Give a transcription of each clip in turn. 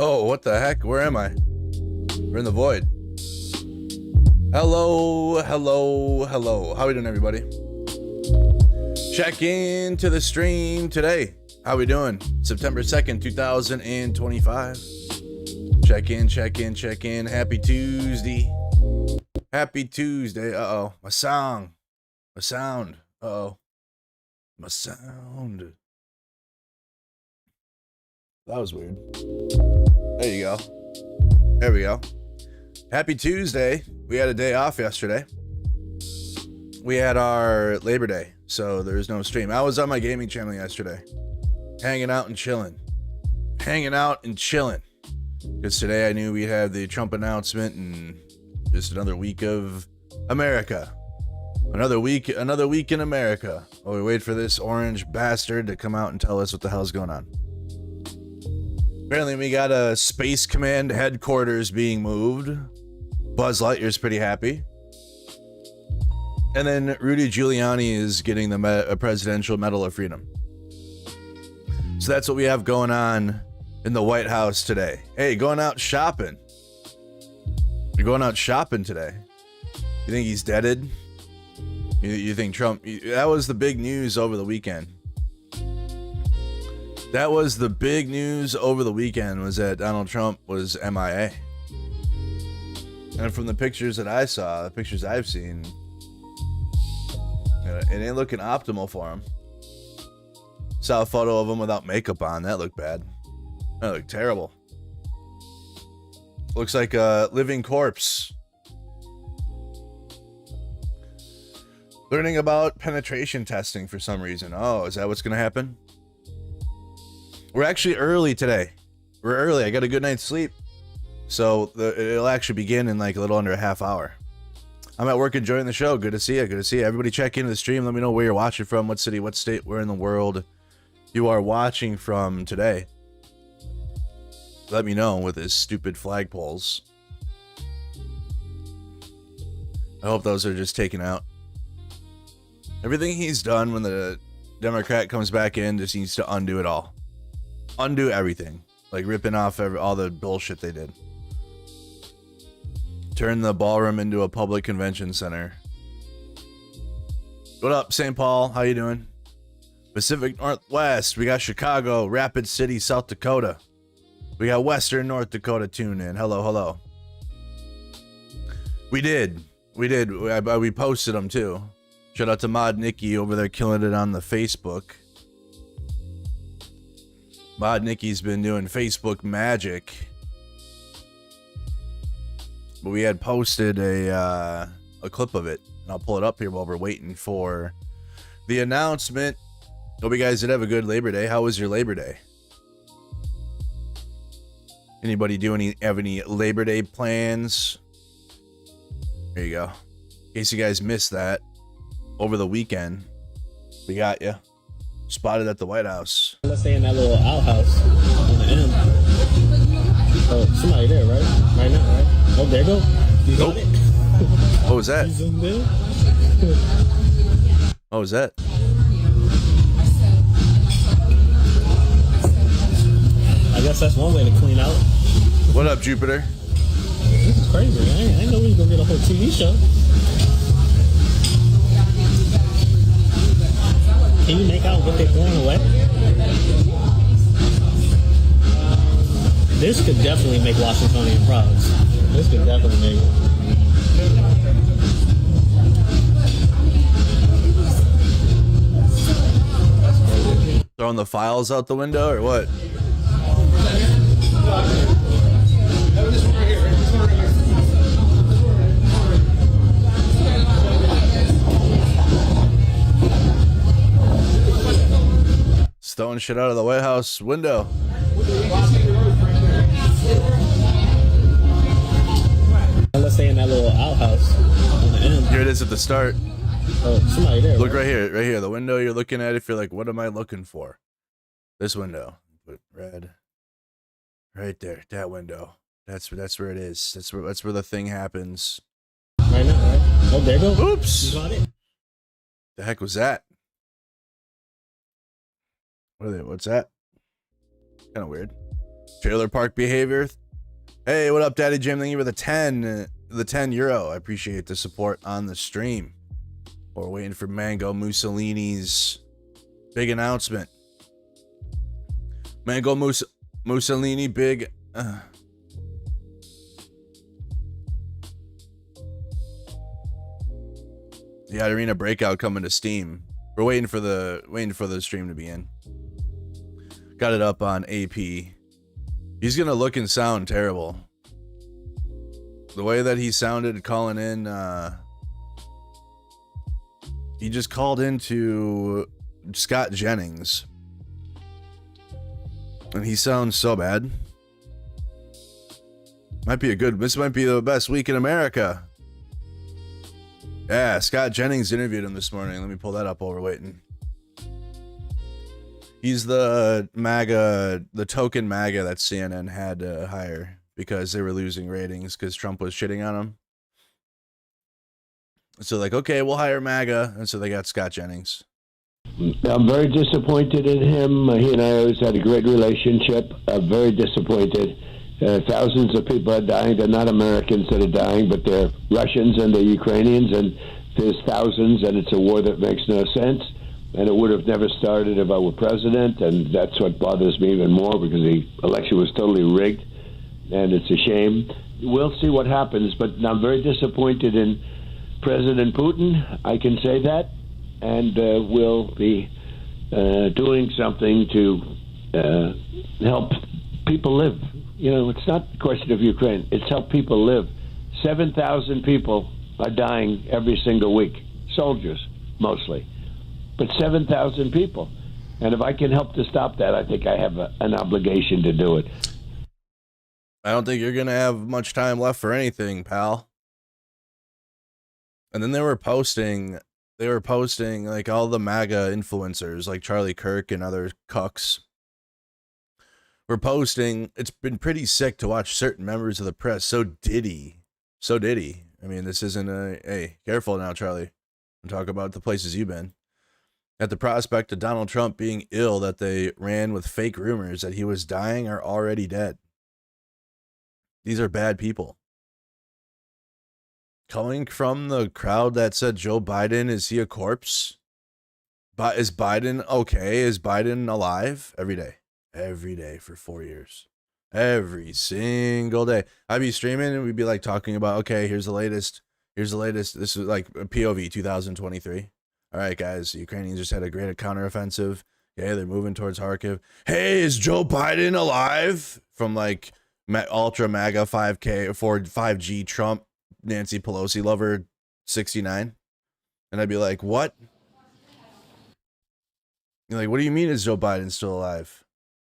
Oh, what the heck? Where am I? We're in the void. Hello, hello, hello. How we doing, everybody? Check in to the stream today. How we doing? September 2nd, 2025. Check in, check in, check in. Happy Tuesday. Happy Tuesday. Uh-oh. My sound. Uh-oh. My sound. That was weird. There you go. There we go. Happy Tuesday. We had a day off yesterday. We had our Labor Day, so there's no stream. I was on my gaming channel yesterday, hanging out and chilling. Because today I knew we'd have the Trump announcement and just another week of America. Another week in America. While we wait for this orange bastard to come out and tell us what the hell's going on. Apparently we got a Space Command headquarters being moved. Buzz Lightyear's pretty happy. And then Rudy Giuliani is getting the Presidential Medal of Freedom. So that's what we have going on in the White House today. Hey, going out shopping. You're going out shopping today. You think he's deaded? You think Trump... That was the big news over the weekend. That was the big news over the weekend, was that Donald Trump was MIA. And from the pictures that I saw, the pictures I've seen, it ain't looking optimal for him. Saw a photo of him without makeup on. That looked bad. That looked terrible. Looks like a living corpse. Learning about penetration testing for some reason. Oh, is that what's going to happen? We're actually early today. We're early. I got a good night's sleep. So it'll actually begin in like a little under a half hour. I'm at work enjoying the show. Good to see you. Good to see you. Everybody check into the stream. Let me know where you're watching from, what city, what state, where in the world you are watching from today. Let me know with his stupid flagpoles. I hope those are just taken out. Everything he's done when the Democrat comes back in just needs to undo it all. Undo everything. Like ripping off all the bullshit they did. Turn the ballroom into a public convention center. What up, St. Paul? How you doing? Pacific Northwest. We got Chicago, Rapid City, South Dakota. We got Western North Dakota tuned in. Hello, hello. We did. We posted them too. Shout out to Mod Nikki over there killing it on the Facebook. Mod Nikki's been doing Facebook magic. But we had posted a clip of it. And I'll pull it up here while we're waiting for the announcement. Hope you guys did have a good Labor Day. How was your Labor Day? Anybody have any Labor Day plans? There you go. In case you guys missed that, over the weekend, we got you. Spotted at the White House. Let's stay in that little outhouse on the end. Oh, somebody there, right? Right now, right? Oh, there you go. You got it? What was that? You zoomed in? What was that? I guess that's one way to clean out. What up, Jupiter? This is crazy. I didn't know we were going to get a whole TV show. Can you make out what they're throwing away? This could definitely make Washingtonian proud. This could definitely make it. Throwing the files out the window or what? Throwing shit out of the White House window. Let's stay in that little outhouse on the end. Here it is at the start. Oh, somebody there. Look right here. The window you're looking at, if you're like, what am I looking for? This window. Put red. Right there. That window. That's where it is. That's where the thing happens. Right now, right? Oh, there you go. Oops. You got it. The heck was that? What's that? Kind of weird. Trailer park behavior. Hey, what up, Daddy Jim? Thank you for the 10 euro. I appreciate the support on the stream. We're waiting for Mango Mussolini's big announcement. Mango Mussolini big. The Arena Breakout coming to Steam. We're waiting for the stream to be in. Got it up on AP. He's gonna look and sound terrible. The way that he sounded calling in, he just called into Scott Jennings. And he sounds so bad. This might be the best week in America. Yeah, Scott Jennings interviewed him this morning. Let me pull that up while we're waiting. He's the MAGA, the token MAGA that CNN had to hire because they were losing ratings because Trump was shitting on them. So like, okay, we'll hire MAGA, and so they got Scott Jennings. I'm very disappointed in him. He and I always had a great relationship. I'm very disappointed. Thousands of people are dying. They're not Americans that are dying, but they're Russians and they're Ukrainians, and there's thousands, and it's a war that makes no sense. And it would have never started if I were president, and that's what bothers me even more, because the election was totally rigged, and it's a shame. We'll see what happens, but I'm very disappointed in President Putin. I can say that, and we'll be doing something to help people live. You know, it's not a question of Ukraine. It's help people live. 7,000 people are dying every single week, soldiers mostly, but 7,000 people. And if I can help to stop that, I think I have an obligation to do it. I don't think you're going to have much time left for anything, pal. And then they were posting like all the MAGA influencers like Charlie Kirk and other cucks were posting. It's been pretty sick to watch certain members of the press. So did he. I mean, this isn't hey, careful now, Charlie. I'm talking about the places you've been. At the prospect of Donald Trump being ill, that they ran with fake rumors that he was dying or already dead. These are bad people. Coming from the crowd that said Joe Biden, is he a corpse? But is Biden okay? Is Biden alive? Every day for 4 years. Every single day. I'd be streaming and we'd be like talking about, okay, here's the latest. This is like a POV 2023. All right, guys, the Ukrainians just had a great counteroffensive. Okay, they're moving towards Kharkiv. Hey, is Joe Biden alive? From like Ultra MAGA 5G Trump Nancy Pelosi lover 69. And I'd be like, what? You're like, what do you mean is Joe Biden still alive?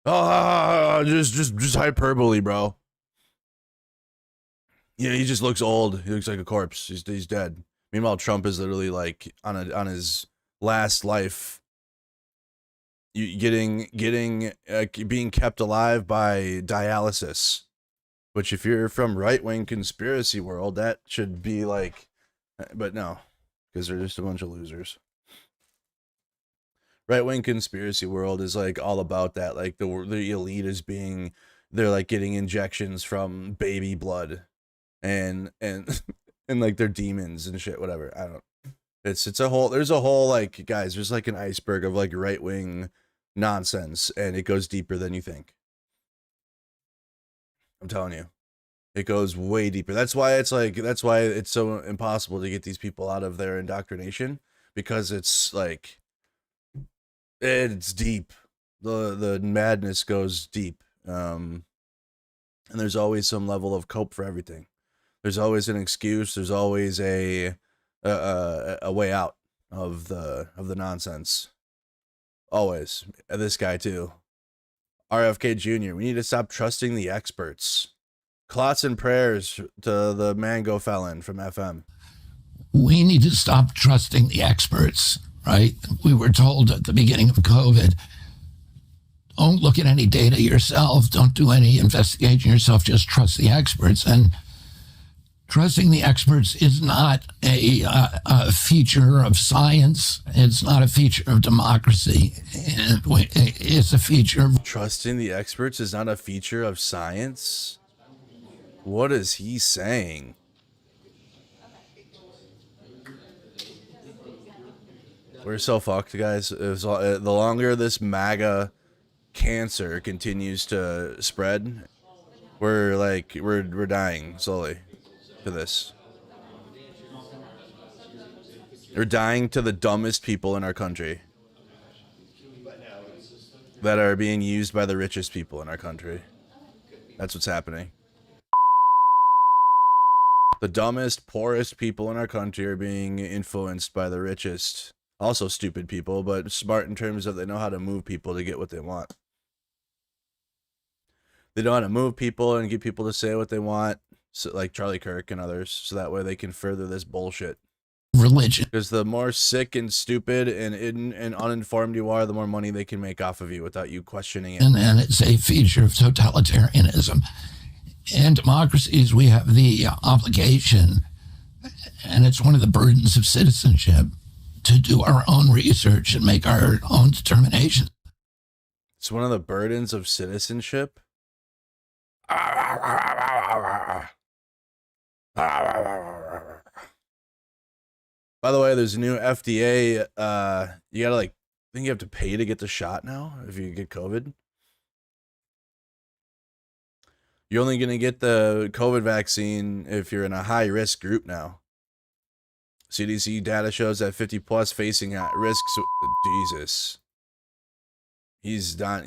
Oh, just hyperbole, bro. Yeah, he just looks old. He looks like a corpse. He's dead. Meanwhile, Trump is literally like on his last life, being kept alive by dialysis. Which, if you're from right-wing conspiracy world, that should be like, but no, because they're just a bunch of losers. Right-wing conspiracy world is like all about that. Like the elite is they're like getting injections from baby blood, and like they're demons and shit. Whatever. I don't. There's a whole like, guys. There's like an iceberg of like right-wing nonsense, and it goes deeper than you think. I'm telling you, it goes way deeper. That's why it's so impossible to get these people out of their indoctrination, because it's like, it's deep. The madness goes deep. And there's always some level of cope for everything. There's always an excuse. There's always a way out of the nonsense. Always. This guy too. RFK Jr., we need to stop trusting the experts. Clots and prayers to the mango felon from FM. We need to stop trusting the experts, right? We were told at the beginning of COVID, don't look at any data yourself, don't do any investigation yourself, just trust the experts. And trusting the experts is not a feature of science. It's not a feature of democracy. It's a feature of... Trusting the experts is not a feature of science? What is he saying? We're so fucked, guys. The longer this MAGA cancer continues to spread, we're dying slowly to this. We're dying to the dumbest people in our country that are being used by the richest people in our country. That's what's happening. The dumbest, poorest people in our country are being influenced by the richest. Also stupid people, but smart in terms of they know how to move people to get what they want. They know how to move people and get people to say what they want, so, like Charlie Kirk and others, so that way they can further this bullshit. Religion religion. Because the more sick and stupid and uninformed you are, the more money they can make off of you without you questioning it. And it's a feature of totalitarianism. In democracies, we have the obligation, and it's one of the burdens of citizenship, to do our own research and make our own determinations. It's one of the burdens of citizenship. By the way, there's a new FDA. You gotta I think you have to pay to get the shot now if you get COVID. You're only gonna get the COVID vaccine if you're in a high risk group now. CDC data shows that 50 plus facing at risks. Jesus, he's done.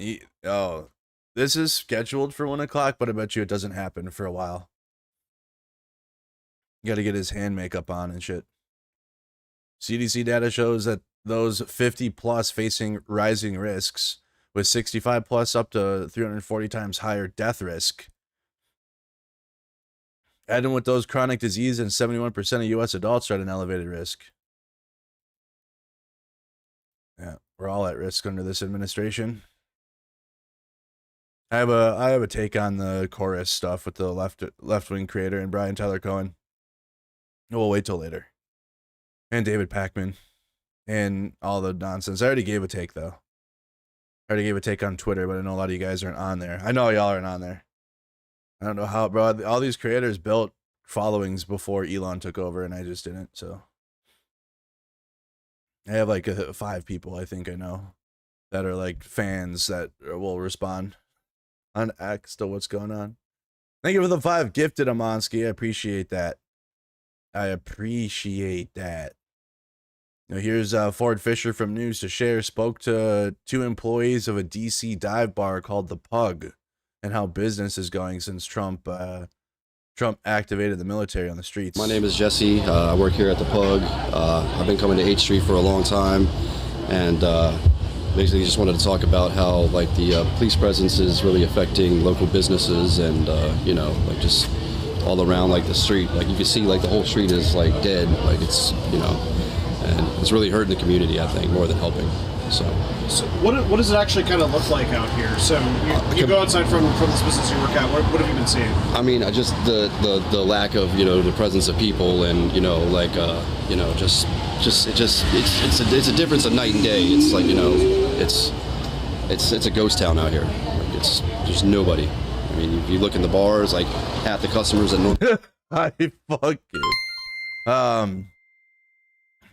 This is scheduled for 1 o'clock, but I bet you it doesn't happen for a while. You got to get his hand makeup on and shit. CDC data shows that those 50 plus facing rising risks, with 65 plus up to 340 times higher death risk. Adding with those chronic disease, and 71% of U.S. adults are at an elevated risk. Yeah, we're all at risk under this administration. I have a take on the chorus stuff with the left-wing creator and Brian Tyler Cohen. We'll wait till later. And David Pakman and all the nonsense. I already gave a take, though. I already gave a take on Twitter, but I know a lot of you guys aren't on there. I know y'all aren't on there. I don't know how, bro. All these creators built followings before Elon took over, and I just didn't, so. I have like 5 people I think I know that are like fans that will respond on X to what's going on. Thank you for the 5 gifted, Amonsky. I appreciate that. I appreciate that. Now here's Ford Fisher from News to Share spoke to 2 employees of a DC dive bar called The Pug and how business is going since Trump activated the military on the streets. My name is Jesse. I work here at The Pug. I've been coming to 8th Street for a long time, and basically just wanted to talk about how like the police presence is really affecting local businesses and you know, like just all around like the street. Like you can see like the whole street is like dead. Like it's, you know, and it's really hurting the community, I think, more than helping. So what does it actually kind of look like out here? So you go outside from this business you work at. What have you been seeing? I mean, just the lack of, you know, the presence of people, and you know, like you know, it's a difference of night and day. It's like, you know, it's a ghost town out here. Like there's nobody. I mean, if you look in the bars, like half the customers that I fucking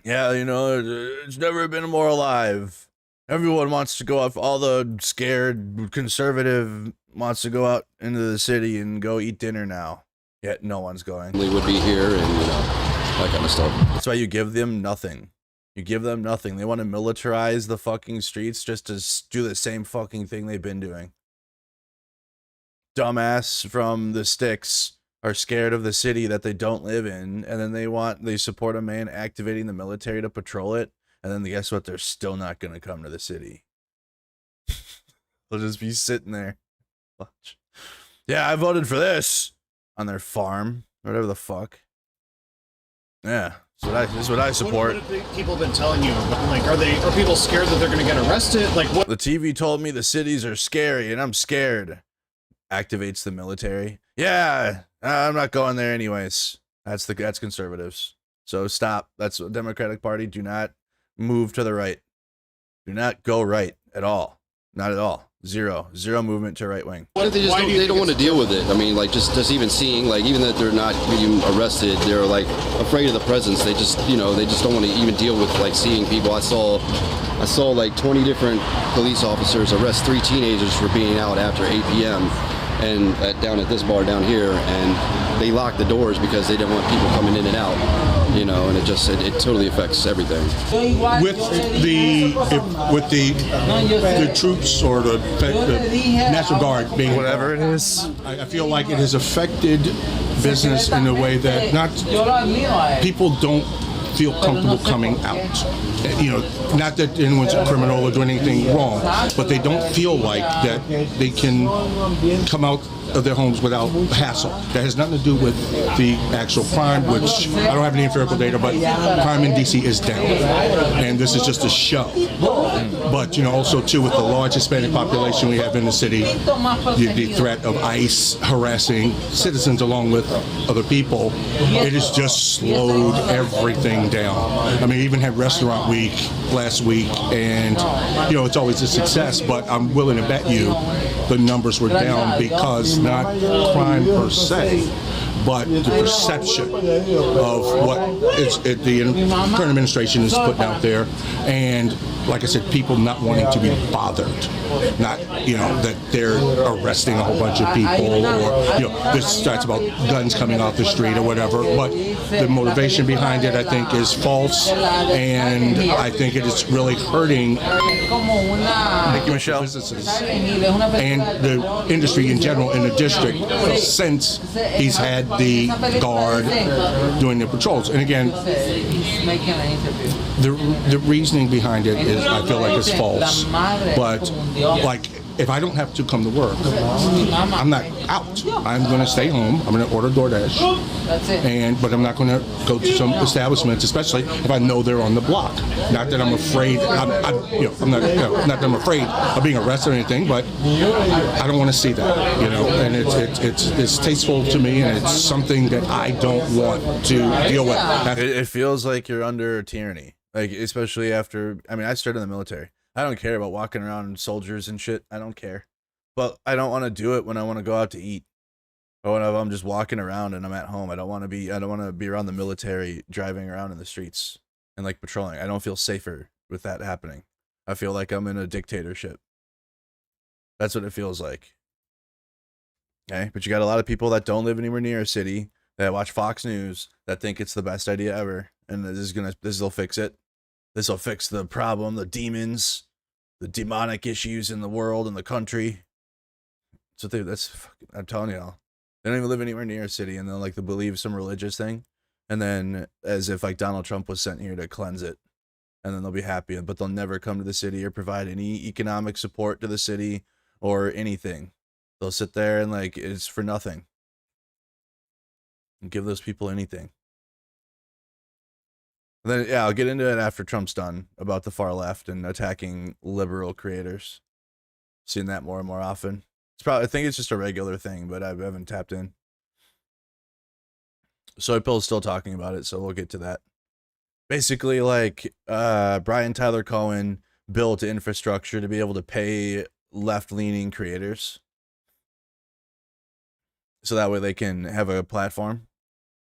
yeah, you know, it's never been more alive. Everyone wants to go out. All the scared conservative wants to go out into the city and go eat dinner now. Yet no one's going. They would be here, and you know, that kind of stuff. That's why you give them nothing. You give them nothing. They want to militarize the fucking streets just to do the same fucking thing they've been doing. Dumbass from the sticks are scared of the city that they don't live in, and then they support a man activating the military to patrol it, and then guess what? They're still not gonna come to the city. They'll just be sitting there. Watch. Yeah, I voted for this on their farm, whatever the fuck. Yeah, this is what I support. What have people been telling you? Like, are people scared that they're gonna get arrested? Like, what? The TV told me the cities are scary, and I'm scared. Activates the military. Yeah, I'm not going there anyways. That's conservatives. So stop. That's the Democratic Party. Do not move to the right. Do not go right at all. Not at all. Zero movement to right wing. Why do they just they don't want to deal with it? I mean, like just even seeing, like, even that they're not being arrested, they're like afraid of the presence. They just, you know, they just don't want to even deal with like seeing people. I saw like 20 different police officers arrest 3 teenagers for being out after 8 p.m. and down at this bar down here, and they locked the doors because they didn't want people coming in and out, you know, and it totally affects everything. With the troops or the National Guard being Whatever it is. I feel like it has affected business in a way that people don't feel comfortable coming out. You know, not that anyone's a criminal or doing anything wrong, but they don't feel like that they can come out of their homes without hassle. That has nothing to do with the actual crime, which I don't have any empirical data, but crime in DC is down, and this is just a show. But also too, with the large Hispanic population we have in the city, the threat of ICE harassing citizens along with other people, it has just slowed everything down. I mean, we even had Restaurant Week last week, and it's always a success, but I'm willing to bet you the numbers were down because not crime per se, but the perception of what the current administration is putting out there, and like I said, people not wanting to be bothered, not that they're arresting a whole bunch of people, or this starts about guns coming off the street or whatever. But the motivation behind it, I think, is false, and I think it is really hurting. Thank you, Michelle. Businesses and the industry in general in the district since he's had the guard doing the patrols. And again, the reasoning behind it is, I feel like, it's false. But like, if I don't have to come to work, I'm not out. I'm going to stay home. I'm going to order DoorDash. But I'm not going to go to some establishments, especially if I know they're on the block. Not that I'm afraid. I'm not that I'm afraid of being arrested or anything, but I don't want to see that. And it's tasteful to me, and it's something that I don't want to deal with. It feels like you're under tyranny, like especially after. I mean, I started in the military. I don't care about walking around soldiers and shit. I don't care. But I don't want to do it when I want to go out to eat. Or when I'm just walking around and I'm at home. I don't want to be around the military driving around in the streets and like patrolling. I don't feel safer with that happening. I feel like I'm in a dictatorship. That's what it feels like. Okay? But you got a lot of people that don't live anywhere near a city, that watch Fox News, that think it's the best idea ever, and this will fix it. This will fix the problem, the demons, the demonic issues in the world and the country. So I'm telling y'all, they don't even live anywhere near a city, and they'll like to believe some religious thing, and then as if like Donald Trump was sent here to cleanse it, and then they'll be happy, but they'll never come to the city or provide any economic support to the city or anything. They'll sit there and like it's for nothing. And give those people anything. And then, yeah, I'll get into it after Trump's done about the far left and attacking liberal creators. Seeing that more and more often. I think it's just a regular thing, but I haven't tapped in. Soypill's still talking about it, so we'll get to that. Basically, like, Brian Tyler Cohen built infrastructure to be able to pay left-leaning creators. So that way they can have a platform.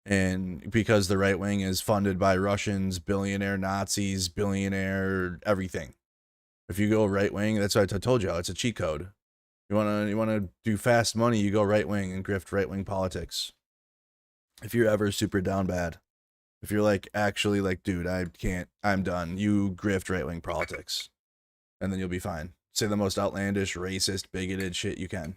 And because the right wing is funded by Russians, billionaire Nazis, billionaire everything. If you go right wing, that's what I told you, it's a cheat code. You wanna do fast money, you go right wing and grift right wing politics. If you're ever super down bad, if you're like actually like, dude, I'm done. You grift right wing politics, and then you'll be fine. Say the most outlandish, racist, bigoted shit you can,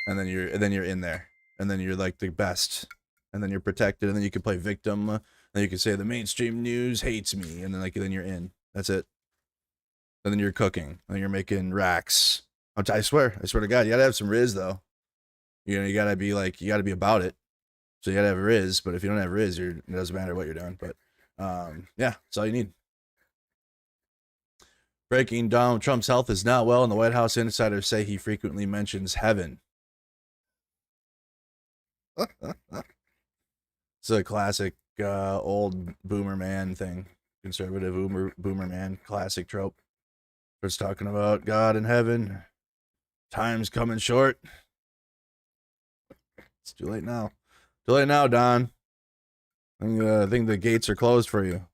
and then you're in there, and then you're like the best. And then you're protected, and then you can play victim. Then you can say the mainstream news hates me, and then you're in. That's it. And then you're cooking, and you're making racks. I swear to God, you gotta have some Riz though. You gotta be about it. So you gotta have Riz. But if you don't have Riz, it doesn't matter what you're doing. But yeah, that's all you need. Breaking: Donald Trump's health is not well, and the White House insiders say he frequently mentions heaven. It's a classic old boomer man thing. Conservative boomer man, classic trope. Just talking about God in heaven. Time's coming short. It's too late now. Too late now, Don. I think the gates are closed for you.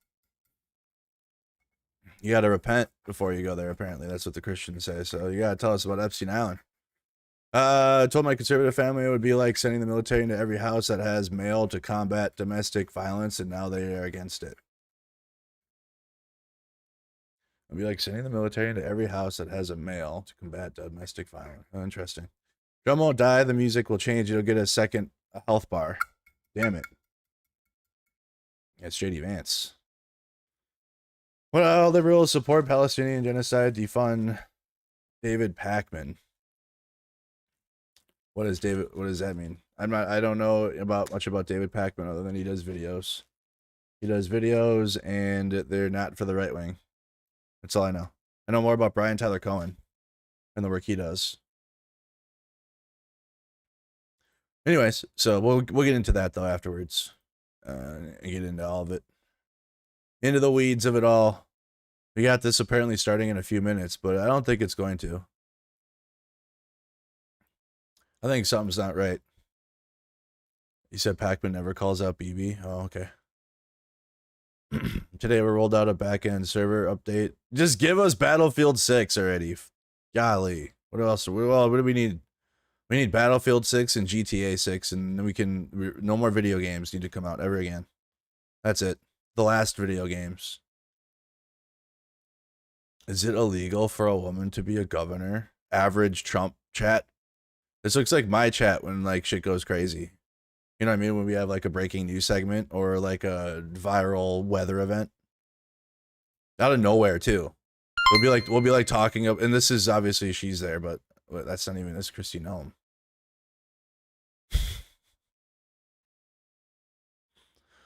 You got to repent before you go there, apparently. That's what the Christians say. So you got to tell us about Epstein Island. I told my conservative family it would be like sending the military into every house that has male to combat domestic violence, and now they are against it. It would be like sending the military into every house that has a male to combat domestic violence. Oh, interesting. Drum won't die. The music will change. You'll get a second health bar. Damn it. That's JD Vance. Well, liberals support Palestinian genocide. Defund David Pakman. What is David? What does that mean? I don't know much about David Pakman other than he does videos. He does videos, and they're not for the right wing. That's all I know. I know more about Brian Tyler Cohen and the work he does. Anyways, so we'll get into that though afterwards, and get into all of it, into the weeds of it all. We got this apparently starting in a few minutes, but I don't think it's going to. I think something's not right. You said Pacman never calls out BB. Oh, okay. Today we rolled out a backend server update. Just give us Battlefield 6 already. Golly. What else? What do we need? We need Battlefield 6 and GTA 6, and then we can... No more video games need to come out ever again. That's it. The last video games. Is it illegal for a woman to be a governor? Average Trump chat. This looks like my chat when like shit goes crazy. You know what I mean? When we have like a breaking news segment or like a viral weather event. Out of nowhere too. We'll be like talking up, and this is obviously she's there, but that's not even, that's Christine Holm.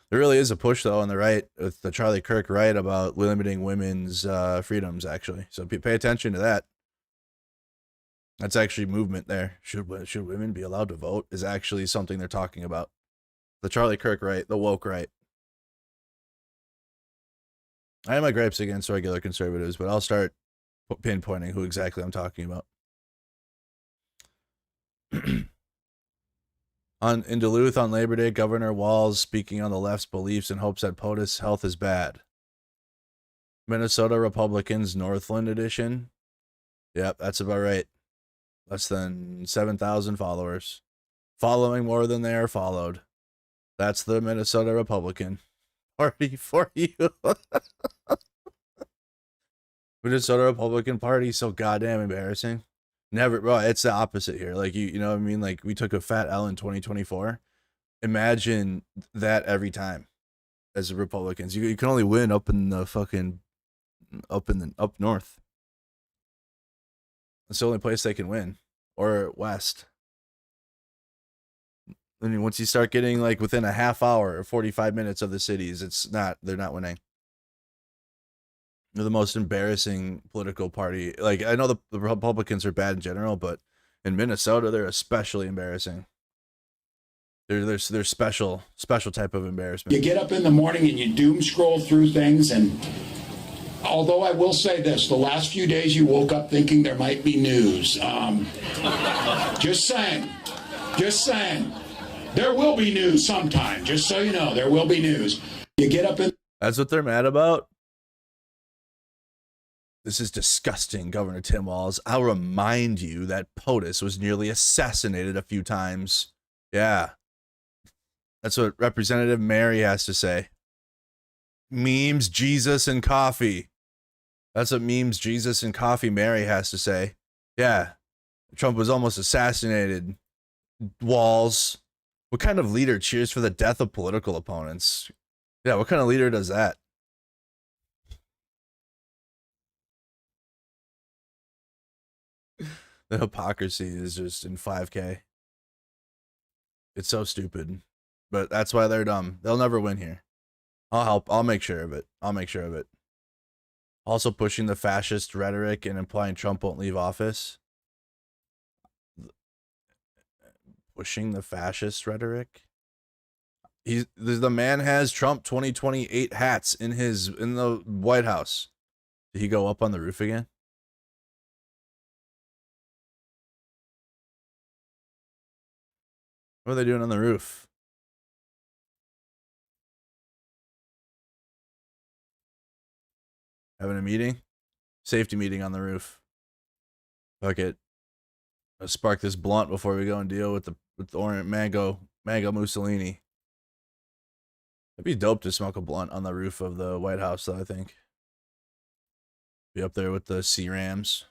There really is a push though on the right with the Charlie Kirk right about limiting women's freedoms actually. So pay attention to that. That's actually movement there. Should women be allowed to vote is actually something they're talking about. The Charlie Kirk right, the woke right. I have my gripes against regular conservatives, but I'll start pinpointing who exactly I'm talking about. In Duluth on Labor Day, Governor Walz speaking on the left's beliefs and hopes that POTUS health is bad. Minnesota Republicans Northland edition. Yep, that's about right. Less than 7,000 followers. Following more than they are followed. That's the Minnesota Republican Party for you. Minnesota Republican Party, so goddamn embarrassing. Never, bro, it's the opposite here. Like, you know what I mean? Like, we took a fat L in 2024. Imagine that every time as Republicans. You can only win up in the fucking, up north. It's the only place they can win. Or west. I mean, once you start getting like within a half hour or 45 minutes of the cities, they're not winning. They're the most embarrassing political party. Like, I know the Republicans are bad in general, but in Minnesota, they're especially embarrassing. They're special type of embarrassment. You get up in the morning and you doom scroll through things, and although I will say this, the last few days you woke up thinking there might be news. Just saying. There will be news sometime, just so you know, there will be news. You get up in... That's what they're mad about? This is disgusting, Governor Tim Walz. I'll remind you that POTUS was nearly assassinated a few times. Yeah. That's what Representative Mary has to say. Memes, Jesus, and coffee. That's what memes, Jesus, and coffee Mary has to say. Yeah. Trump was almost assassinated. Walz. What kind of leader cheers for the death of political opponents? Yeah, what kind of leader does that? The hypocrisy is just in 5K. It's so stupid. But that's why they're dumb. They'll never win here. I'll help. I'll make sure of it. Also pushing the fascist rhetoric and implying Trump won't leave office. Pushing the fascist rhetoric? The man has Trump 2028 hats in the White House. Did he go up on the roof again? What are they doing on the roof? Having a meeting? Safety meeting on the roof. Fuck it. Let's spark this blunt before we go and deal with the orange mango Mussolini. It'd be dope to smoke a blunt on the roof of the White House, though, I think. Be up there with the C-Rams.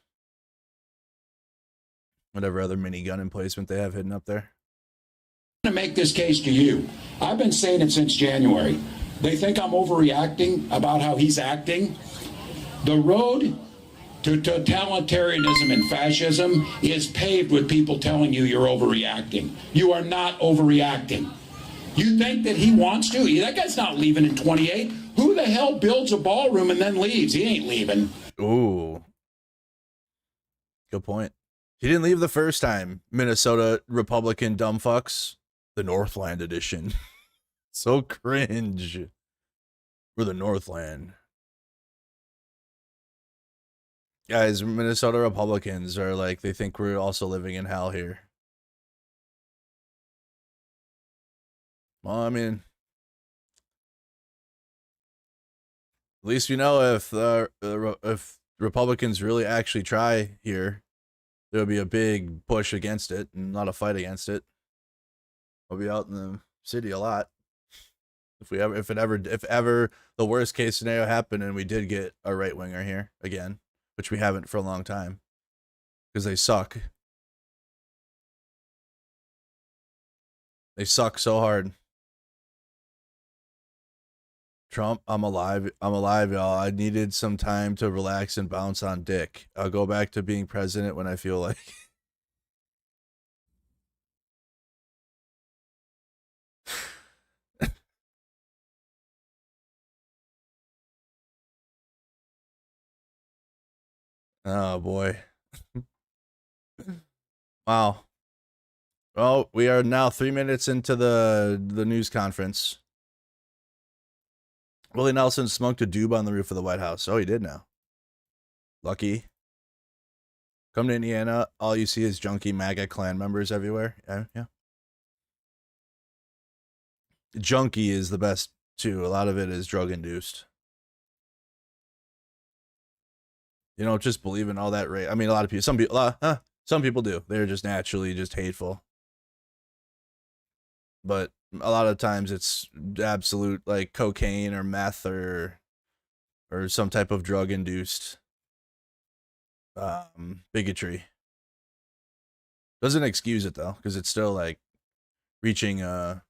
Whatever other minigun emplacement they have hidden up there. I'm going to make this case to you. I've been saying it since January. They think I'm overreacting about how he's acting. The road to totalitarianism and fascism is paved with people telling you you're overreacting. You are not overreacting. You think that he wants to? That guy's not leaving in 28. Who the hell builds a ballroom and then leaves? He ain't leaving. Ooh. Good point. He didn't leave the first time. Minnesota Republican dumb fucks. The Northland edition. So cringe. We're the Northland. Guys, Minnesota Republicans are like, they think we're also living in hell here. Well, I mean, at least we know if Republicans really actually try here, there'll be a big push against it and not a fight against it. I'll be out in the city a lot. If ever the worst case scenario happened and we did get a right winger here again, which we haven't for a long time because they suck. They suck so hard. Trump, I'm alive, y'all. I needed some time to relax and bounce on dick. I'll go back to being president when I feel like. Oh boy. Wow. Well, we are now 3 minutes into the news conference. Willie Nelson smoked a doob on the roof of the White House. Oh, he did now. Lucky. Come to Indiana, all you see is junkie MAGA clan members everywhere. Yeah. Junkie is the best too. A lot of it is drug induced. You don't just believe in all that I mean, a lot of people, some people do. They're just naturally just hateful. But a lot of times it's absolute like cocaine or meth or some type of drug induced bigotry. Doesn't excuse it though, because it's still like reaching a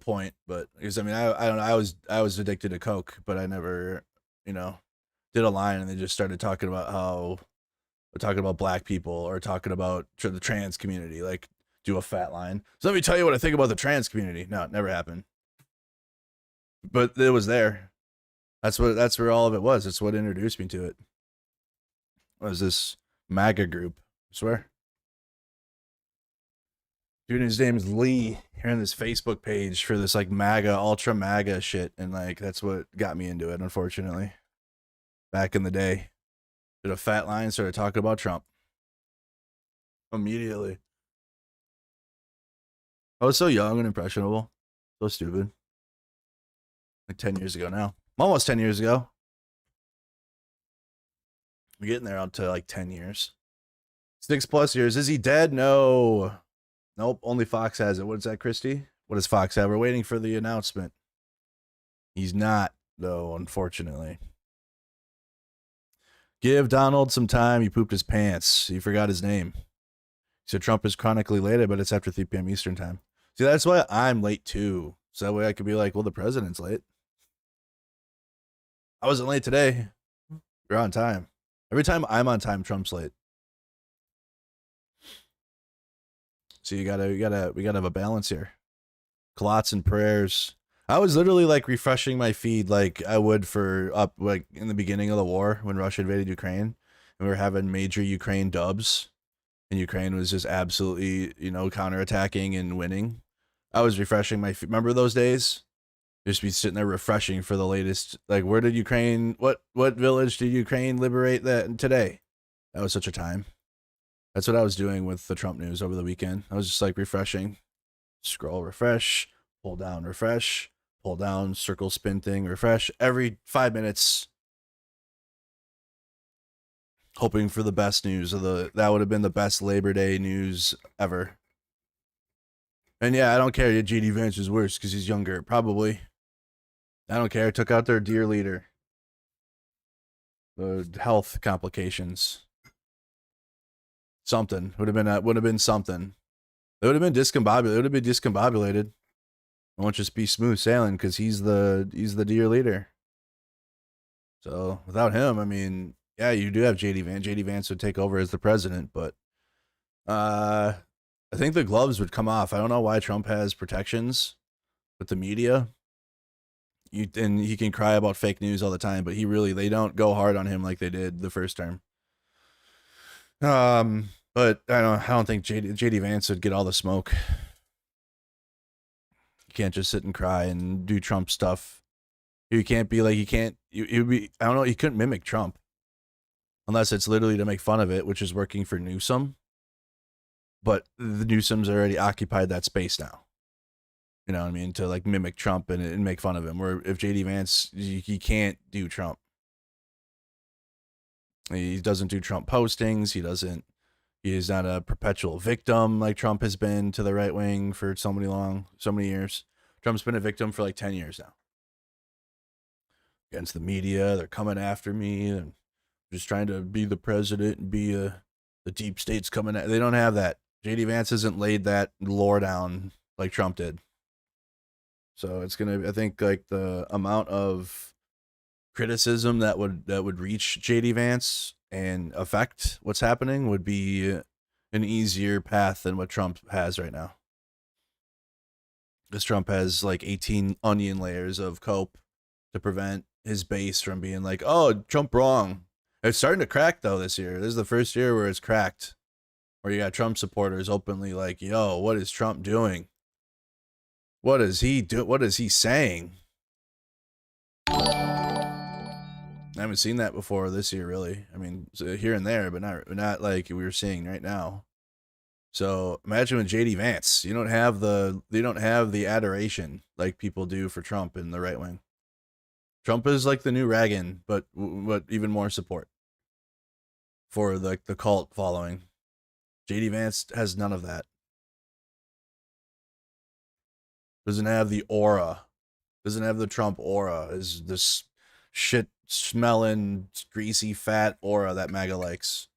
point. But because I mean, I don't know, I was addicted to coke, but I never, did a line and they just started talking about black people or talking about the trans community, like do a fat line. So let me tell you what I think about the trans community. No, it never happened. But it was there. That's where all of it was. It's what introduced me to it. What was this MAGA group? I swear. Dude, his name is Lee. Here on this Facebook page for this like MAGA, ultra MAGA shit, and like that's what got me into it, unfortunately. Back in the day. Did a fat line, started talking about Trump. Immediately. I was so young and impressionable. So stupid. Like 10 years ago now. Almost 10 years ago. We're getting there up to like 10 years. 6+ years. Is he dead? No. Nope. Only Fox has it. What is that, Christy? What does Fox have? We're waiting for the announcement. He's not, though, unfortunately. Give Donald some time. He pooped his pants. He forgot his name. He said Trump is chronically late, but it's after 3 p.m. Eastern time. See, that's why I'm late too. So that way I could be like, well, the president's late. I wasn't late today. You're on time. Every time I'm on time, Trump's late. So we gotta have a balance here. Clots and prayers. I was literally like refreshing my feed like I would for up like in the beginning of the war when Russia invaded Ukraine and we were having major Ukraine dubs and Ukraine was just absolutely, counterattacking and winning. I was refreshing my feed. Remember those days? Just be sitting there refreshing for the latest, like where did Ukraine, what village did Ukraine liberate that today? That was such a time. That's what I was doing with the Trump news over the weekend. I was just like refreshing, scroll, refresh, pull down, refresh. Pull down, circle, spin thing, refresh every 5 minutes. Hoping for the best news that would have been the best Labor Day news ever. And yeah, I don't care. JD Vance is worse because he's younger. Probably. I don't care. Took out their dear leader. The health complications. Something would have been something. It would have been discombobulated. It would have been discombobulated. It won't just be smooth sailing because he's the dear leader. So without him, I mean, yeah, you do have JD Vance. JD Vance would take over as the president, but I think the gloves would come off. I don't know why Trump has protections with the media. And he can cry about fake news all the time, but they don't go hard on him like they did the first term. But I don't think JD Vance would get all the smoke. You can't just sit and cry and do Trump stuff. You can't be like, I don't know, he couldn't mimic Trump. Unless it's literally to make fun of it, which is working for Newsom. But the Newsom's already occupied that space now. You know what I mean? To like mimic Trump and make fun of him. Where if JD Vance, he can't do Trump. He doesn't do Trump postings. He's not a perpetual victim like Trump has been to the right wing for so many years. Trump's been a victim for like 10 years now. Against the media, they're coming after me and just trying to be the president and be the deep state's coming at. They don't have that. JD Vance hasn't laid that lore down like Trump did. So it's gonna, I think, like the amount of criticism that would reach JD Vance and affect what's happening would be an easier path than what Trump has right now. Because Trump has like 18 onion layers of cope to prevent his base from being like, oh, Trump wrong. It's starting to crack though this year. This is the first year where it's cracked. Where you got Trump supporters openly like, yo, what is Trump doing? What is he do? What is he saying? I haven't seen that before this year, really. I mean, here and there, but not like we were seeing right now. So imagine with JD Vance, they don't have the adoration like people do for Trump in the right wing. Trump is like the new Reagan, but even more support for the cult following. JD Vance has none of that. Doesn't have the aura. Doesn't have the Trump aura. Is this shit smelling, greasy, fat aura that MAGA likes.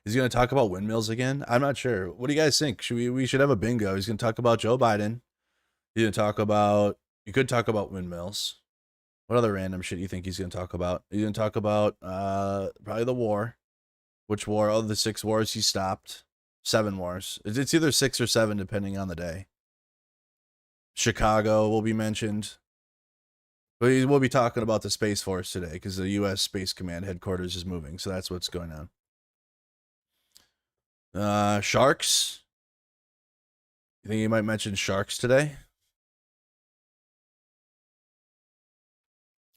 Is he going to talk about windmills again? I'm not sure. What do you guys think? We should have a bingo. He's going to talk about Joe Biden. He's going to talk about, you could talk about windmills. What other random shit you think he's going to talk about? He's going to talk about probably the war. Which war? Of the 6 wars he stopped. 7 wars. It's either 6 or 7 depending on the day. Chicago will be mentioned. But we'll be talking about the Space Force today because the U.S. Space Command headquarters is moving. So that's what's going on. Sharks. You think he might mention sharks today?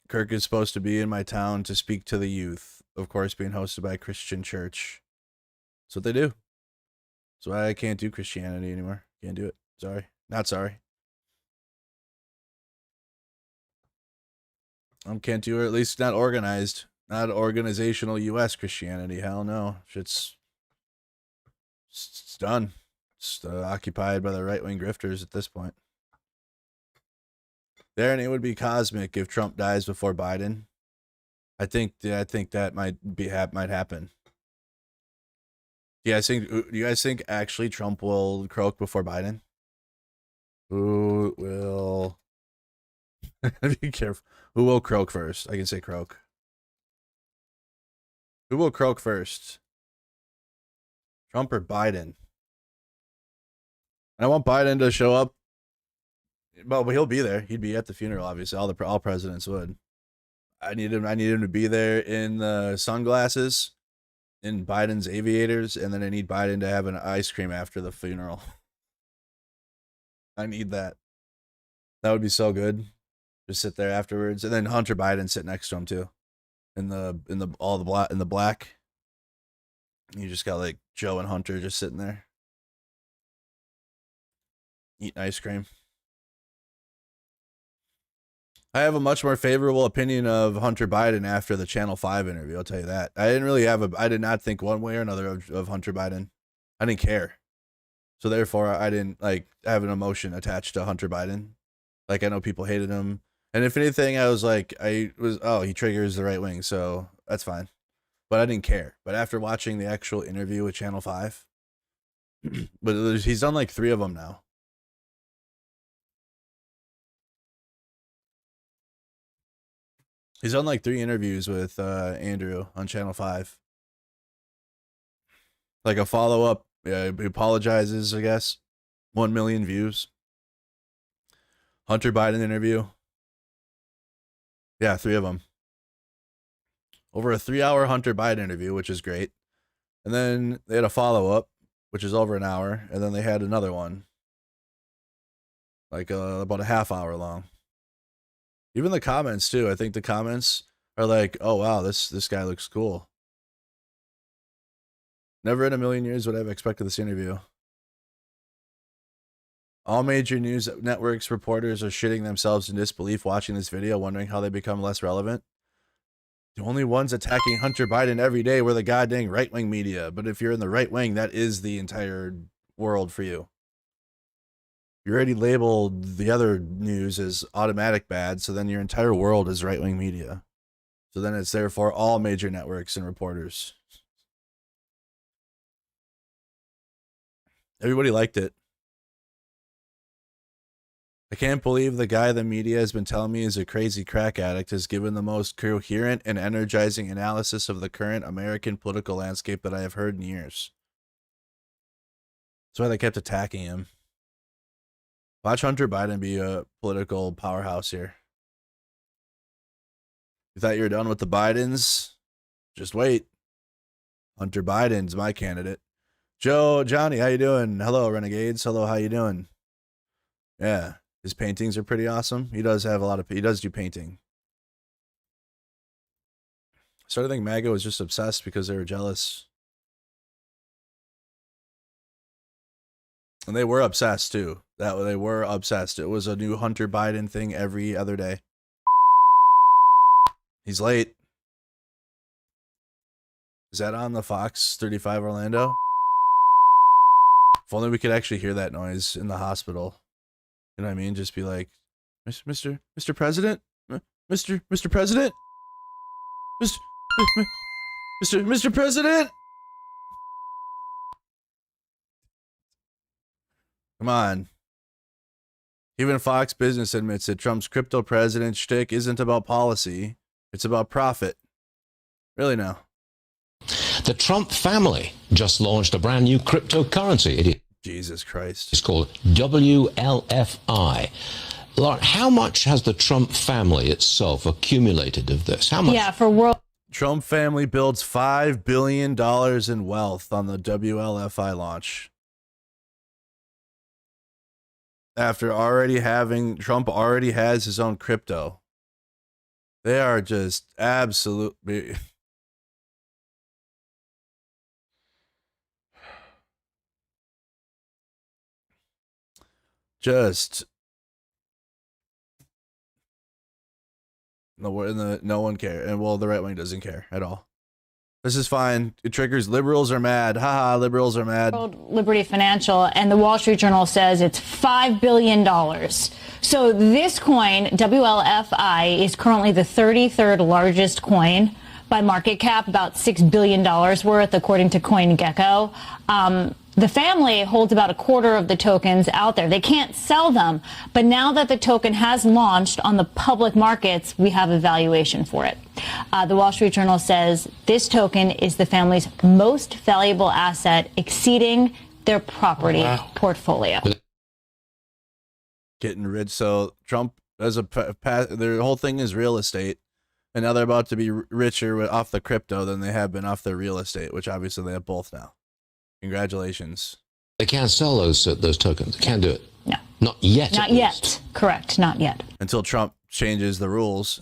Kirk is supposed to be in my town to speak to the youth. Of course, being hosted by a Christian church. That's what they do. That's why I can't do Christianity anymore. Can't do it. Sorry. Not sorry. I can't do it, at least not organized. Not organizational U.S. Christianity. Hell no. It's done. It's occupied by the right-wing grifters at this point. There, and it would be cosmic if Trump dies before Biden. I think that might happen. Do you guys think actually Trump will croak before Biden? Who will? Be careful. Who will croak first? I can say croak. Who will croak first? Trump or Biden? And I want Biden to show up. Well, he'll be there. He'd be at the funeral, obviously. All presidents would. I need him to be there in the sunglasses, in Biden's aviators, and then I need Biden to have an ice cream after the funeral. I need that. That would be so good. Just sit there afterwards, and then Hunter Biden sit next to him too, in the black. You just got like Joe and Hunter just sitting there eating ice cream. I have a much more favorable opinion of Hunter Biden after the Channel 5 interview. I'll tell you that. I did not think one way or another of Hunter Biden. I didn't care. So therefore I didn't have an emotion attached to Hunter Biden. Like, I know people hated him. And if anything, I was like, he triggers the right wing. So that's fine. But I didn't care. But after watching the actual interview with Channel 5, but he's done like 3 of them now. He's done like 3 interviews with Andrew on Channel 5. Like a follow-up. Yeah, he apologizes, I guess. 1 million views. Hunter Biden interview. Yeah, 3 of them. Over a 3-hour Hunter Biden interview, which is great. And then they had a follow-up, which is over an hour. And then they had another one. Like about a half hour long. Even the comments, too. I think the comments are like, oh, wow, this guy looks cool. Never in a million years would I have expected this interview. All major news networks reporters are shitting themselves in disbelief watching this video, wondering how they become less relevant. The only ones attacking Hunter Biden every day were the goddamn right-wing media. But if you're in the right wing, that is the entire world for you. You already labeled the other news as automatic bad, so then your entire world is right-wing media. So then it's therefore all major networks and reporters. Everybody liked it. I can't believe the guy the media has been telling me is a crazy crack addict has given the most coherent and energizing analysis of the current American political landscape that I have heard in years. That's why they kept attacking him. Watch Hunter Biden be a political powerhouse here. You thought you were done with the Bidens? Just wait. Hunter Biden's my candidate. Johnny, how you doing? Hello, Renegades. Hello, how you doing? Yeah, his paintings are pretty awesome. He does have he does do painting. So I think MAGA was just obsessed because they were jealous. And they were obsessed too. They were obsessed. It was a new Hunter Biden thing every other day. He's late. Is that on the Fox 35 Orlando? If only we could actually hear that noise in the hospital. You know what I mean? Just be like, Mr. President? Mr. President? Mr. President? Come on. Even Fox Business admits that Trump's crypto president shtick isn't about policy. It's about profit. Really now. The Trump family just launched a brand new cryptocurrency. Jesus Christ. It's called WLFI. Lauren, how much has the Trump family itself accumulated of this? How much? Yeah, for world. Trump family builds $5 billion in wealth on the WLFI launch. After Trump already has his own crypto. They are just absolutely... Just no one cares, and well, the right wing doesn't care at all. This is fine. It triggers liberals are mad. Haha, liberals are mad. Liberty Financial and the Wall Street Journal says it's $5 billion. So this coin, WLFI, is currently the 33rd largest coin by market cap, about $6 billion worth, according to CoinGecko. The family holds about a quarter of the tokens out there. They can't sell them, but now that the token has launched on the public markets, we have a valuation for it. The Wall Street Journal says this token is the family's most valuable asset, exceeding their property portfolio. Getting rich. So Trump, their whole thing is real estate, and now they're about to be richer off the crypto than they have been off their real estate, which obviously they have both now. Congratulations. They can't sell those tokens. They can't do it. No. Not yet. Not yet. Correct. Not yet. Until Trump changes the rules.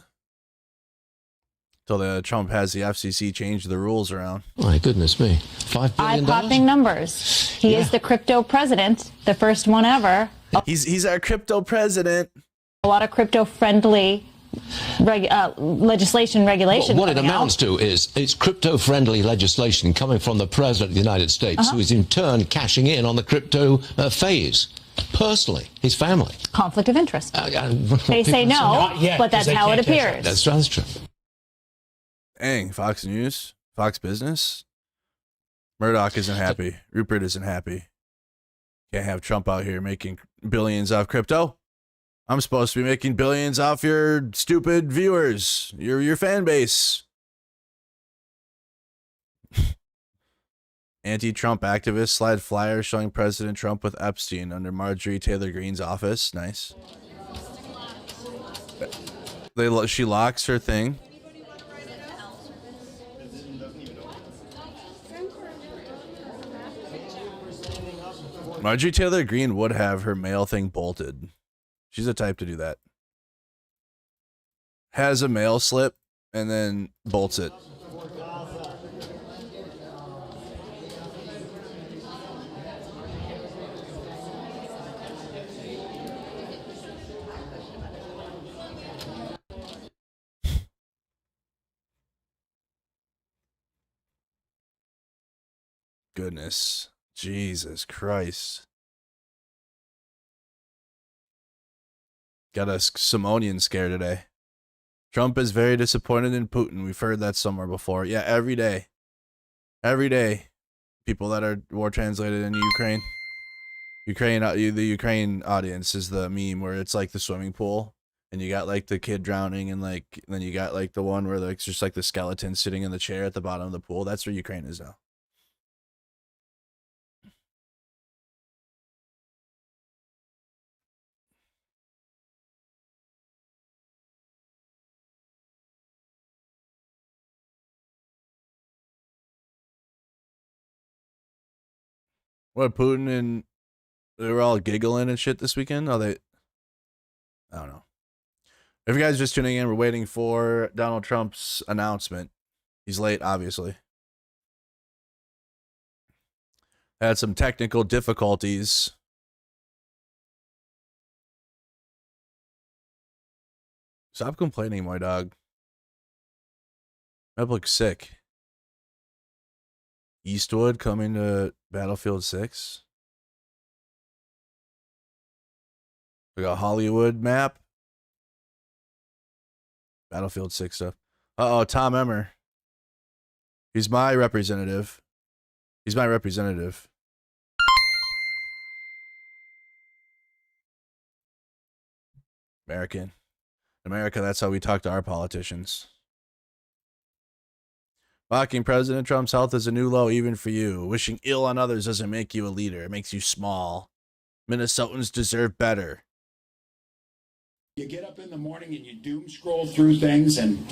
Until Trump has the FCC change the rules around. My goodness me. $5 billion? Eye-popping numbers. He is the crypto president, the first one ever. He's our crypto president. A lot of crypto-friendly regulation. What it amounts to is it's crypto-friendly legislation coming from the President of the United States, who is in turn cashing in on the crypto phase. Personally, his family. Conflict of interest. They say no, but that's how it appears. That's true. Dang, Fox News, Fox Business. Murdoch isn't happy. Rupert isn't happy. Can't have Trump out here making billions off crypto. I'm supposed to be making billions off your stupid viewers, your fan base. Anti-Trump activists slide flyers showing President Trump with Epstein under Marjorie Taylor Greene's office. Nice. She locks her thing. Marjorie Taylor Greene would have her mail thing bolted. She's the type to do that. Has a mail slip and then bolts it. Goodness. Jesus Christ. Got a Simonian scare today. Trump is very disappointed in Putin. We've heard that somewhere before. Yeah, every day. Every day. People that are war translated in Ukraine. The Ukraine audience is the meme where it's like the swimming pool. And you got like the kid drowning and like then you got like the one where like just like the skeleton sitting in the chair at the bottom of the pool. That's where Ukraine is now. What, Putin and they were all giggling and shit this weekend? I don't know. If you guys are just tuning in, we're waiting for Donald Trump's announcement. He's late, obviously. Had some technical difficulties. Stop complaining, my dog. That looks sick. Eastwood coming to Battlefield 6. We got Hollywood map. Battlefield 6 stuff. Uh-oh, Tom Emmer. He's my representative. He's my representative. American. America, that's how we talk to our politicians. Mocking President Trump's health is a new low even for you. Wishing ill on others doesn't make you a leader. It makes you small. Minnesotans deserve better. You get up in the morning and you doom scroll through things, and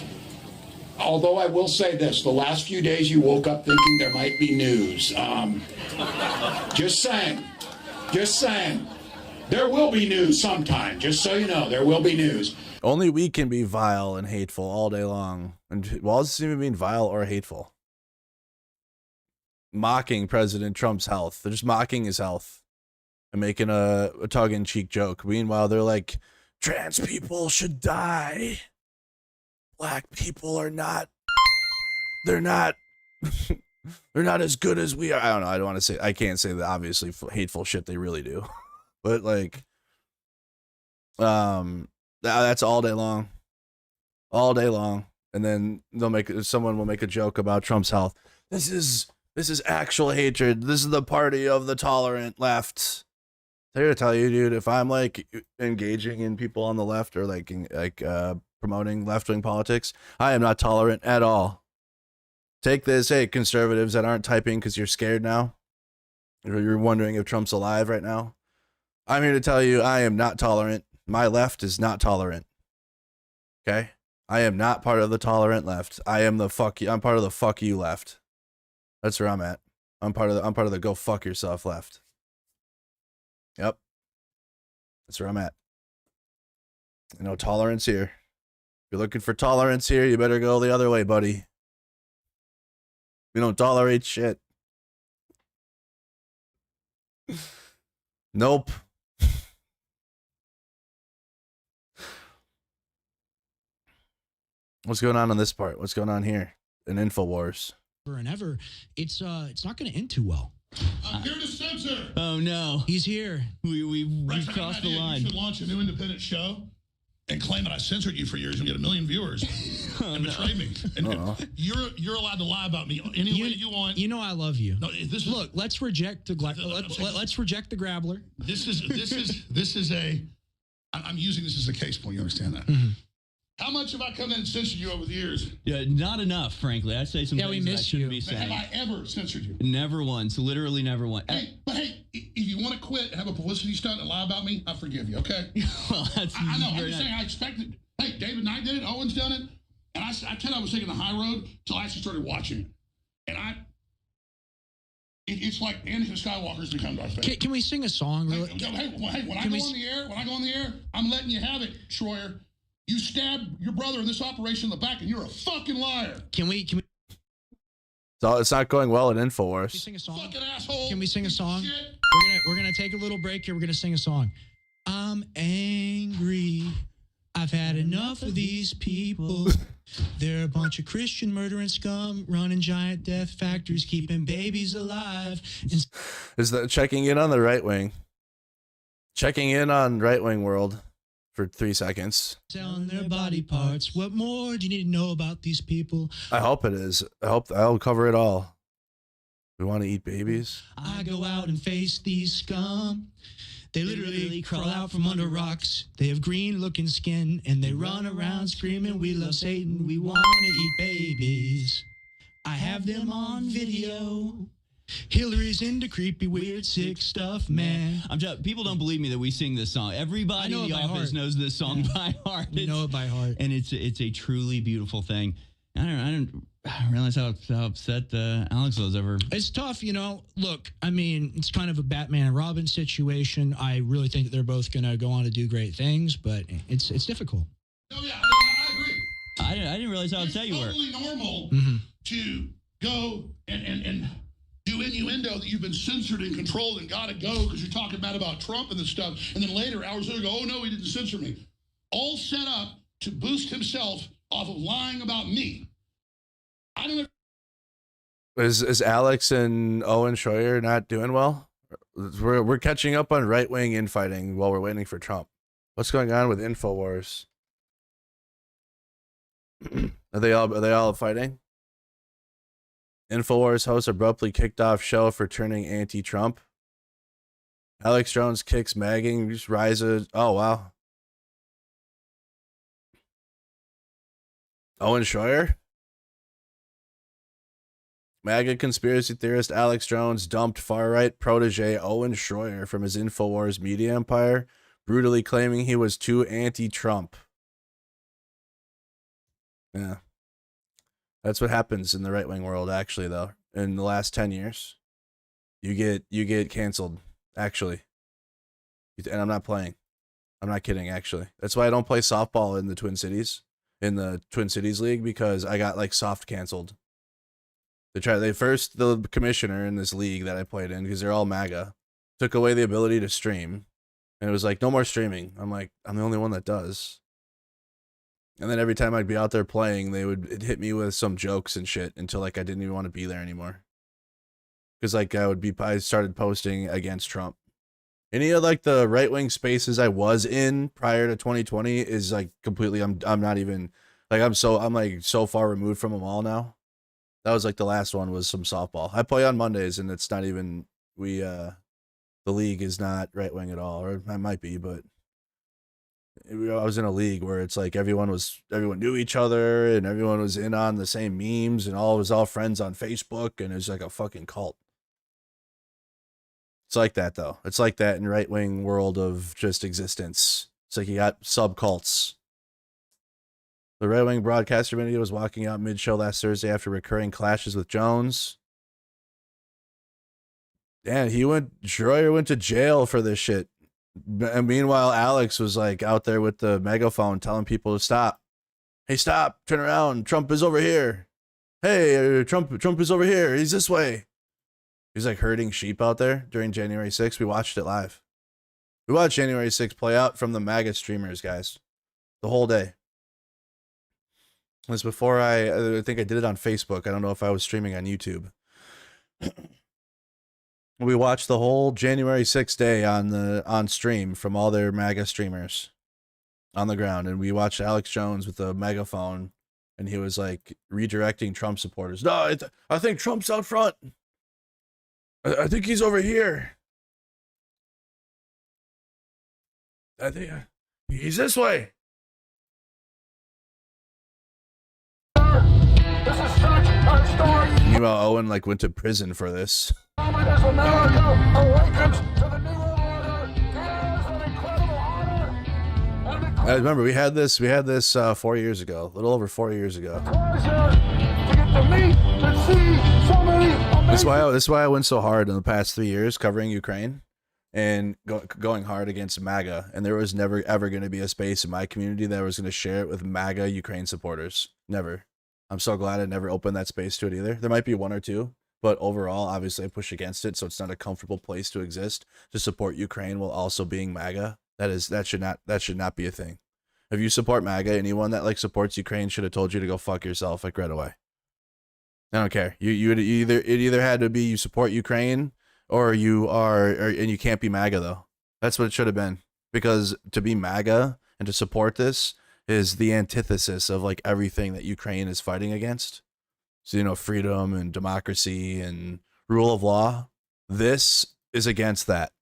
although I will say this, the last few days you woke up thinking there might be news. Just saying. Just saying. There will be news sometime, just so you know. There will be news. Only we can be vile and hateful all day long. And well, does this even mean vile or hateful? Mocking President Trump's health. They're just mocking his health and making a tongue-in-cheek joke. Meanwhile, they're like, trans people should die. Black people are not. They're not. They're not as good as we are. I don't know. I don't want to say. I can't say the obviously hateful shit they really do. But like, that's all day long, and then someone will make a joke about Trump's health. This is actual hatred. This is the party of the tolerant left. I'm here to tell you, dude. If I'm like engaging in people on the left or like promoting left-wing politics, I am not tolerant at all. Take this, hey, conservatives that aren't typing because you're scared now, or you're wondering if Trump's alive right now. I'm here to tell you I am not tolerant. My left is not tolerant. Okay? I am not part of the tolerant left. I'm part of the fuck you left. That's where I'm at. I'm part of the go fuck yourself left. Yep. That's where I'm at. No tolerance here. If you're looking for tolerance here, you better go the other way, buddy. We don't tolerate shit. Nope. What's going on this part? What's going on here in InfoWars? And ever, it's not going to end too well. I'm here to censor. Oh no, he's here. We've crossed the line. You should launch a new independent show and claim that I censored you for years and get 1 million viewers and betray me. And you're allowed to lie about me any way you want. You know I love you. No, look. Let's reject the let's reject the grabbler. This is a I'm using this as a case point. You understand that? How much have I come in and censored you over the years? Yeah, not enough, frankly. I say some things that I shouldn't be saying. Have I ever censored you? Never once. Literally never once. Hey, but hey, if you want to quit and have a publicity stunt and lie about me, I forgive you, okay? Well, that's I know. I'm very just saying I expected. Hey, David Knight did it. Owen's done it. And I tell you, I was taking the high road until I actually started watching it. And it's like Anakin Skywalker's become Darth Vader. Can we sing a song? Really? Hey, when I go on the air, I'm letting you have it, Schroyer. You stabbed your brother in this operation in the back, and you're a fucking liar. Can we? So it's not going well at Can we InfoWars. sing a song? Fucking asshole. Can we sing a song? Shit. We're gonna take a little break here. We're gonna sing a song. I'm angry. I've had enough of these people. They're a bunch of Christian murdering scum, running giant death factories, keeping babies alive. Is that checking in on the right wing? Checking in on right wing world for 3 seconds. Selling their body parts. What more do you need to know about these people? I hope it is. I hope I'll cover it all. We want to eat babies. I go out and face these scum. They literally crawl out from under rocks. They have green-looking skin, and they run around screaming, "We love Satan, we want to eat babies." I have them on video. Hillary's into creepy, weird, sick stuff, man. People don't believe me that we sing this song. Everybody in the office knows this song by heart. We know it by heart. And it's a truly beautiful thing. I don't realize how upset Alex was over. It's tough, Look, I mean, it's kind of a Batman and Robin situation. I really think that they're both going to go on to do great things, but it's difficult. Oh, yeah, I agree. I didn't realize how upset you were. It's totally normal to go and do innuendo that you've been censored and controlled and got to go because you're talking bad about Trump and this stuff. And then later, hours later, go, oh, no, he didn't censor me. All set up to boost himself off of lying about me. I don't know. Is Alex and Owen Schroyer not doing well? We're catching up on right wing infighting while we're waiting for Trump. What's going on with InfoWars? Are they all fighting? InfoWars host abruptly kicked off show for turning anti-Trump. Alex Jones kicks magging, just rises. Oh wow. Owen Schroyer? MAGA conspiracy theorist Alex Jones dumped far-right protege Owen Schroyer from his InfoWars media empire, brutally claiming he was too anti-Trump. Yeah. That's what happens in the right-wing world, actually, though. In the last 10 years, you get canceled, actually. And I'm not playing. I'm not kidding, actually. That's why I don't play softball in the Twin Cities League, because I got, soft canceled. The commissioner in this league that I played in, because they're all MAGA, took away the ability to stream. And it was like, no more streaming. I'm like, I'm the only one that does. And then every time I'd be out there playing, they would hit me with some jokes and shit until I didn't even want to be there anymore. Because I started posting against Trump. Any of the right wing spaces I was in prior to 2020 is completely, I'm not even I'm so far removed from them all now. That was the last one was some softball. I play on Mondays and it's not even, the league is not right wing at all, or I might be, but I was in a league where it's everyone knew each other and everyone was in on the same memes and was all friends on Facebook, and it was like a fucking cult. It's like that though. It's like that in right wing world of just existence. It's you got sub cults. The right wing broadcaster media was walking out mid show last Thursday after recurring clashes with Jones. And Schroyer went to jail for this shit. And meanwhile, Alex was out there with the megaphone telling people to stop. Hey, stop, turn around. Trump is over here. Hey, Trump is over here. He's this way. He's herding sheep out there during January 6th. We watched it live. We watched January 6th play out from the MAGA streamers, guys. The whole day. It was before I think I did it on Facebook. I don't know if I was streaming on YouTube. We watched the whole January 6th day on stream from all their MAGA streamers on the ground, and we watched Alex Jones with the megaphone, and he was redirecting Trump supporters. No, I think Trump's out front. I think he's over here. I think He's this way. Meanwhile, Owen like went to prison for this. I remember we had this 4 years ago, a little over 4 years ago. That's why I went so hard in the past 3 years covering Ukraine and going hard against MAGA. And there was never ever going to be a space in my community that was going to share it with MAGA Ukraine supporters. Never. I'm so glad I never opened that space to it either. There might be one or two, but overall, obviously, I push against it, so it's not a comfortable place to exist to support Ukraine while also being MAGA. That should not be a thing. If you support MAGA, anyone that like supports Ukraine should have told you to go fuck yourself like right away. I don't care. It either had to be you support Ukraine or and you can't be MAGA though. That's what it should have been, because to be MAGA and to support this is the antithesis of like everything that Ukraine is fighting against. So, freedom and democracy and rule of law. This is against that.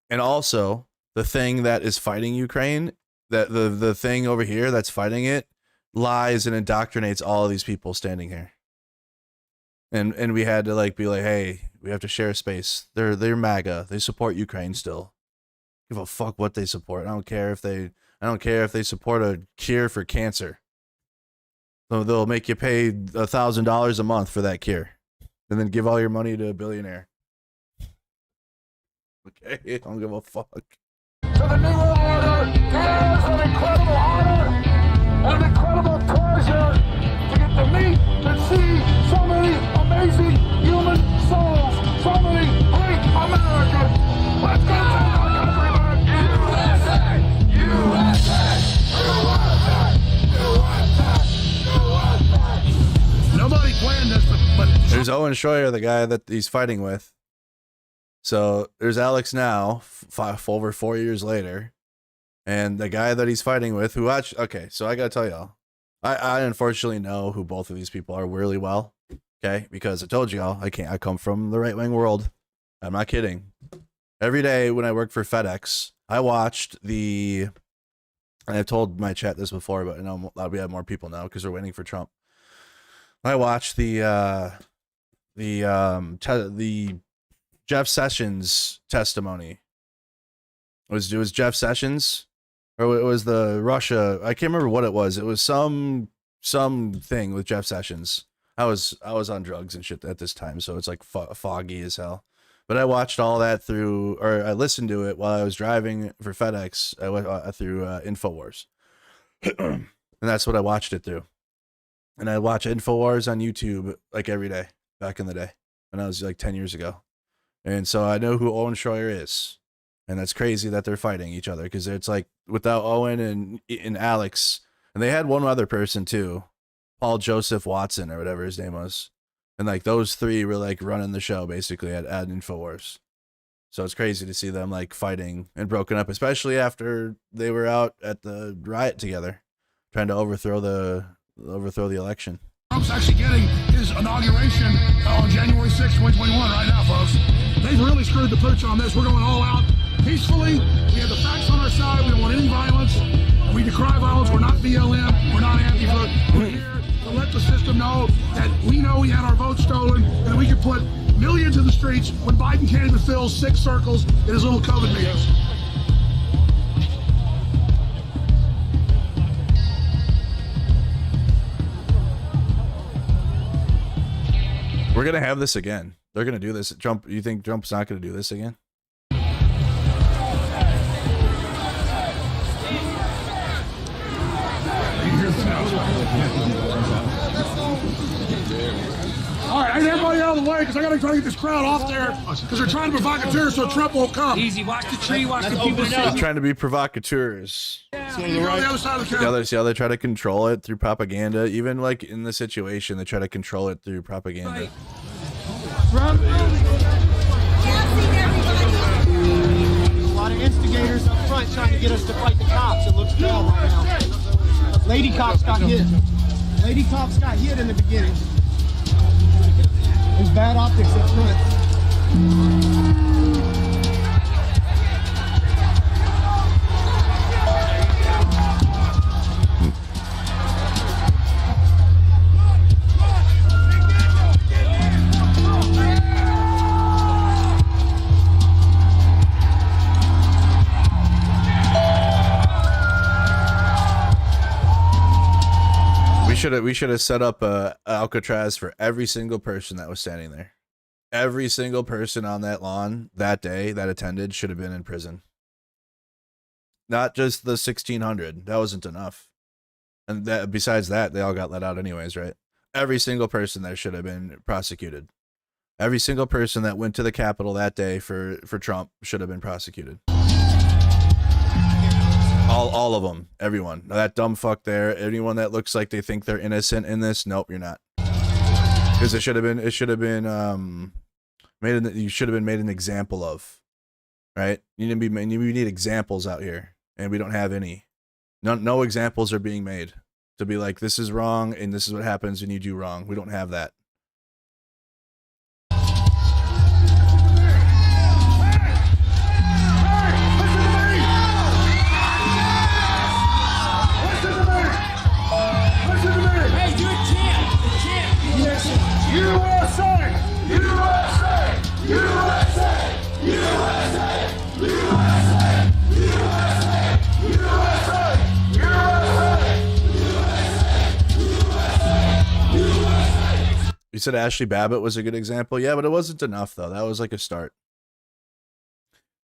And also the thing that is fighting Ukraine, that the thing over here that's fighting it lies and indoctrinates all of these people standing here. And we had to be like, hey, we have to share space. They're MAGA. They support Ukraine still. Give a fuck what they support. I don't care if they support a cure for cancer. So they'll make you pay $1,000 a month for that cure, and then give all your money to a billionaire. Okay, I don't give a fuck. To the new order, it is an incredible honor and an incredible pleasure to get to meet and see so many amazing human souls, so many great Americans. Let's go to our country, man. USA! USA! Nobody planned this, but There's Owen Schroyer, the guy that he's fighting with. So there's Alex now, over 4 years later, and the guy that he's fighting with, okay, so I gotta tell y'all, I unfortunately know who both of these people are really well, okay, because I told y'all, I come from the right-wing world. I'm not kidding. Every day when I worked for FedEx, I watched and I've told my chat this before, but I know we have more people now because we're waiting for Trump. I watched the Jeff Sessions testimony. It was Jeff Sessions, or it was the Russia. I can't remember what it was. It was some thing with Jeff Sessions. I was on drugs and shit at this time, so it's like foggy as hell. But I watched all that through, or I listened to it while I was driving for FedEx. I went through InfoWars, and that's what I watched it through. And I watch InfoWars on YouTube like every day back in the day when I was like 10 years ago. And so I know who Owen Schroyer is. And that's crazy that they're fighting each other, because it's like without Owen and Alex, and they had one other person too, Paul Joseph Watson or whatever his name was. And like those three were like running the show basically at InfoWars. So it's crazy to see them like fighting and broken up, especially after they were out at the riot together, trying to overthrow the election. Trump's actually getting his inauguration on January 6, 2021 right now, folks. They've really screwed the pooch on this. We're going all out peacefully. We have the facts on our side. We don't want any violence. We decry violence. We're not BLM. We're not anti-vote. We're here to let the system know that we had our vote stolen, and we could put millions in the streets when Biden can't even fill 6 circles in his little COVID meetings. We're going to have this again. They're going to do this. Trump, you think Trump's not going to do this again? All right, I need everybody out of the way because I got to try to get this crowd off there because they're trying to provocateur so Trump won't come. Easy, watch the tree, watch the people. They're trying to be provocateurs. So you go on the other side of the crowd. See how they try to control it through propaganda. Even like in the situation, they try to control it through propaganda. A lot of instigators up front trying to get us to fight the cops. It looks bad right now. Lady cops got hit. Lady cops got hit in the beginning. There's bad optics up front. should have set up a Alcatraz for every single person that was standing there. Every single person on that lawn that day that attended should have been in prison. Not just the 1,600. That wasn't enough. And that, besides that, they all got let out anyways, right? Every single person there should have been prosecuted. Every single person that went to the Capitol that day for Trump should have been prosecuted. All of them, everyone. That dumb fuck there, anyone that looks like they think they're innocent in this, nope, you're not. Because you should have been made an example of, right? You need examples out here, and we don't have any. No examples are being made to be like, this is wrong, and this is what happens when you do wrong. We don't have that. USA! USA! USA! USA! USA! USA! You said Ashley Babbitt was a good example. Yeah, but it wasn't enough though. That was like a start.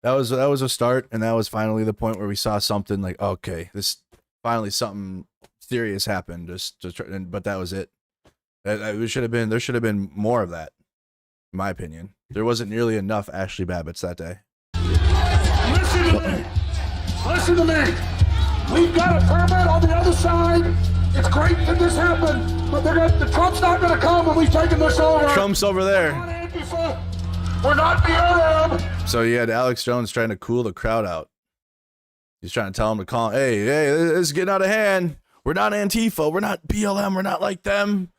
That was a start, and that was finally the point where we saw something like, okay, this finally something serious happened. But that was it. There should have been more of that, in my opinion. There wasn't nearly enough Ashley Babbitts that day. Listen to me. Listen to me. We've got a permit on the other side. It's great that this happened, but the Trump's not going to come when we've taken this over. Trump's over there. We're not BLM. So you had Alex Jones trying to cool the crowd out. He's trying to tell him to calm. Hey, this is getting out of hand. We're not Antifa. We're not BLM. We're not like them.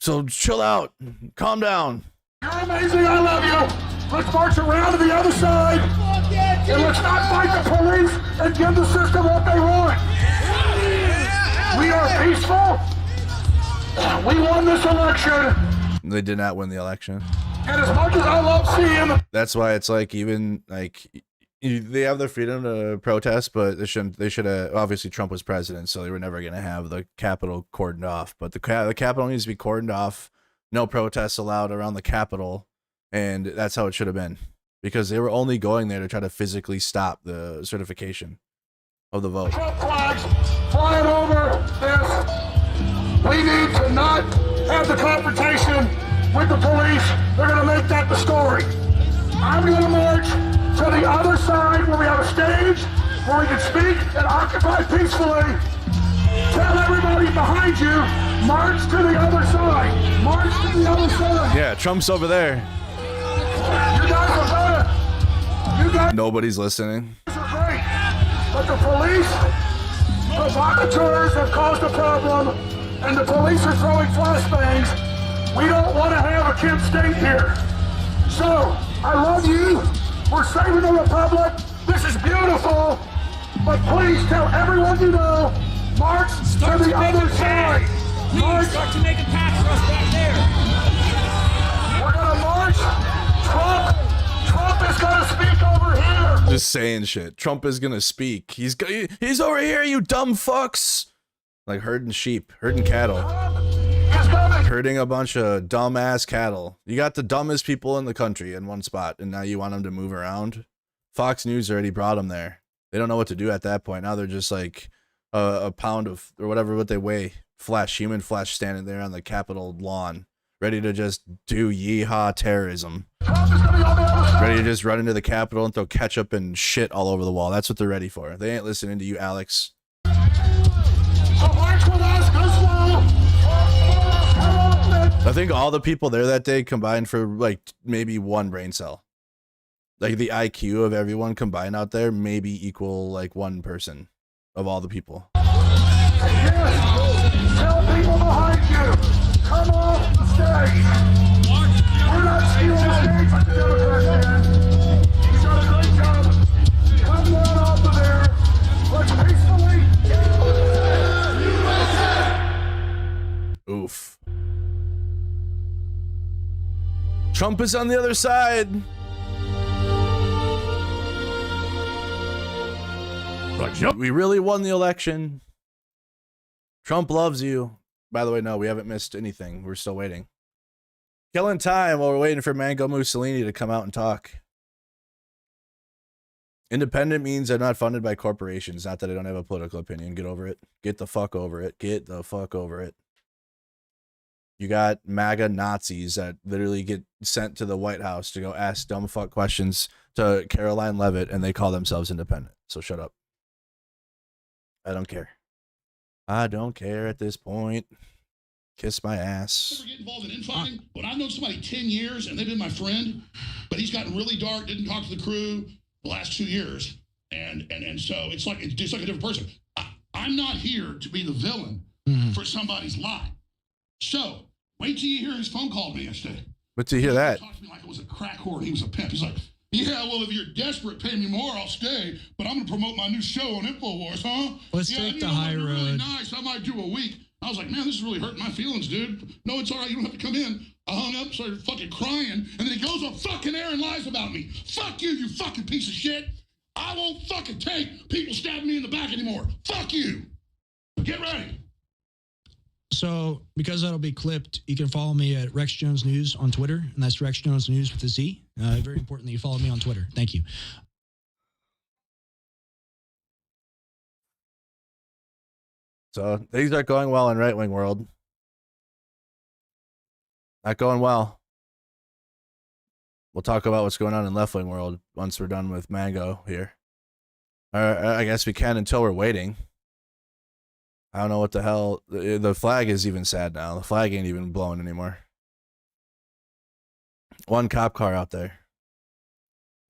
So chill out. Calm down. You're amazing. I love you. Let's march around to the other side. And let's not fight the police and give the system what they want. We are peaceful. We won this election. They did not win the election. And as much as I love seeing... That's why it's like, even like, they have the freedom to protest, but they should have, obviously Trump was president, so they were never going to have the Capitol cordoned off. But the Capitol needs to be cordoned off. No protests allowed around the Capitol. And that's how it should have been. Because they were only going there to try to physically stop the certification of the vote. Trump flags flying over this. We need to not have the confrontation with the police. They're going to make that the story. I'm going to march to the other side where we have a stage where we can speak and occupy peacefully. Tell everybody behind you, march to the other side. March to the other side. Yeah, Trump's over there. You guys are better. You guys Nobody's listening. are great. But the police, provocateurs have caused a problem, and the police are throwing flashbangs. We don't want to have a Kent State here. So, I love you. We're saving the Republic. This is beautiful. But please tell everyone you know, march to the other side. March. Start to make a path for us back there. We're going to march. Trump is going to speak over here. Just saying shit. Trump is going to speak. He's over here, you dumb fucks. Like herding sheep, herding cattle. Herding a bunch of dumbass cattle. You got the dumbest people in the country in one spot, and now you want them to move around? Fox News already brought them there. They don't know what to do at that point. Now they're just like a pound of, or whatever what they weigh, human flesh standing there on the Capitol lawn, ready to just do yeehaw terrorism. Ready to just run into the Capitol and throw ketchup and shit all over the wall. That's what they're ready for. They ain't listening to you, Alex. I think all the people there that day combined for like maybe one brain cell. Like the IQ of everyone combined out there maybe equal like one person of all the people. Yes. Tell people behind you, come off the stage. We're not stealing the stage like the Democrats did. You've done a great job. Come down off of there. Let's peacefully. Oof. Trump is on the other side. We really won the election. Trump loves you. By the way, no, we haven't missed anything. We're still waiting. Killing time while we're waiting for Mango Mussolini to come out and talk. Independent means I'm not funded by corporations. Not that I don't have a political opinion. Get over it. Get the fuck over it. Get the fuck over it. You got MAGA Nazis that literally get sent to the White House to go ask dumb fuck questions to Caroline Leavitt, and they call themselves independent. So shut up. I don't care. I don't care at this point. Kiss my ass. Get involved in infighting. When I've known somebody 10 years and they've been my friend, but he's gotten really dark, didn't talk to the crew the last 2 years, and so it's like a different person. I'm not here to be the villain for somebody's lie. So wait till you hear his phone call to me yesterday. Wait till you hear that. He talked to me like it was a crack whore and he was a pimp. He's like, yeah, well, if you're desperate, pay me more, I'll stay. But I'm going to promote my new show on InfoWars, huh? Let's take the high road. Really nice. I might do a week. I was like, man, this is really hurting my feelings, dude. No, it's all right. You don't have to come in. I hung up, started fucking crying, and then he goes on fucking air and lies about me. Fuck you, you fucking piece of shit. I won't fucking take people stabbing me in the back anymore. Fuck you. Get ready. So, because that'll be clipped, you can follow me at Rex Jones News on Twitter, and that's Rex Jones News with a Z. Very important that you follow me on Twitter. Thank you. So things aren't going well in right-wing world. Not going well. We'll talk about what's going on in left-wing world once we're done with Mango here. I guess we can until we're waiting. I don't know what the hell. The flag is even sad now. The flag ain't even blowing anymore. One cop car out there.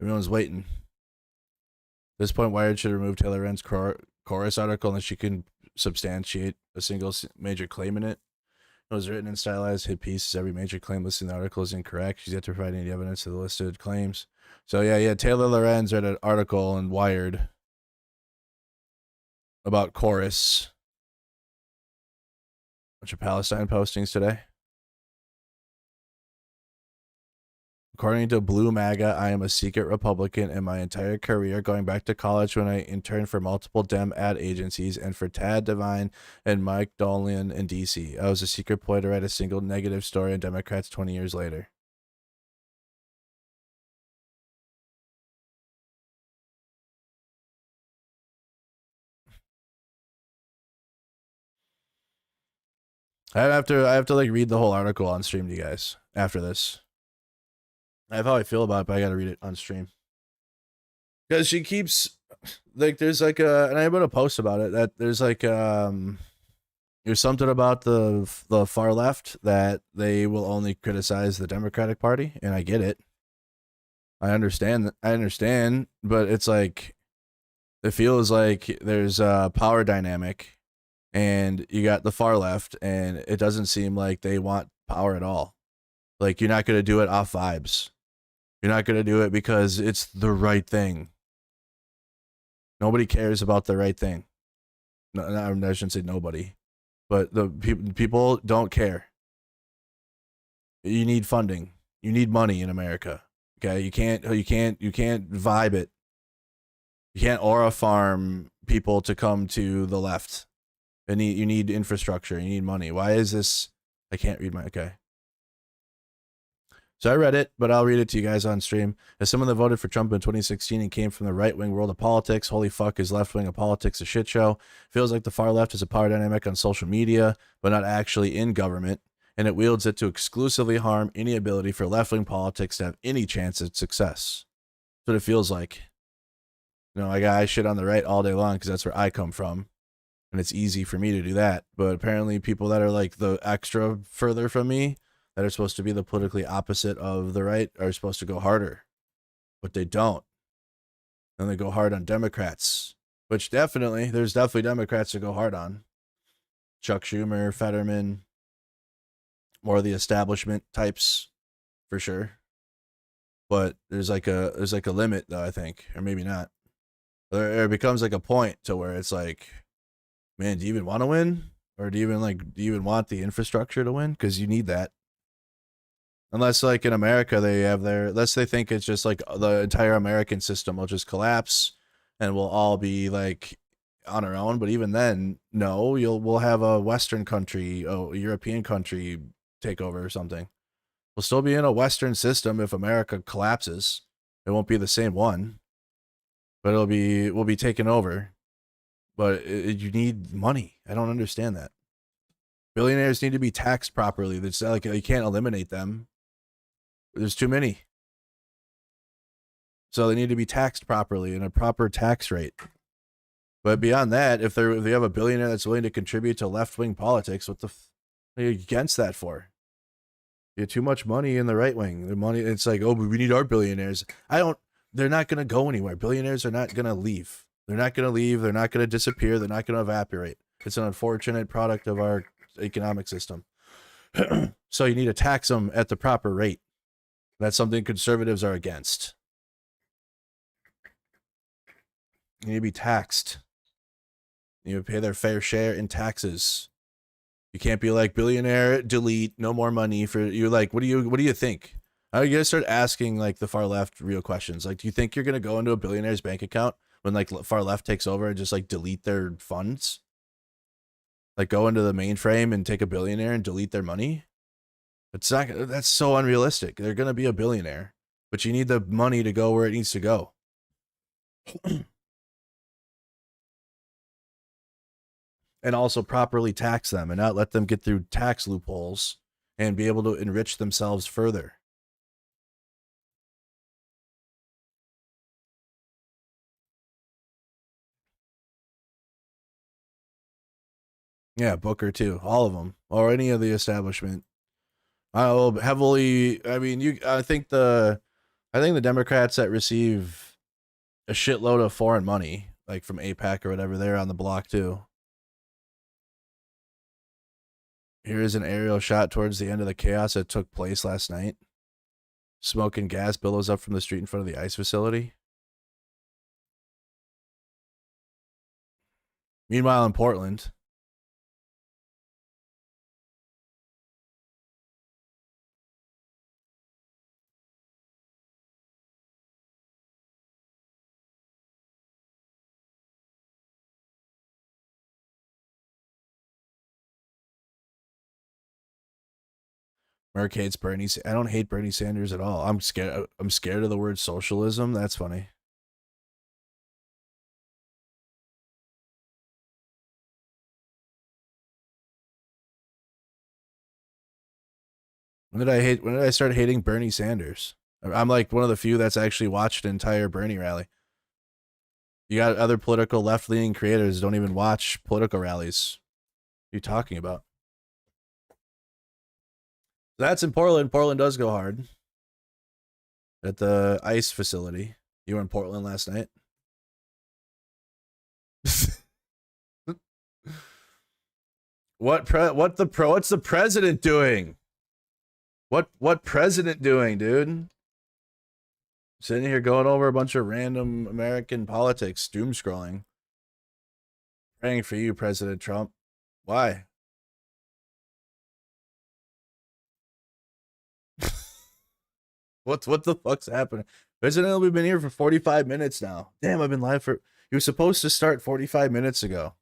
Everyone's waiting. At this point, Wired should remove Taylor Wren's chorus article unless she can substantiate a single major claim in it. It was written in stylized hit pieces. Every major claim listed in the article is incorrect. She's yet to provide any evidence of the listed claims. So yeah, Taylor Lorenz read an article in Wired about chorus. Bunch of Palestine postings today. According to Blue MAGA, I am a secret Republican in my entire career, going back to college when I interned for multiple Dem ad agencies and for Tad Devine and Mike Dolan in D.C. I was a secret ploy to write a single negative story on Democrats 20 years later. I have to like read the whole article on stream to you guys after this. I have how I feel about it, but I gotta read it on stream. Because she keeps like there's like and I'm gonna post about it that there's like there's something about the far left that they will only criticize the Democratic Party, and I get it. I understand, but it's like it feels like there's a power dynamic. And you got the far left, and it doesn't seem like they want power at all. Like, you're not going to do it off vibes. You're not going to do it because it's the right thing. Nobody cares about the right thing. No, I shouldn't say nobody. But the people don't care. You need funding. You need money in America. Okay? You can't vibe it. You can't aura farm people to come to the left. And you need infrastructure. You need money. Why is this? I can't read my. Okay. So I read it, but I'll read it to you guys on stream. As someone that voted for Trump in 2016 and came from the right-wing world of politics, holy fuck, is left-wing of politics a shit show? Feels like the far left is a power dynamic on social media, but not actually in government, and it wields it to exclusively harm any ability for left-wing politics to have any chance at success. That's what it feels like. You know, I shit on the right all day long because that's where I come from. And it's easy for me to do that. But apparently people that are like the extra further from me, that are supposed to be the politically opposite of the right, are supposed to go harder. But they don't. And they go hard on Democrats. Which there's definitely Democrats to go hard on. Chuck Schumer, Fetterman, more of the establishment types, for sure. But there's like a limit though, I think. Or maybe not. There becomes like a point to where it's like, man, do you even want to win? Or do you even want the infrastructure to win? Because you need that. Unless like in America unless they think it's just like the entire American system will just collapse and we'll all be like on our own, but even then, no, we'll have a Western country, a European country take over or something. We'll still be in a Western system if America collapses. It won't be the same one, but we'll be taken over. But you need money. I don't understand that. Billionaires need to be taxed properly. It's not like you can't eliminate them. There's too many. So they need to be taxed properly in a proper tax rate. But beyond that, if they have a billionaire that's willing to contribute to left-wing politics, what are you against that for? You have too much money in the right wing. The money, it's like, oh, but we need our billionaires. They're not going to go anywhere. Billionaires are not going to leave. They're not going to leave. They're not going to disappear. They're not going to evaporate. It's an unfortunate product of our economic system. So you need to tax them at the proper rate. That's something conservatives are against. You need to be taxed. You need to pay their fair share in taxes. You can't be like, billionaire, delete, no more money for you. Like, what do you think? You gotta start asking like the far left real questions. Like, do you think you're gonna go into a billionaire's bank account when like far left takes over and just like delete their funds? Like go into the mainframe and take a billionaire and delete their money? That's so unrealistic. They're gonna be a billionaire, but you need the money to go where it needs to go. And also properly tax them and not let them get through tax loopholes and be able to enrich themselves further. Yeah, Booker too, all of them, or any of the establishment. Heavily. I mean, I think the Democrats that receive a shitload of foreign money, like from AIPAC or whatever, they're on the block too. Here is an aerial shot towards the end of the chaos that took place last night. Smoke and gas billows up from the street in front of the ICE facility. Meanwhile, in Portland, Mercado's Bernie. I don't hate Bernie Sanders at all. I'm scared of the word socialism. That's funny. When did I start hating Bernie Sanders? I'm like one of the few that's actually watched an entire Bernie rally. You got other political left-leaning creators don't even watch political rallies. What are you talking about? That's in Portland. Portland does go hard. At the ICE facility. You were in Portland last night? What's the president doing? What president doing, dude? Sitting here going over a bunch of random American politics, doom scrolling. Praying for you, President Trump. Why? What the fuck's happening? President, we've been here for 45 minutes now. Damn, I've been live for... You were supposed to start 45 minutes ago.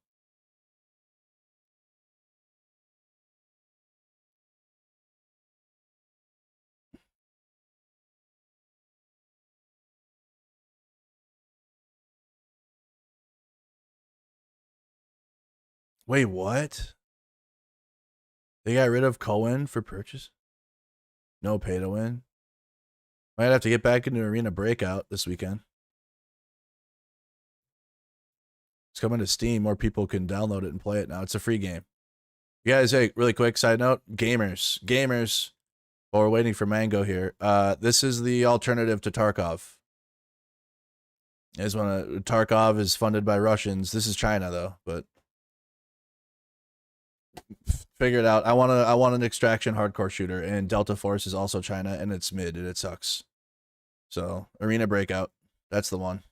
Wait, what? They got rid of Cohen for purchase? No pay to win? Might have to get back into Arena Breakout this weekend. It's coming to Steam. More people can download it and play it now. It's a free game. You guys, hey, really quick side note. Gamers. While we're waiting for Mango here. This is the alternative to Tarkov. Tarkov is funded by Russians. This is China though, but figure it out. I want an extraction hardcore shooter, and Delta Force is also China, and it's mid and it sucks. So Arena Breakout, that's the one,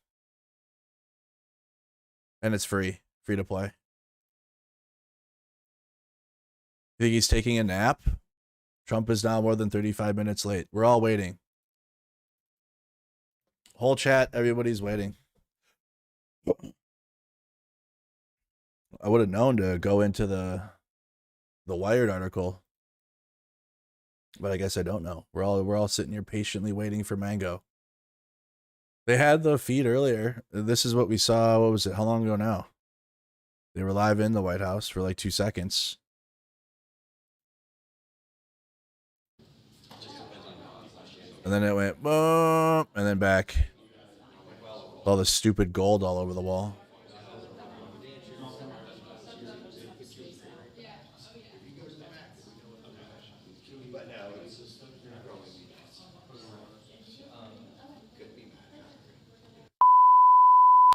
and it's free to play. You think he's taking a nap? Trump is now more than 35 minutes late. We're all waiting. Whole chat, everybody's waiting. I would have known to go into the Wired article, but I guess I don't know. We're all sitting here patiently waiting for Mango. They had the feed earlier. This is what we saw. What was it? How long ago now? They were live in the White House for like 2 seconds. And then it went boom, and then back. All the stupid gold all over the wall.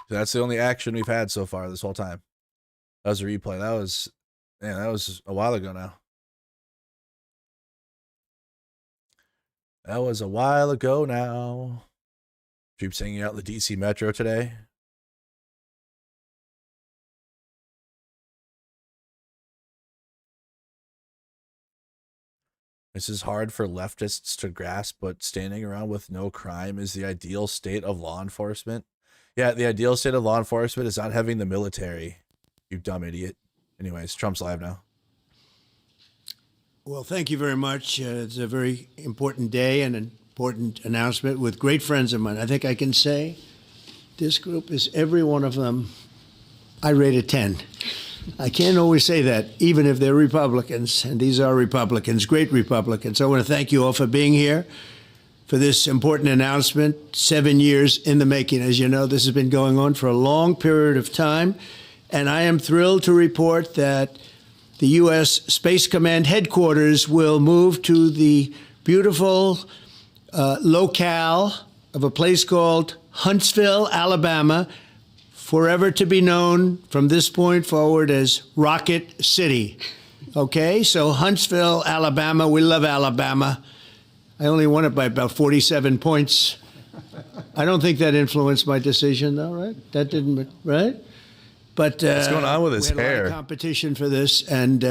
That's the only action we've had so far this whole time. That was a replay. That was a while ago now. That was a while ago now. Troops hanging out in the DC Metro today. This is hard for leftists to grasp, but standing around with no crime is the ideal state of law enforcement. Yeah, the ideal state of law enforcement is not having the military. You dumb idiot. Anyways, Trump's live now. Well, thank you very much. It's a very important day and an important announcement with great friends of mine. I think I can say this group is every one of them. I rate a 10. I can't always say that, even if they're Republicans, and these are Republicans, great Republicans. I want to thank you all for being here for this important announcement, 7 years in the making. As you know, this has been going on for a long period of time, and I am thrilled to report that the U.S. Space Command headquarters will move to the beautiful locale of a place called Huntsville, Alabama, forever to be known from this point forward as Rocket City. Okay, so Huntsville, Alabama, we love Alabama. I only won it by about 47 points. I don't think that influenced my decision, though, right? That didn't, right? But what's going on with his we had hair? A lot of competition for this, and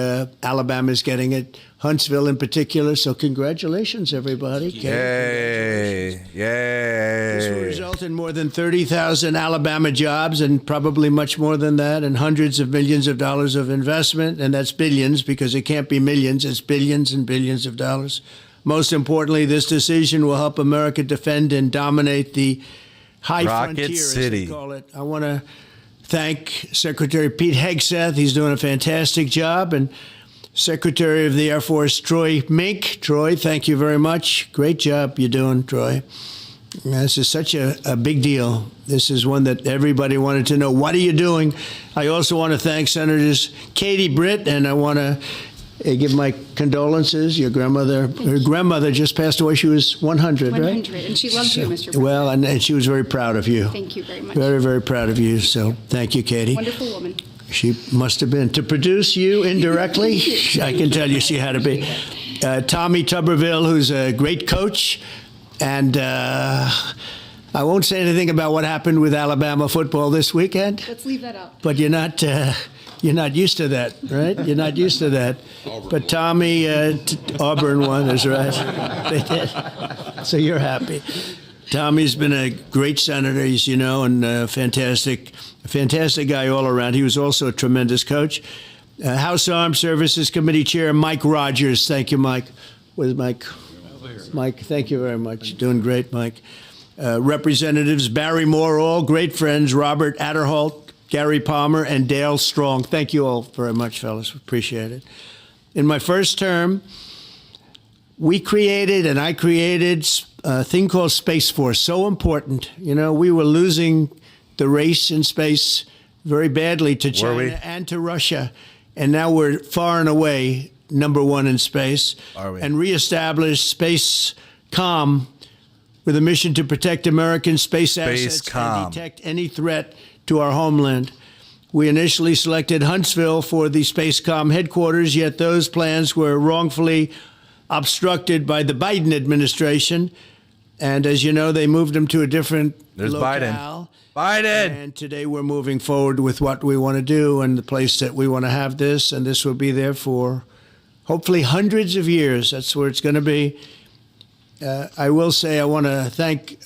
Alabama's getting it. Huntsville in particular. So congratulations, everybody. Yay! Yay! This will result in more than 30,000 Alabama jobs, and probably much more than that, and hundreds of millions of dollars of investment, and that's billions because it can't be millions. It's billions and billions of dollars. Most importantly, this decision will help America defend and dominate the high frontier, as they call it. I want to thank Secretary Pete Hegseth. He's doing a fantastic job. And Secretary of the Air Force, Troy Mink. Troy, thank you very much. Great job you're doing, Troy. This is such a big deal. This is one that everybody wanted to know. What are you doing? I also want to thank Senators Katie Britt, and I want to give my condolences. Your grandmother, her grandmother just passed away. She was 100, right? 100, and she loved you, Mr. President. Well, and she was very proud of you. Thank you very much. Very, very proud of you. So thank you, Katie. Wonderful woman. She must have been. To produce you indirectly, I can tell you she had to be. Tommy Tuberville, who's a great coach. And I won't say anything about what happened with Alabama football this weekend. Let's leave that out. But you're not used to that, right? You're not used to that. But Tommy, Auburn won, that's right. They did. So you're happy. Tommy's been a great senator, as you know, and a fantastic guy all around. He was also a tremendous coach. House Armed Services Committee Chair Mike Rogers. Thank you, Mike. Where's Mike? Mike, thank you very much. Doing great, Mike. Representatives Barry Moore, all great friends. Robert Adderholt, Gary Palmer, and Dale Strong. Thank you all very much, fellas. Appreciate it. In my first term, I created a thing called Space Force. So important. You know, we were losing the race in space very badly to China and to Russia. And now we're far and away number one in space. Are we? And reestablished Space Com with a mission to protect American space assets and detect any threat to our homeland. We initially selected Huntsville for the Spacecom headquarters, yet those plans were wrongfully obstructed by the Biden administration. And as you know, they moved them to a different locale. Biden. And today we're moving forward with what we want to do and the place that we want to have this. And this will be there for hopefully hundreds of years. That's where it's going to be. I will say I want to thank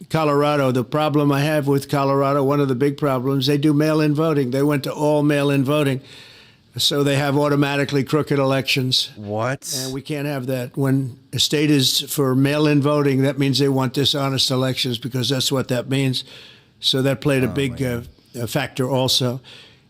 Colorado. The problem I have with Colorado, one of the big problems, they do mail-in voting. They went to all mail-in voting. So they have automatically crooked elections. What? And we can't have that. When a state is for mail-in voting, that means they want dishonest elections because that's what that means. So that played a big factor also.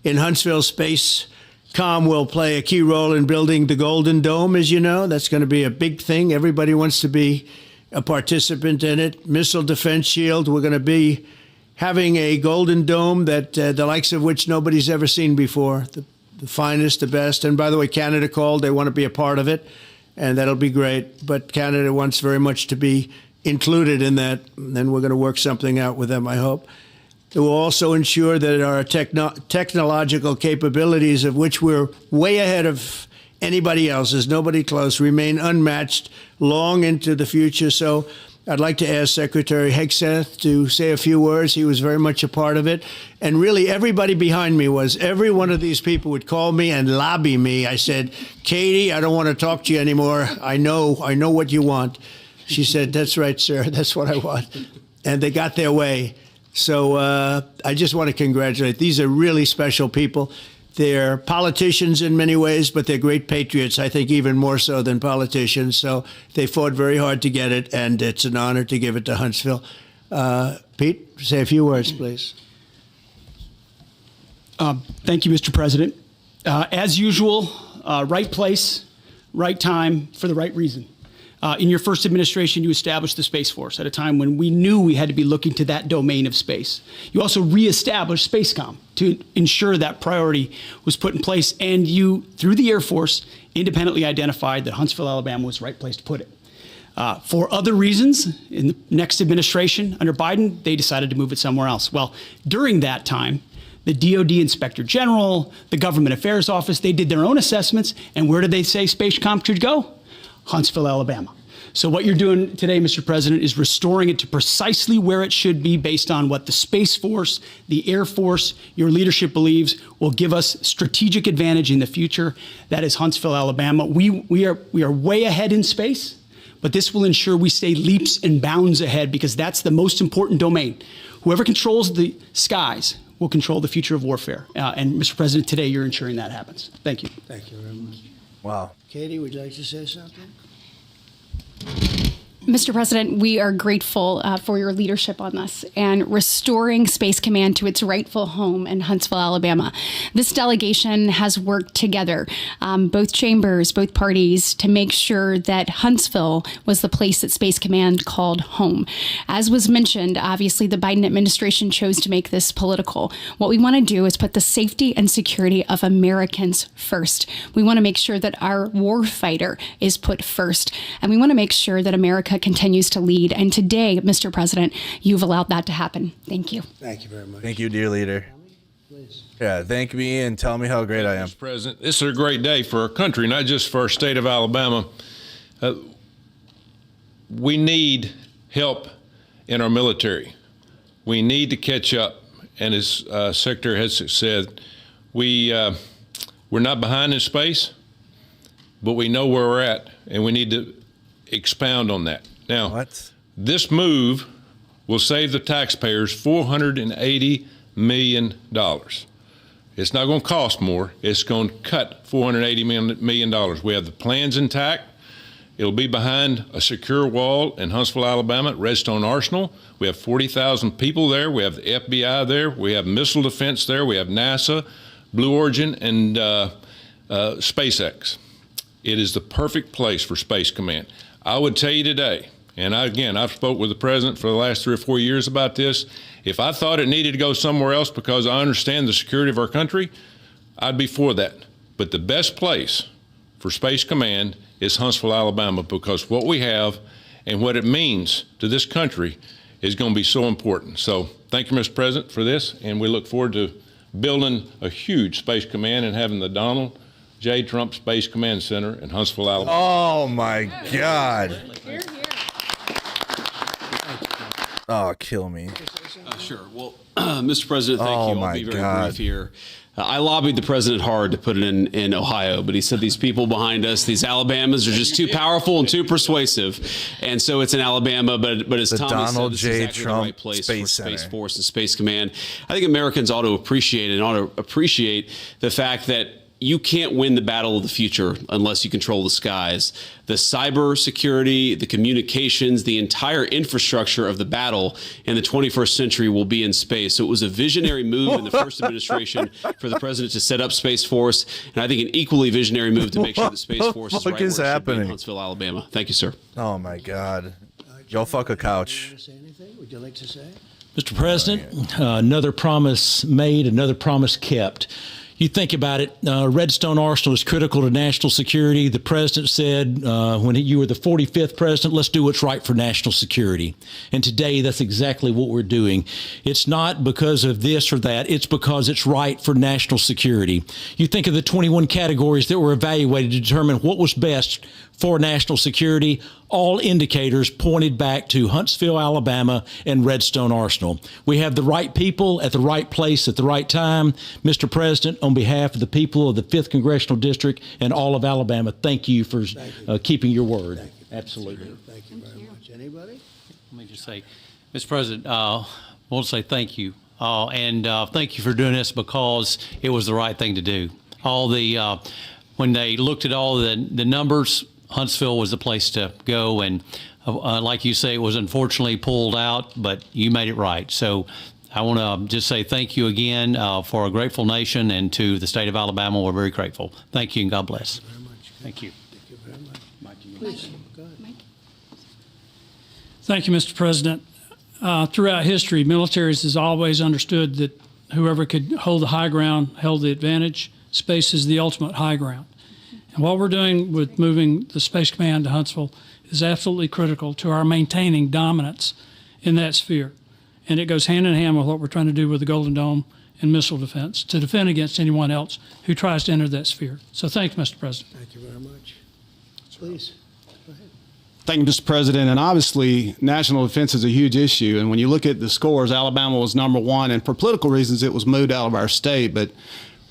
In Huntsville, Spacecom will play a key role in building the Golden Dome, as you know. That's going to be a big thing. Everybody wants to be a participant in it. Missile Defense Shield, we're going to be having a Golden Dome that the likes of which nobody's ever seen before. The finest, the best. And by the way, Canada called. They want to be a part of it, and that'll be great. But Canada wants very much to be included in that, and then we're going to work something out with them, I hope. It will also ensure that our technological capabilities, of which we're way ahead of anybody else, there's nobody close, remain unmatched long into the future. So I'd like to ask Secretary Hegseth to say a few words. He was very much a part of it. And really, everybody behind me was. Every one of these people would call me and lobby me. I said, Katie, I don't want to talk to you anymore. I know what you want. She said, that's right, sir. That's what I want. And they got their way. So I just want to congratulate. These are really special people. They're politicians in many ways, but they're great patriots, I think even more so than politicians. So they fought very hard to get it, and it's an honor to give it to Huntsville. Pete, say a few words, please. Thank you, Mr. President. As usual, right place, right time, for the right reason. In your first administration, you established the Space Force at a time when we knew we had to be looking to that domain of space. You also reestablished Spacecom to ensure that priority was put in place, and you, through the Air Force, independently identified that Huntsville, Alabama was the right place to put it. For other reasons, in the next administration under Biden, they decided to move it somewhere else. Well, during that time, the DOD Inspector General, the Government Affairs Office, they did their own assessments, and where did they say Spacecom should go? Huntsville, Alabama. So what you're doing today, Mr. President, is restoring it to precisely where it should be based on what the Space Force, the Air Force, your leadership believes will give us strategic advantage in the future. That is Huntsville, Alabama. We are way ahead in space, but this will ensure we stay leaps and bounds ahead because that's the most important domain. Whoever controls the skies will control the future of warfare. And Mr. President, today you're ensuring that happens. Thank you. Thank you very much. Wow. Katie, would you like to say something? Mr. President, we are grateful for your leadership on this and restoring Space Command to its rightful home in Huntsville, Alabama. This delegation has worked together, both chambers, both parties, to make sure that Huntsville was the place that Space Command called home. As was mentioned, obviously the Biden administration chose to make this political. What we want to do is put the safety and security of Americans first. We want to make sure that our war fighter is put first, and we want to make sure that America continues to lead. And today, Mr. President, you've allowed that to happen. Thank you. Thank you very much. Thank you, dear leader. Please. Yeah, thank me and tell me how great I am. Mr. President, this is a great day for our country, not just for our state of Alabama. We need help in our military. We need to catch up. And as Secretary has said, we're not behind in space, but we know where we're at, and we need to expound on that. Now, this move will save the taxpayers $480 million. It's not going to cost more. It's going to cut $480 million. We have the plans intact. It'll be behind a secure wall in Huntsville, Alabama, at Redstone Arsenal. We have 40,000 people there. We have the FBI there. We have missile defense there. We have NASA, Blue Origin, and SpaceX. It is the perfect place for Space Command. I would tell you today, and I've spoke with the president for the last 3 or 4 years about this. If I thought it needed to go somewhere else because I understand the security of our country, I'd be for that. But the best place for Space Command is Huntsville, Alabama, because what we have and what it means to this country is going to be so important. So thank you, Mr. President, for this, and we look forward to building a huge Space Command and having the Donald J. Trump Space Command Center in Huntsville, Alabama. Oh, my God. Oh, kill me. Sure. Well, Mr. President, thank you. I'll be very brief here. I lobbied the president hard to put it in Ohio, but he said these people behind us, these Alabamas, are just too powerful and too persuasive, and so it's in Alabama. But as Tommy said, this is exactly the right place for Space Force and Space Command. I think Americans ought to appreciate the fact that you can't win the battle of the future unless you control the skies. The cyber security, the communications, the entire infrastructure of the battle in the 21st century will be in space. So it was a visionary move in the first administration for the president to set up Space Force, and I think an equally visionary move to make sure the Space Force is right where it should be in Huntsville, Alabama. Thank you, sir. Oh my God. Go fuck a couch. Say anything? Would you like to say? Mr. President, another promise made, another promise kept. You think about it, Redstone Arsenal is critical to national security. The president said when you were the 45th president, let's do what's right for national security. And today, that's exactly what we're doing. It's not because of this or that. It's because it's right for national security. You think of the 21 categories that were evaluated to determine what was best for national security. All indicators pointed back to Huntsville, Alabama, and Redstone Arsenal. We have the right people at the right place at the right time. Mr. President, on behalf of the people of the 5th Congressional District and all of Alabama, thank you for keeping your word. Thank you. Absolutely. Thank you very much. Anybody? Let me just say, Mr. President, I want to say thank you. And thank you for doing this because it was the right thing to do. When they looked at all the numbers, Huntsville was the place to go, and like you say, it was unfortunately pulled out, but you made it right. So I want to just say thank you again for a grateful nation, and to the state of Alabama, we're very grateful. Thank you, and God bless. Thank you. Thank you very much. Please, go ahead. Thank you, Mr. President. Throughout history, militaries has always understood that whoever could hold the high ground held the advantage. Space is the ultimate high ground. And what we're doing with moving the Space Command to Huntsville is absolutely critical to our maintaining dominance in that sphere. And it goes hand in hand with what we're trying to do with the Golden Dome and missile defense, to defend against anyone else who tries to enter that sphere. So thank you, Mr. President. Thank you very much. Please, go ahead. Thank you, Mr. President. And obviously, national defense is a huge issue. And when you look at the scores, Alabama was #1. And for political reasons, it was moved out of our state. But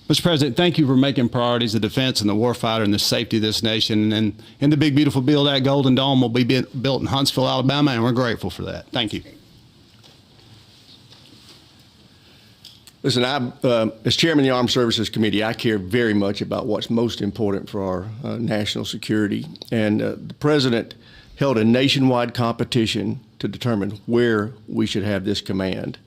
Mr. President, thank you for making priorities the defense and the warfighter and the safety of this nation. And in the big, beautiful bill, that Golden Dome will be built in Huntsville, Alabama, and we're grateful for that. Thank you. Listen, as chairman of the Armed Services Committee, I care very much about what's most important for our national security. And the president held a nationwide competition to determine where we should have this command.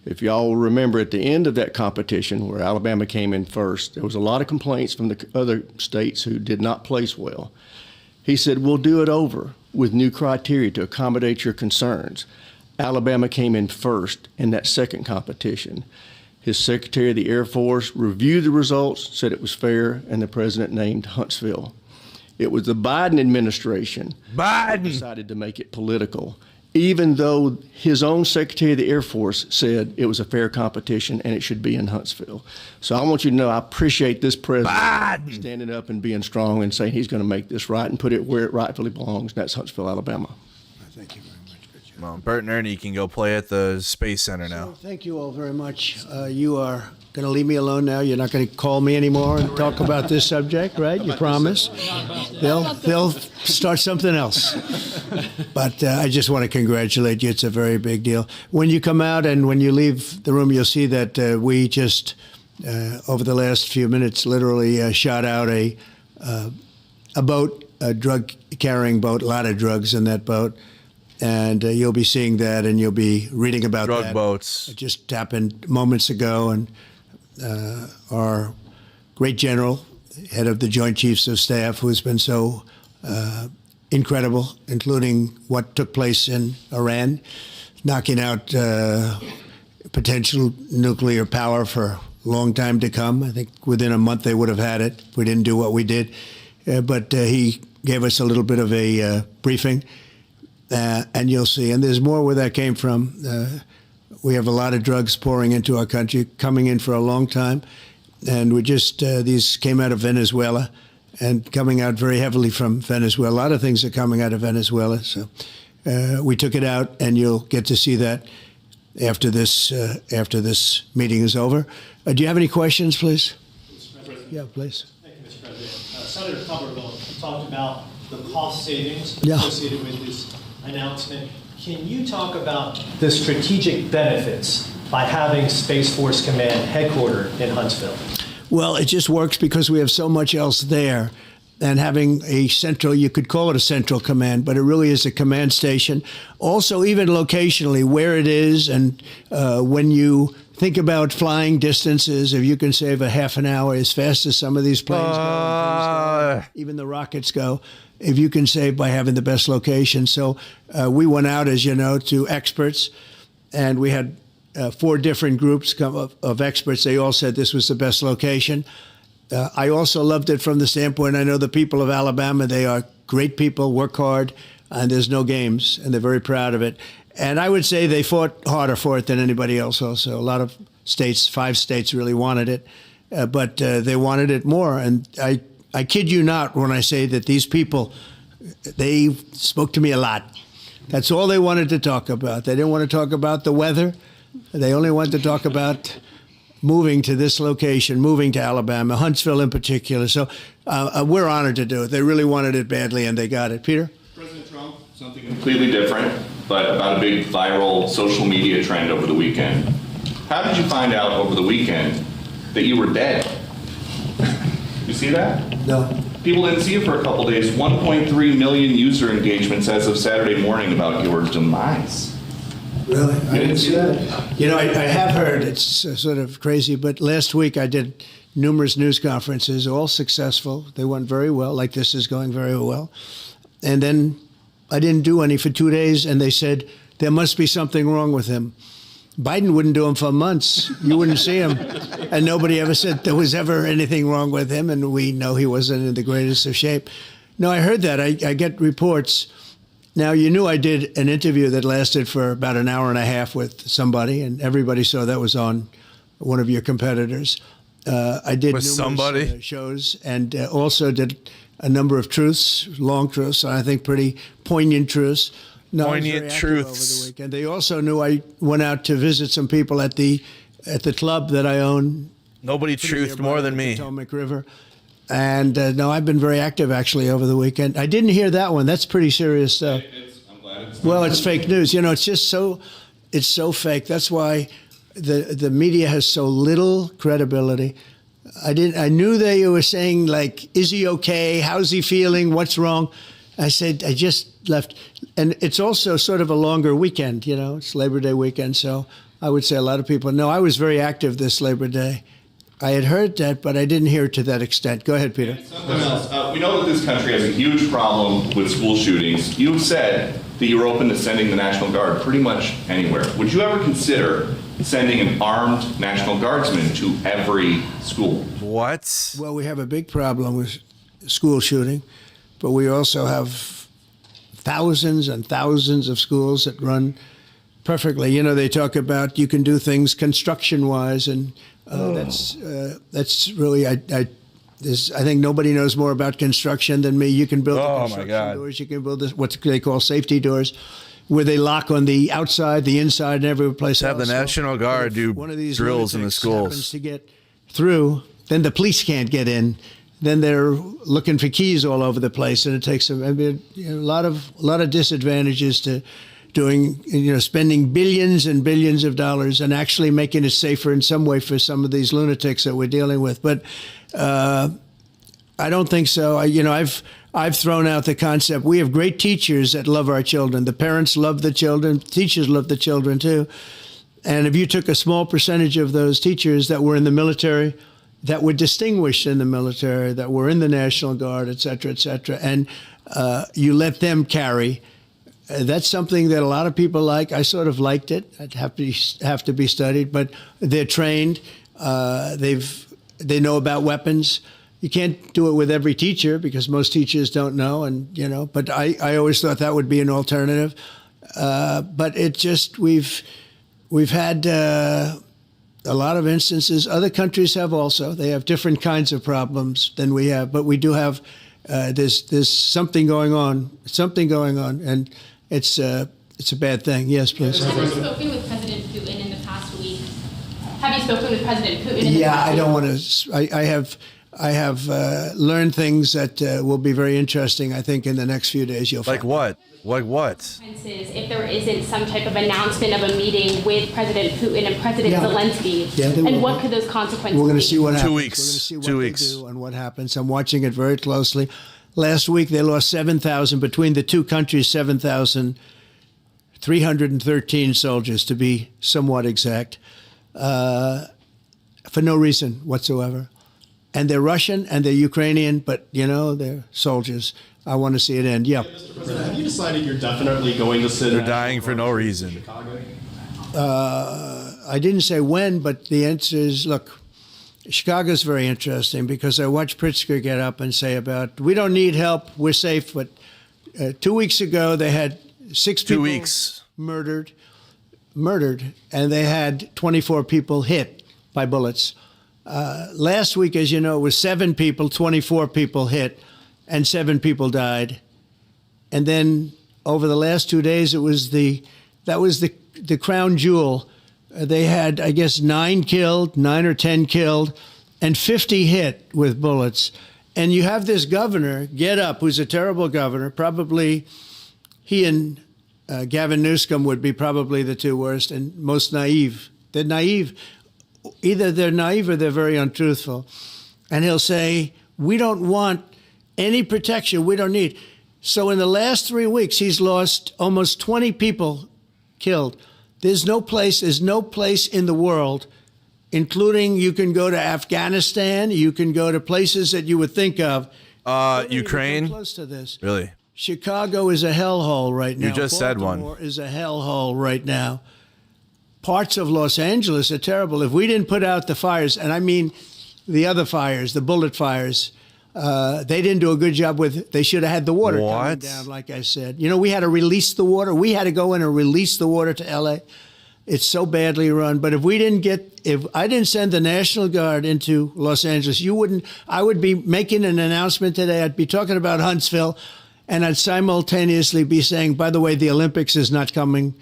If y'all remember, at the end of that competition, where Alabama came in first, there was a lot of complaints from the other states who did not place well. He said, we'll do it over with new criteria to accommodate your concerns. Alabama came in first in that second competition. His Secretary of the Air Force reviewed the results, said it was fair, and the president named Huntsville. It was the Biden administration that decided to make it political, even though his own Secretary of the Air Force said it was a fair competition and it should be in Huntsville. So I want you to know I appreciate this president standing up and being strong and saying he's going to make this right and put it where it rightfully belongs, and that's Huntsville, Alabama. Thank you very much. Good job. Well, Bert and Ernie can go play at the Space Center now. Thank you all very much. You are going to leave me alone now. You're not going to call me anymore and talk about this subject, right? You promise? They'll start something else. But I just want to congratulate you. It's a very big deal. When you come out and when you leave the room, you'll see that we just, over the last few minutes, literally shot out a boat, a drug-carrying boat, a lot of drugs in that boat. And you'll be seeing that, and you'll be reading about that. Drug boats. It just happened moments ago, and our great general, head of the Joint Chiefs of Staff, who's been so incredible, including what took place in Iran, knocking out potential nuclear power for a long time to come. I think within a month they would have had it if we didn't do what we did. But he gave us a little bit of a briefing. And you'll see. And there's more where that came from. We have a lot of drugs pouring into our country, coming in for a long time. And we just, these came out of Venezuela and coming out very heavily from Venezuela. A lot of things are coming out of Venezuela. So we took it out, and you'll get to see that. after this meeting is over. Do you have any questions, please? Yeah, please. Thank you, Mr. President. Senator Cumberville talked about the cost savings Yeah. associated with this announcement. Can you talk about the strategic benefits by having Space Force Command headquartered in Huntsville? Well, it just works because we have so much else there. And having a central, you could call it a central command, but it really is a command station. Also, even locationally, where it is, and when you think about flying distances, if you can save a half an hour as fast as some of these planes go, even the rockets go, if you can save by having the best location. So we went out, as you know, to experts, and we had 4 different groups of experts. They all said this was the best location. I also loved it from the standpoint, I know the people of Alabama, they are great people, work hard, and there's no games, and they're very proud of it. And I would say they fought harder for it than anybody else also. A lot of states, 5 states really wanted it, but they wanted it more. And I kid you not when I say that these people, they spoke to me a lot. That's all they wanted to talk about. They didn't want to talk about the weather. They only wanted to talk about moving to this location, moving to Alabama, Huntsville in particular. So we're honored to do it. They really wanted it badly, and they got it. Peter? President Trump, something completely different, but about a big viral social media trend over the weekend. How did you find out over the weekend that you were dead? You see that? No. People didn't see it for a couple days. 1.3 million user engagements as of Saturday morning about your demise. Really? I didn't see that. You know, I have heard, it's sort of crazy, but last week I did numerous news conferences, all successful. They went very well, like this is going very well. And then I didn't do any for 2 days, and they said, there must be something wrong with him. Biden wouldn't do them for months. You wouldn't see him. And nobody ever said there was ever anything wrong with him, and we know he wasn't in the greatest of shape. No, I heard that. I get reports. Now, you knew I did an interview that lasted for about an hour and a half with somebody, and everybody saw that was on one of your competitors. I did numerous shows, and also did a number of truths, long truths, and I think pretty poignant truths. No, poignant truths. Over the weekend. They also knew I went out to visit some people at the club that I own. Nobody truthed more than me. Potomac River. And no, I've been very active actually over the weekend. I didn't hear that one. That's pretty serious stuff. I'm glad it's well, it's fake news. You know, it's just it's so fake. That's why the media has so little credibility. I knew they were saying, like, is he okay? How's he feeling? What's wrong? I said, I just left. And it's also sort of a longer weekend, you know, it's Labor Day weekend. So I would say a lot of people know I was very active this Labor Day. I had heard that, but I didn't hear it to that extent. Go ahead, Peter. Something else. We know that this country has a huge problem with school shootings. You've said that you're open to sending the National Guard pretty much anywhere. Would you ever consider sending an armed National Guardsman to every school? What? Well, we have a big problem with school shooting, but we also have thousands and thousands of schools that run perfectly. You know, they talk about you can do things construction-wise, and that's really I think nobody knows more about construction than me. You can build the construction doors. You can build what they call safety doors, where they lock on the outside, the inside, and every place else. Have the National Guard do one of these drills in the schools. Happens to get through, then the police can't get in. Then they're looking for keys all over the place, and it takes them. I mean, a lot of disadvantages to doing, you know, spending billions and billions of dollars and actually making it safer in some way for some of these lunatics that we're dealing with. But I don't think so. I've thrown out the concept. We have great teachers that love our children. The parents love the children. Teachers love the children too. And if you took a small percentage of those teachers that were in the military, that were distinguished in the military, that were in the National Guard, et cetera, and you let them carry. That's something that a lot of people like. I sort of liked it. I'd have to be studied, but they're trained. They know about weapons. You can't do it with every teacher because most teachers don't know, and you know. But I always thought that would be an alternative. But it just we've had a lot of instances. Other countries have also. They have different kinds of problems than we have, but we do have. There's something going on. And it's a bad thing. Yes, please. Have you spoken with President Putin spoken with President Putin in the Yeah, past I don't want to. I have learned things that will be very interesting. I think in the next few days you'll find. Like what? Like what? if there isn't some type of announcement of a meeting with President Putin and President Zelensky, and what could those consequences We're going to see what happens. 2 weeks. We're going to see what 2 they weeks. do and what happens. I'm watching it very closely. Last week they lost 7,000 between the two countries. 7,313 soldiers, to be somewhat exact, for no reason whatsoever. And they're Russian and they're Ukrainian, but, you know, they're soldiers. I want to see it end. Yeah. Mr. President, have you decided you're definitely going to sit? They're dying for no reason. I didn't say when, but the answer is, look, Chicago's very interesting because I watched Pritzker get up and say about, we don't need help, we're safe. But 2 weeks ago, they had 6 people murdered, and they had 24 people hit by bullets. Last week, as you know, it was 7 people, 24 people hit, and 7 people died. And then over the last 2 days, that was the crown jewel. They had, I guess, 9 or 10 killed, and 50 hit with bullets. And you have this governor get up, who's a terrible governor. Probably he and Gavin Newsom would be probably the 2 worst and most naive. They're naive. Either they're naive or they're very untruthful. And he'll say, we don't want any protection. We don't need. So in the last 3 weeks, he's lost almost 20 people killed. There's no place in the world, including you can go to Afghanistan, you can go to places that you would think of. Ukraine? Close to this. Really? Chicago is a hellhole right now. You just said one. Baltimore is a hellhole right now. Parts of Los Angeles are terrible. If we didn't put out the fires, and I mean the other fires, the bullet fires, they didn't do a good job with. They should have had the water coming down, like I said. You know, we had to release the water. We had to go in and release the water to L.A. It's so badly run. But if I didn't send the National Guard into Los Angeles, you wouldn't. I would be making an announcement today. I'd be talking about Huntsville, and I'd simultaneously be saying, by the way, the Olympics is not coming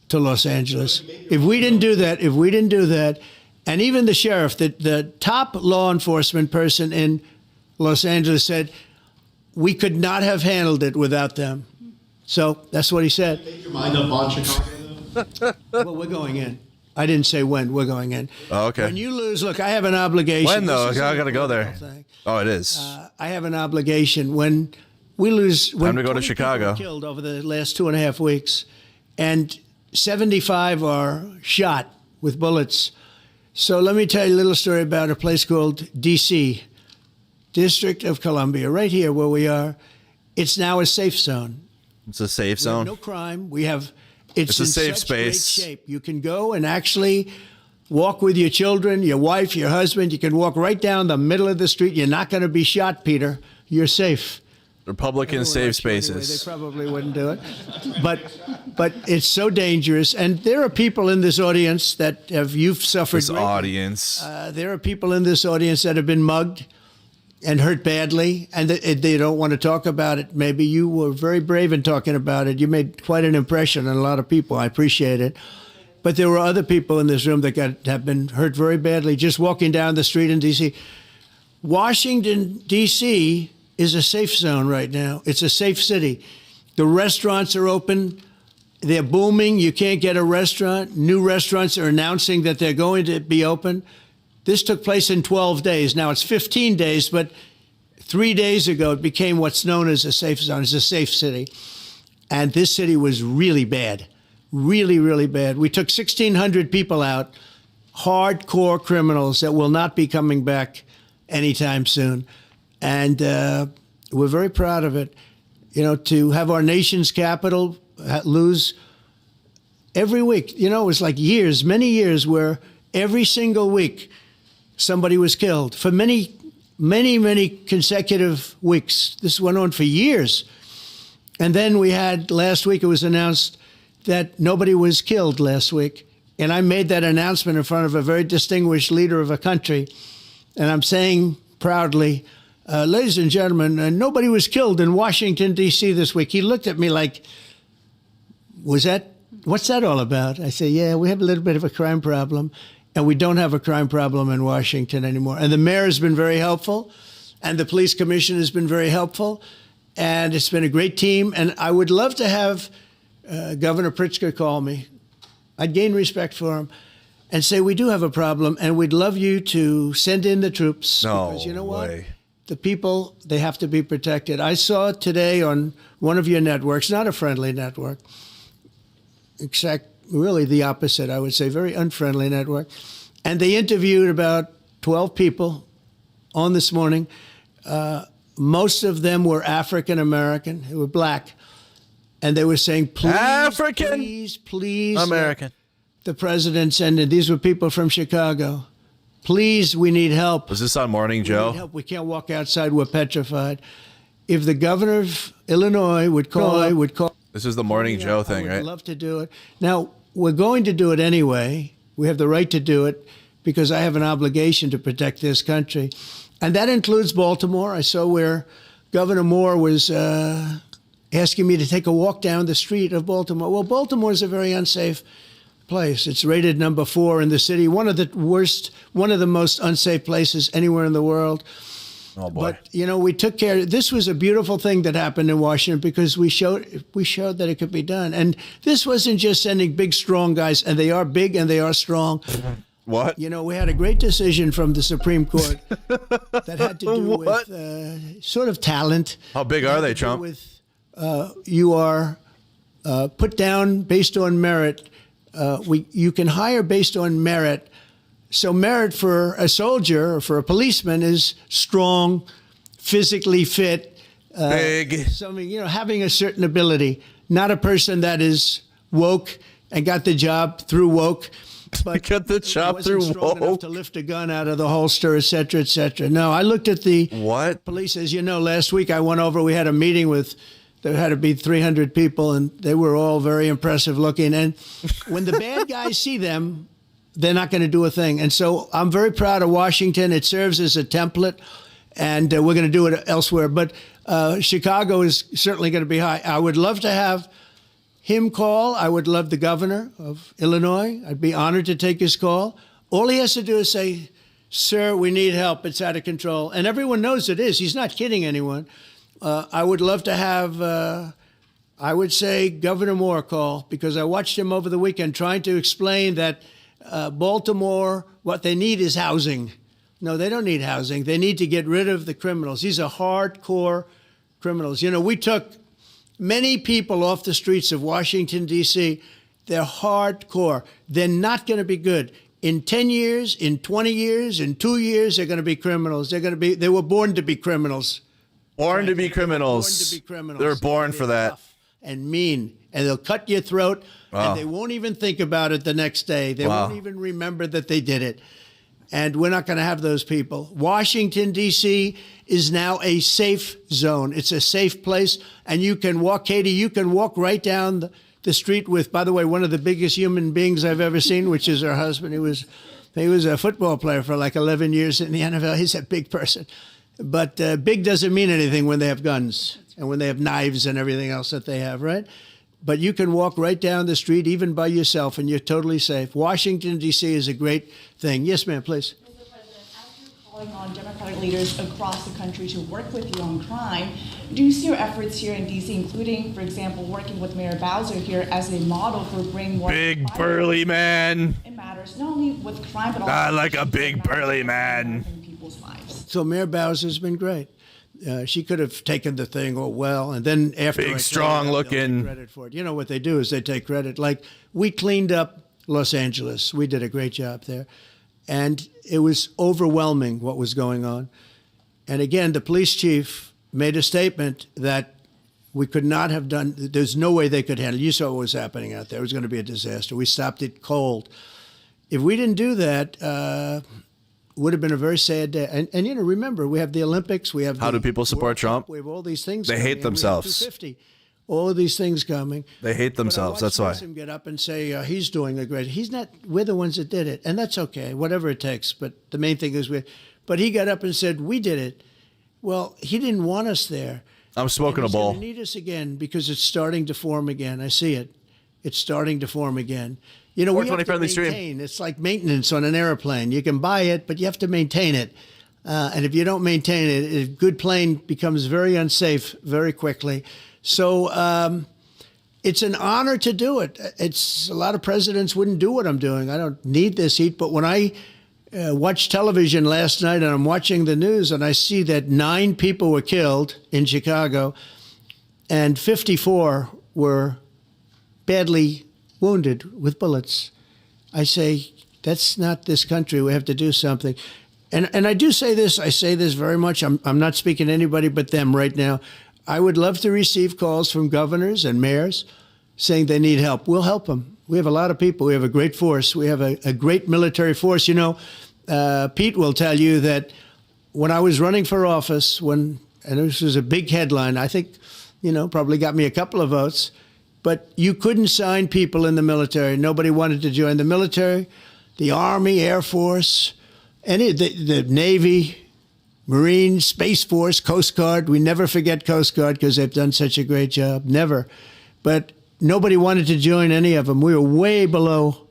to Los Angeles. If we didn't do that, and even the sheriff, the top law enforcement person in Los Angeles said, we could not have handled it without them. So that's what he said. Make your mind up on Chicago, though? Well, we're going in. I didn't say when. We're going in. Oh, okay. When you lose, look, I have an obligation. When, though? I got to go there. Oh, it is. I have an obligation. When we lose... Time to go to Chicago. Killed over the last 2.5 weeks, and 75 are shot with bullets. So let me tell you a little story about a place called D.C., District of Columbia, right here where we are. It's now a safe zone. It's a safe zone? No crime. It's a in safe such space. Great shape. You can go and actually walk with your children, your wife, your husband. You can walk right down the middle of the street. You're not going to be shot, Peter. You're safe. Republican safe spaces. Anyway, they probably wouldn't do it. But it's so dangerous. And there are people in this audience that you've suffered. This audience. There are people in this audience that have been mugged and hurt badly, and they don't want to talk about it. Maybe you were very brave in talking about it. You made quite an impression on a lot of people. I appreciate it. But there were other people in this room that have been hurt very badly just walking down the street in D.C. Washington, D.C. is a safe zone right now. It's a safe city. The restaurants are open. They're booming. You can't get a restaurant. New restaurants are announcing that they're going to be open. This took place in 12 days. Now it's 15 days, but 3 days ago it became what's known as a safe zone. It's a safe city. And this city was really bad, really, really bad. We took 1,600 people out, hardcore criminals that will not be coming back anytime soon. And we're very proud of it. You know, to have our nation's capital lose every week. You know, it was like years, many years, where every single week somebody was killed for many, many, many consecutive weeks. This went on for years. And then we had, last week it was announced that nobody was killed last week. And I made that announcement in front of a very distinguished leader of a country. And I'm saying proudly, ladies and gentlemen, nobody was killed in Washington, D.C. this week. He looked at me like, what's that all about? I say, yeah, we have a little bit of a crime problem. and we don't have a crime problem in Washington anymore. And the mayor has been very helpful, and the police commission has been very helpful, and it's been a great team. And I would love to have Governor Pritzker call me. I'd gain respect for him and say, we do have a problem, and we'd love you to send in the troops. No because you know what? way. The people, they have to be protected. I saw today on one of your networks, not a friendly network, really the opposite, I would say, very unfriendly network. And they interviewed about 12 people on this morning. Most of them were African American, who were black. And they were saying, please, please, American. The president send in. These were people from Chicago. Please, we need help. Was this on Morning We Joe? need help. We can't walk outside. We're petrified. If the governor of Illinois would call. This is the Morning Joe thing, I right? would love to do it. Now, we're going to do it anyway. We have the right to do it because I have an obligation to protect this country. And that includes Baltimore. I saw where Governor Moore was asking me to take a walk down the street of Baltimore. Well, Baltimore is a very unsafe place. It's rated number 4 in the city, one of the most unsafe places anywhere in the world. Oh boy. But we took care. This was a beautiful thing that happened in Washington because we showed that it could be done. And this wasn't just sending big, strong guys, and they are big and they are strong. What? We had a great decision from the Supreme Court that had to do with sort of talent. How big are they, Trump? You are put down based on merit. You can hire based on merit. So merit for a soldier or for a policeman is strong, physically fit, big, something, having a certain ability, not a person that is woke and got the job through woke. But got the job through strong enough to lift a gun out of the holster, et cetera, et cetera. No, I looked at the police. As you know, last week I went over, we had a meeting there had to be 300 people, and they were all very impressive looking. And when the bad guys see them, they're not going to do a thing. And so I'm very proud of Washington. It serves as a template, and we're going to do it elsewhere. But Chicago is certainly going to be high. I would love to have him call. I would love the governor of Illinois. I'd be honored to take his call. All he has to do is say, sir, we need help. It's out of control. And everyone knows it is. He's not kidding anyone. I would love to have, I would say, Governor Moore call, because I watched him over the weekend trying to explain that Baltimore, what they need is housing. No, they don't need housing. They need to get rid of the criminals. These are hardcore criminals. We took many people off the streets of Washington, D.C. They're hardcore. They're not going to be good. In 10 years, in 20 years, in 2 years, they're going to be criminals. They were born to be criminals. Born to be criminals. Born to be criminals. They're born for that. And mean. And they'll cut your throat, and they won't even think about it the next day. They won't even remember that they did it. And we're not going to have those people. Washington, D.C. is now a safe zone. It's a safe place. And you can walk, Katie, you can walk right down the street with, by the way, one of the biggest human beings I've ever seen, which is her husband. He was a football player for like 11 years in the NFL. He's a big person. But big doesn't mean anything when they have guns and when they have knives and everything else that they have, right? But you can walk right down the street, even by yourself, and you're totally safe. Washington, D.C. is a great thing. Yes, ma'am, please. Mr. President, as you're calling on Democratic leaders across the country to work with you on crime, do you see your efforts here in D.C., including, for example, working with Mayor Bowser here as a model for bringing more big burly man? It matters not only with crime, but also I like a big burly man. People's lives. So Mayor Bowser's been great. She could have taken the thing and then after big, strong looking credit for it. You know what they do is they take credit. Like we cleaned up Los Angeles. We did a great job there. And it was overwhelming what was going on. And again, the police chief made a statement that we could not have done. There's no way they could handle it. You saw what was happening out there. It was going to be a disaster. We stopped it cold. If we didn't do that, would have been a very sad day. And remember, we have the Olympics. We have how do people support Trump? We have all these things. They hate themselves. 250. All of these things coming. They hate themselves. That's why. Him get up and say he's doing a great. He's not. We're the ones that did it, and that's okay. Whatever it takes. But the main thing is But he got up and said we did it. Well, he didn't want us there. I'm smoking a bowl. He's going to need us again because it's starting to form again. I see it. It's starting to form again. You know, we have to maintain. It's like maintenance on an airplane. You can buy it, but you have to maintain it. And if you don't maintain it, a good plane becomes very unsafe very quickly. So it's an honor to do it. It's a lot of presidents wouldn't do what I'm doing. I don't need this heat. But when I watched television last night and I'm watching the news and I see that 9 people were killed in Chicago and 54 were badly wounded with bullets, I say, that's not this country. We have to do something. And I do say this. I say this very much. I'm not speaking to anybody but them right now. I would love to receive calls from governors and mayors saying they need help. We'll help them. We have a lot of people. We have a great force. We have a great military force. You know, Pete will tell you that when I was running for office, and this was a big headline, I think, you know, probably got me a couple of votes, but you couldn't sign people in the military. Nobody wanted to join the military, the Army, Air Force, the Navy, Marines, Space Force, Coast Guard. We never forget Coast Guard because they've done such a great job. Never. But nobody wanted to join any of them. We were way below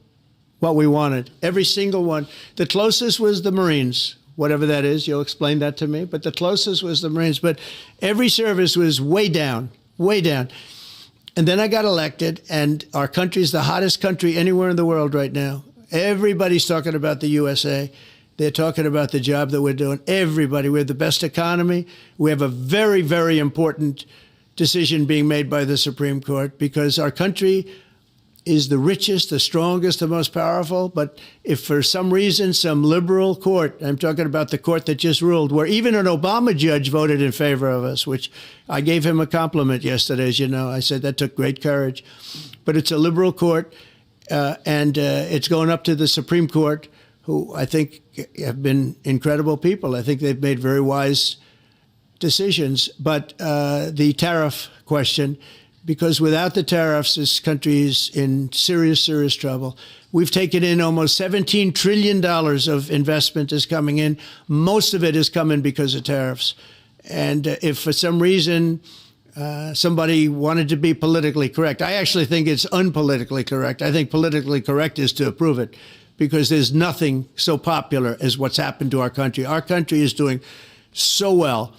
what we wanted. Every single one. The closest was the Marines, whatever that is. You'll explain that to me. But the closest was the Marines. But every service was way down, way down. And then I got elected, and our country's the hottest country anywhere in the world right now. Everybody's talking about the USA. They're talking about the job that we're doing. Everybody. We have the best economy. We have a very, very important decision being made by the Supreme Court because our country is the richest, the strongest, the most powerful. But if for some reason some liberal court, I'm talking about the court that just ruled, where even an Obama judge voted in favor of us, which I gave him a compliment yesterday, as you know. I said that took great courage. But it's a liberal court, and it's going up to the Supreme Court, who I think have been incredible people. I think they've made very wise decisions. But the tariff question, because without the tariffs, this country is in serious, serious trouble. We've taken in almost $17 trillion of investment is coming in. Most of it is coming because of tariffs. And if for some reason somebody wanted to be politically correct, I actually think it's unpolitically correct. I think politically correct is to approve it because there's nothing so popular as what's happened to our country. Our country is doing so well.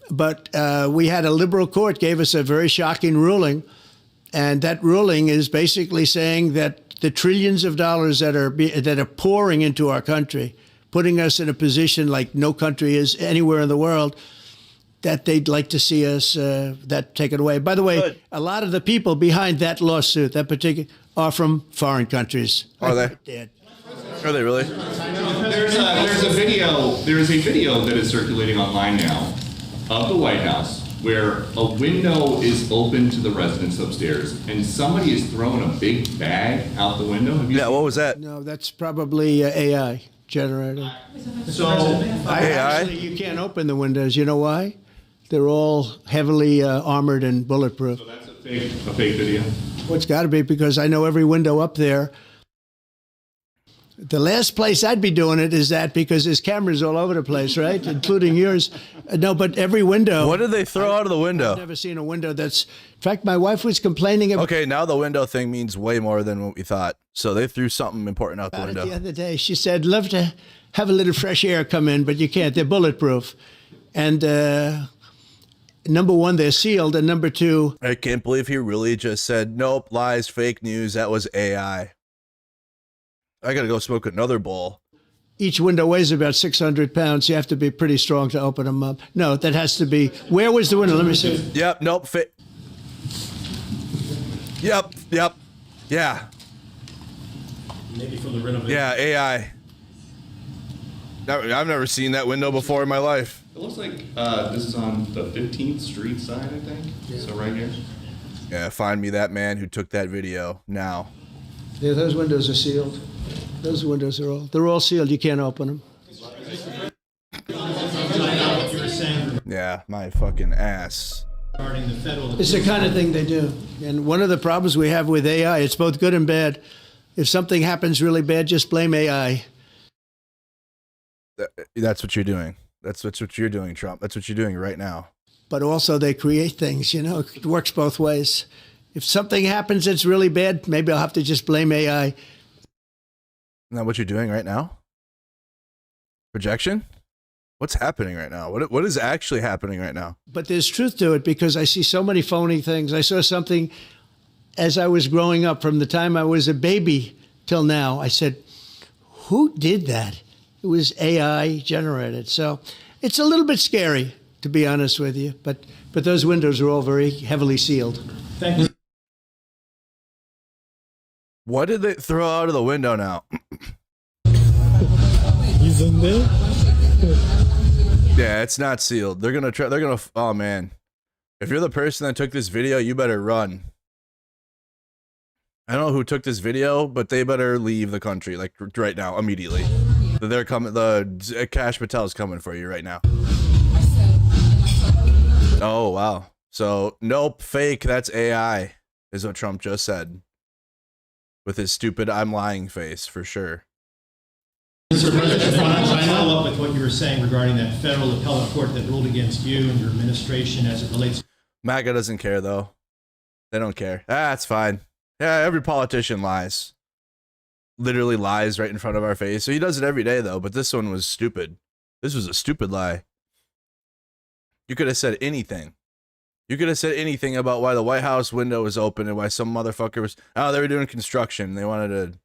But we had a liberal court gave us a very shocking ruling, and that ruling is basically saying that the trillions of dollars that are pouring into our country, putting us in a position like no country is anywhere in the world, that they'd like to see us that taken away. By the way, a lot of the people behind that lawsuit, that particular, are from foreign countries. Are they? Dead. Are they really? There's a video that is circulating online now of the White House where a window is open to the residents upstairs and somebody has thrown a big bag out the window. Have you seen what was that? No, that's probably AI generated. So actually, you can't open the windows. You know why? They're all heavily armored and bulletproof. So that's a fake video? Well, it's got to be because I know every window up there. The last place I'd be doing it is that because there's cameras all over the place, right? Including yours. No, but every window. What did they throw out of the window? I've never seen a window that's... In fact, my wife was complaining about... Okay, now the window thing means way more than what we thought. So they threw something important out the window. The other day, she said, love to have a little fresh air come in, but you can't. They're bulletproof. And number one, they're sealed. And number two... I can't believe he really just said, nope, lies, fake news, that was AI. I got to go smoke another bowl. Each window weighs about 600 pounds. You have to be pretty strong to open them up. No, that has to be... Where was the window? Let me see. Yep, nope, Yep. Yeah. Maybe for the renovation. Yeah, AI. I've never seen that window before in my life. It looks like this is on the 15th Street side, I think. Yeah. So right here. Yeah, find me that man who took that video now. Yeah, those windows are sealed. Those windows are they're all sealed. You can't open them. Yeah, my fucking ass. It's the kind of thing they do. And one of the problems we have with AI, it's both good and bad. If something happens really bad, just blame AI. That's what you're doing. That's what you're doing, Trump. That's what you're doing right now. But also they create things, you know. It works both ways. If something happens that's really bad, maybe I'll have to just blame AI. Isn't that what you're doing right now? Projection? What's happening right now? What is actually happening right now? But there's truth to it because I see so many phony things. I saw something as I was growing up from the time I was a baby till now. I said, who did that? It was AI generated. So it's a little bit scary, to be honest with you. But those windows are all very heavily sealed. Thank you. What did they throw out of the window now? He's in there? Yeah, it's not sealed. They're gonna try. Oh man, if you're the person that took this video, you better run. I don't know who took this video, but they better leave the country like right now, immediately. They're coming. The Cash Patel's coming for you right now. Oh wow. So nope, fake. That's AI, is what Trump just said. With his stupid "I'm lying" face, for sure. Mr. President, I want to follow up with what you were saying regarding that federal appellate court that ruled against you and your administration as it relates. MAGA doesn't care, though. They don't care. That's fine. Yeah, every politician lies. Literally lies right in front of our face. So he does it every day, though. But this one was stupid. This was a stupid lie. You could have said anything. You could have said anything about why the White House window was open and why some motherfucker was... Oh, they were doing construction. They wanted to...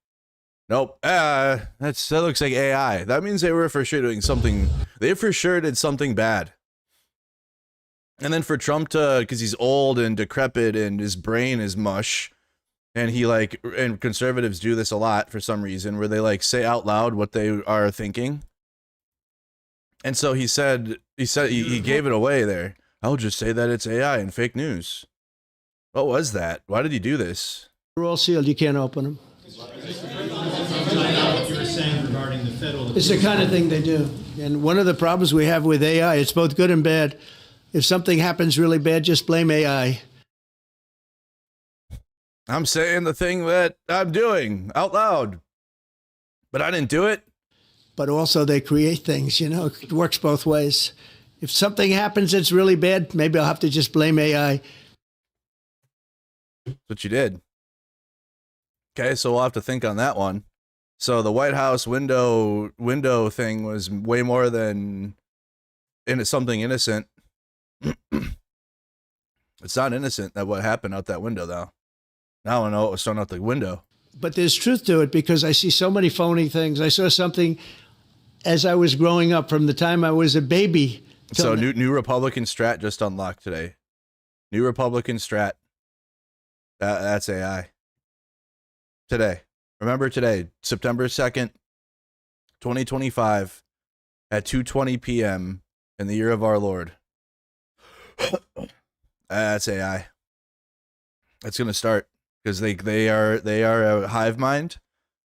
Nope. That looks like AI. That means they were for sure doing something. They for sure did something bad. And then for Trump to, because he's old and decrepit and his brain is mush, and and conservatives do this a lot for some reason, where they like say out loud what they are thinking. And so he gave it away there. I'll just say that it's AI and fake news. What was that? Why did he do this? They're all sealed. You can't open them. What you were saying regarding the federal. It's the kind of thing they do. And one of the problems we have with AI, it's both good and bad. If something happens really bad, just blame AI. I'm saying the thing that I'm doing out loud, but I didn't do it. But also they create things, you know, it works both ways. If something happens that's really bad, maybe I'll have to just blame AI. That's what you did. Okay, so we'll have to think on that one. So the White House window thing was way more than something innocent. It's not innocent that what happened out that window, though. Now I know what was thrown out the window. But there's truth to it because I see so many phony things. I saw something as I was growing up from the time I was a baby. So new Republican strat just unlocked today. New Republican strat. That's AI. Today. Remember today, September 2nd, 2025 at 2:20 p.m. in the year of our Lord. That's AI. That's going to start because they are a hive mind.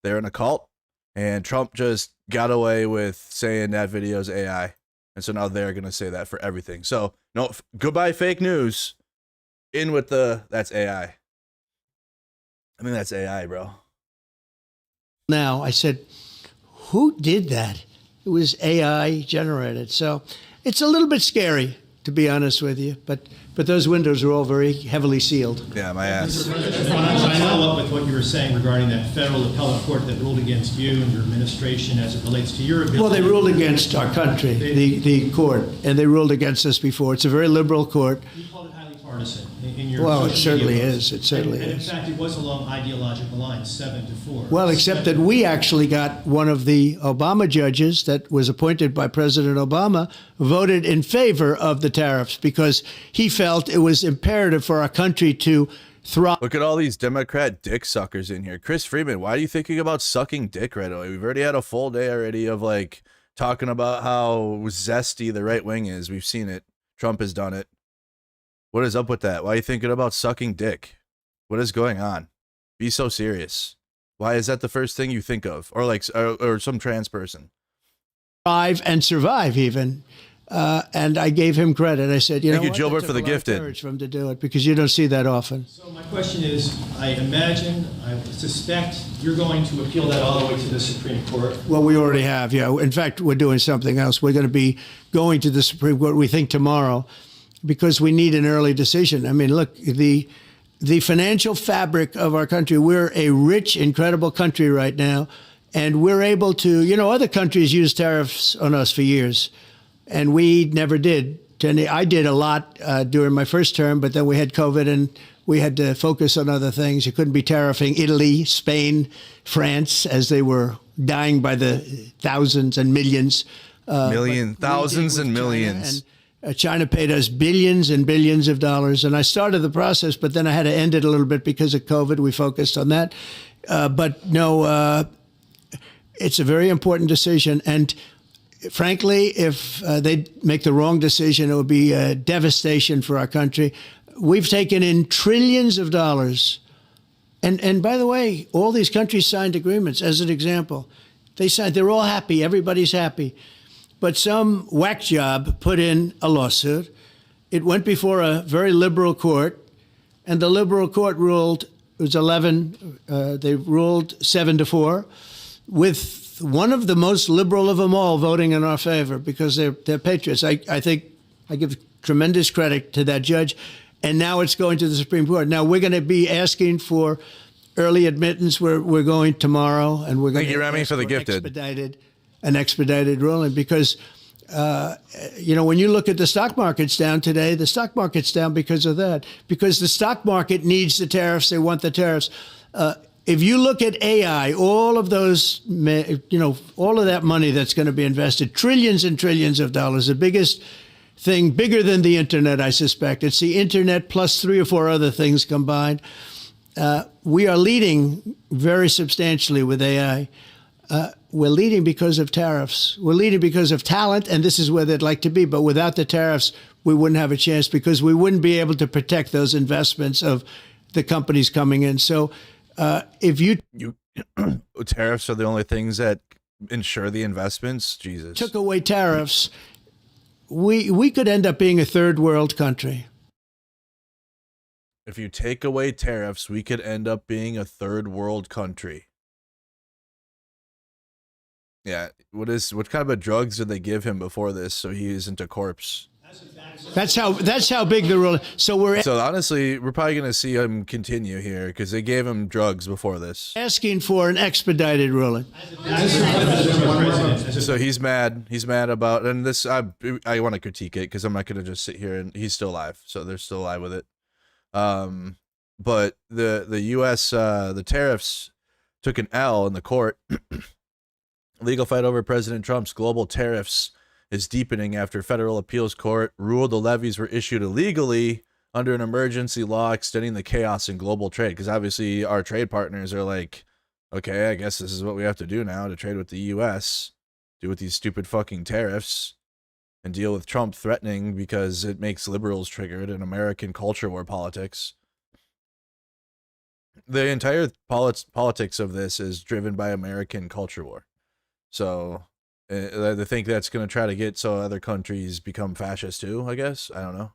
They're in a cult, and Trump just got away with saying that video's AI. And so now they're going to say that for everything. So no, goodbye fake news. In with that's AI. I think that's AI, bro. Now, I said, who did that? It was AI generated. So it's a little bit scary, to be honest with you. But those windows are all very heavily sealed. Yeah, my ass. Mr. President, I want to follow up with what you were saying regarding that federal appellate court that ruled against you and your administration as it relates to your ability. Well, they ruled against our country, the court, and they ruled against us before. It's a very liberal court. You called it highly partisan in your Well, it social certainly media is. It certainly and is. in fact, it was along ideological lines, 7-4. Well, except that we actually got one of the Obama judges that was appointed by President Obama voted in favor of the tariffs because he felt it was imperative for our country to thrive. Look at all these Democrat dick suckers in here. Chris Freeman, why are you thinking about sucking dick right away? We've already had a full day already of like talking about how zesty the right wing is. We've seen it. Trump has done it. What is up with that? Why are you thinking about sucking dick? What is going on? Be so serious. Why is that the first thing you think of? Or like, or some trans person. Thrive and survive even. And I gave him credit. I said, Thank you, Gilbert, for the gifted. Courage for him to do it because you don't see that often. So my question is, I suspect you're going to appeal that all the way to the Supreme Court. Well, we already have, yeah. In fact, we're doing something else. We're going to be going to the Supreme Court, we think, tomorrow because we need an early decision. I mean, look, the financial fabric of our country. We're a rich, incredible country right now, and we're able to, other countries use tariffs on us for years, and we never did. I did a lot during my first term, but then we had COVID and we had to focus on other things. You couldn't be tariffing Italy, Spain, France, as they were dying by the thousands and millions. Thousands and millions. China paid us billions and billions of dollars. And I started the process, but then I had to end it a little bit because of COVID. We focused on that. But no, it's a very important decision. And frankly, if they make the wrong decision, it would be a devastation for our country. We've taken in trillions of dollars. And by the way, all these countries signed agreements. As an example, they're all happy. Everybody's happy. But some whack job put in a lawsuit. It went before a very liberal court, and the liberal court ruled, it was 11, they ruled 7-4, with one of the most liberal of them all voting in our favor because they're patriots. I think I give tremendous credit to that judge. And now it's going to the Supreme Court. Now we're going to be asking for early admittance. We're going tomorrow, and we're going to Remy, for the gifted. An expedited ruling because, when you look at the stock market's down today, the stock market's down because of that, because the stock market needs the tariffs. They want the tariffs. If you look at AI, all of those, all of that money that's going to be invested, trillions and trillions of dollars, the biggest thing, bigger than the internet, I suspect. It's the internet plus 3 or 4 other things combined. We are leading very substantially with AI. We're leading because of tariffs. We're leading because of talent, and this is where they'd like to be. But without the tariffs, we wouldn't have a chance because we wouldn't be able to protect those investments of the companies coming in. So if you tariffs are the only things that ensure the investments, Jesus. Took away tariffs, we could end up being a third world country. If you take away tariffs, we could end up being a third world country. Yeah, what kind of a drugs did they give him before this so he isn't a corpse? That's how big the rule. So honestly, we're probably going to see him continue here because they gave him drugs before this. Asking for an expedited ruling. So he's mad. He's mad about, and this I want to critique it because I'm not going to just sit here and he's still alive. So they're still alive with it. But the U.S. The tariffs took an L in the court. Legal fight over President Trump's global tariffs is deepening after federal appeals court ruled the levies were issued illegally under an emergency law extending the chaos in global trade. Because obviously our trade partners are like, okay, I guess this is what we have to do now to trade with the U.S., do with these stupid fucking tariffs, and deal with Trump threatening because it makes liberals triggered in American culture war politics. The entire politics of this is driven by American culture war. So I think that's going to try to get so other countries become fascist too, I guess. I don't know.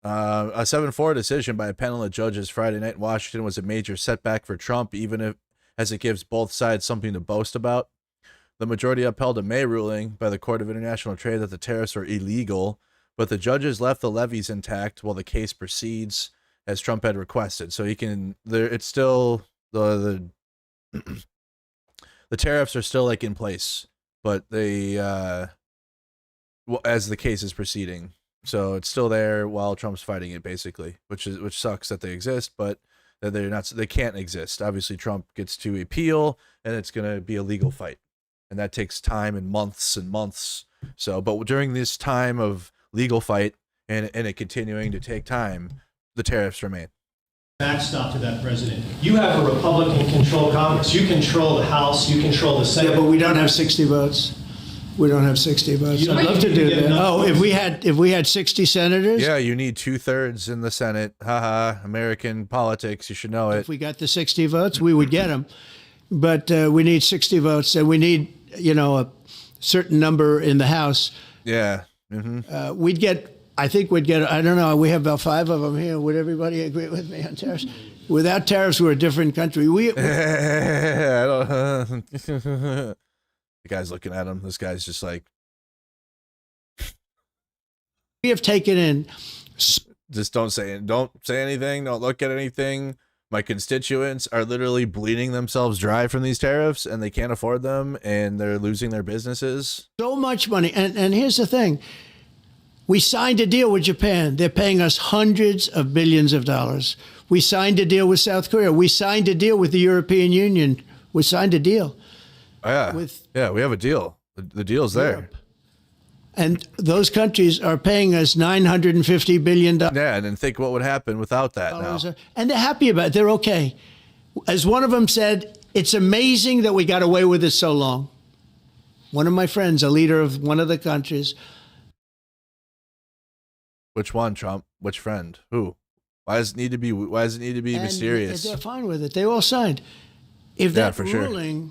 A 7-4 decision by a panel of judges Friday night in Washington was a major setback for Trump, even as it gives both sides something to boast about. The majority upheld a May ruling by the Court of International Trade that the tariffs were illegal, but the judges left the levies intact while the case proceeds as Trump had requested. So it's still the tariffs are still like in place, but they as the case is proceeding. So it's still there while Trump's fighting it, basically, which sucks that they exist, but that they can't exist. Obviously Trump gets to appeal and it's going to be a legal fight. And that takes time and months and months. So, but during this time of legal fight and it continuing to take time, the tariffs remain. Backstop to that, President. You have a Republican-controlled Congress. You control the House. You control the Senate. Yeah, but we don't have 60 votes. We don't have 60 votes. I'd love to do that. Oh, if we had 60 senators? Yeah, you need 2/3 in the Senate. Haha, American politics. You should know it. If we got the 60 votes, we would get them. But we need 60 votes, and we need, a certain number in the House. Yeah. Mm-hmm. I think we'd get, I don't know, we have about 5 of them here. Would everybody agree with me on tariffs? Without tariffs, we're a different country. I don't, the guy's looking at him. This guy's just like. We have taken in. just don't say anything. Don't look at anything. My constituents are literally bleeding themselves dry from these tariffs, and they can't afford them, and they're losing their businesses. So much money. And here's the thing. We signed a deal with Japan. They're paying us hundreds of billions of dollars. We signed a deal with South Korea. We signed a deal with the European Union. We signed a deal. Yeah, we have a deal. The deal's there. And those countries are paying us $950 billion. Yeah, and then think what would happen without that now. And they're happy about it. They're okay. As one of them said, it's amazing that we got away with it so long. One of my friends, a leader of one of the countries. Which one, Trump? Which friend? Who? Why does it need to be mysterious? They're fine with it. They all signed. If that ruling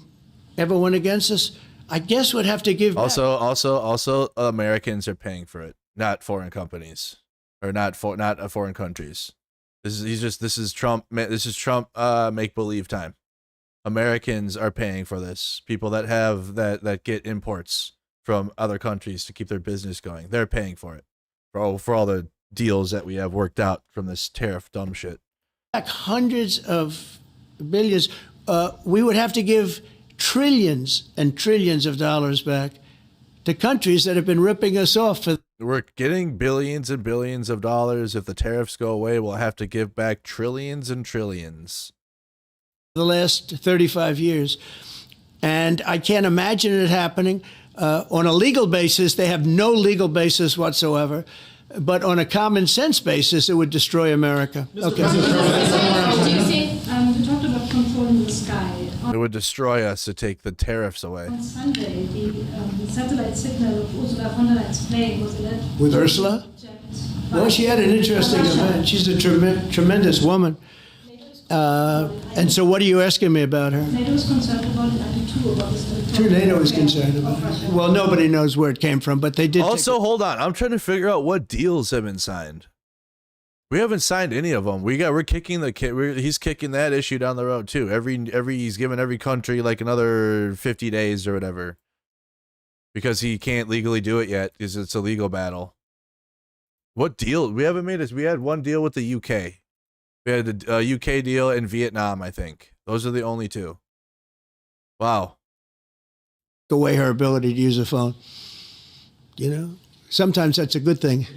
ever went against us, I guess we'd have to give back. Also, Americans are paying for it, not foreign companies, or not foreign countries. This is Trump. This is Trump make believe time. Americans are paying for this. People that have that get imports from other countries to keep their business going, they're paying for it. For all the deals that we have worked out from this tariff dumb shit. Like hundreds of billions. We would have to give trillions and trillions of dollars back to countries that have been ripping us off. We're getting billions and billions of dollars. If the tariffs go away, we'll have to give back trillions and trillions. The last 35 years. And I can't imagine it happening. On a legal basis, they have no legal basis whatsoever. But on a common sense basis, it would destroy America. Okay. You talked about controlling the sky. It would destroy us to take the tariffs away. On Sunday, the satellite signal of Ursula von der Leyen's plane was alleged. With Ursula? Well, she had an interesting event. She's a tremendous woman. And so what are you asking me about her? NATO is concerned about it, and too, about this. True, NATO is concerned about it. Well, nobody knows where it came from, but they did. Also, hold on. I'm trying to figure out what deals have been signed. We haven't signed any of them. We're kicking he's kicking that issue down the road too. He's given every country like another 50 days or whatever, because he can't legally do it yet because it's a legal battle. What deal? We haven't made we had one deal with the UK. We had a UK deal in Vietnam, I think. Those are the only two. Wow. Away her ability to use a phone. You know, sometimes that's a good thing.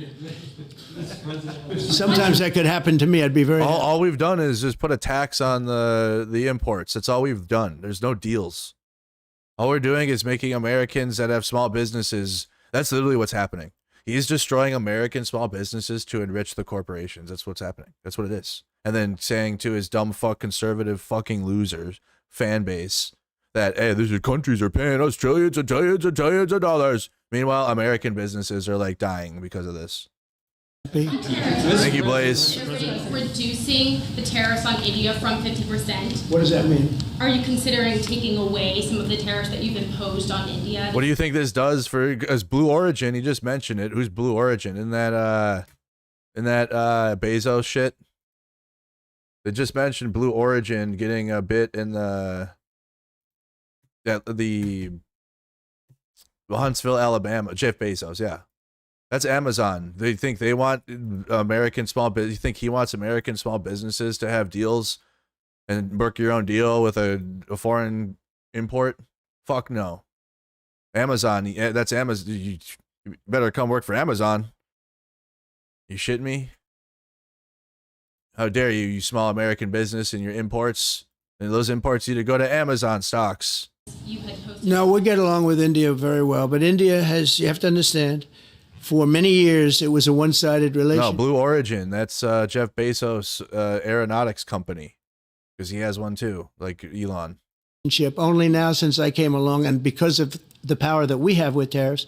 Sometimes that could happen to me. I'd be very happy. All we've done is just put a tax on the imports. That's all we've done. There's no deals. All we're doing is making Americans that have small businesses. That's literally what's happening. He's destroying American small businesses to enrich the corporations. That's what's happening. That's what it is. And then saying to his dumb fuck conservative fucking losers fan base that, hey, these countries are paying us trillions and trillions and trillions of dollars. Meanwhile, American businesses are like dying because of this. Thank you, Blaze. Reducing the tariffs on India from 50%. What does that mean? Are you considering taking away some of the tariffs that you've imposed on India? What do you think this does for as Blue Origin? He just mentioned it. Who's Blue Origin? In that Bezos shit? They just mentioned Blue Origin getting a bit in the Huntsville, Alabama. Jeff Bezos, yeah. That's Amazon. They think they want American small business. You think he wants American small businesses to have deals and work your own deal with a foreign import? Fuck no. Amazon, that's Amazon. You better come work for Amazon. You shitting me? How dare you, you small American business and your imports? And those imports need to go to Amazon stocks. No, we get along with India very well. But India has, you have to understand, for many years, it was a one-sided relationship. No, Blue Origin. That's Jeff Bezos' aeronautics company, because he has one too, like Elon. Only now, since I came along, and because of the power that we have with tariffs,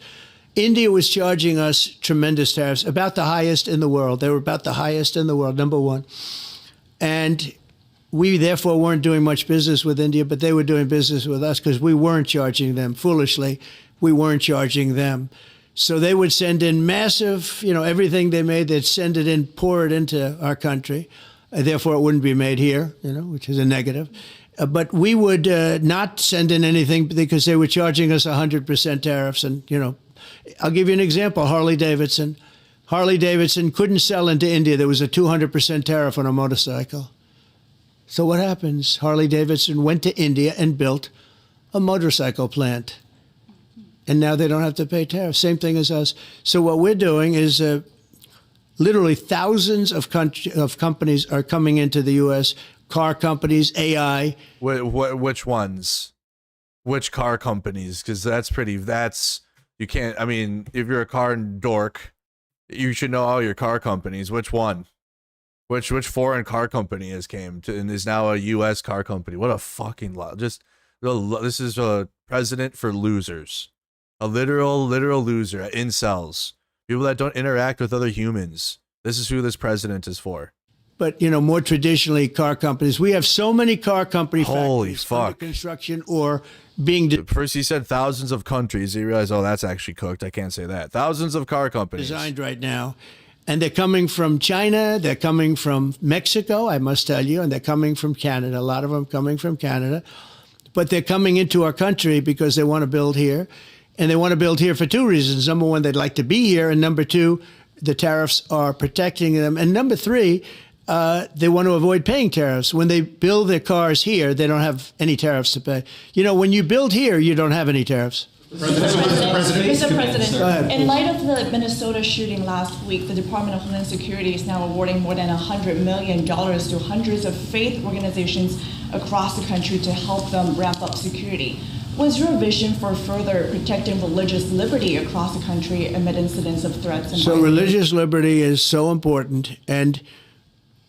India was charging us tremendous tariffs, about the highest in the world. They were about the highest in the world, number one. And we, therefore, weren't doing much business with India, but they were doing business with us because we weren't charging them. Foolishly, we weren't charging them. So they would send in massive, everything they made, they'd send it in, pour it into our country. Therefore, it wouldn't be made here, which is a negative. But we would not send in anything because they were charging us 100% tariffs. And, I'll give you an example. Harley Davidson. Harley Davidson couldn't sell into India. There was a 200% tariff on a motorcycle. So what happens? Harley Davidson went to India and built a motorcycle plant. And now they don't have to pay tariffs. Same thing as us. So what we're doing is literally thousands of companies are coming into the U.S., car companies, AI. Which ones? Which car companies? Because you can't, I mean, if you're a car dork, you should know all your car companies. Which one? Which foreign car company has came to and is now a U.S. car company? What a fucking lot. This is a president for losers. A literal loser. Incels. People that don't interact with other humans. This is who this president is for. But, more traditionally, car companies. We have so many car company Holy factories fuck. under construction or being First he said thousands of countries. He realized, oh, that's actually cooked. I can't say that. Thousands of car companies. designed right now. And they're coming from China. They're coming from Mexico, I must tell you. And they're coming from Canada. A lot of them coming from Canada. But they're coming into our country because they want to build here. And they want to build here for two reasons. Number one, they'd like to be here. And number two, the tariffs are protecting them. And number three, they want to avoid paying tariffs. When they build their cars here, they don't have any tariffs to pay. When you build here, you don't have any tariffs. Mr. President, Go ahead, in light of the Minnesota shooting last week, the Department of Homeland Security is now awarding more than $100 million to hundreds of faith organizations across the country to help them ramp up security. What's your vision for further protecting religious liberty across the country amid incidents of threats and So violence? religious liberty is so important. And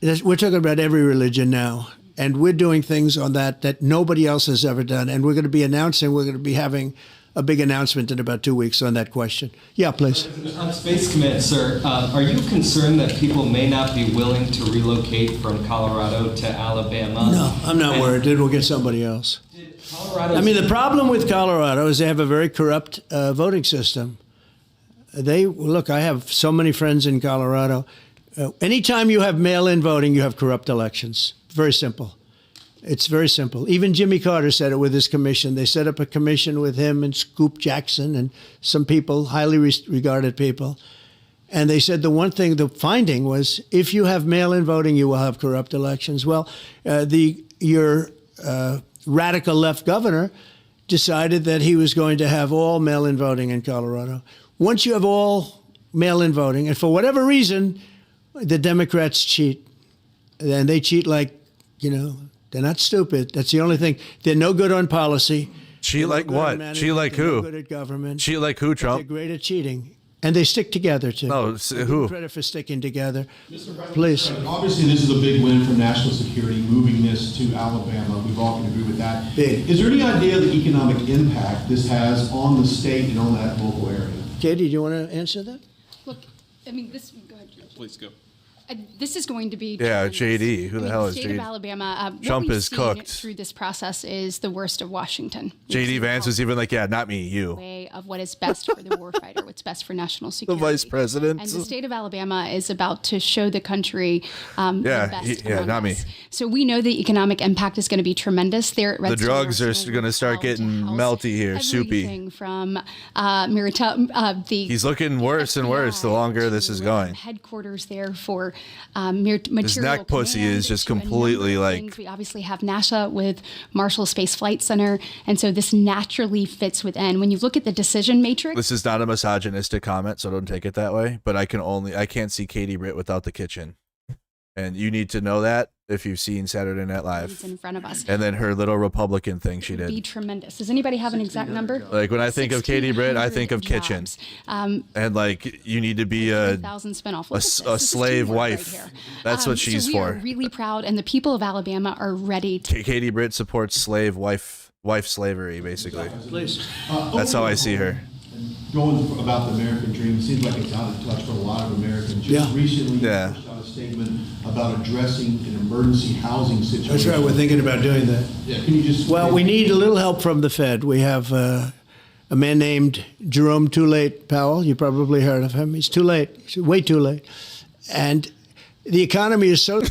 we're talking about every religion now. And we're doing things on that nobody else has ever done. And we're going to be having a big announcement in about 2 weeks on that question. Yeah, please. On Space Command, sir, are you concerned that people may not be willing to relocate from Colorado to Alabama? No, I'm not worried. We'll get somebody else. The problem with Colorado is they have a very corrupt voting system. I have so many friends in Colorado. Anytime you have mail-in voting, you have corrupt elections. Very simple. It's very simple. Even Jimmy Carter said it with his commission. They set up a commission with him and Scoop Jackson and some people, highly regarded people. And they said the finding was, if you have mail-in voting, you will have corrupt elections. Well, your radical left governor decided that he was going to have all mail-in voting in Colorado. Once you have all mail-in voting, and for whatever reason, the Democrats cheat. And they cheat like, they're not stupid. That's the only thing. They're no good on policy. Cheat like what? Cheat like who? They're no good at government. Cheat like who, Trump? They're great at cheating. And they stick together, too. No, who? Credit for sticking together. Please. Obviously, this is a big win for national security, moving this to Alabama. We've all can agree with that. Big. Is there any idea of the economic impact this has on the state and on that local area? Katie, do you want to answer that? Look, go ahead. Please go. This is going to be JD. Who the hell is the state JD? of Alabama. Trump what we've is seen cooked. through this process is the worst of Washington. JD Vance was even like, yeah, not me, you. Way of what is best for the warfighter, what's best for national The security. vice president. And the state of Alabama is about to show the country the best among not me. us. So we know the economic impact is going to be tremendous. There at The drugs are going to start getting melty here, soupy. everything from Mercado, He's looking worse and worse the longer this is going. headquarters there for material His neck pussy command is just to a number completely of like. things. We obviously have NASA with Marshall Space Flight Center, and so this naturally fits within. When you look at the decision matrix, This is not a misogynistic comment, so don't take it that way. But I can't see Katie Britt without the kitchen, and you need to know that if you've seen Saturday Night Live. in front of us. And then her little Republican thing she Would be did. tremendous. Does anybody have an exact number? Like when I think of Katie Britt, I think of kitchen. And like you need to be a 1,000 spinoff. a slave wife. That's what she's so we for. are really proud, and the people of Alabama are ready to. Katie Britt supports slave wife slavery, basically. Please. That's how I see her. Going about the American dream, it seems like it's out of touch for a lot of Americans. Just recently, you pushed out a statement about addressing an emergency housing situation. That's right. We're thinking about doing that. Yeah, can you just... Well, we need a little help from the Fed. We have a man named Jerome Too Late Powell. You probably heard of him. He's too late. He's way too late. And the economy is so...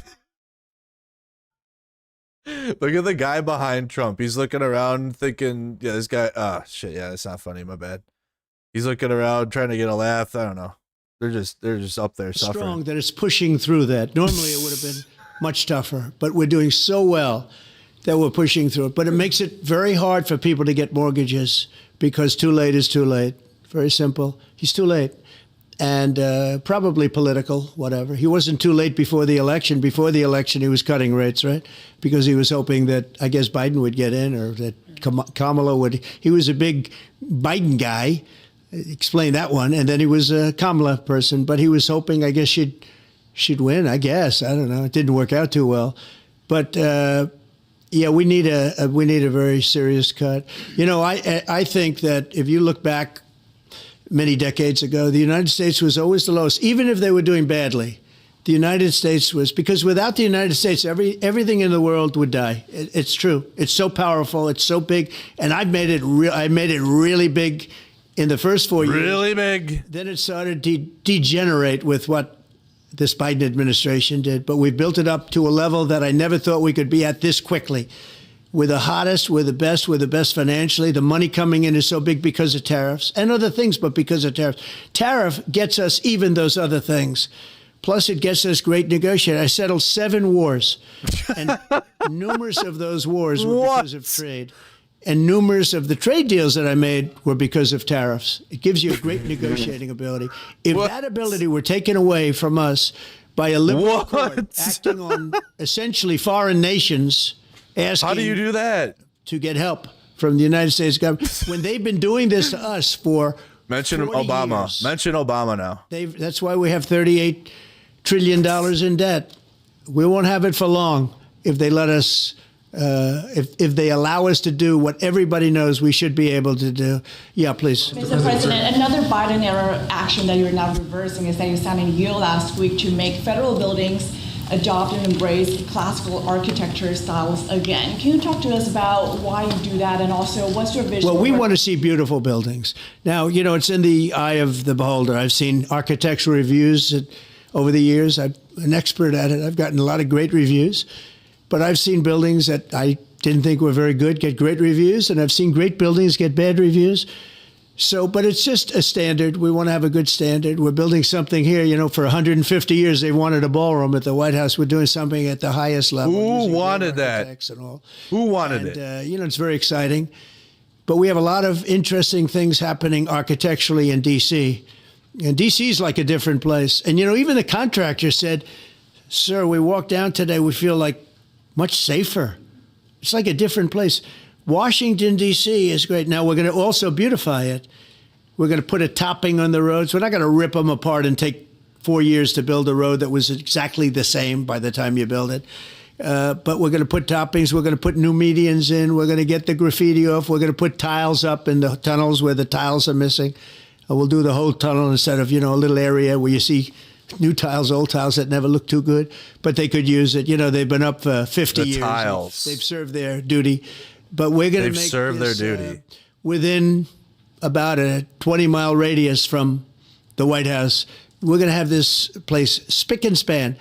Look at the guy behind Trump. He's looking around thinking, yeah, this guy, shit, yeah, that's not funny, my bad. He's looking around trying to get a laugh. I don't know. They're just up there suffering. Strong that it's pushing through that. Normally it would have been much tougher, but we're doing so well that we're pushing through it. But it makes it very hard for people to get mortgages because too late is too late. Very simple. He's too late. And probably political, whatever. He wasn't too late before the election. Before the election, he was cutting rates, right? Because he was hoping that, I guess, Biden would get in or that Kamala would. He was a big Biden guy. Explain that one. And then he was a Kamala person. But he was hoping, I guess, she'd win, I guess. I don't know. It didn't work out too well. But, yeah, we need a very serious cut. You know, I think that if you look back many decades ago, the United States was always the lowest, even if they were doing badly. The United States was, because without the United States, everything in the world would die. It's true. It's so powerful. It's so big. And I made it really big in the first 4 years. Really big. Then it started to degenerate with what this Biden administration did. But we built it up to a level that I never thought we could be at this quickly. We're the hottest, we're the best financially. The money coming in is so big because of tariffs and other things, but because of tariffs. Tariff gets us even those other things. Plus, it gets us great negotiating. I settled 7 wars, and numerous of those wars were because of trade. And numerous of the trade deals that I made were because of tariffs. It gives you a great negotiating ability. If that ability were taken away from us by a liberal court acting on essentially foreign nations, asking, how do you do that? To get help from the United States government when they've been doing this to us for Mention 40 Obama. years. Mention Obama now. That's why we have $38 trillion in debt. We won't have it for long if they let us. If they allow us to do what everybody knows we should be able to do. Yeah, please. Mr. President, another Biden-era action that you're now reversing is that you signed a deal last week to make federal buildings adopt and embrace classical architecture styles again. Can you talk to us about why you do that, and also what's your vision? Well, we want to see beautiful buildings. Now, you know, it's in the eye of the beholder. I've seen architectural reviews over the years. I'm an expert at it. I've gotten a lot of great reviews. But I've seen buildings that I didn't think were very good get great reviews, and I've seen great buildings get bad reviews. So, but it's just a standard. We want to have a good standard. We're building something here. You know, for 150 years, they wanted a ballroom at the White House. We're doing something at the highest level. Who wanted that? And all. Who wanted it? You know, it's very exciting. But we have a lot of interesting things happening architecturally in D.C. And D.C. is like a different place. And, you know, even the contractor said, sir, we walked down today, we feel like much safer. It's like a different place. Washington, D.C. is great. Now, we're going to also beautify it. We're going to put a topping on the roads. We're not going to rip them apart and take 4 years to build a road that was exactly the same by the time you build it. But we're going to put toppings. We're going to put new medians in. We're going to get the graffiti off. We're going to put tiles up in the tunnels where the tiles are missing. We'll do the whole tunnel instead of, you know, a little area where you see new tiles, old tiles that never look too good, but they could use it. You know, they've been up for 50 years. Tiles. They've served their duty. But we're going to make served their duty within about a 20-mile radius from the White House. We're going to have this place spick and span.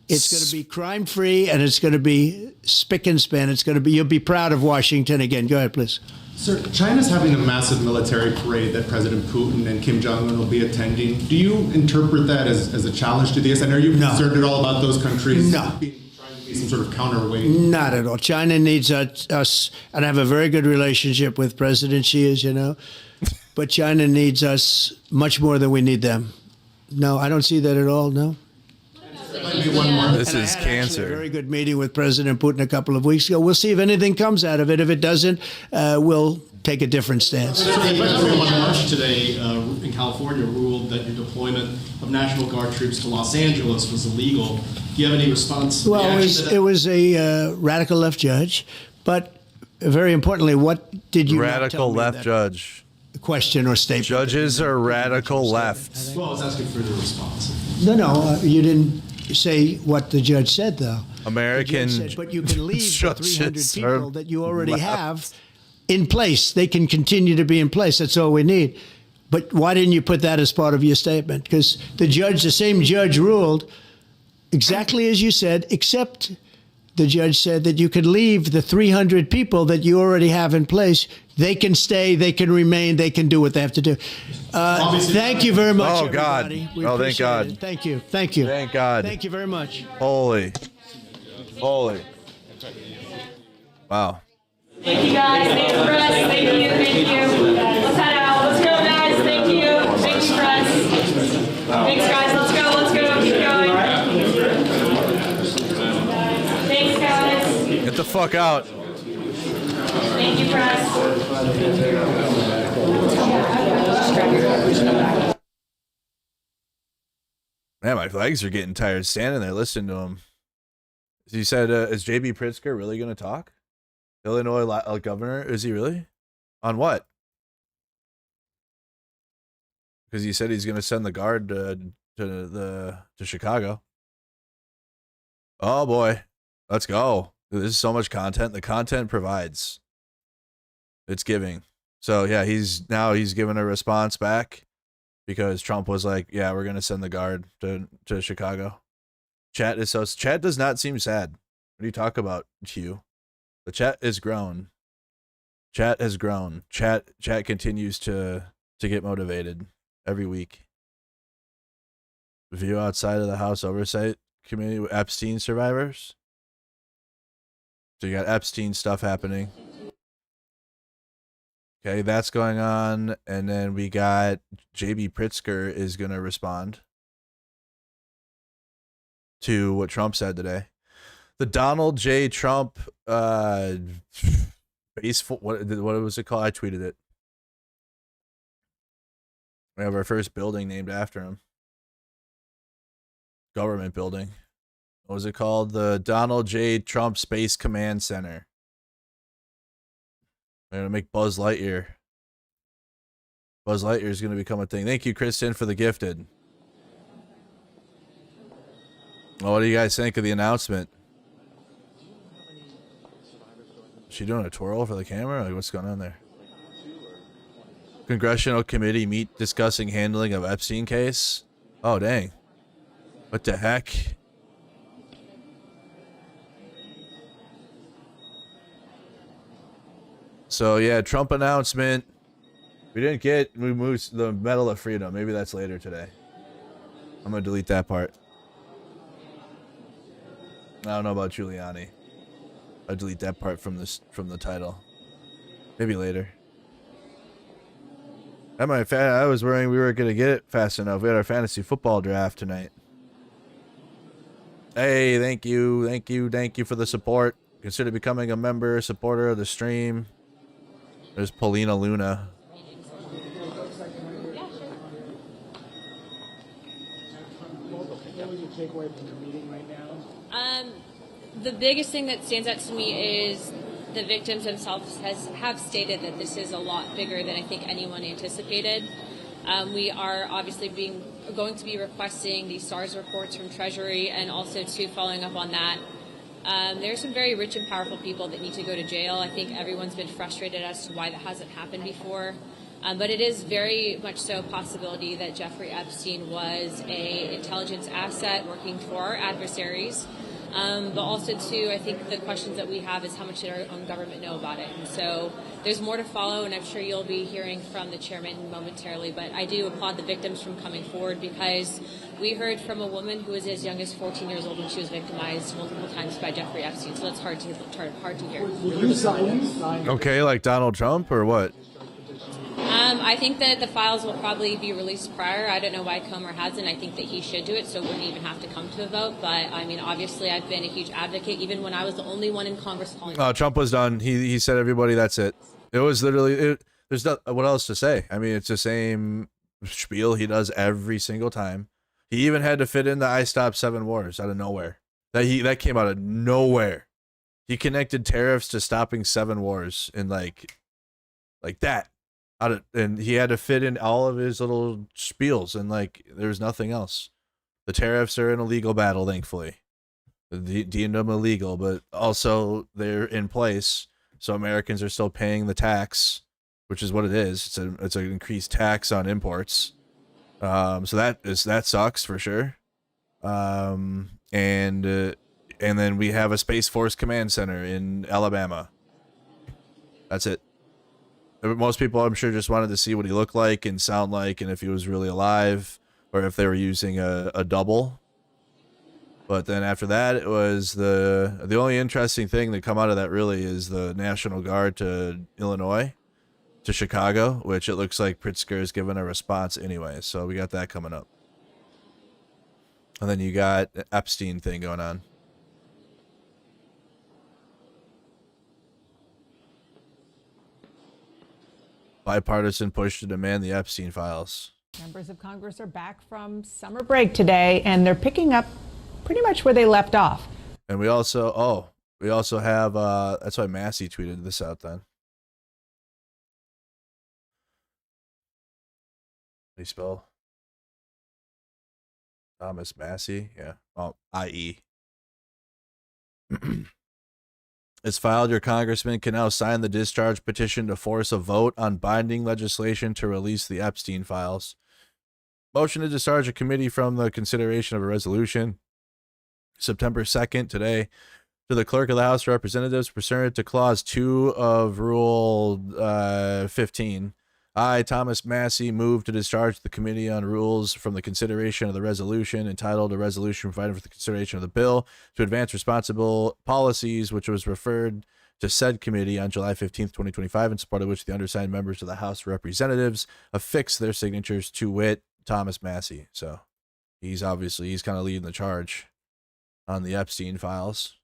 It's going to be crime-free, and it's going to be spick and span. It's going to be, you'll be proud of Washington again. Go ahead, please. Sir, China's having a massive military parade that President Putin and Kim Jong-un will be attending. Do you interpret that as a challenge to this? And are you concerned at all about those countries trying to be some sort of counterweight? Not at all. China needs us, and I have a very good relationship with President Xi, as you know, but China needs us much more than we need them. No, I don't see that at all, no. This is cancer. A very good meeting with President Putin a couple of weeks ago. We'll see if anything comes out of it. If it doesn't, we'll take a different stance. Everyone March today in California ruled that your deployment of National Guard troops to Los Angeles was illegal. Do you have any response? Well, it was a radical left judge, but very importantly, what did you radical left judge? Question or statement? Judges are radical left. Well, I was asking for the response. No, you didn't say what the judge said, though. American said, but you can leave the 300 people that you already have in place. They can continue to be in place. That's all we need. But why didn't you put that as part of your statement? Because the same judge ruled exactly as you said, except the judge said that you could leave the 300 people that you already have in place. They can stay, they can remain, they can do what they have to do. Thank you very much, Oh, God. everybody. We Oh, thank appreciate God. it. Thank you. Thank you. Thank God. Thank you very much. Holy. Wow. Thank you guys. Thank you, press. Thank you. Thank you. Let's head out. Let's go, guys. Thank you. Thank you, press. Thanks, guys. Let's go. Let's go. Keep going. Thanks, guys. Get the fuck out. Thank you, press. Man, my legs are getting tired standing there listening to him. He said, is J.B. Pritzker really going to talk? Illinois governor? Is he really? On what? Because he said he's going to send the guard to Chicago. Oh boy, let's go. This is so much content. The content provides. It's giving. So yeah, he's given a response back because Trump was like, yeah, we're going to send the guard to Chicago. Chat does not seem sad. What do you talk about, Hugh? The chat is grown. Chat has grown. Chat continues to get motivated every week. View outside of the House Oversight Committee with Epstein survivors. So you got Epstein stuff happening. Okay, that's going on. And then we got J.B. Pritzker is going to respond to what Trump said today. The Donald J. Trump what was it called? I tweeted it. We have our first building named after him. Government building. What was it called? The Donald J. Trump Space Command Center. We're going to make Buzz Lightyear. Buzz Lightyear is going to become a thing. Thank you, Kristen, for the gifted. Well, what do you guys think of the announcement? Is she doing a twirl for the camera? Like, what's going on there? Congressional committee meet discussing handling of Epstein case. Oh, dang. What the heck? So, yeah, Trump announcement. We moved the Medal of Freedom. Maybe that's later today. I'm going to delete that part. I don't know about Giuliani. I'll delete that part from the title. Maybe later. I was worrying we weren't going to get it fast enough. We had our fantasy football draft tonight. Hey, thank you for the support. Consider becoming a member, supporter of the stream. There's Paulina Luna. The biggest thing that stands out to me is the victims themselves have stated that this is a lot bigger than I think anyone anticipated. We are obviously going to be requesting the SARS reports from Treasury, and also too following up on that. There are some very rich and powerful people that need to go to jail. I think everyone's been frustrated as to why that hasn't happened before. But it is very much so a possibility that Jeffrey Epstein was a intelligence asset working for our adversaries. But also, too, I think the questions that we have is how much did our own government know about it? And so there's more to follow, and I'm sure you'll be hearing from the chairman momentarily. But I do applaud the victims from coming forward, because we heard from a woman who was as young as 14 years old when she was victimized multiple times by Jeffrey Epstein. So that's hard to hear. Okay, like Donald Trump or what? I think that the files will probably be released prior. I don't know why Comer hasn't. I think that he should do it, so it wouldn't even have to come to a vote. But, I mean, obviously I've been a huge advocate, even when I was the only one in Congress calling. Trump was done. He said, everybody, that's it. It was literally, there's not, what else to say? I mean, it's the same spiel he does every single time. He even had to fit in the I Stop 7 Wars out of nowhere. That came out of nowhere. He connected tariffs to stopping 7 wars and like that. And he had to fit in all of his little spiels, and like there's nothing else. The tariffs are an illegal battle, thankfully. Deemed them illegal, but also they're in place, so Americans are still paying the tax, which is what it is. It's an increased tax on imports. So that sucks for sure. And then we have a Space Force Command Center in Alabama. That's it. most people, I'm sure, just wanted to see what he looked like and sound like, and if he was really alive, or if they were using a double. But then after that, it was the only interesting thing that come out of that really is the National Guard to Illinois, to Chicago, which it looks like Pritzker is giving a response anyway. So we got that coming up. And then you got the Epstein thing going on. Bipartisan push to demand the Epstein files. Members of Congress are back from summer break today, and they're picking up pretty much where they left off. And we also have, that's why Massey tweeted this out then. How do you spell? Thomas Massey? Yeah. Oh, I.E. It's filed. Your congressman can now sign the discharge petition to force a vote on binding legislation to release the Epstein files. Motion to discharge a committee from the consideration of a resolution September 2nd, today, to the clerk of the House of Representatives pursuant to Clause 2 of Rule 15. I, Thomas Massey, move to discharge the Committee on Rules from the consideration of the resolution entitled A Resolution Providing for the Consideration of the Bill to Advance Responsible Policies, which was referred to said committee on July 15th, 2025, in support of which the undersigned members of the House of Representatives affix their signatures, to wit, Thomas Massey. So he's kind of leading the charge on the Epstein files.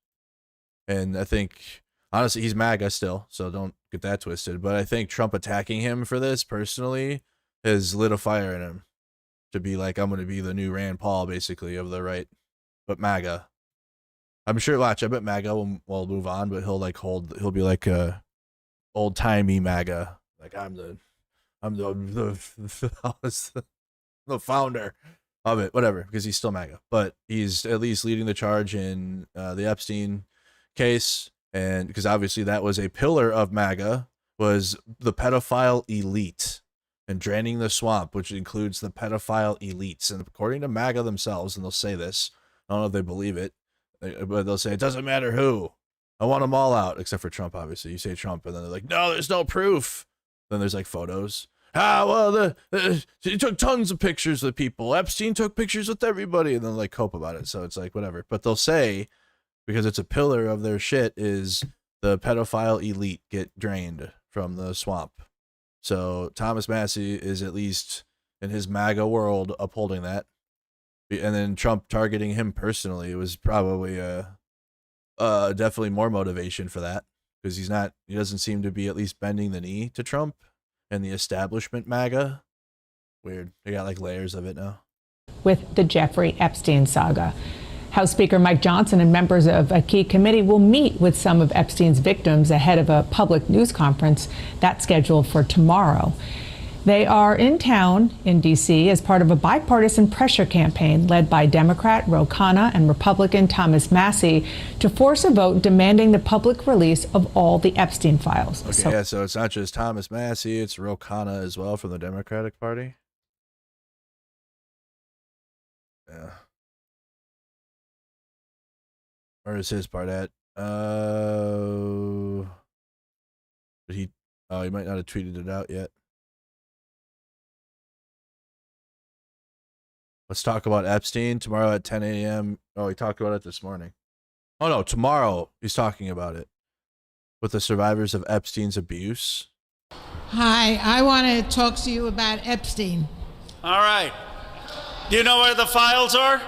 And I think, honestly, he's MAGA still, so don't get that twisted. But I think Trump attacking him for this personally has lit a fire in him to be like, I'm going to be the new Rand Paul, basically, of the right. But MAGA. I'm sure, watch, I bet MAGA will move on, but he'll be like a old-timey MAGA. Like, I'm the founder of it, whatever, because he's still MAGA. But he's at least leading the charge in the Epstein case. And because obviously that was a pillar of MAGA, was the pedophile elite and draining the swamp, which includes the pedophile elites. And according to MAGA themselves, and they'll say this, I don't know if they believe it, but they'll say, it doesn't matter who. I want them all out, except for Trump, obviously. You say Trump, and then they're like, no, there's no proof. Then there's like photos. He took tons of pictures with people. Epstein took pictures with everybody, and then like cope about it. So it's like, whatever. But they'll say, because it's a pillar of their shit, is the pedophile elite get drained from the swamp. So Thomas Massey is at least in his MAGA world upholding that. And then Trump targeting him personally was probably definitely more motivation for that, because he doesn't seem to be at least bending the knee to Trump and the establishment MAGA. Weird. They got like layers of it now. With the Jeffrey Epstein saga, House Speaker Mike Johnson and members of a key committee will meet with some of Epstein's victims ahead of a public news conference that's scheduled for tomorrow. They are in town in D.C. as part of a bipartisan pressure campaign led by Democrat Ro Khanna and Republican Thomas Massey to force a vote demanding the public release of all the Epstein files. Okay, so it's not just Thomas Massey, it's Ro Khanna as well from the Democratic Party. Yeah. Where is his part at? He might not have tweeted it out yet. Let's talk about Epstein tomorrow at 10 a.m. Oh, he talked about it this morning. Oh, no, tomorrow he's talking about it with the survivors of Epstein's abuse. Hi, I want to talk to you about Epstein. All right. Do you know where the files are?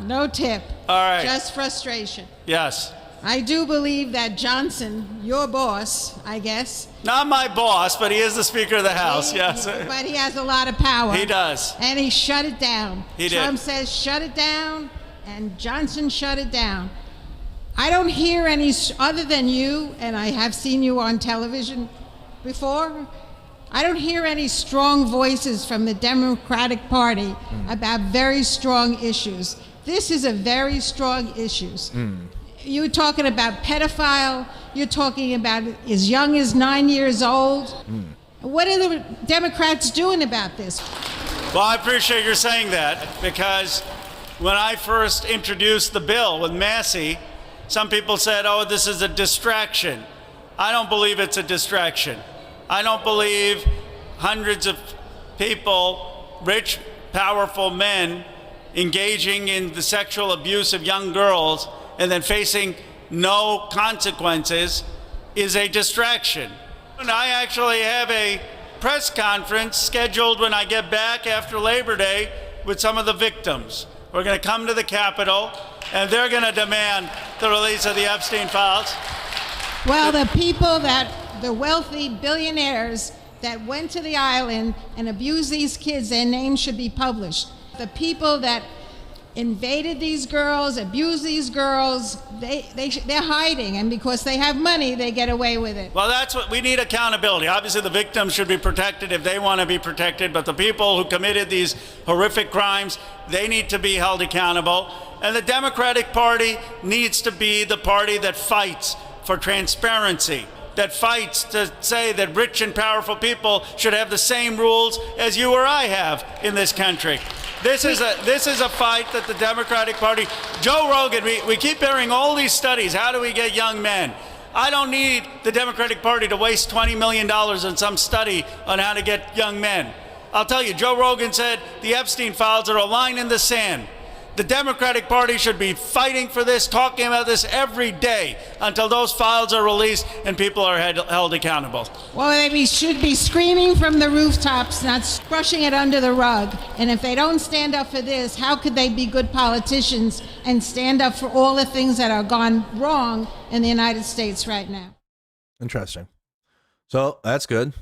No tip. All right. Just frustration. Yes. I do believe that Johnson, your boss, I guess. Not my boss, but he is the Speaker of the House, yes. But he has a lot of power. He does. And he shut it down. He did. Trump says shut it down, and Johnson shut it down. I don't hear any, other than you, and I have seen you on television before, I don't hear any strong voices from the Democratic Party about very strong issues. This is a very strong issue. You're talking about pedophile, you're talking about as young as 9 years old. What are the Democrats doing about this? Well, I appreciate your saying that, because when I first introduced the bill with Massey, some people said, oh, this is a distraction. I don't believe it's a distraction. I don't believe hundreds of people, rich, powerful men, engaging in the sexual abuse of young girls and then facing no consequences is a distraction. And I actually have a press conference scheduled when I get back after Labor Day with some of the victims. We're going to come to the Capitol, and they're going to demand the release of the Epstein files. Well, the wealthy billionaires that went to the island and abused these kids, their names should be published. The people that invaded these girls, abused these girls, they're hiding, and because they have money, they get away with it. Well, that's what we need, accountability. Obviously, the victims should be protected if they want to be protected, but the people who committed these horrific crimes, they need to be held accountable. And the Democratic Party needs to be the party that fights for transparency, that fights to say that rich and powerful people should have the same rules as you or I have in this country. This is a fight that the Democratic Party, Joe Rogan, we keep hearing all these studies. How do we get young men? I don't need the Democratic Party to waste $20 million on some study on how to get young men. I'll tell you, Joe Rogan said the Epstein files are a line in the sand. The Democratic Party should be fighting for this, talking about this every day until those files are released and people are held accountable. Well, they should be screaming from the rooftops, not brushing it under the rug. And if they don't stand up for this, how could they be good politicians and stand up for all the things that are gone wrong in the United States right now? Interesting. So that's good.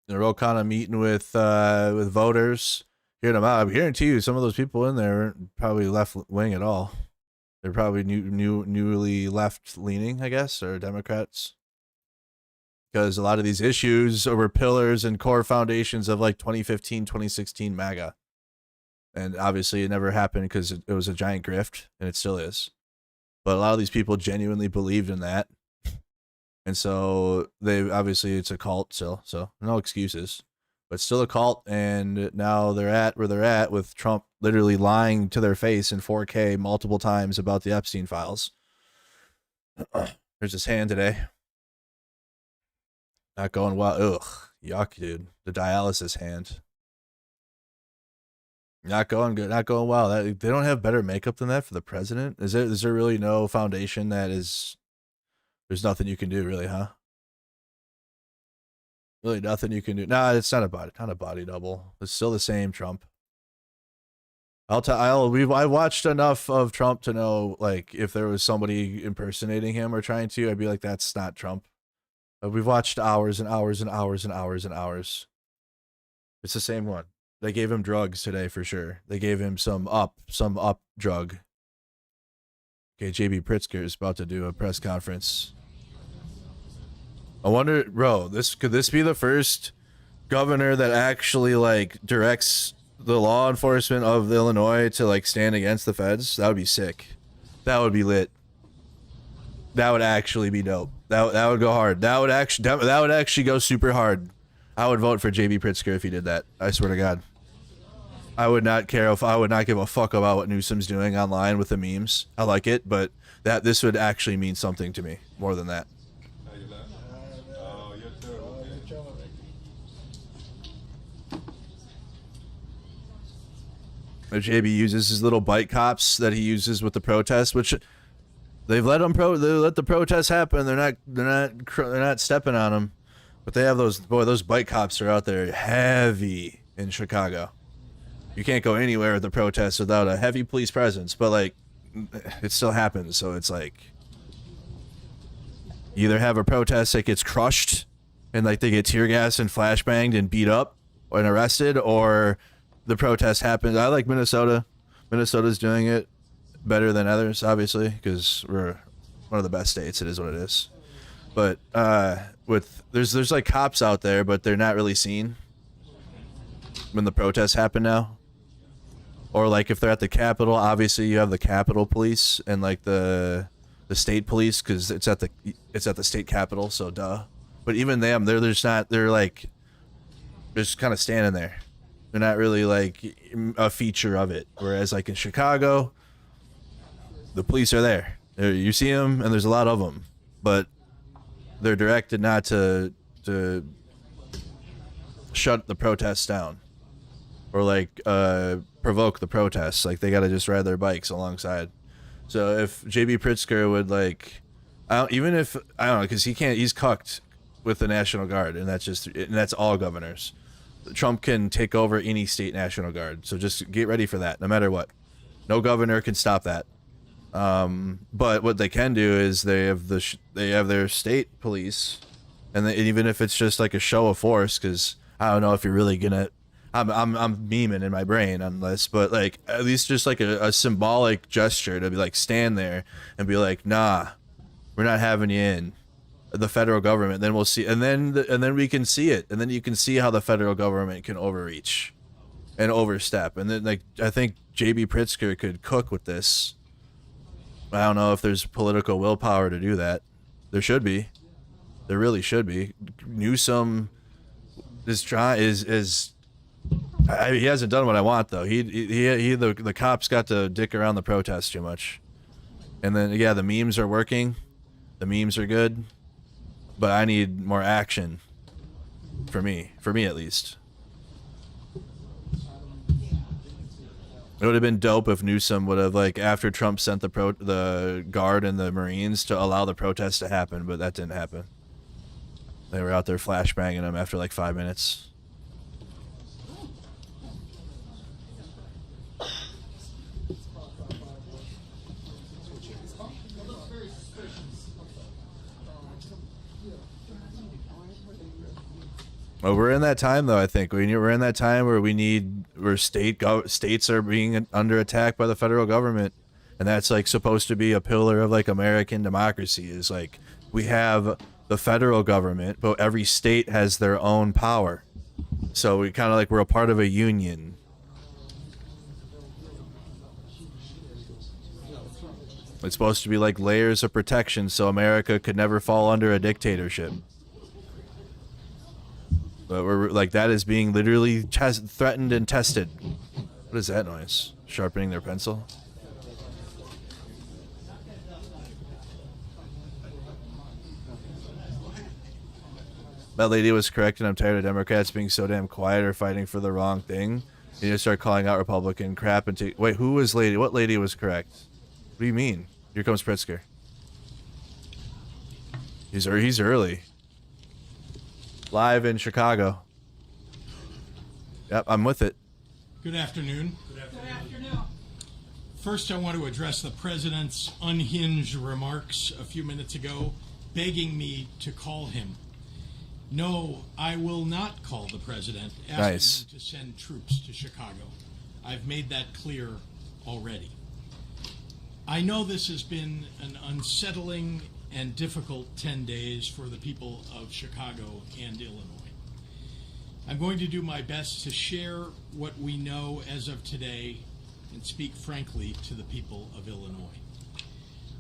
They're all kind of meeting with voters. Hearing them out. I'm guarantee you some of those people in there aren't probably left wing at all. They're probably newly left leaning, I guess, or Democrats. Because a lot of these issues were pillars and core foundations of like 2015, 2016 MAGA. And obviously it never happened because it was a giant grift, and it still is. But a lot of these people genuinely believed in that. And so it's a cult still, so no excuses. But still a cult, and now they're at where they're at with Trump literally lying to their face in 4K multiple times about the Epstein files. There's his hand today. Not going well. Ugh, yuck, dude. The dialysis hand. Not going good. Not going well. They don't have better makeup than that for the president. Is there really no foundation that is? There's nothing you can do, really, huh? Really nothing you can do. Nah, it's not a body double. It's still the same Trump. I watched enough of Trump to know, like, if there was somebody impersonating him or trying to, I'd be like, that's not Trump. But we've watched hours and hours and hours and hours and hours. It's the same one. They gave him drugs today for sure. They gave him some up drug. Okay, JB Pritzker is about to do a press conference. I wonder, bro, could this be the first governor that actually like directs the law enforcement of Illinois to like stand against the feds? That would be sick. That would be lit. That would actually be dope. That would go hard. That would actually go super hard. I would vote for JB Pritzker if he did that. I swear to God. I would not give a fuck about what Newsom's doing online with the memes. I like it, but this would actually mean something to me more than that. JB uses his little bike cops that he uses with the protests, which they've let the protests happen. They're not stepping on them, but they have those bike cops are out there heavy in Chicago. You can't go anywhere with the protests without a heavy police presence, but like it still happens. So it's like you either have a protest that gets crushed and like they get tear gassed and flashbanged and beat up and arrested, or the protest happens. I like Minnesota. Minnesota's doing it better than others, obviously, because we're one of the best states. It is what it is. But there's like cops out there, but they're not really seen when the protests happen now. Or like if they're at the Capitol, obviously you have the Capitol Police and like the state police because it's at the state Capitol, so duh. But even them, they're just kind of standing there. They're not really like a feature of it. Whereas like in Chicago, the police are there. You see them, and there's a lot of them, but they're directed not to shut the protests down or like provoke the protests. Like they got to just ride their bikes alongside. So if JB Pritzker would like, even if I don't know, because he's cucked with the National Guard, and that's all governors. Trump can take over any state National Guard, so just get ready for that, no matter what. No governor can stop that. But what they can do is they have their state police, and even if it's just like a show of force, because I don't know if you're really gonna. I'm memeing in my brain on this, but like at least just like a symbolic gesture to be like stand there and be like, nah, we're not having you in, the federal government. Then we'll see, and then we can see it, and then you can see how the federal government can overreach and overstep. And then like I think JB Pritzker could cook with this. I don't know if there's political willpower to do that. There should be. There really should be. Newsom he hasn't done what I want though. The cops got to dick around the protests too much. And then yeah, the memes are working. The memes are good. But I need more action. For me at least. It would have been dope if Newsom would have, like, after Trump sent the Guard and the Marines to allow the protests to happen, but that didn't happen. They were out there flashbanging them after like 5 minutes. Well, we're in that time, though. I think we're in that time where states are being under attack by the federal government, and that's like supposed to be a pillar of like American democracy. Is like we have the federal government, but every state has their own power. So we kind of like we're a part of a union. It's supposed to be like layers of protection, so America could never fall under a dictatorship. But we're like that is being literally threatened and tested. What is that noise? Sharpening their pencil? That lady was correct, and I'm tired of Democrats being so damn quiet or fighting for the wrong thing. You just start calling out Republican crap and wait, who was lady? What lady was correct? What do you mean? Here comes Pritzker. He's early. Live in Chicago. Yep, I'm with it. Good afternoon. Good afternoon. First, I want to address the president's unhinged remarks a few minutes ago, begging me to call him. No, I will not call the president, asking him to send troops to Chicago. I've made that clear already. I know this has been an unsettling and difficult 10 days for the people of Chicago and Illinois. I'm going to do my best to share what we know as of today and speak frankly to the people of Illinois.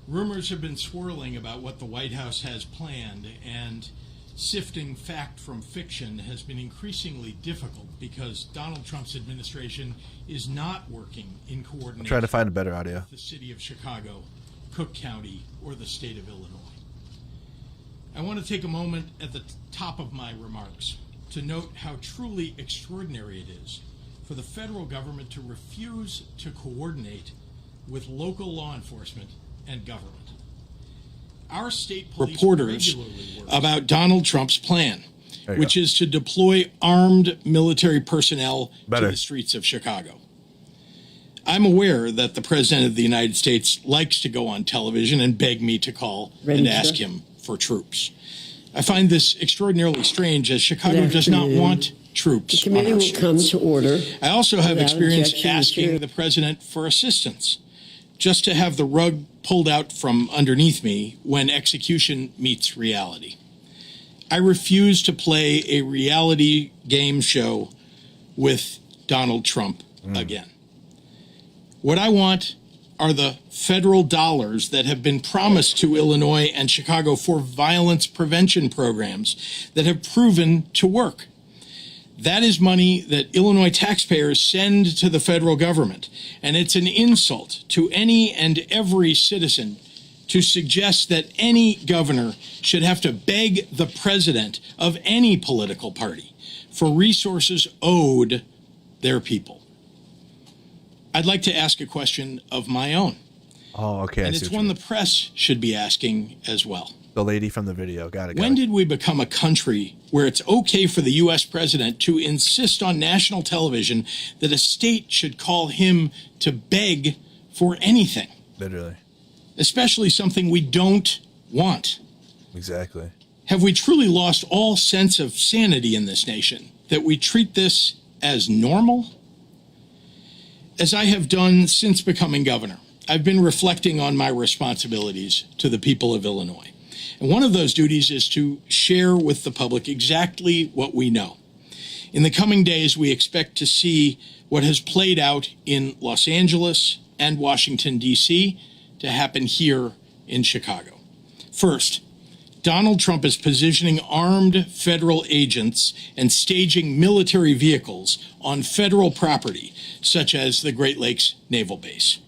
Rumors have been swirling about what the White House has planned, and sifting fact from fiction has been increasingly difficult because Donald Trump's administration is not working in coordination. I'm trying to find a better audio. With the city of Chicago, Cook County, or the state of Illinois. I want to take a moment at the top of my remarks to note how truly extraordinary it is for the federal government to refuse to coordinate with local law enforcement and government. Our state police reporters about Donald Trump's plan, which is to deploy armed military personnel to the streets of Chicago. I'm aware that the President of the United States likes to go on television and beg me to call and ask him for troops. I find this extraordinarily strange, as Chicago does not want troops on our streets. Come to order. I also have experience asking the President for assistance, just to have the rug pulled out from underneath me when execution meets reality. I refuse to play a reality game show with Donald Trump again. What I want are the federal dollars that have been promised to Illinois and Chicago for violence prevention programs that have proven to work. That is money that Illinois taxpayers send to the federal government, and it's an insult to any and every citizen to suggest that any governor should have to beg the president of any political party for resources owed their people. I'd like to ask a question of my own. Oh, okay. And it's one the press should be asking as well. The lady from the video. Got it. When did we become a country where it's okay for the U.S. president to insist on national television that a state should call him to beg for anything? Literally. Especially something we don't want. Exactly. Have we truly lost all sense of sanity in this nation, that we treat this as normal? As I have done since becoming governor, I've been reflecting on my responsibilities to the people of Illinois. And one of those duties is to share with the public exactly what we know. In the coming days, we expect to see what has played out in Los Angeles and Washington, D.C., to happen here in Chicago. First, Donald Trump is positioning armed federal agents and staging military vehicles on federal property, such as the Great Lakes Naval Base.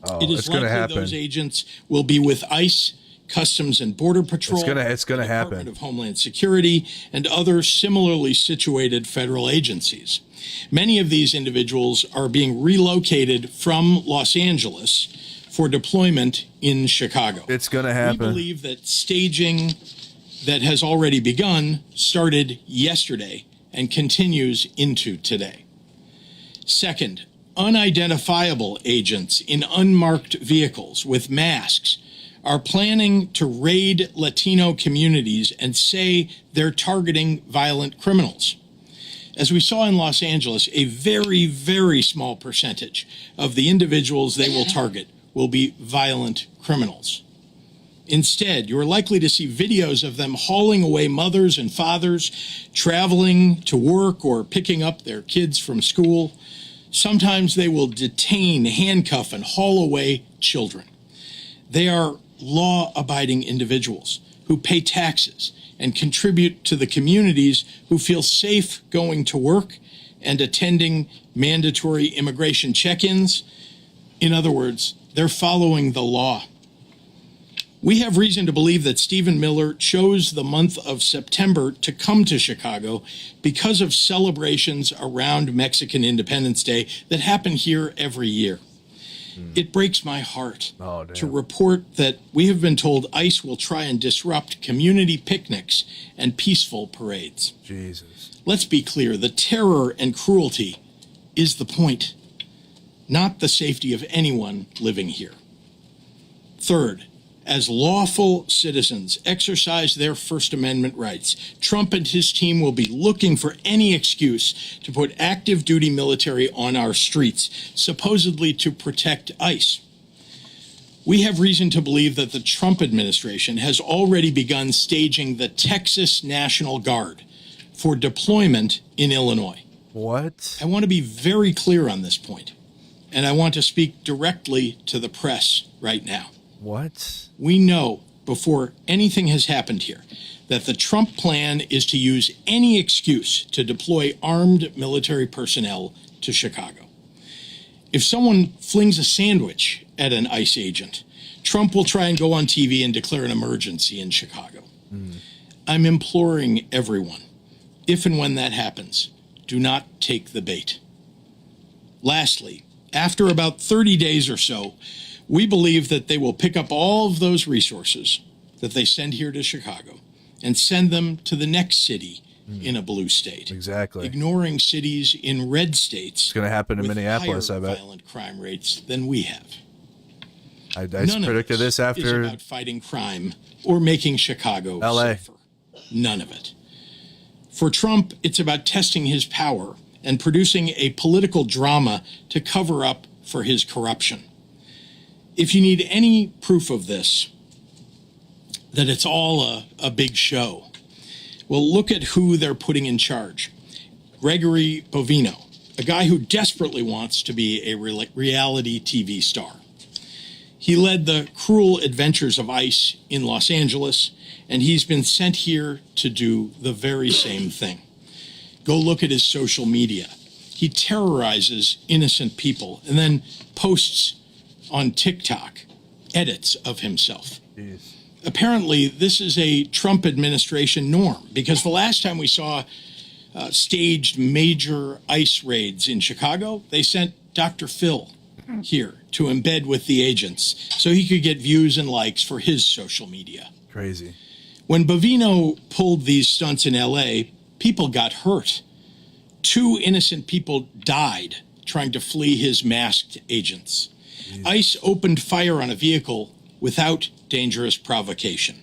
Oh, it is likely those agents will be with ICE, Customs and Border Patrol, it's gonna happen. Department of Homeland Security, and other similarly situated federal agencies. Many of these individuals are being relocated from Los Angeles for deployment in Chicago. It's going to happen. We believe that staging that has already begun started yesterday and continues into today. Second, unidentifiable agents in unmarked vehicles with masks are planning to raid Latino communities and say they're targeting violent criminals. As we saw in Los Angeles, a very, very small percentage of the individuals they will target will be violent criminals. Instead, you're likely to see videos of them hauling away mothers and fathers, traveling to work or picking up their kids from school. Sometimes they will detain, handcuff, and haul away children. They are law-abiding individuals who pay taxes and contribute to the communities who feel safe going to work and attending mandatory immigration check-ins. In other words, they're following the law. We have reason to believe that Stephen Miller chose the month of September to come to Chicago because of celebrations around Mexican Independence Day that happen here every year. It breaks my heart to report that we have been told ICE will try and disrupt community picnics and peaceful parades. Jesus. Let's be clear, the terror and cruelty is the point, not the safety of anyone living here. Third, as lawful citizens exercise their First Amendment rights, Trump and his team will be looking for any excuse to put active duty military on our streets, supposedly to protect ICE. We have reason to believe that the Trump administration has already begun staging the Texas National Guard for deployment in Illinois. What? I want to be very clear on this point, and I want to speak directly to the press right now. What? We know before anything has happened here that the Trump plan is to use any excuse to deploy armed military personnel to Chicago. If someone flings a sandwich at an ICE agent, Trump will try and go on TV and declare an emergency in Chicago. I'm imploring everyone, if and when that happens, do not take the bait. Lastly, after about 30 days or so, we believe that they will pick up all of those resources that they send here to Chicago and send them to the next city in a blue state. Exactly. Ignoring cities in red states. It's going to happen in Minneapolis, I bet. Violent crime rates than we have. I predicted this after. Is about fighting crime or making Chicago LA. safer. None of it. For Trump, it's about testing his power and producing a political drama to cover up for his corruption. If you need any proof of this, that it's all a big show, well, look at who they're putting in charge. Gregory Bovino, a guy who desperately wants to be a reality TV star. He led the cruel adventures of ICE in Los Angeles, and he's been sent here to do the very same thing. Go look at his social media. He terrorizes innocent people and then posts on TikTok edits of himself. Jeez. Apparently, this is a Trump administration norm, because the last time we saw staged major ICE raids in Chicago, they sent Dr. Phil here to embed with the agents so he could get views and likes for his social media. Crazy. When Bovino pulled these stunts in LA, people got hurt. 2 innocent people died trying to flee his masked agents. ICE opened fire on a vehicle without dangerous provocation.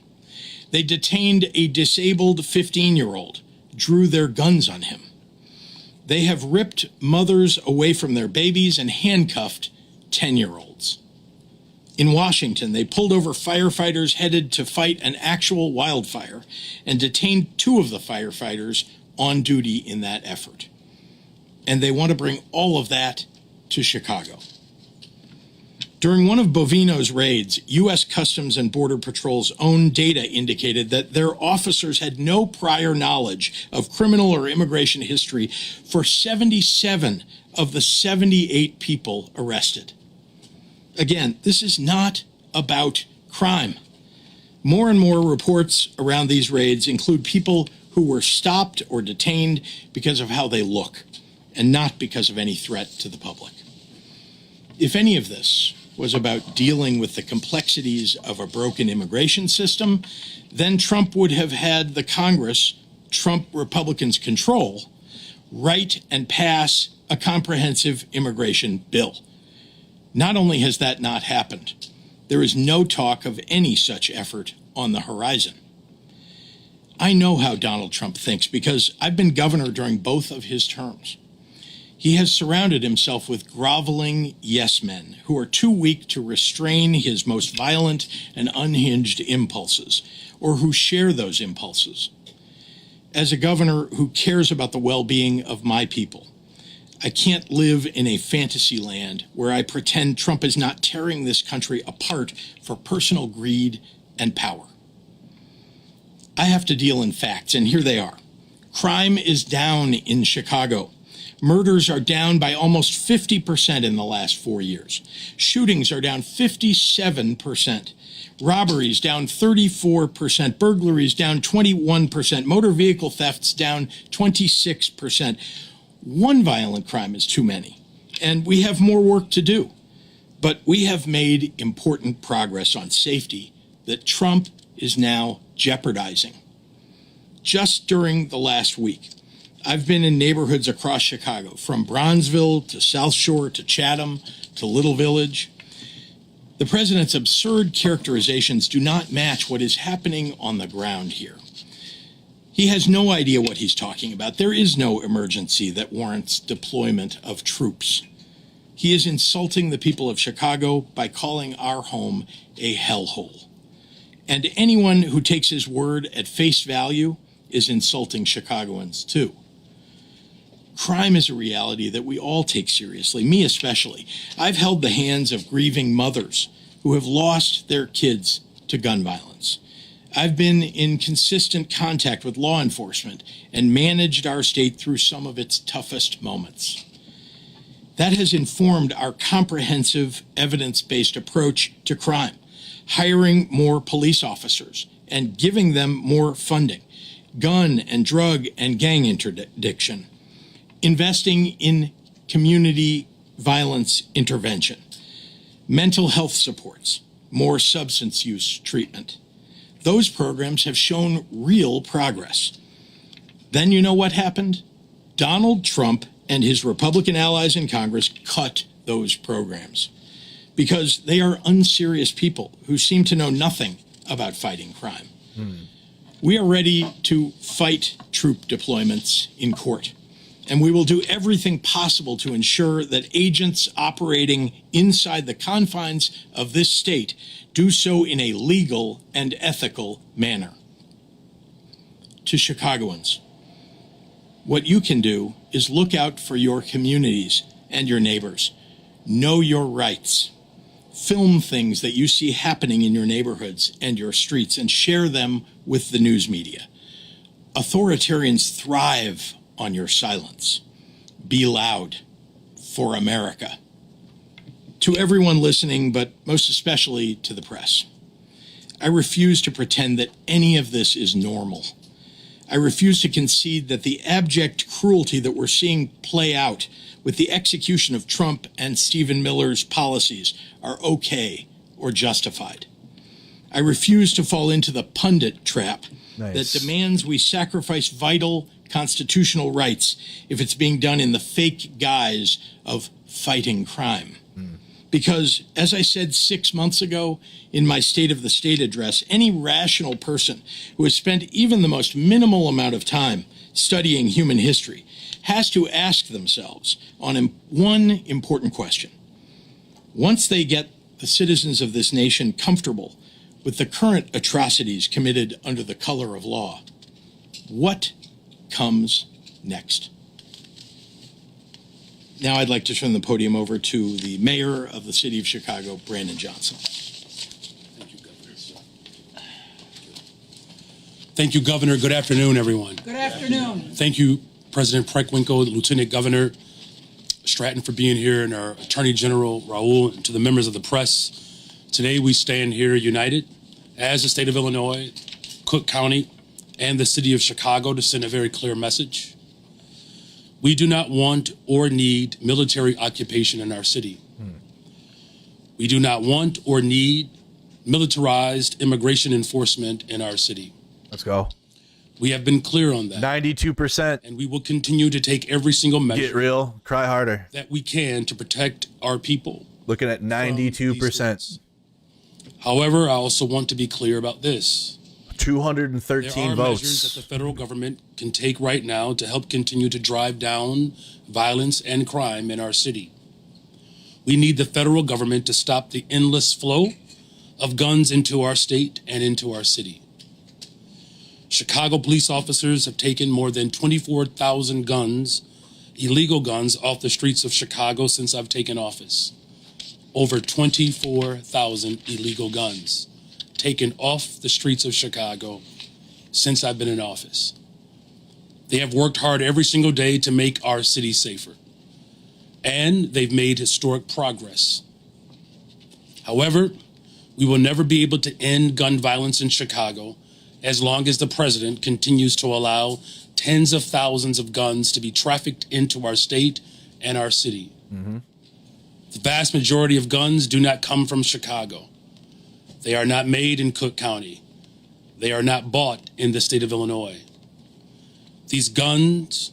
They detained a disabled 15-year-old, drew their guns on him. They have ripped mothers away from their babies and handcuffed 10-year-olds. In Washington, they pulled over firefighters headed to fight an actual wildfire and detained 2 of the firefighters on duty in that effort. And they want to bring all of that to Chicago. During one of Bovino's raids, U.S. Customs and Border Patrol's own data indicated that their officers had no prior knowledge of criminal or immigration history for 77 of the 78 people arrested. Again, this is not about crime. More and more reports around these raids include people who were stopped or detained because of how they look, and not because of any threat to the public. If any of this was about dealing with the complexities of a broken immigration system, then Trump would have had the Congress Trump Republicans control write and pass a comprehensive immigration bill. Not only has that not happened, there is no talk of any such effort on the horizon. I know how Donald Trump thinks because I've been governor during both of his terms. He has surrounded himself with groveling yes men who are too weak to restrain his most violent and unhinged impulses, or who share those impulses. As a governor who cares about the well-being of my people, I can't live in a fantasy land where I pretend Trump is not tearing this country apart for personal greed and power. I have to deal in facts, and here they are. Crime is down in Chicago. Murders are down by almost 50% in the last 4 years. Shootings are down 57%. Robberies down 34%. Burglaries down 21%. Motor vehicle thefts down 26%. One violent crime is too many, and we have more work to do. But we have made important progress on safety that Trump is now jeopardizing. Just during the last week, I've been in neighborhoods across Chicago, from Bronzeville to South Shore to Chatham to Little Village. The president's absurd characterizations do not match what is happening on the ground here. He has no idea what he's talking about. There is no emergency that warrants deployment of troops. He is insulting the people of Chicago by calling our home a hellhole. And anyone who takes his word at face value is insulting Chicagoans too. Crime is a reality that we all take seriously, me especially. I've held the hands of grieving mothers who have lost their kids to gun violence. I've been in consistent contact with law enforcement and managed our state through some of its toughest moments. That has informed our comprehensive, evidence-based approach to crime, hiring more police officers and giving them more funding, gun and drug and gang interdiction, investing in community violence intervention, mental health supports, more substance use treatment. Those programs have shown real progress. Then you know what happened? Donald Trump and his Republican allies in Congress cut those programs because they are unserious people who seem to know nothing about fighting crime. We are ready to fight troop deployments in court. And we will do everything possible to ensure that agents operating inside the confines of this state do so in a legal and ethical manner. To Chicagoans, what you can do is look out for your communities and your neighbors. Know your rights. Film things that you see happening in your neighborhoods and your streets and share them with the news media. Authoritarians thrive on your silence. Be loud for America. To everyone listening, but most especially to the press, I refuse to pretend that any of this is normal. I refuse to concede that the abject cruelty that we're seeing play out with the execution of Trump and Stephen Miller's policies are okay or justified. I refuse to fall into the pundit trap that demands we sacrifice vital constitutional rights if it's being done in the fake guise of fighting crime. Because, as I said 6 months ago in my State of the State address, any rational person who has spent even the most minimal amount of time studying human history has to ask themselves on one important question. Once they get the citizens of this nation comfortable with the current atrocities committed under the color of law, what comes next? Now I'd like to turn the podium over to the mayor of the city of Chicago, Brandon Johnson. Thank you, Governor. Good afternoon, everyone. Good afternoon. Thank you, President Preckwinkle, the Lieutenant Governor Stratton for being here, and our Attorney General Raul, and to the members of the press. Today we stand here united as the state of Illinois, Cook County, and the city of Chicago to send a very clear message. We do not want or need military occupation in our city. We do not want or need militarized immigration enforcement in our city. Let's go. We have been clear on that. 92%. And we will continue to take every single measure. Get real, cry harder. That we can to protect our people. Looking at 92%. However, I also want to be clear about this. 213 there are votes. Measures that the federal government can take right now to help continue to drive down violence and crime in our city. We need the federal government to stop the endless flow of guns into our state and into our city. Chicago police officers have taken more than 24,000 guns, illegal guns, off the streets of Chicago since I've taken office. Over 24,000 illegal guns taken off the streets of Chicago since I've been in office. They have worked hard every single day to make our city safer, and they've made historic progress. However, we will never be able to end gun violence in Chicago as long as the president continues to allow tens of thousands of guns to be trafficked into our state and our city. The vast majority of guns do not come from Chicago. They are not made in Cook County. They are not bought in the state of Illinois. These guns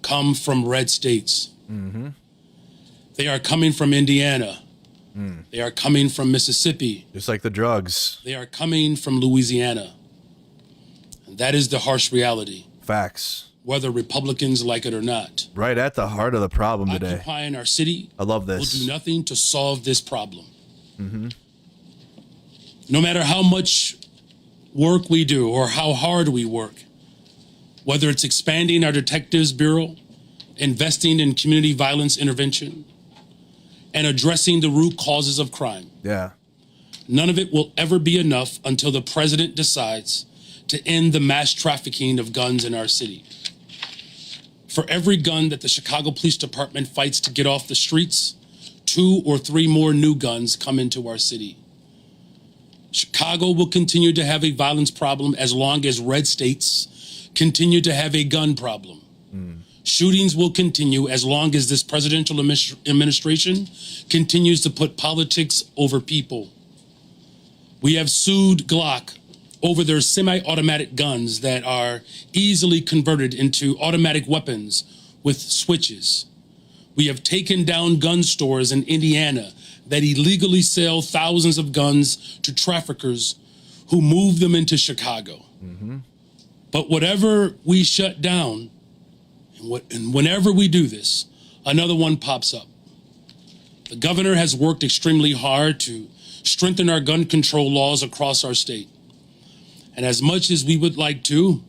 come from red states. They are coming from Indiana. They are coming from Mississippi. Just like the drugs. They are coming from Louisiana. And that is the harsh reality. Facts. Whether Republicans like it or not. Right at the heart of the problem today. Occupying our city I love this. will do nothing to solve this problem. No matter how much work we do or how hard we work, whether it's expanding our Detectives Bureau, investing in community violence intervention, and addressing the root causes of crime. None of it will ever be enough until the president decides to end the mass trafficking of guns in our city. For every gun that the Chicago Police Department fights to get off the streets, 2 or 3 more new guns come into our city. Chicago will continue to have a violence problem as long as red states continue to have a gun problem. Shootings will continue as long as this presidential administration continues to put politics over people. We have sued Glock over their semi-automatic guns that are easily converted into automatic weapons with switches. We have taken down gun stores in Indiana that illegally sell thousands of guns to traffickers who move them into Chicago. But whatever we shut down, and whenever we do this, another one pops up. The governor has worked extremely hard to strengthen our gun control laws across our state. And as much as we would like to,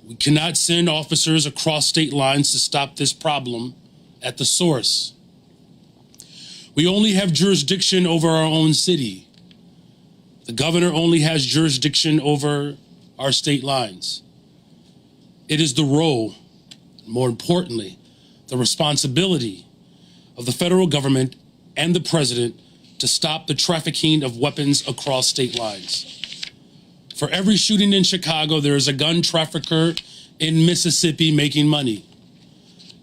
we cannot send officers across state lines to stop this problem at the source. We only have jurisdiction over our own city. The governor only has jurisdiction over our state lines. It is the role, more importantly, the responsibility of the federal government and the president to stop the trafficking of weapons across state lines. For every shooting in Chicago, there is a gun trafficker in Mississippi making money.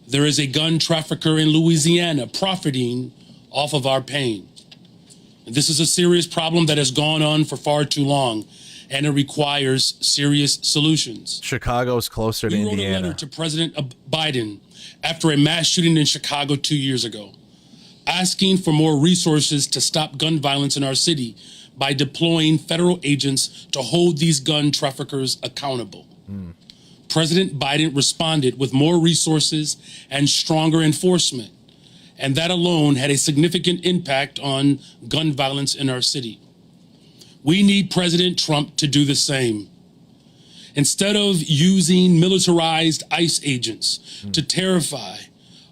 There is a gun trafficker in Louisiana profiting off of our pain. And this is a serious problem that has gone on for far too long, and it requires serious solutions. Chicago's closer to We wrote Indiana. a letter to President Biden after a mass shooting in Chicago 2 years ago, asking for more resources to stop gun violence in our city by deploying federal agents to hold these gun traffickers accountable. President Biden responded with more resources and stronger enforcement, and that alone had a significant impact on gun violence in our city. We need President Trump to do the same. Instead of using militarized ICE agents to terrify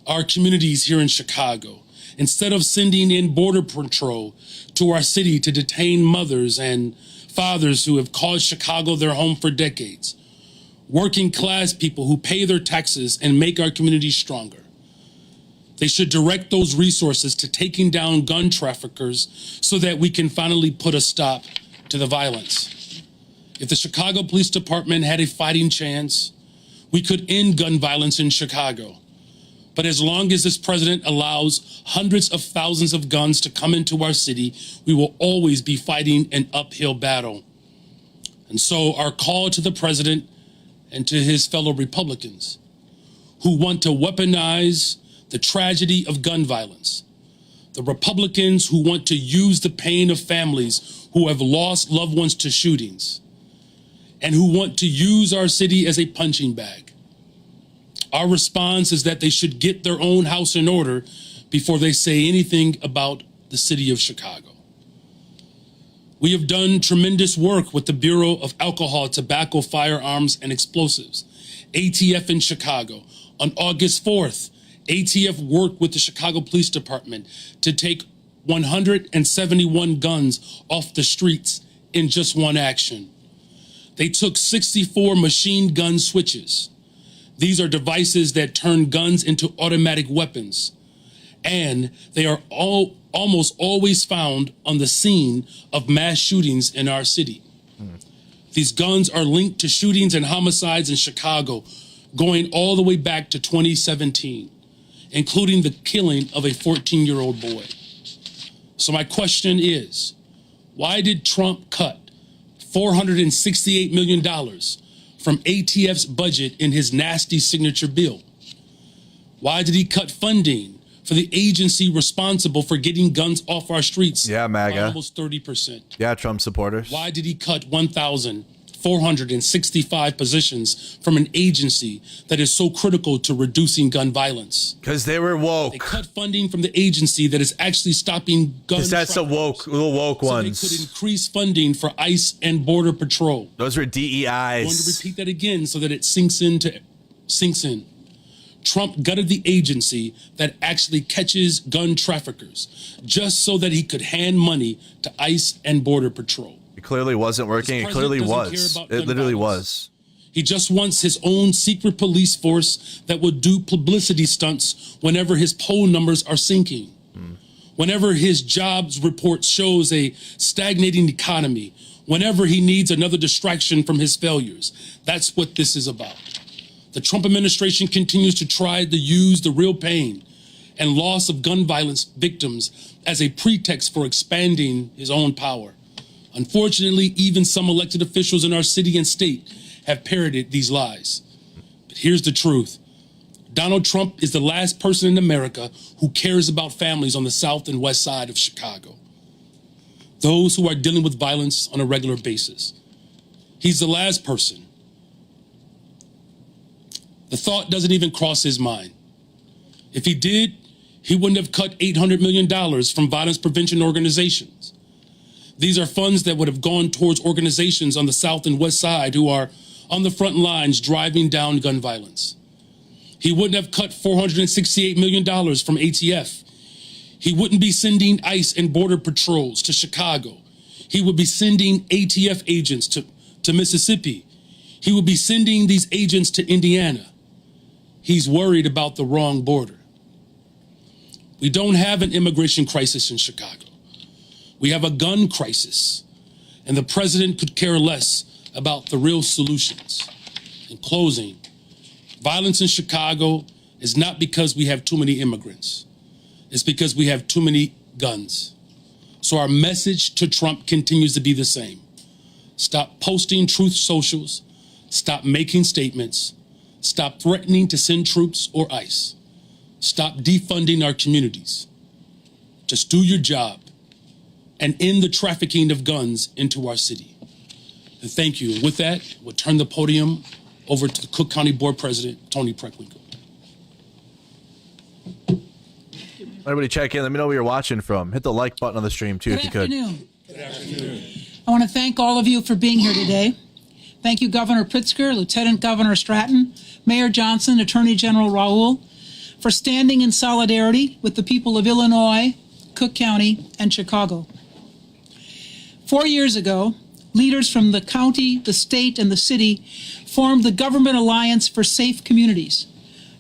our communities here in Chicago, instead of sending in Border Patrol to our city to detain mothers and fathers who have called Chicago their home for decades, working class people who pay their taxes and make our communities stronger, they should direct those resources to taking down gun traffickers so that we can finally put a stop to the violence. If the Chicago Police Department had a fighting chance, we could end gun violence in Chicago. But as long as this president allows hundreds of thousands of guns to come into our city, we will always be fighting an uphill battle. And so our call to the president and to his fellow Republicans who want to weaponize the tragedy of gun violence, the Republicans who want to use the pain of families who have lost loved ones to shootings, and who want to use our city as a punching bag. Our response is that they should get their own house in order before they say anything about the city of Chicago. We have done tremendous work with the Bureau of Alcohol, Tobacco, Firearms, and Explosives, ATF in Chicago. On August 4th, ATF worked with the Chicago Police Department to take 171 guns off the streets in just one action. They took 64 machine gun switches. These are devices that turn guns into automatic weapons, and they are almost always found on the scene of mass shootings in our city. These guns are linked to shootings and homicides in Chicago going all the way back to 2017, including the killing of a 14-year-old boy. So my question is, why did Trump cut $468 million from ATF's budget in his nasty signature bill? Why did he cut funding for the agency responsible for getting guns off our streets by almost 30%? Yeah, Trump supporters. Why did he cut 1,465 positions from an agency that is so critical to reducing gun violence? Because they were woke. They cut funding from the agency that is actually stopping gun Because that's the woke ones. So they could increase funding for ICE and Border Patrol. Those were DEIs. I'm going to repeat that again so that it sinks in. Trump gutted the agency that actually catches gun traffickers just so that he could hand money to ICE and Border Patrol. It clearly wasn't working. It clearly was. It literally was. He just wants his own secret police force that will do publicity stunts whenever his poll numbers are sinking. Whenever his jobs report shows a stagnating economy, whenever he needs another distraction from his failures. That's what this is about. The Trump administration continues to try to use the real pain and loss of gun violence victims as a pretext for expanding his own power. Unfortunately, even some elected officials in our city and state have parroted these lies. But here's the truth. Donald Trump is the last person in America who cares about families on the south and west side of Chicago, those who are dealing with violence on a regular basis. He's the last person. The thought doesn't even cross his mind. If he did, he wouldn't have cut $800 million from violence prevention organizations. These are funds that would have gone towards organizations on the south and west side who are on the front lines driving down gun violence. He wouldn't have cut $468 million from ATF. He wouldn't be sending ICE and Border Patrols to Chicago. He would be sending ATF agents to Mississippi. He would be sending these agents to Indiana. He's worried about the wrong border. We don't have an immigration crisis in Chicago. We have a gun crisis, and the president could care less about the real solutions. In closing, violence in Chicago is not because we have too many immigrants. It's because we have too many guns. So our message to Trump continues to be the same. Stop posting truth socials. Stop making statements. Stop threatening to send troops or ICE. Stop defunding our communities. Just do your job and end the trafficking of guns into our city. And thank you. And with that, we'll turn the podium over to the Cook County Board President, Tony Preckwinkle. Everybody check in. Let me know where you're watching from. Hit the like button on the stream, too, if you could. Good afternoon. I want to thank all of you for being here today. Thank you, Governor Pritzker, Lieutenant Governor Stratton, Mayor Johnson, Attorney General Raoul, for standing in solidarity with the people of Illinois, Cook County, and Chicago. 4 years ago, leaders from the county, the state, and the city formed the Government Alliance for Safe Communities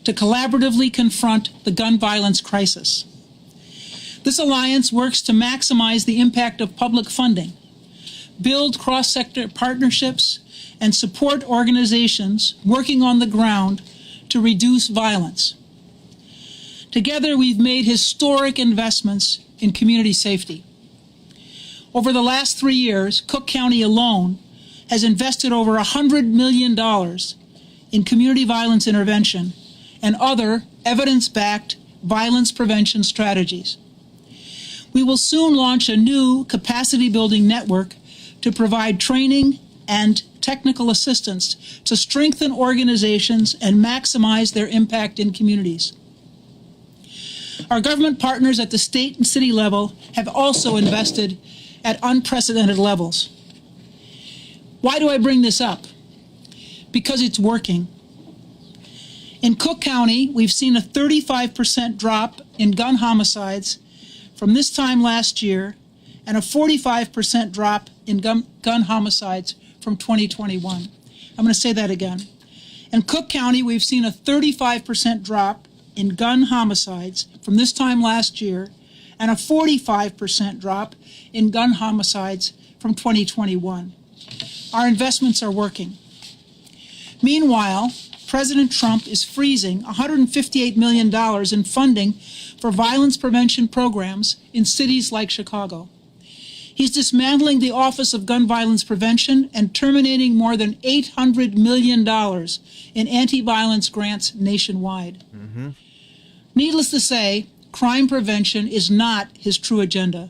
to collaboratively confront the gun violence crisis. This alliance works to maximize the impact of public funding, build cross-sector partnerships, and support organizations working on the ground to reduce violence. Together, we've made historic investments in community safety. Over the last 3 years, Cook County alone has invested over $100 million in community violence intervention and other evidence-backed violence prevention strategies. We will soon launch a new capacity-building network to provide training and technical assistance to strengthen organizations and maximize their impact in communities. Our government partners at the state and city level have also invested at unprecedented levels. Why do I bring this up? Because it's working. In Cook County, we've seen a 35% drop in gun homicides from this time last year and a 45% drop in gun homicides from 2021. I'm going to say that again. In Cook County, we've seen a 35% drop in gun homicides from this time last year and a 45% drop in gun homicides from 2021. Our investments are working. Meanwhile, President Trump is freezing $158 million in funding for violence prevention programs in cities like Chicago. He's dismantling the Office of Gun Violence Prevention and terminating more than $800 million in anti-violence grants nationwide. Mm-hmm. Needless to say, crime prevention is not his true agenda.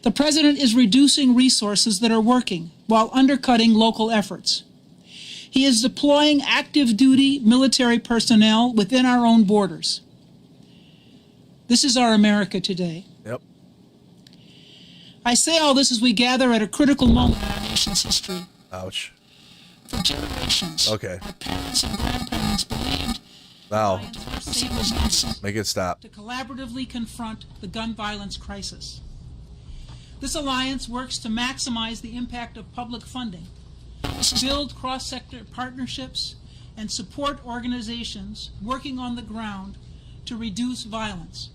The president is reducing resources that are working while undercutting local efforts. He is deploying active duty military personnel within our own borders. This is our America today. Yep. I say all this as we gather at a critical moment in our nation's history. Ouch. For generations, okay. Our parents and grandparents believed wow. was Make it stop. To collaboratively confront the gun violence crisis. This alliance works to maximize the impact of public funding, build cross-sector partnerships, and support organizations working on the ground to reduce violence.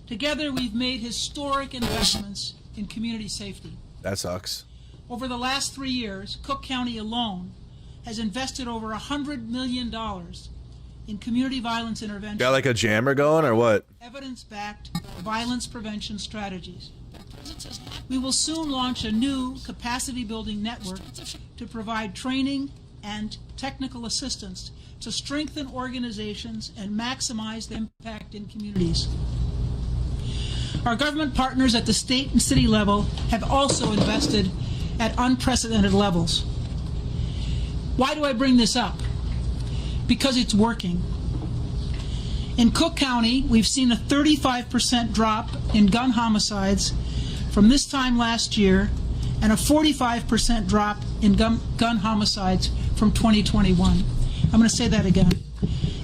Together, we've made historic investments in community safety. That sucks. Over the last 3 years, Cook County alone has invested over $100 million in community violence intervention. Got like a jammer going or what? Evidence-backed violence prevention strategies. We will soon launch a new capacity-building network to provide training and technical assistance to strengthen organizations and maximize their impact in communities. Our government partners at the state and city level have also invested at unprecedented levels. Why do I bring this up? Because it's working. In Cook County, we've seen a 35% drop in gun homicides from this time last year and a 45% drop in gun homicides from 2021. I'm going to say that again.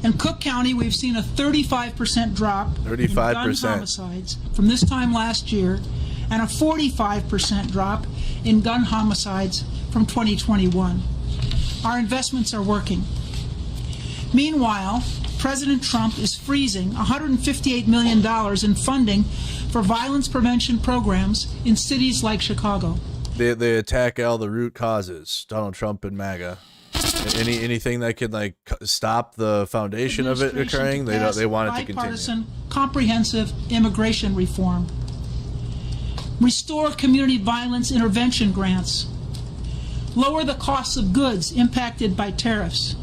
In Cook County, we've seen a 35% drop in gun homicides from this time last year and a 45% drop in gun homicides from 2021. Our investments are working. Meanwhile, President Trump is freezing $158 million in funding for violence prevention programs in cities like Chicago. they attack all the root causes, Donald Trump and MAGA. Anything that could like stop the foundation of it occurring, they want it to continue. Bipartisan, comprehensive immigration reform. Restore community violence intervention grants. Lower the costs of goods impacted by tariffs.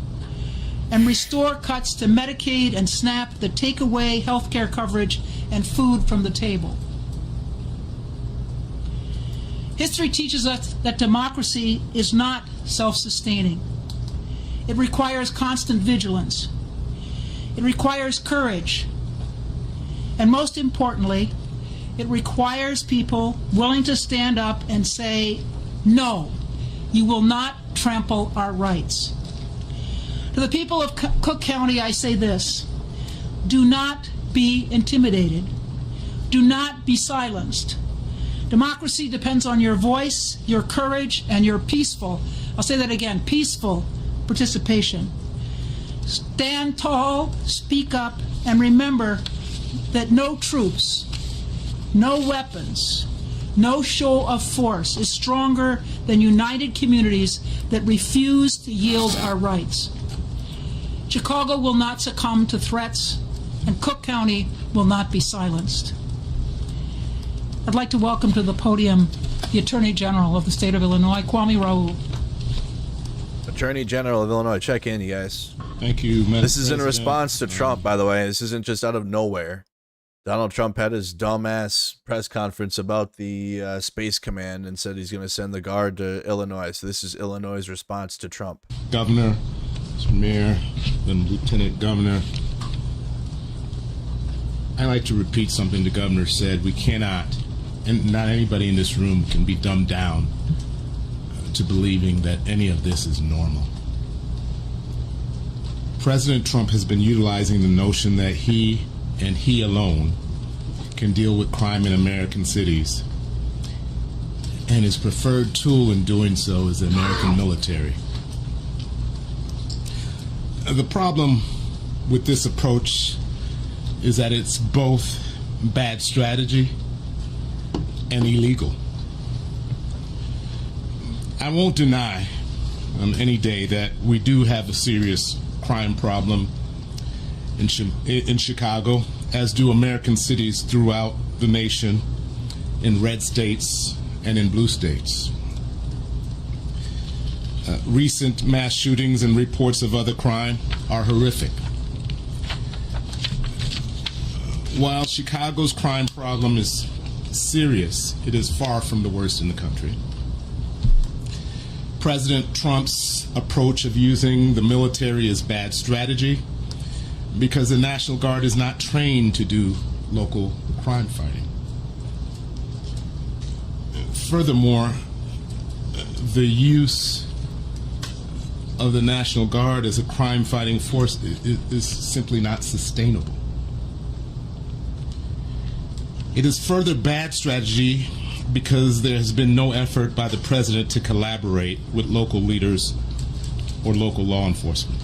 And restore cuts to Medicaid and SNAP that take away health care coverage and food from the table. History teaches us that democracy is not self-sustaining. It requires constant vigilance. It requires courage. And most importantly, it requires people willing to stand up and say, no, you will not trample our rights. To the people of Cook County, I say this: do not be intimidated. Do not be silenced. Democracy depends on your voice, your courage, and your peaceful, I'll say that again, peaceful participation. Stand tall, speak up, and remember that no troops, no weapons, no show of force is stronger than united communities that refuse to yield our rights. Chicago will not succumb to threats, and Cook County will not be silenced. I'd like to welcome to the podium the Attorney General of the state of Illinois, Kwame Raoul. Attorney General of Illinois, check in, you guys. Thank you, Mr. This is in response to Trump, by the way. This isn't just out of nowhere. Donald Trump had his dumbass press conference about the Space Command and said he's going to send the Guard to Illinois. So this is Illinois' response to Trump. Governor, Mr. Mayor, then Lieutenant Governor. I like to repeat something the governor said. We cannot, and not anybody in this room can be dumbed down to believing that any of this is normal. President Trump has been utilizing the notion that he and he alone can deal with crime in American cities. And his preferred tool in doing so is the American military. The problem with this approach is that it's both bad strategy and illegal. I won't deny any day that we do have a serious crime problem in Chicago, as do American cities throughout the nation, in red states and in blue states. Recent mass shootings and reports of other crime are horrific. While Chicago's crime problem is serious, it is far from the worst in the country. President Trump's approach of using the military is bad strategy because the National Guard is not trained to do local crime fighting. Furthermore, the use of the National Guard as a crime-fighting force is simply not sustainable. It is further bad strategy because there has been no effort by the president to collaborate with local leaders or local law enforcement.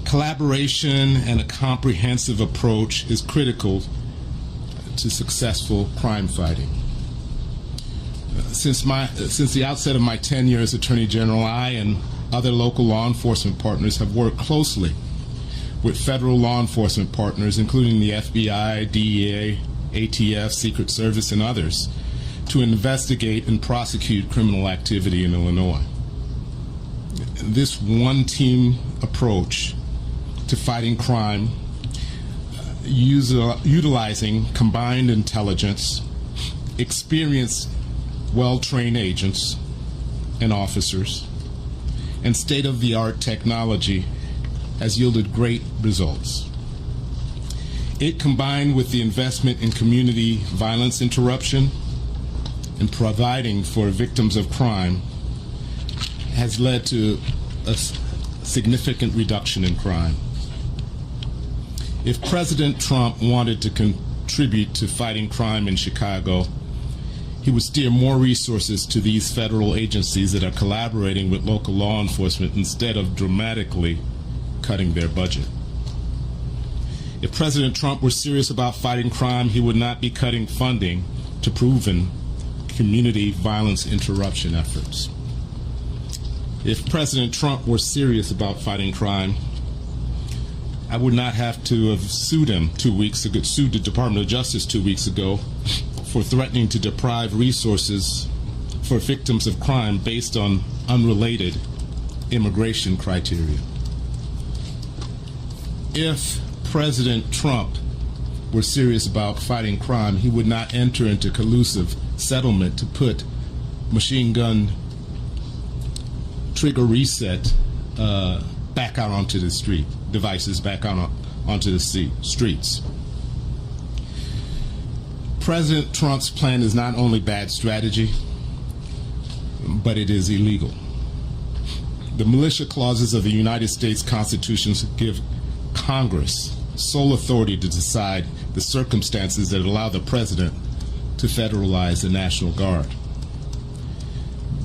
Collaboration and a comprehensive approach is critical to successful crime fighting. Since the outset of my tenure as Attorney General, I and other local law enforcement partners have worked closely with federal law enforcement partners, including the FBI, DEA, ATF, Secret Service, and others, to investigate and prosecute criminal activity in Illinois. This one-team approach to fighting crime, utilizing combined intelligence, experienced, well-trained agents and officers, and state-of-the-art technology has yielded great results. It, combined with the investment in community violence interruption and providing for victims of crime, has led to a significant reduction in crime. If President Trump wanted to contribute to fighting crime in Chicago, he would steer more resources to these federal agencies that are collaborating with local law enforcement instead of dramatically cutting their budget. If President Trump were serious about fighting crime, he would not be cutting funding to proven community violence interruption efforts. If President Trump were serious about fighting crime, I would not have to have sued him 2 weeks ago, sued the Department of Justice 2 weeks ago for threatening to deprive resources for victims of crime based on unrelated immigration criteria. If President Trump were serious about fighting crime, he would not enter into collusive settlement to put machine gun trigger reset back out onto the street, devices back out onto the streets. President Trump's plan is not only bad strategy, but it is illegal. The militia clauses of the United States Constitution give Congress sole authority to decide the circumstances that allow the president to federalize the National Guard.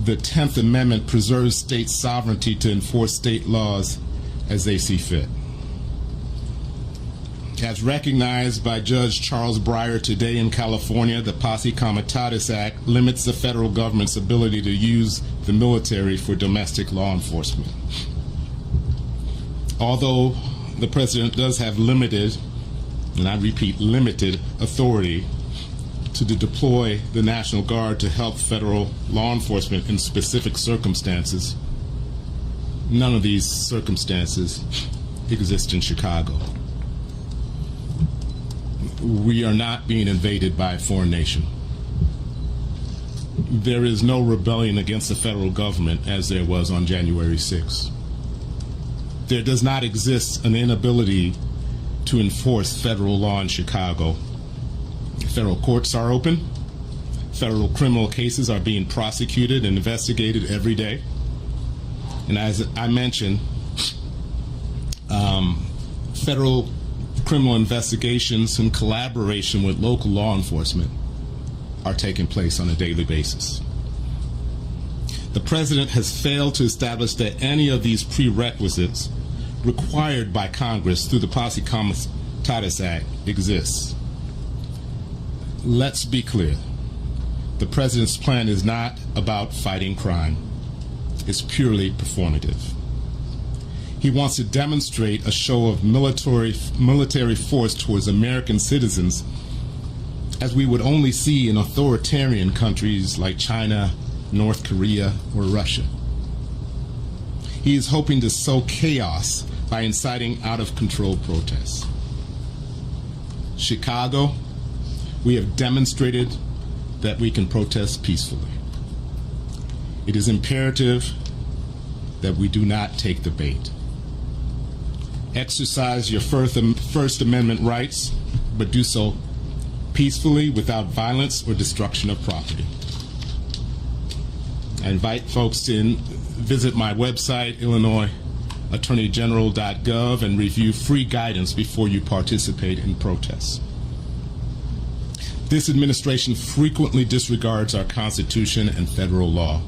The 10th Amendment preserves state sovereignty to enforce state laws as they see fit. As recognized by Judge Charles Breyer today in California, the Posse Comitatus Act limits the federal government's ability to use the military for domestic law enforcement. Although the president does have limited, and I repeat, limited authority to deploy the National Guard to help federal law enforcement in specific circumstances, none of these circumstances exist in Chicago. We are not being invaded by a foreign nation. There is no rebellion against the federal government as there was on January 6th. There does not exist an inability to enforce federal law in Chicago. Federal courts are open. Federal criminal cases are being prosecuted and investigated every day. And as I mentioned, federal criminal investigations in collaboration with local law enforcement are taking place on a daily basis. The president has failed to establish that any of these prerequisites required by Congress through the Posse Comitatus Act exists. Let's be clear. The president's plan is not about fighting crime. It's purely performative. He wants to demonstrate a show of military force towards American citizens as we would only see in authoritarian countries like China, North Korea, or Russia. He is hoping to sow chaos by inciting out-of-control protests. Chicago, we have demonstrated that we can protest peacefully. It is imperative that we do not take the bait. Exercise your First Amendment rights, but do so peacefully without violence or destruction of property. I invite folks to visit my website, IllinoisAttorneyGeneral.gov, and review free guidance before you participate in protests. This administration frequently disregards our Constitution and federal law.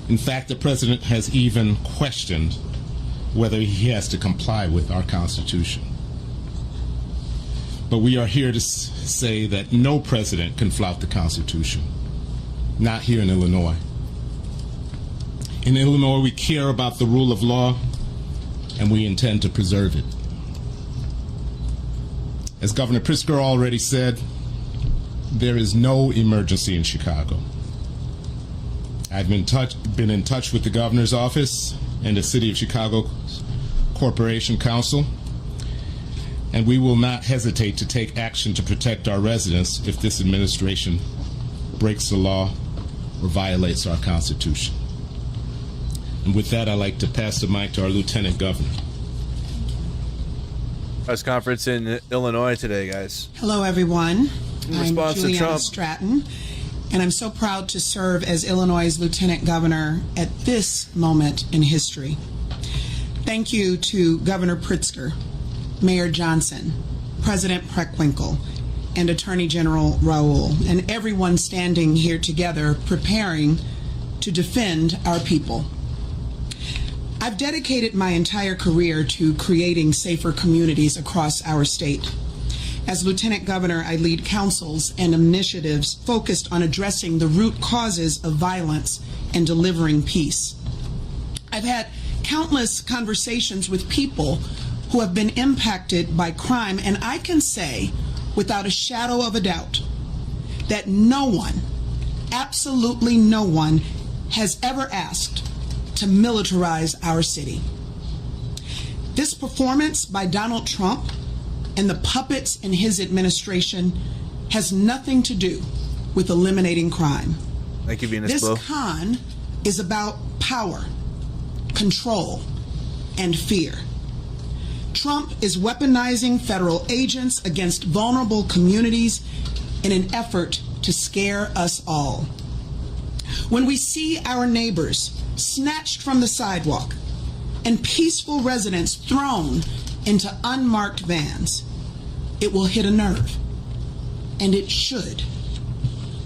In fact, the president has even questioned whether he has to comply with our Constitution. But we are here to say that no president can flout the Constitution, not here in Illinois. In Illinois, we care about the rule of law, and we intend to preserve it. As Governor Pritzker already said, there is no emergency in Chicago. I've been in touch with the governor's office and the City of Chicago Corporation Council, and we will not hesitate to take action to protect our residents if this administration breaks the law or violates our Constitution. And with that, I'd like to pass the mic to our Lieutenant Governor. Press conference in Illinois today, guys. Hello, everyone. In response I'm to Giuliani Trump. Stratton, and I'm so proud to serve as Illinois' Lieutenant Governor at this moment in history. Thank you to Governor Pritzker, Mayor Johnson, President Preckwinkle, and Attorney General Raoul, and everyone standing here together preparing to defend our people. I've dedicated my entire career to creating safer communities across our state. As Lieutenant Governor, I lead councils and initiatives focused on addressing the root causes of violence and delivering peace. I've had countless conversations with people who have been impacted by crime, and I can say without a shadow of a doubt that no one, absolutely no one, has ever asked to militarize our city. This performance by Donald Trump and the puppets in his administration has nothing to do with eliminating crime. Thank you, Venus This Blue. con is about power, control, and fear. Trump is weaponizing federal agents against vulnerable communities in an effort to scare us all. When we see our neighbors snatched from the sidewalk and peaceful residents thrown into unmarked vans, it will hit a nerve, and it should.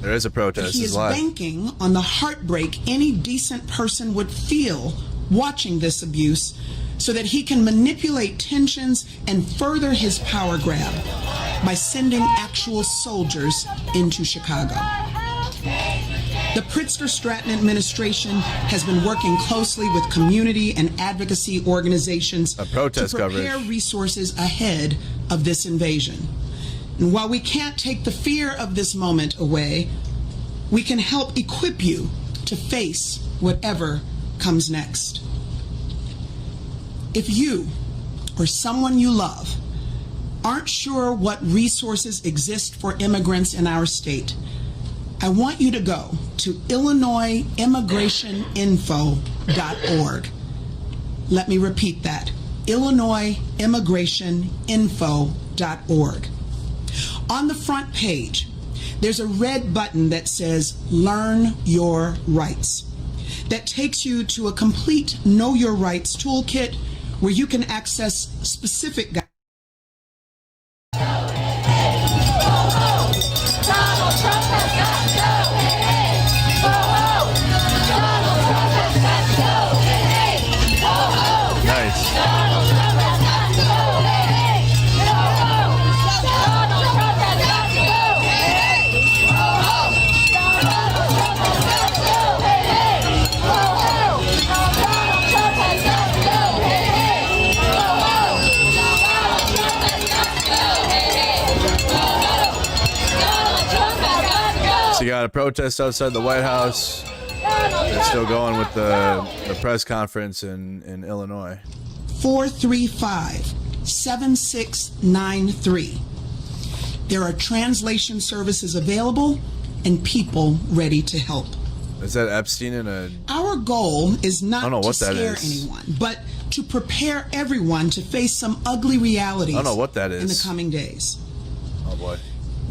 There is a protest. He It's is live. banking on the heartbreak any decent person would feel watching this abuse so that he can manipulate tensions and further his power grab by sending actual soldiers into Chicago. The Pritzker-Stratton administration has been working closely with community and advocacy organizations to prepare resources ahead of this invasion. And while we can't take the fear of this moment away, we can help equip you to face whatever comes next. If you or someone you love aren't sure what resources exist for immigrants in our state, I want you to go to IllinoisImmigrationInfo.org. Let me repeat that, IllinoisImmigrationInfo.org. On the front page, there's a red button that says Learn Your Rights. That takes you to a complete Know Your Rights toolkit where you can access specific guidelines. So you got a protest outside the White House. They're still going with the press conference in Illinois. 435-7693. There are translation services available and people ready to help. Is that Epstein in a... Our goal is not to scare is. anyone, but to prepare everyone to face some ugly realities I don't know what that is. in the coming days. Oh boy.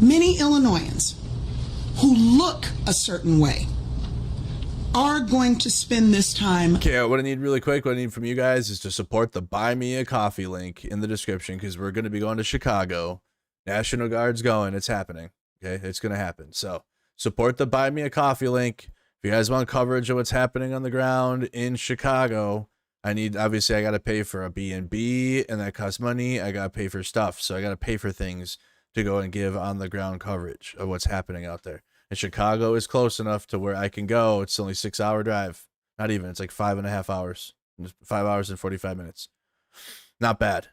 Many Illinoisans who look a certain way are going to spend this time. Okay, what I need really quick, what I need from you guys is to support the Buy Me a Coffee link in the description, because we're going to be going to Chicago. National Guard's going. It's happening. Okay, it's going to happen. So support the Buy Me a Coffee link. If you guys want coverage of what's happening on the ground in Chicago, obviously I got to pay for a B&B, and that costs money. I got to pay for stuff. So I got to pay for things to go and give on the ground coverage of what's happening out there. And Chicago is close enough to where I can go. It's only 6-hour drive. Not even. It's like 5.5 hours. 5 hours and 45 minutes. Not bad.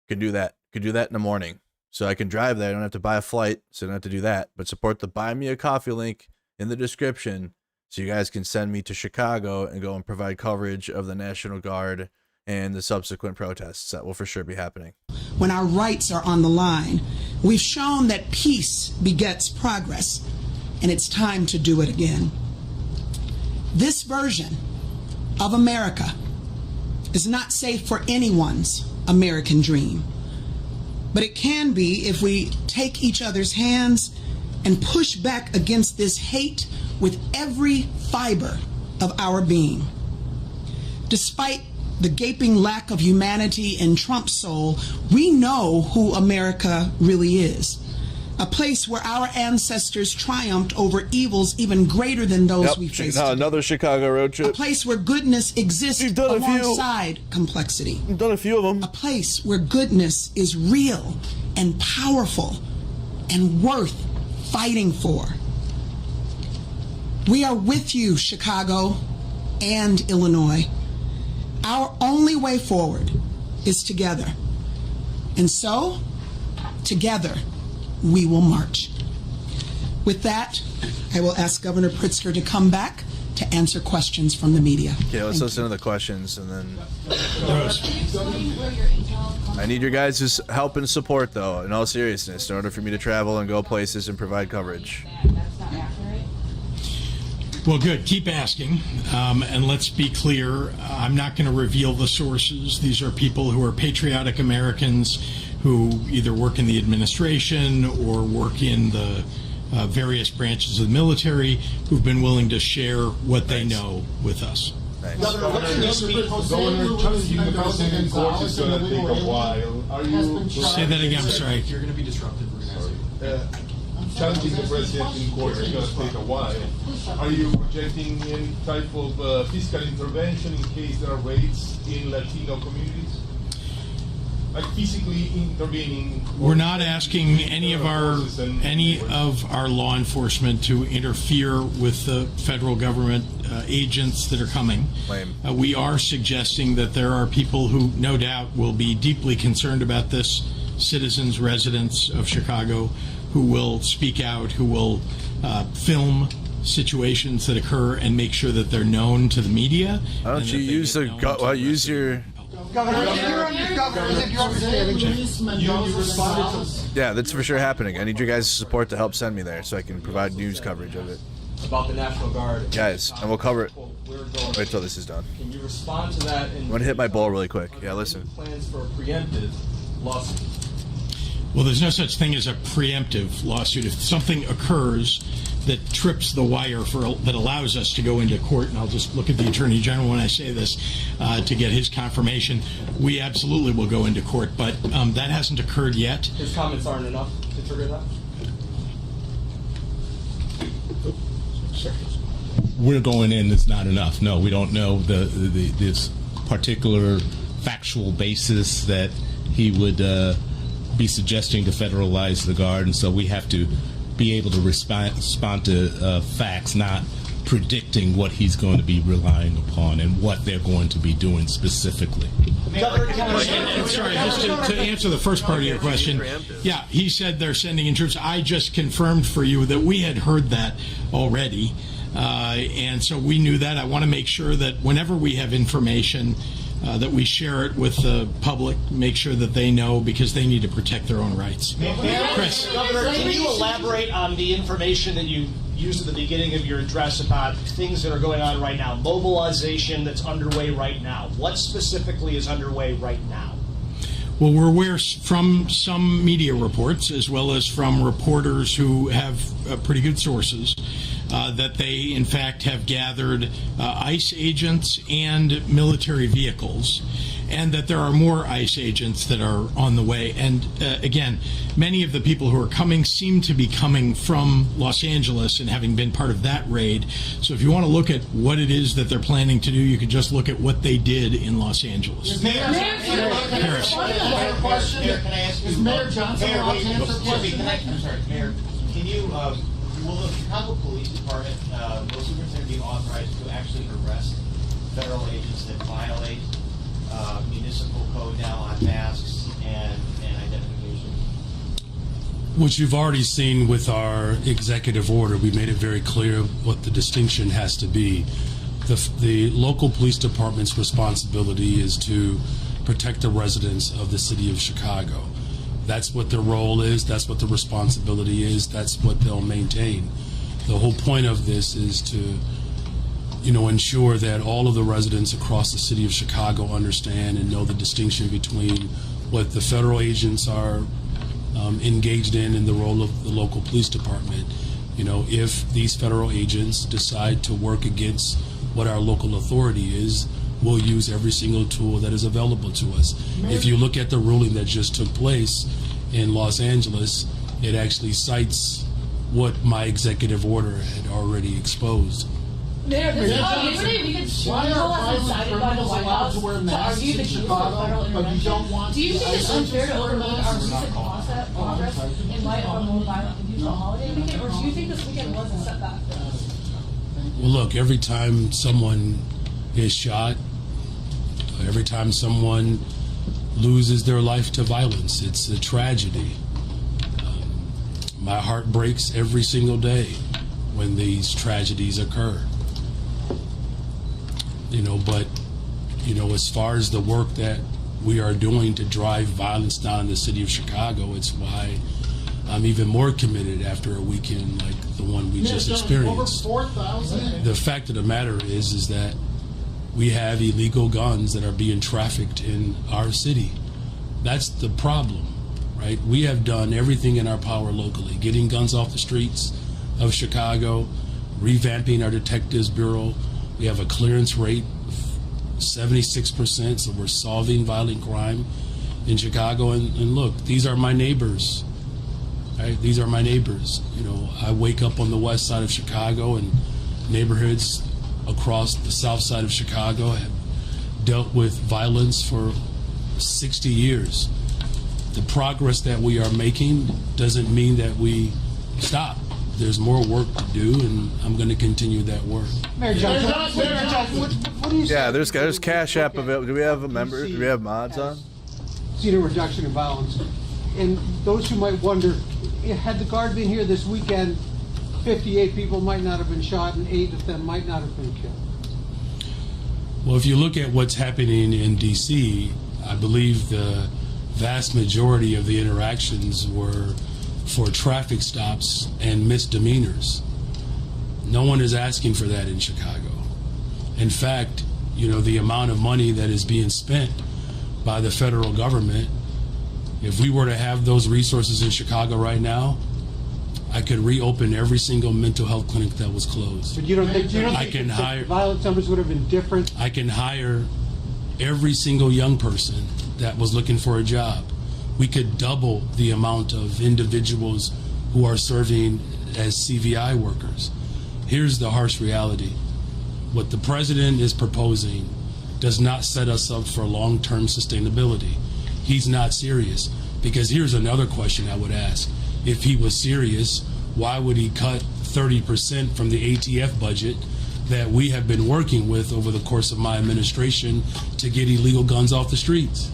Could do that. Could do that in the morning. So I can drive there. I don't have to buy a flight, so I don't have to do that. But support the Buy Me a Coffee link in the description so you guys can send me to Chicago and go and provide coverage of the National Guard and the subsequent protests that will for sure be happening. When our rights are on the line, we've shown that peace begets progress, and it's time to do it again. This version of America is not safe for anyone's American dream, but it can be if we take each other's hands and push back against this hate with every fiber of our being. Despite the gaping lack of humanity in Trump's soul, we know who America really is. A place where our ancestors triumphed over evils even greater than those we face today. Another Chicago road trip. A place where goodness exists alongside complexity. We've done a few of them. A place where goodness is real and powerful and worth fighting for. We are with you, Chicago and Illinois. Our only way forward is together. And so, together, we will march. With that, I will ask Governor Pritzker to come back to answer questions from the media. Okay, let's listen to the questions and then... I need your guys' help and support, though, in all seriousness, in order for me to travel and go places and provide coverage. Well, good. Keep asking. And let's be clear, I'm not going to reveal the sources. These are people who are patriotic Americans who either work in the administration or work in the various branches of the military who've been willing to share what they know with us. Governor, challenging the president in court is going to take a while. Say that again, I'm sorry. You're going to be disruptive. Challenging the president in court is going to take a while. Are you projecting any type of fiscal intervention in case there are raids in Latino communities? Like physically intervening? We're not asking any of our law enforcement to interfere with the federal government agents that are coming. We are suggesting that there are people who no doubt will be deeply concerned about this, citizens, residents of Chicago, who will speak out, who will film situations that occur and make sure that they're known to the media. Why don't you use your... Yeah, that's for sure happening. I need your guys' support to help send me there so I can provide news coverage of it. About the National Guard. Guys, and we'll cover it. Wait till this is done. Can you respond to that? I'm going to hit my bowl really quick. Yeah, listen. Plans for a preemptive lawsuit. Well, there's no such thing as a preemptive lawsuit. If something occurs that trips the wire that allows us to go into court, and I'll just look at the Attorney General when I say this to get his confirmation, we absolutely will go into court, but that hasn't occurred yet. His comments aren't enough to trigger that? We're going in, it's not enough. No, we don't know this particular factual basis that he would be suggesting to federalize the Guard, and so we have to be able to respond to facts, not predicting what he's going to be relying upon and what they're going to be doing specifically. Sorry, just to answer the first part of your question, yeah, he said they're sending in troops. I just confirmed for you that we had heard that already, and so we knew that. I want to make sure that whenever we have information, that we share it with the public, make sure that they know, because they need to protect their own rights. Chris. Governor, can you elaborate on the information that you used at the beginning of your address about things that are going on right now, mobilization that's underway right now? What specifically is underway right now? Well, we're aware from some media reports, as well as from reporters who have pretty good sources, that they, in fact, have gathered ICE agents and military vehicles, and that there are more ICE agents that are on the way. And again, many of the people who are coming seem to be coming from Los Angeles and having been part of that raid. So if you want to look at what it is that they're planning to do, you can just look at what they did in Los Angeles. Harris. Mayor, can I ask you? Mayor Johnson, Mayor, can you, will the Chicago Police Department, will Superintendent be authorized to actually arrest federal agents that violate municipal code now on masks and identification? Which you've already seen with our executive order. We made it very clear what the distinction has to be. The local police department's responsibility is to protect the residents of the city of Chicago. That's what their role is, that's what the responsibility is, that's what they'll maintain. The whole point of this is to, ensure that all of the residents across the city of Chicago understand and know the distinction between what the federal agents are engaged in the role of the local police department. If these federal agents decide to work against what our local authority is, we'll use every single tool that is available to us. If you look at the ruling that just took place in Los Angeles, it actually cites what my executive order had already exposed. Mayor, this is how yesterday we could Chicago was decided by the White House to argue the case for federal intervention. Do you think it's unfair to overlook our recent progress in light of our more violent and usual holiday weekend, or do you think this weekend was a setback for us? Well, look, every time someone is shot, every time someone loses their life to violence, it's a tragedy. My heart breaks every single day when these tragedies occur. But as far as the work that we are doing to drive violence down in the city of Chicago, it's why I'm even more committed after a weekend like the one we just experienced. Over 4,000. The fact of the matter is that we have illegal guns that are being trafficked in our city. That's the problem, right? We have done everything in our power locally, getting guns off the streets of Chicago, revamping our detectives bureau. We have a clearance rate of 76%, so we're solving violent crime in Chicago. And look, these are my neighbors. Right? These are my neighbors. I wake up on the west side of Chicago, and neighborhoods across the south side of Chicago have dealt with violence for 60 years. The progress that we are making doesn't mean that we stop. There's more work to do, and I'm going to continue that work. Mayor Johnson, what do you say? Yeah, there's Cash App available. Do we have a member? Do we have mods on? See the reduction in violence. And those who might wonder, had the Guard been here this weekend, 58 people might not have been shot and 8 of them might not have been killed. Well, if you look at what's happening in D.C., I believe the vast majority of the interactions were for traffic stops and misdemeanors. No one is asking for that in Chicago. In fact, the amount of money that is being spent by the federal government, if we were to have those resources in Chicago right now, I could reopen every single mental health clinic that was closed. But you don't think the violence numbers would have been different? I can hire every single young person that was looking for a job. We could double the amount of individuals who are serving as CVI workers. Here's the harsh reality. What the president is proposing does not set us up for long-term sustainability. He's not serious. Because here's another question I would ask. If he was serious, why would he cut 30% from the ATF budget that we have been working with over the course of my administration to get illegal guns off the streets?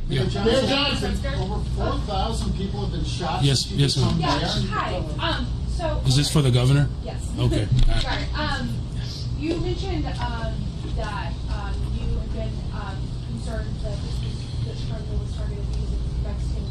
Mayor Johnson, over 4,000 people have been shot. Yes, ma'am. Yeah, hi. Is this for the governor? Yes. Okay. Sorry. You mentioned that you have been concerned that Chicago was targeted because of Mexican,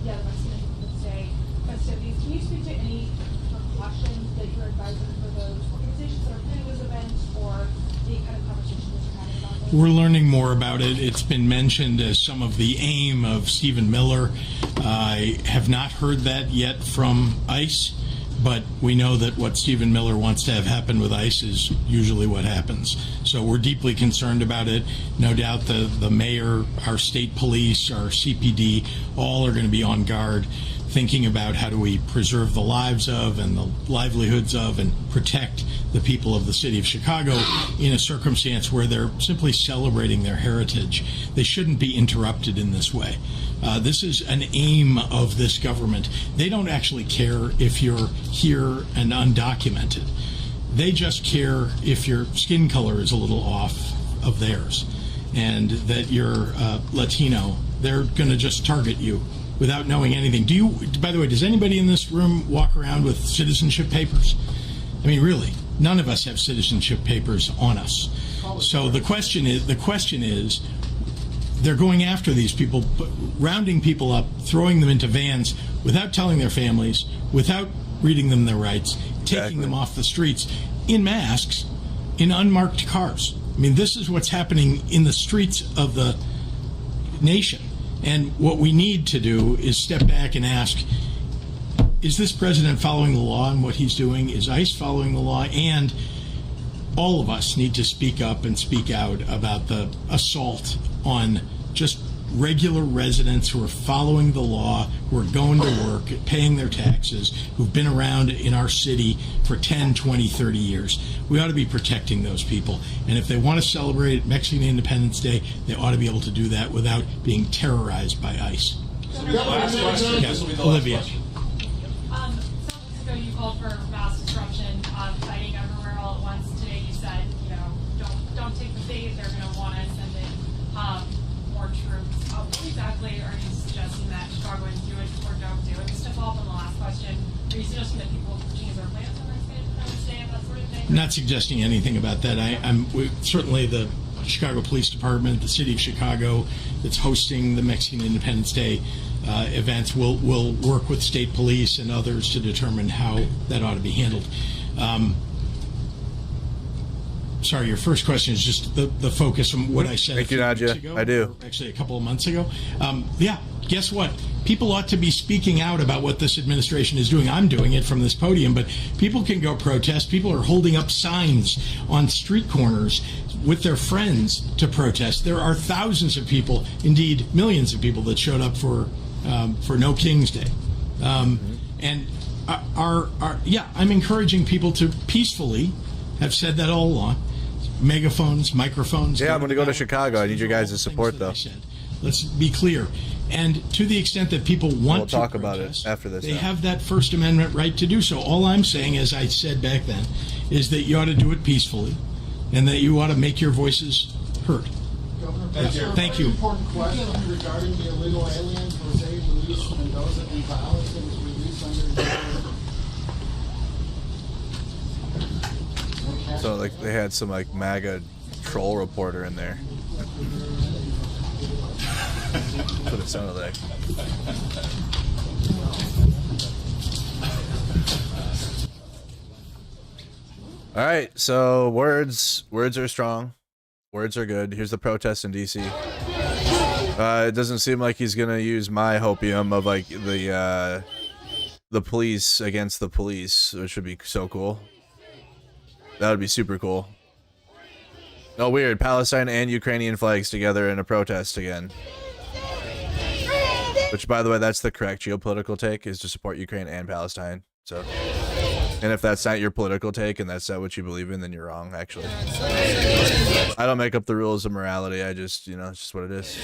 the Mexican Day festivities. Can you speak to any precautions that you're advising for those organizations that are planning those events, or the kind of conversations that you're having about those? We're learning more about it. It's been mentioned as some of the aim of Stephen Miller. I have not heard that yet from ICE, but we know that what Stephen Miller wants to have happen with ICE is usually what happens. So we're deeply concerned about it. No doubt the mayor, our state police, our CPD, all are going to be on guard, thinking about how do we preserve the lives of and the livelihoods of and protect the people of the city of Chicago in a circumstance where they're simply celebrating their heritage. They shouldn't be interrupted in this way. This is an aim of this government. They don't actually care if you're here and undocumented. They just care if your skin color is a little off of theirs and that you're Latino. They're going to just target you without knowing anything. By the way, does anybody in this room walk around with citizenship papers? I mean, really, none of us have citizenship papers on us. So the question is, they're going after these people, rounding people up, throwing them into vans without telling their families, without reading them their rights, taking them off the streets in masks, in unmarked cars. I mean, this is what's happening in the streets of the nation. And what we need to do is step back and ask, is this president following the law in what he's doing? Is ICE following the law? And all of us need to speak up and speak out about the assault on just regular residents who are following the law, who are going to work, paying their taxes, who've been around in our city for 10, 20, 30 years. We ought to be protecting those people. And if they want to celebrate Mexican Independence Day, they ought to be able to do that without being terrorized by ICE. Last question. Yes, This will be the Olivia. last question. Some weeks ago, you called for mass disruption, fighting everywhere all at once. Today, you said, don't take the bait. They're going to want to send in more troops. What exactly are you suggesting that Chicagoans do it or don't do? And just to follow up on the last question, are you suggesting that people change their plans on Independence Day and that sort of thing? I'm not suggesting anything about that. Certainly the Chicago Police Department, the City of Chicago, that's hosting the Mexican Independence Day events, will work with state police and others to determine how that ought to be handled. Sorry, your first question is just the focus from what I said. Thank you, Nadja. I do. Actually, a couple of months ago. Yeah, guess what? People ought to be speaking out about what this administration is doing. I'm doing it from this podium, but people can go protest. People are holding up signs on street corners with their friends to protest. There are thousands of people, indeed millions of people, that showed up for No King's Day. And I'm encouraging people to peacefully, have said that all along, megaphones, microphones. Yeah, I'm going to go to Chicago. I need you guys to support, though. Let's be clear. And to the extent that people want to talk about it after this. They have that First Amendment right to do so. All I'm saying, as I said back then, is that you ought to do it peacefully, and that you ought to make your voices heard. Governor, Thank you. Important question regarding the illegal aliens. Jose Luis Mendoza Gonzalez was released under. So like they had some like MAGA troll reporter in there. That's what it sounded like. All right, so words are strong. Words are good. Here's the protest in DC. It doesn't seem like he's gonna use my hopium of like the police against the police, which would be so cool. That would be super cool. Oh, weird. Palestine and Ukrainian flags together in a protest again. Which, by the way, that's the correct geopolitical take, is to support Ukraine and Palestine. So, and if that's not your political take and that's not what you believe in, then you're wrong, actually. I don't make up the rules of morality. I just, it's just what it is.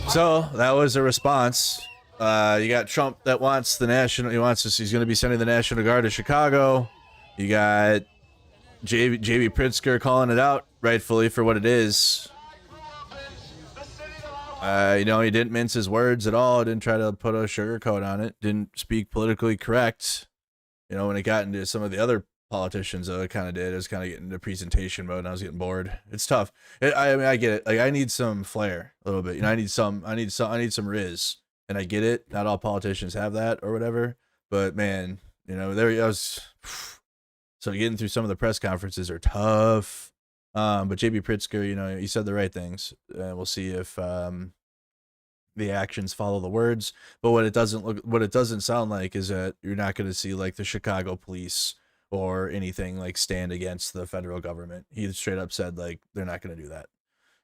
So that was a response. You got Trump that wants he's going to be sending the National Guard to Chicago. You got J.B. Pritzker calling it out rightfully for what it is. He didn't mince his words at all. Didn't try to put a sugarcoat on it. Didn't speak politically correct. When it got into some of the other politicians, though, it kind of did. It was kind of getting into presentation mode, and I was getting bored. It's tough. I get it. Like, I need some flair a little bit. I need some riz, and I get it. Not all politicians have that or whatever. But man, there I was. So getting through some of the press conferences are tough. But J.B. Pritzker, he said the right things. We'll see if the actions follow the words. But what it doesn't sound like is that you're not going to see like the Chicago police or anything like stand against the federal government. He straight up said like they're not going to do that.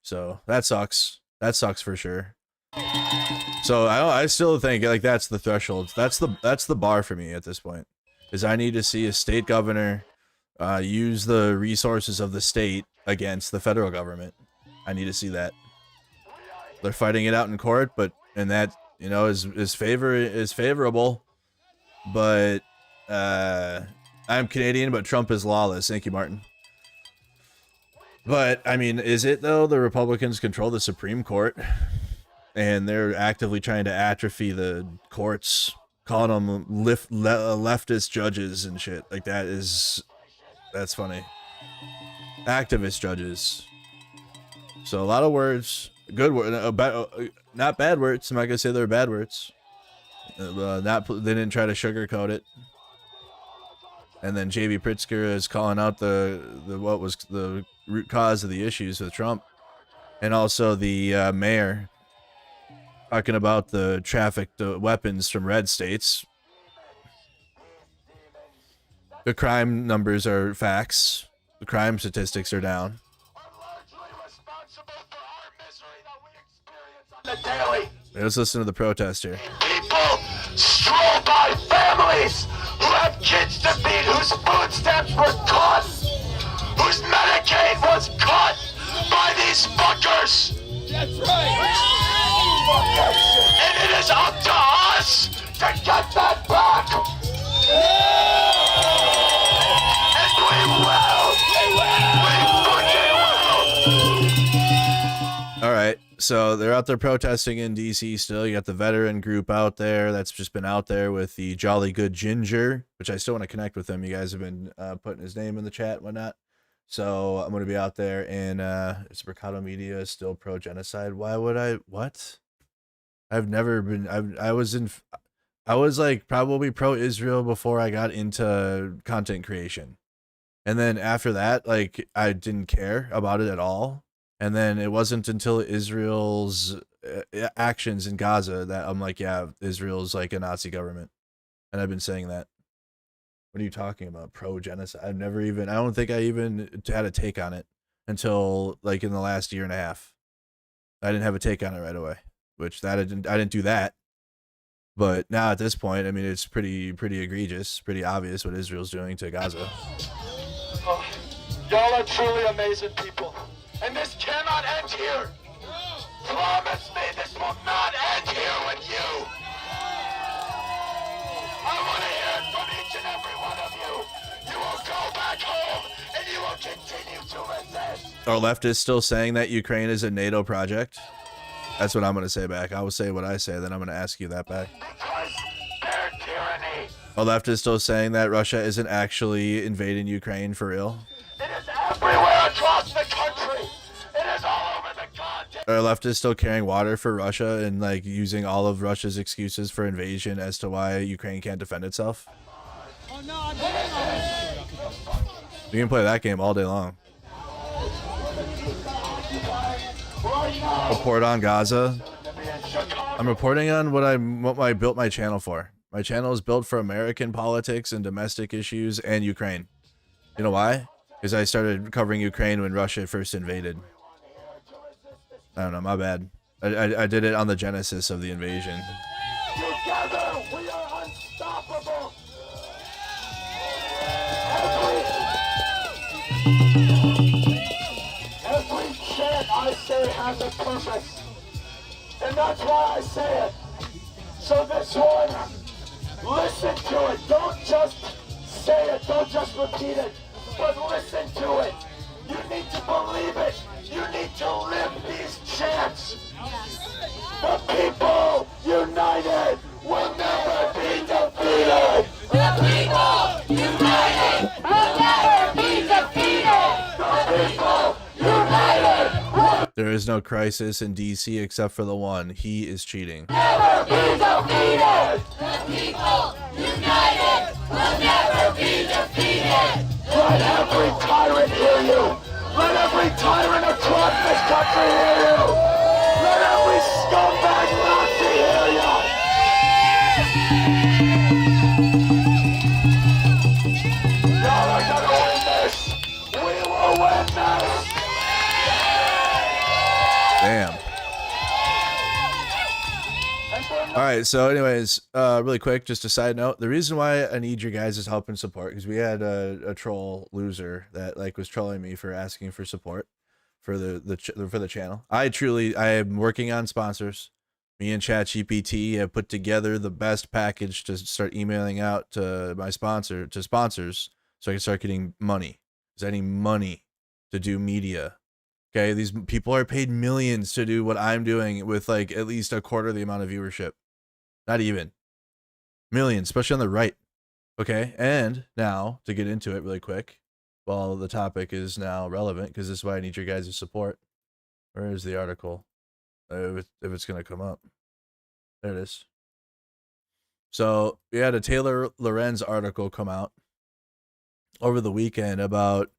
So that sucks. That sucks for sure. So I still think like that's the threshold. That's the bar for me at this point. Is I need to see a state governor use the resources of the state against the federal government. I need to see that. They're fighting it out in court, and that is favorable. But I'm Canadian, but Trump is lawless. Thank you, Martin. But I mean, is it though? The Republicans control the Supreme Court, and they're actively trying to atrophy the courts, calling them leftist judges and shit like that. That's funny. Activist judges. So a lot of words, good words, not bad words. I'm not gonna say they're bad words. They didn't try to sugarcoat it. And then J.B. Pritzker is calling out what was the root cause of the issues with Trump, and also the mayor talking about the trafficked weapons from red states. The crime numbers are facts. The crime statistics are down. Let's listen to the protest here. People stroll by families who have kids to feed, whose food stamps were cut, whose Medicaid was cut by these fuckers. That's right. And it is up to us to get that back. And we will. We fucking will. All right. So they're out there protesting in DC still. You got the veteran group out there that's just been out there with the Jolly Good Ginger, which I still want to connect with him. You guys have been putting his name in the chat and whatnot. So I'm going to be out there, and it's Mercado Media still pro-genocide. Why would I? What? I've never been. I was like probably pro-Israel before I got into content creation. And then after that, like, I didn't care about it at all. And then it wasn't until Israel's actions in Gaza that I'm like, yeah, Israel's like a Nazi government. And I've been saying that. What are you talking about? Pro-genocide? I don't think I even had a take on it until like in the last year and a half. I didn't have a take on it right away, which I didn't do that. But now at this point, I mean, it's pretty egregious, pretty obvious what Israel's doing to Gaza. Oh, y'all are truly amazing people. And this cannot end here. Promise me this will not end here with you. I want to hear it from each and every one of you. You will go back home and you will continue to resist. Our left is still saying that Ukraine is a NATO project. That's what I'm going to say back. I will say what I say, then I'm going to ask you that back. Because their tyranny. Our left is still saying that Russia isn't actually invading Ukraine for real. It is everywhere across the country. It is all over the continent. Our left is still carrying water for Russia and like using all of Russia's excuses for invasion as to why Ukraine can't defend itself. You can play that game all day long. Report on Gaza. I'm reporting on what I built my channel for. My channel is built for American politics and domestic issues and Ukraine. You know why? Because I started covering Ukraine when Russia first invaded. I don't know, my bad. I did it on the genesis of the invasion. Together we are unstoppable. Every chant I say has a purpose. And that's why I say it. So this one, listen to it. Don't just say it. Don't just repeat it. But listen to it. You need to believe it. You need to live these chants. The people united will never be defeated. The people united will never be defeated. The people united will There is no crisis in DC except for the one. He is cheating. never be defeated. The people united will never be defeated. Let every tyrant hear you. Let every tyrant across this country hear you. Let every scumbag Nazi hear you. Y'all are gonna win this. We will win this. Damn. All right, so anyways, really quick, just a side note. The reason why I need your guys' help and support, because we had a troll loser that like was trolling me for asking for support for the channel. I am working on sponsors. Me and ChatGPT have put together the best package to start emailing out to sponsors, so I can start getting money. Is any money to do media? Okay, these people are paid millions to do what I'm doing with like at least a quarter of the amount of viewership. Not even. Millions, especially on the right. Okay, and now to get into it really quick, while the topic is now relevant, because this is why I need your guys' support. Where is the article? If it's going to come up. There it is. So we had a Taylor Lorenz article come out over the weekend about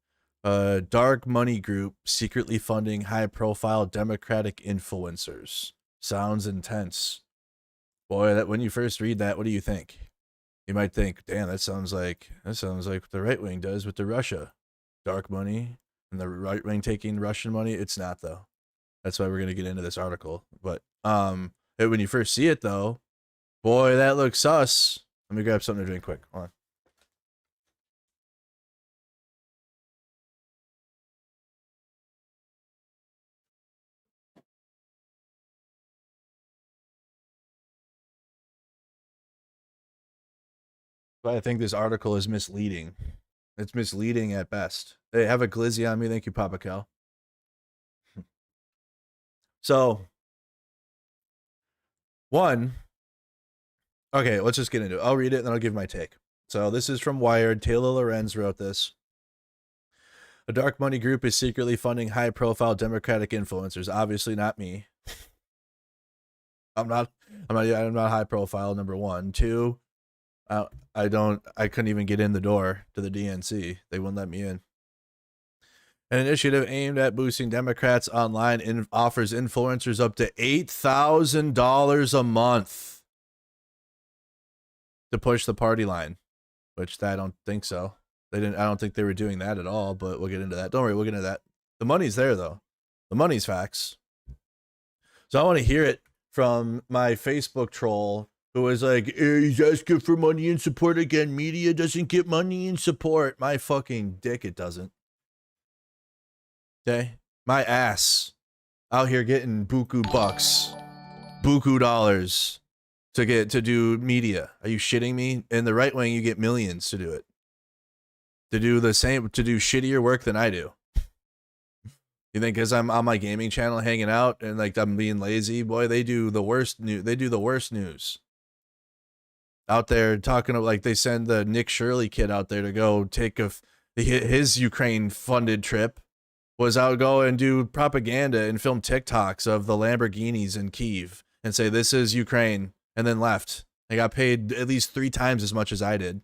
a dark money group secretly funding high-profile Democratic influencers. Sounds intense. Boy, that when you first read that, what do you think? You might think, damn, that sounds like what the right wing does with the Russia, dark money, and the right wing taking Russian money. It's not though. That's why we're gonna get into this article. But when you first see it though, boy, that looks sus. Let me grab something to drink quick. Hold on. But I think this article is misleading. It's misleading at best. Hey, have a glizzy on me. Thank you, Papa Cal. So, okay, let's just get into it. I'll read it and then I'll give my take. So this is from Wired. Taylor Lorenz wrote this. A dark money group is secretly funding high-profile Democratic influencers. Obviously not me. I'm not high profile, number one. Two, I couldn't even get in the door to the DNC. They wouldn't let me in. An initiative aimed at boosting Democrats online offers influencers up to $8,000 a month to push the party line, which I don't think so. I don't think they were doing that at all, but we'll get into that. Don't worry, we'll get into that. The money's there though. The money's facts. So I want to hear it from my Facebook troll who was like, hey, he's asking for money and support again. Media doesn't get money and support. My fucking dick, it doesn't. Okay? My ass out here getting buku bucks, buku dollars to do media. Are you shitting me? In the right wing, you get millions to do it. To do shittier work than I do. You think because I'm on my gaming channel hanging out and like I'm being lazy? Boy, they do the worst news. Out there talking of like they send the Nick Shirley kid out there to go take his Ukraine funded trip was out go and do propaganda and film TikToks of the Lamborghinis in Kyiv and say this is Ukraine and then left. They got paid at least 3 times as much as I did.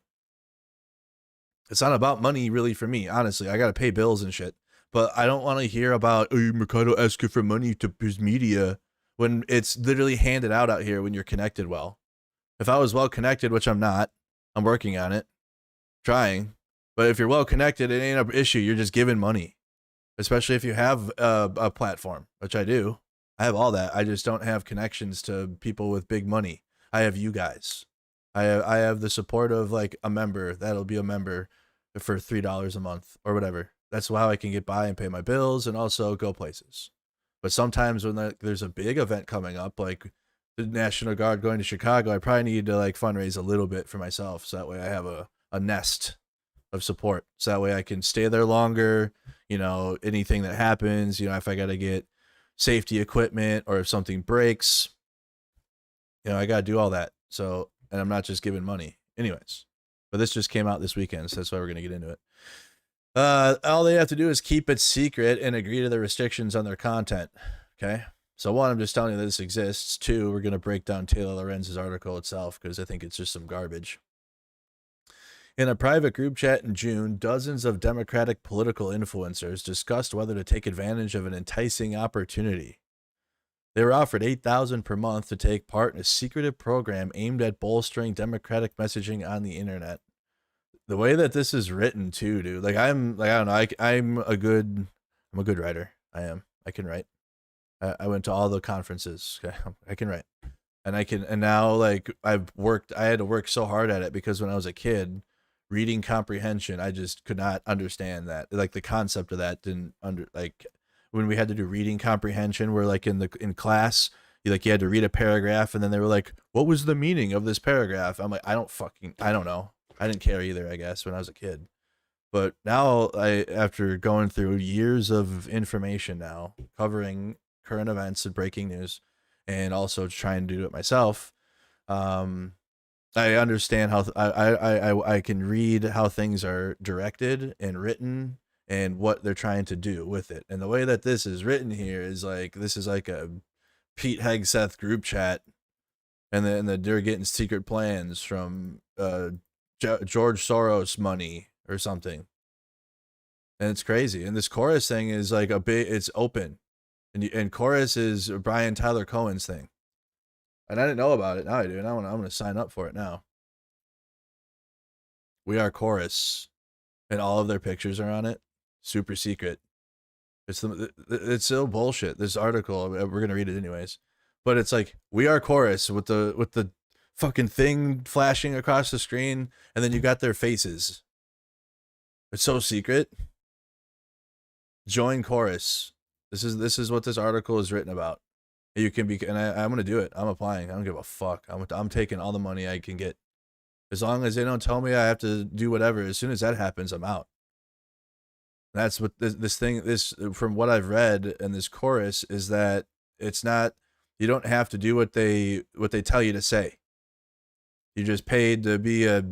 It's not about money really for me, honestly. I got to pay bills and shit. But I don't want to hear about, oh, Mercado asking for money to his media when it's literally handed out here when you're connected well. If I was well connected, which I'm not, I'm working on it, trying. But if you're well connected, it ain't an issue. You're just giving money, especially if you have a platform, which I do. I have all that. I just don't have connections to people with big money. I have you guys. I have the support of like a member that'll be a member for $3 a month or whatever. That's how I can get by and pay my bills and also go places. But sometimes when there's a big event coming up, like the National Guard going to Chicago, I probably need to like fundraise a little bit for myself. So that way I have a nest of support. So that way I can stay there longer. You know, anything that happens, you know, if I got to get safety equipment or if something breaks, you know, I got to do all that. So, and I'm not just giving money anyways, but this just came out this weekend. So that's why we're going to get into it. All they have to do is keep it secret and agree to the restrictions on their content. Okay. So one, I'm just telling you that this exists. Two, we're going to break down Taylor Lorenz's article itself because I think it's just some garbage. In a private group chat in June, dozens of Democratic political influencers discussed whether to take advantage of an enticing opportunity. They were offered $8,000 per month to take part in a secretive program aimed at bolstering Democratic messaging on the internet. The way that this is written too, dude. Like I don't know. I'm a good writer. I can write. I went to all the conferences. Okay? I can write, and now like I had to work so hard at it because when I was a kid, reading comprehension, I just could not understand that. Like the concept of that when we had to do reading comprehension, where like in class, you had to read a paragraph and then they were like, what was the meaning of this paragraph? I'm like, I don't know. I didn't care either, I guess, when I was a kid. But now after going through years of information now, covering current events and breaking news, and also trying to do it myself, I understand how I can read how things are directed and written and what they're trying to do with it. And the way that this is written here is like, this is like a Pete Hegseth group chat, and then they're getting secret plans from George Soros money or something. And it's crazy. And this chorus thing is like it's open. And chorus is Brian Tyler Cohen's thing. And I didn't know about it. Now I do. And I'm going to sign up for it now. We Are Chorus, and all of their pictures are on it. Super secret. It's so bullshit. This article, we're gonna read it anyways, but it's like We Are Chorus with the fucking thing flashing across the screen, and then you got their faces. It's so secret. Join Chorus. This is what this article is written about. You can be, and I'm gonna do it. I'm applying. I don't give a fuck. I'm taking all the money I can get, as long as they don't tell me I have to do whatever. As soon as that happens, I'm out. That's what this from what I've read in this chorus is that it's not, you don't have to do what they tell you to say. You're just paid to be a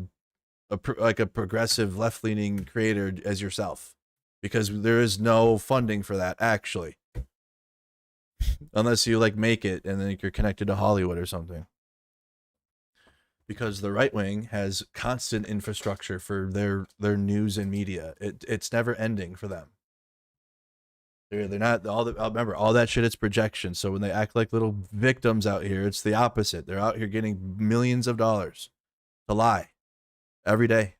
progressive left-leaning creator as yourself, because there is no funding for that actually, unless you like make it and then you're connected to Hollywood or something. Because the right wing has constant infrastructure for their news and media. It's never ending for them. They're not remember all that shit. It's projection. So when they act like little victims out here, it's the opposite. They're out here getting millions of dollars to lie every day.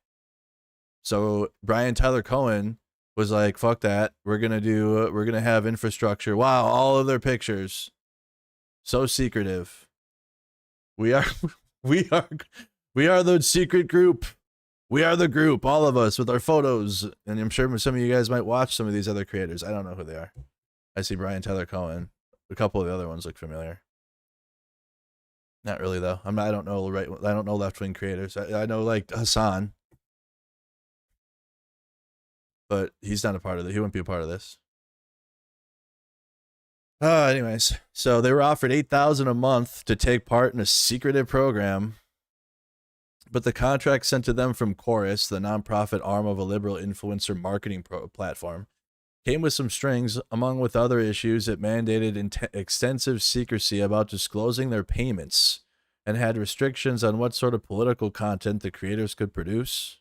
So Brian Tyler Cohen was like, "Fuck that. We're gonna have infrastructure." Wow, all of their pictures, so secretive. We are the secret group. We are the group, all of us with our photos. And I'm sure some of you guys might watch some of these other creators. I don't know who they are. I see Brian Tyler Cohen. A couple of the other ones look familiar. Not really though. I don't know left wing creators. I know like Hassan, but he's not a part of it. He wouldn't be a part of this. Anyways, so they were offered $8,000 a month to take part in a secretive program, but the contract sent to them from Chorus, the nonprofit arm of a liberal influencer marketing platform, came with some strings. Among with other issues, it mandated extensive secrecy about disclosing their payments and had restrictions on what sort of political content the creators could produce.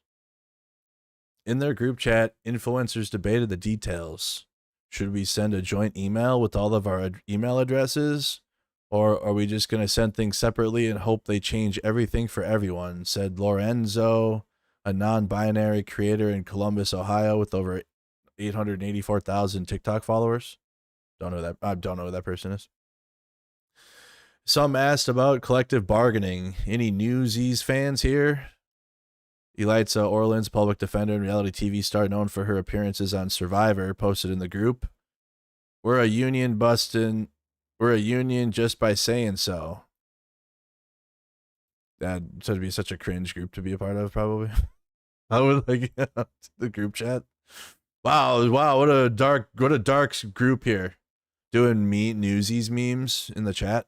In their group chat, influencers debated the details. Should we send a joint email with all of our email addresses? Or are we just going to send things separately and hope they change everything for everyone? Said Lorenzo, a non-binary creator in Columbus, Ohio, with over 884,000 TikTok followers. I don't know who that person is. Some asked about collective bargaining. Any Newsies fans here? Elitza Orland's public defender and reality TV star known for her appearances on Survivor posted in the group, We're a union just by saying so. That'd be such a cringe group to be a part of, probably. I would like the group chat. Wow, what a dark group here. Doing Newsies memes in the chat.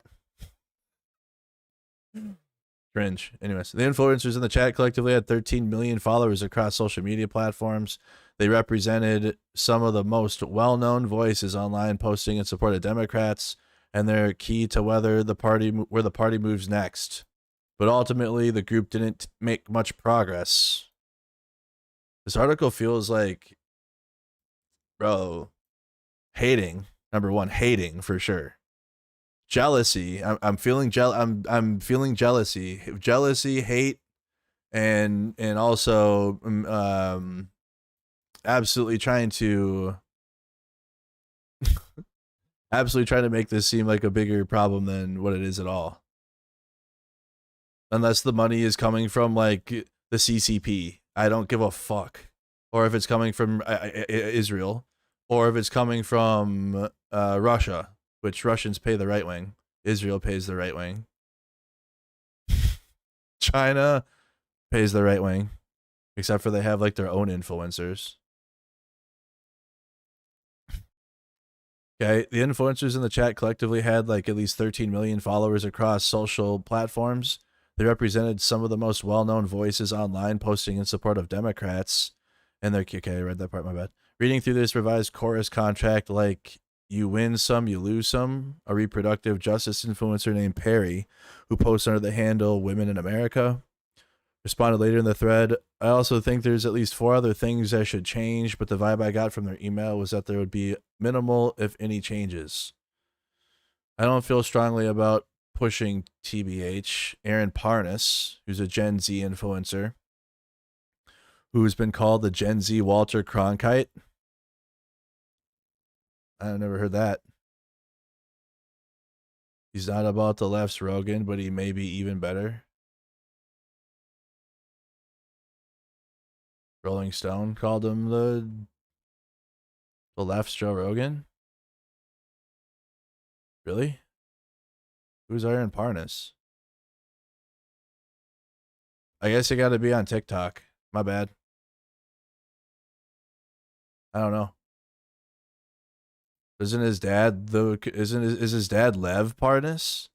Cringe. Anyways, the influencers in the chat collectively had 13 million followers across social media platforms. They represented some of the most well-known voices online, posting in support of Democrats, and they're key to where the party moves next. But ultimately, the group didn't make much progress. This article feels like, bro, hating. Number one, hating for sure. Jealousy. I'm feeling jealousy, hate, and also absolutely trying to make this seem like a bigger problem than what it is at all. Unless the money is coming from like the CCP, I don't give a fuck. Or if it's coming from Israel, or if it's coming from Russia. Which Russians pay the right wing. Israel pays the right wing. China pays the right wing. Except for they have like their own influencers. Okay, the influencers in the chat collectively had like at least 13 million followers across social platforms. They represented some of the most well-known voices online, posting in support of Democrats. And they're okay, I read that part, my bad. Reading through this revised Chorus contract, like, you win some, you lose some. A reproductive justice influencer named Perry, who posts under the handle Women in America, responded later in the thread. I also think there's at least 4 other things that should change, but the vibe I got from their email was that there would be minimal, if any, changes. I don't feel strongly about pushing TBH. Aaron Parnas, who's a Gen Z influencer, who's been called the Gen Z Walter Cronkite. I've never heard that. He's not about the left's Rogan, but he may be even better. Rolling Stone called him the left's Joe Rogan. Really? Who's Aaron Parnas? I guess you got to be on TikTok. My bad. I don't know. Isn't his dad is his dad Lev Parnas?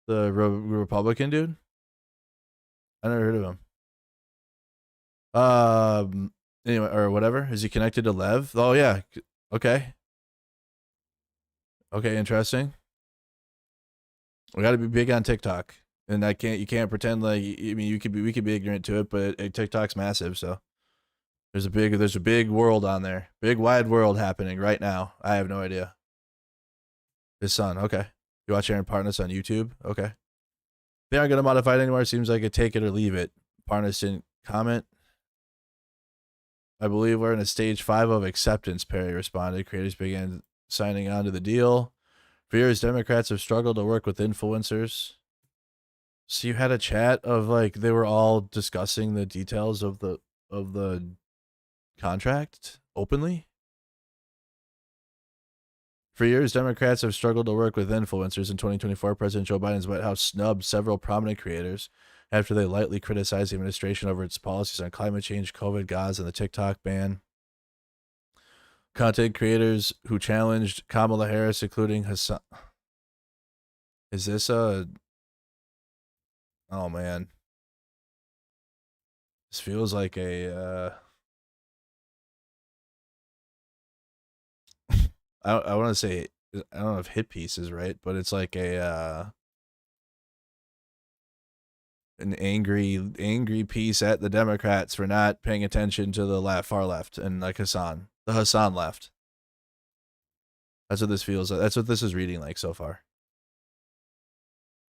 The Republican dude? I never heard of him. Anyway, or whatever. Is he connected to Lev? Oh yeah. Okay. Okay, interesting. We got to be big on TikTok, and you can't pretend like, I mean, we could be ignorant to it, but TikTok's massive, so there's a big world on there, big wide world happening right now. I have no idea. His son, okay. You watch Aaron Parnas on YouTube, okay. They aren't gonna modify it anymore. It seems like a take it or leave it. Parnas didn't comment. I believe we're in a stage 5 of acceptance, Perry responded. Creators began signing on to the deal. For years, Democrats have struggled to work with influencers. So you had a chat of like they were all discussing the details of the contract openly. For years, Democrats have struggled to work with influencers. In 2024, President Joe Biden's White House snubbed several prominent creators after they lightly criticized the administration over its policies on climate change, COVID, Gaza, and the TikTok ban. Content creators who challenged Kamala Harris, including Hassan. Is this a... Oh, man. This feels like a... I want to say... I don't know if hit piece is right, but it's like a... an angry piece at the Democrats for not paying attention to the far left, and like Hassan. The Hassan left. That's what this feels like. That's what this is reading like so far.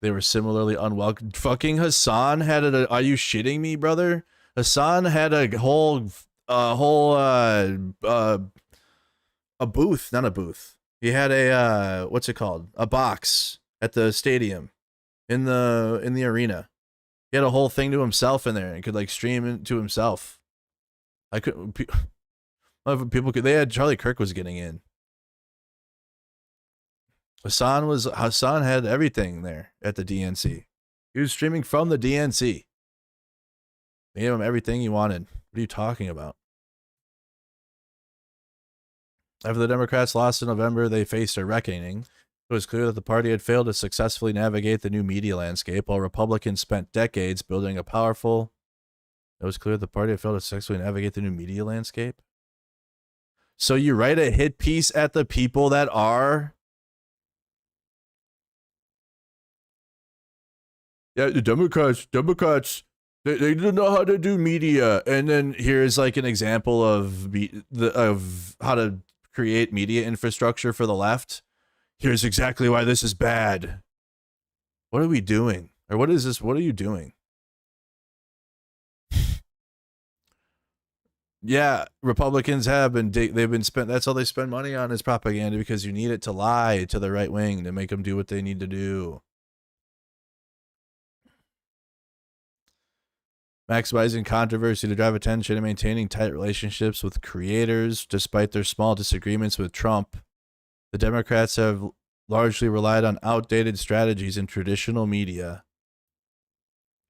They were similarly unwelcome. Fucking Hassan had a... Are you shitting me, brother? Hassan had a booth, not a booth. He had a what's it called? A box at the stadium, in the arena. He had a whole thing to himself in there and could like stream it to himself. I couldn't. People could. They had Charlie Kirk was getting in. Hassan had everything there at the DNC. He was streaming from the DNC. They gave him everything he wanted. What are you talking about? After the Democrats lost in November, they faced a reckoning. It was clear that the party had failed to successfully navigate the new media landscape, while Republicans spent decades building a powerful... It was clear that the party had failed to successfully navigate the new media landscape? So you write a hit piece at the people that are... Yeah, the Democrats, they don't know how to do media. And then here's like an example of how to create media infrastructure for the left. Here's exactly why this is bad. What are we doing? Or what is this? What are you doing? Yeah, Republicans have been, they've been spent, that's all they spend money on is propaganda, because you need it to lie to the right wing to make them do what they need to do. Maximizing controversy to drive attention and maintaining tight relationships with creators despite their small disagreements with Trump. The Democrats have largely relied on outdated strategies in traditional media.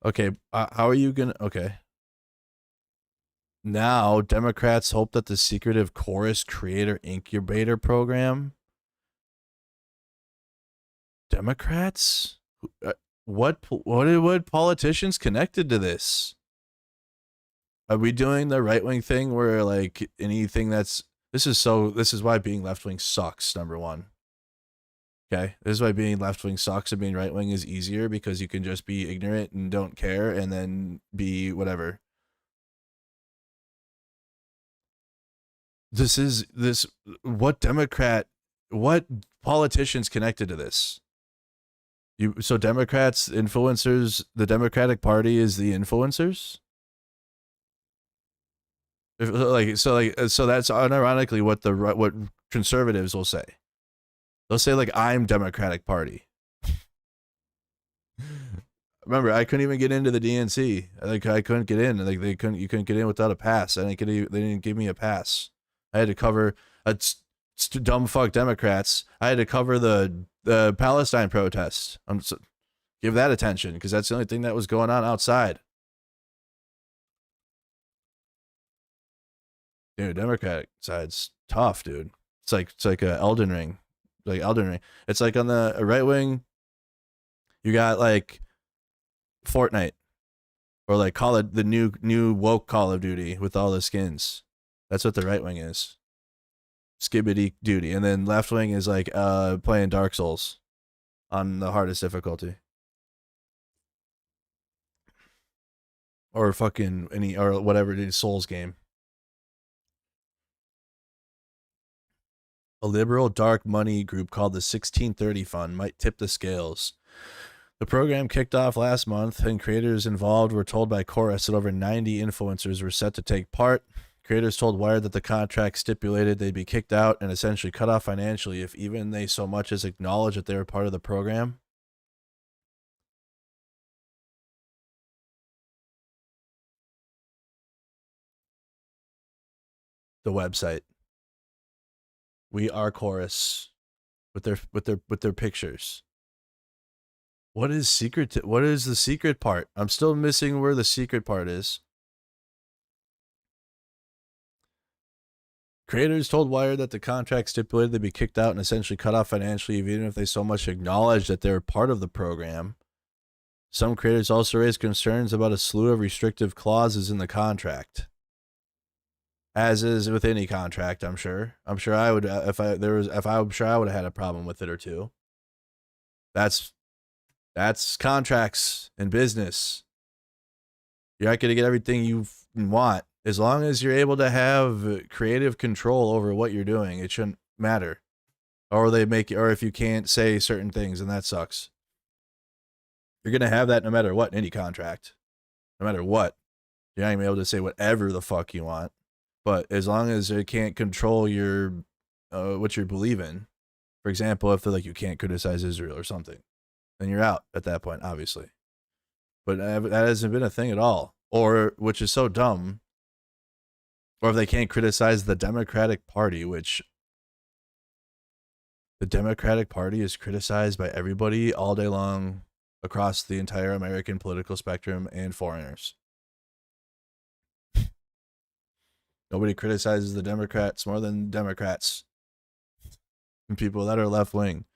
Okay, how are you going to... Okay. Now, Democrats hope that the secretive Chorus Creator Incubator Program... Democrats? What politicians connected to this? Are we doing the right-wing thing where, like, anything that's... This is why being left-wing sucks, number one. Okay? This is why being left-wing sucks and being right-wing is easier, because you can just be ignorant and don't care and then be whatever. What politicians connected to this? So Democrats, influencers, the Democratic Party is the influencers? So that's unironically what conservatives will say. They'll say like, I'm Democratic Party. Remember, I couldn't even get into the DNC. Like, I couldn't get in. Like, you couldn't get in without a pass. They didn't give me a pass. I had to cover dumb fuck Democrats. I had to cover the Palestine protests. Give that attention, because that's the only thing that was going on outside. Dude, Democratic side's tough, dude. It's like a Elden Ring. Like Elden Ring. It's like on the right wing, you got like Fortnite, or like call it the new woke Call of Duty with all the skins. That's what the right wing is. Skibbity duty. And then left wing is like playing Dark Souls on the hardest difficulty. Or fucking or whatever it is, Souls game. A liberal dark money group called the 1630 Fund might tip the scales. The program kicked off last month, and creators involved were told by Chorus that over 90 influencers were set to take part. Creators told Wired that the contract stipulated they'd be kicked out and essentially cut off financially if even they so much as acknowledge that they were part of the program. The website. We are Chorus with their pictures. What is what is the secret part? I'm still missing where the secret part is. Creators told Wired that the contract stipulated they'd be kicked out and essentially cut off financially, even if they so much acknowledged that they were part of the program. Some creators also raised concerns about a slew of restrictive clauses in the contract. As is with any contract, I'm sure. I'm sure I would I'm sure I would have had a problem with it or two. That's contracts and business. You're not going to get everything you want. As long as you're able to have creative control over what you're doing, it shouldn't matter. Or if you can't say certain things, and that sucks. You're going to have that no matter what in any contract. No matter what. You're not going to be able to say whatever the fuck you want. But as long as it can't control your what you believe in, for example, if they're like, you can't criticize Israel or something, then you're out at that point, obviously. But that hasn't been a thing at all. Or, which is so dumb, or if they can't criticize the Democratic Party, which the Democratic Party is criticized by everybody all day long across the entire American political spectrum and foreigners. Nobody criticizes the Democrats more than Democrats and people that are left wing.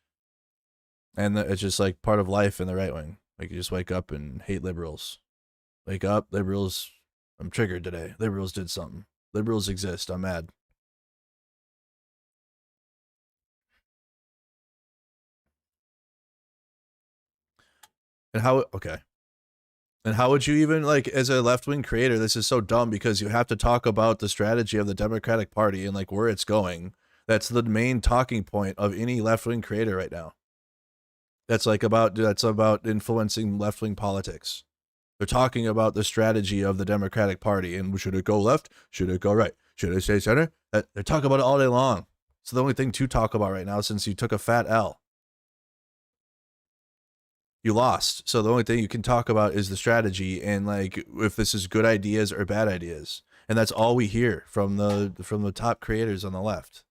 And it's just like part of life in the right wing. Like, you just wake up and hate liberals. Wake up, liberals. I'm triggered today. Liberals did something. Liberals exist. I'm mad. And how would you even, like, as a left-wing creator, this is so dumb because you have to talk about the strategy of the Democratic Party and like where it's going. That's the main talking point of any left-wing creator right now. That's about influencing left-wing politics. They're talking about the strategy of the Democratic Party and should it go left? Should it go right? Should it stay center? They're talking about it all day long. It's the only thing to talk about right now since you took a fat L. You lost. So the only thing you can talk about is the strategy and like if this is good ideas or bad ideas. And that's all we hear from the top creators on the left.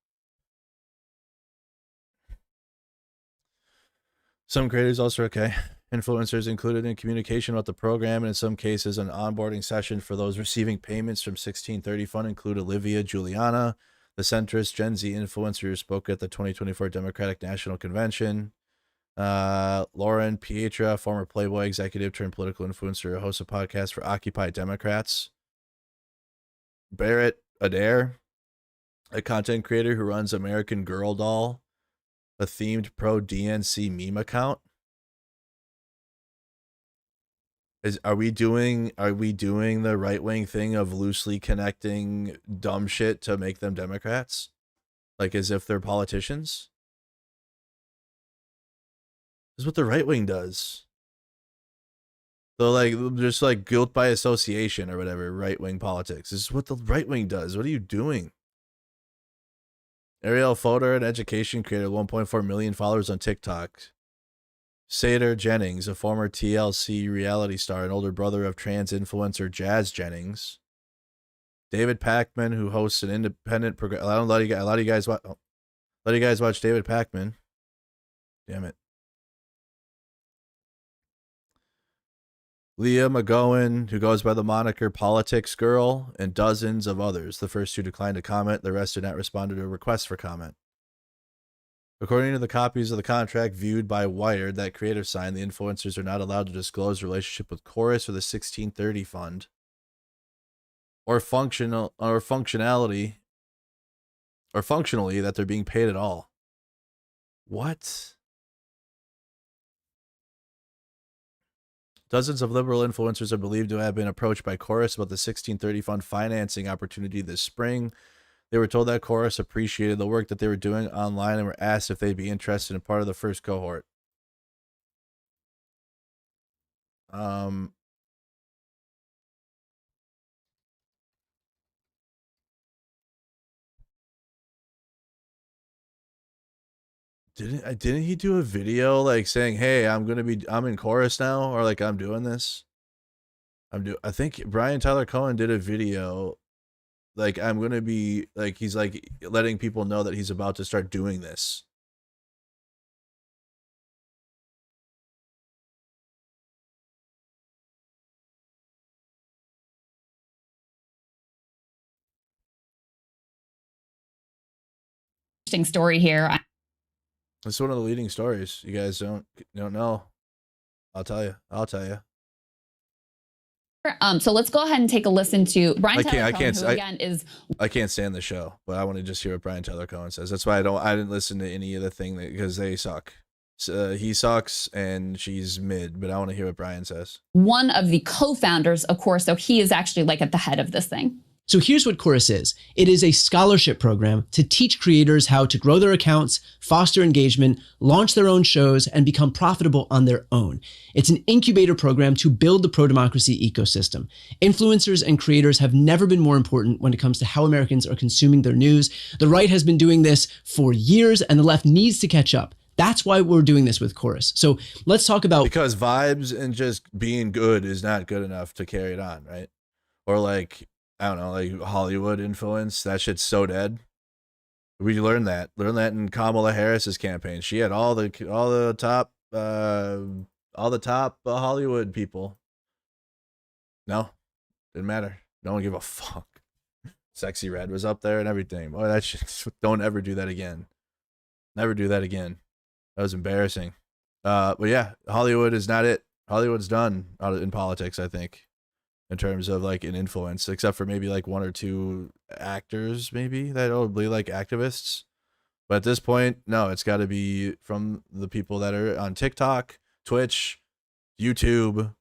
Some creators also influencers included in communication about the program, and in some cases an onboarding session for those receiving payments from 1630 Fund include Olivia Giuliani, the centrist Gen Z influencer who spoke at the 2024 Democratic National Convention. Lauren Pietra, former Playboy executive turned political influencer, who hosts a podcast for Occupy Democrats. Barrett Adair, a content creator who runs American Girl Doll, a themed pro-DNC meme account. Are we doing the right-wing thing of loosely connecting dumb shit to make them Democrats? Like as if they're politicians? This is what the right wing does. So like just like guilt by association or whatever, right-wing politics. This is what the right wing does. What are you doing? Ariel Fodor, an education creator, 1.4 million followers on TikTok. Sater Jennings, a former TLC reality star and older brother of trans influencer Jazz Jennings. David Pakman, who hosts an independent program. I don't let you guys watch. Let you guys watch David Pakman. Damn it. Leah McGowan, who goes by the moniker Politics Girl, and dozens of others. The first two declined to comment. The rest did not respond to a request for comment. According to the copies of the contract viewed by Wired that creator signed, the influencers are not allowed to disclose relationship with Chorus or the 1630 Fund, or functionally that they're being paid at all. What? Dozens of liberal influencers are believed to have been approached by Chorus about the 1630 Fund financing opportunity this spring. They were told that Chorus appreciated the work that they were doing online and were asked if they'd be interested in part of the first cohort. Didn't he do a video like saying, "Hey, I'm in Chorus now," or like I'm doing this? I think Brian Tyler Cohen did a video like I'm gonna be like he's like letting people know that he's about to start doing this. Interesting story here. It's one of the leading stories. You guys don't know. I'll tell you. So let's go ahead and take a listen to Brian Tyler Cohen, who again is. I can't stand the show, but I want to just hear what Brian Tyler Cohen says. That's why I didn't listen to any of the thing because they suck. He sucks and she's mid, but I want to hear what Brian says. One of the co-founders, of course, so he is actually like at the head of this thing. So here's what Chorus is. It is a scholarship program to teach creators how to grow their accounts, foster engagement, launch their own shows, and become profitable on their own. It's an incubator program to build the pro-democracy ecosystem. Influencers and creators have never been more important when it comes to how Americans are consuming their news. The right has been doing this for years, and the left needs to catch up. That's why we're doing this with Chorus. So let's talk about... Because vibes and just being good is not good enough to carry it on, right? Or like... I don't know, like Hollywood influence. That shit's so dead. We learned that. Learned that in Kamala Harris's campaign. She had all the top Hollywood people. No, didn't matter. No one give a fuck. Sexy Red was up there and everything. Boy, that shit. Don't ever do that again. Never do that again. That was embarrassing. But yeah, Hollywood is not it. Hollywood's done in politics, I think. In terms of like an influence, except for maybe like one or two actors, maybe that will be like activists. But at this point, no, it's got to be from the people that are on TikTok, Twitch, YouTube,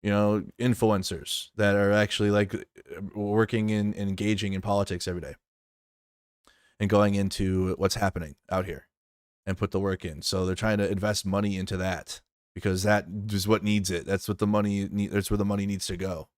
influencers that are actually like working and engaging in politics every day and going into what's happening out here and put the work in. So they're trying to invest money into that because that is what needs it. That's what the money that's where the money needs to go.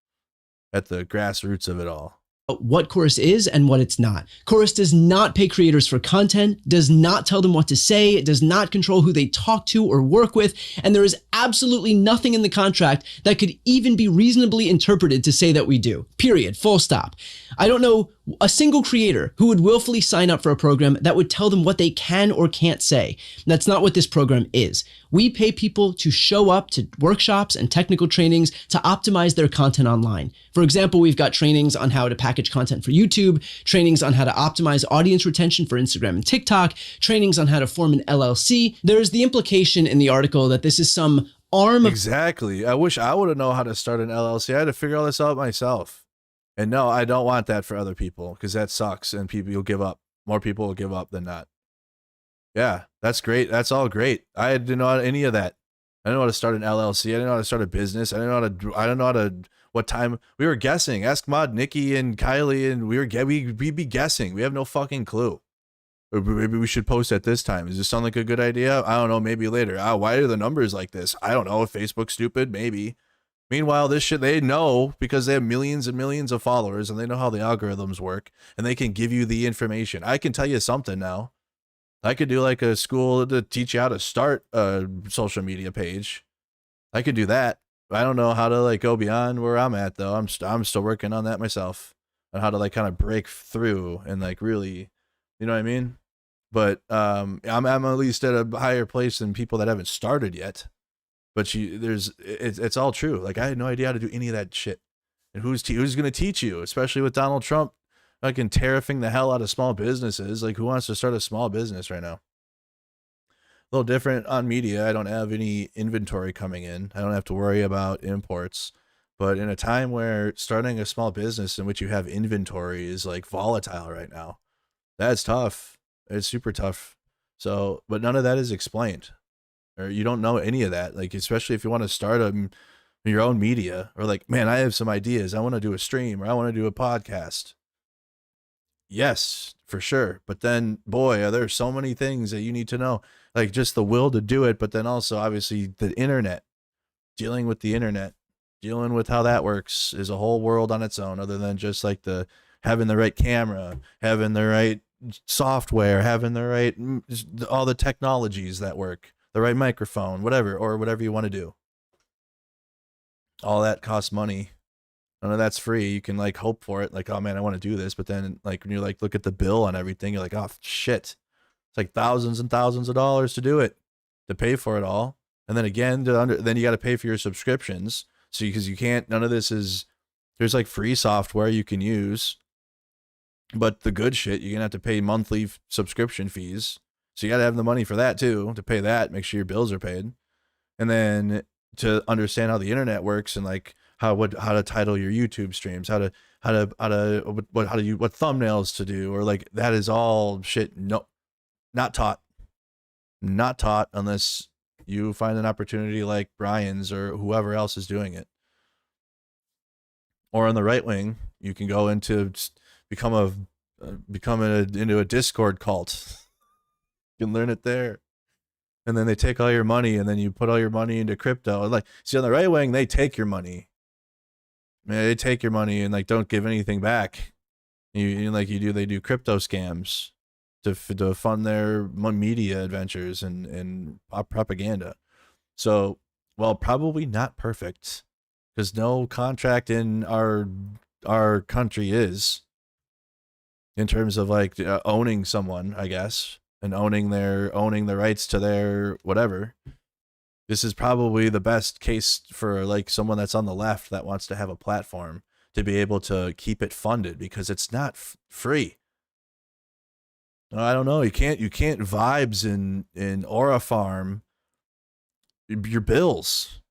At the grassroots of it all. What Chorus is and what it's not. Chorus does not pay creators for content, does not tell them what to say, it does not control who they talk to or work with, and there is absolutely nothing in the contract that could even be reasonably interpreted to say that we do. Period. Full stop. I don't know a single creator who would willfully sign up for a program that would tell them what they can or can't say. That's not what this program is. We pay people to show up to workshops and technical trainings to optimize their content online. For example, we've got trainings on how to package content for YouTube, trainings on how to optimize audience retention for Instagram and TikTok, trainings on how to form an LLC. There's the implication in the article that this is some arm of... Exactly. I wish I would have known how to start an LLC. I had to figure all this out myself. And no, I don't want that for other people because that sucks and people will give up. More people will give up than not. Yeah, that's great. That's all great. I didn't know any of that. I didn't know how to start an LLC. I didn't know how to start a business. I don't know how to what time we were guessing. Ask Mod, Nikki, and Kylie, and we'd be guessing. We have no fucking clue. Or maybe we should post at this time. Does this sound like a good idea? I don't know. Maybe later. Why are the numbers like this? I don't know. If Facebook's stupid, maybe. Meanwhile, this shit, they know because they have millions and millions of followers and they know how the algorithms work and they can give you the information. I can tell you something now. I could do like a school to teach you how to start a social media page. I could do that. I don't know how to like go beyond where I'm at though. I'm still working on that myself on how to like kind of break through and like really, you know what I mean? But I'm at least at a higher place than people that haven't started yet. But it's all true. Like I had no idea how to do any of that shit. And who's going to teach you, especially with Donald Trump fucking tariffing the hell out of small businesses? Like who wants to start a small business right now? A little different on media. I don't have any inventory coming in. I don't have to worry about imports. But in a time where starting a small business in which you have inventory is like volatile right now, that's tough. It's super tough. So, but none of that is explained. Or you don't know any of that, like especially if you want to start your own media, or like, man, I have some ideas. I want to do a stream, or I want to do a podcast. Yes, for sure. But then, boy, are there so many things that you need to know, like just the will to do it. But then also, obviously, the internet, dealing with the internet, dealing with how that works is a whole world on its own. Other than just like having the right camera, having the right software, having the right all the technologies that work. The right microphone, whatever you want to do. All that costs money. None of that's free. You can like hope for it. Like, oh man, I want to do this. But then like when you like look at the bill on everything, you're like, oh shit. It's like thousands and thousands of dollars to do it, to pay for it all. And then again, then you got to pay for your subscriptions. So because you can't, none of this is, there's like free software you can use. But the good shit, you're going to have to pay monthly subscription fees. So you got to have the money for that too, to pay that, make sure your bills are paid. And then to understand how the internet works and like how to title your YouTube streams, what thumbnails to do, or like that is all shit. No, not taught unless you find an opportunity like Brian's or whoever else is doing it. Or on the right wing, you can go into into a Discord cult. You can learn it there. And then they take all your money and then you put all your money into crypto. And like, see, on the right wing, they take your money. Man, they take your money and like don't give anything back. They do crypto scams to fund their media adventures and propaganda. So, well, probably not perfect because no contract in our country is in terms of like owning someone, I guess. And owning the rights to their whatever. This is probably the best case for like someone that's on the left that wants to have a platform to be able to keep it funded because it's not free. I don't know. You can't vibes in Aura Farm your bills.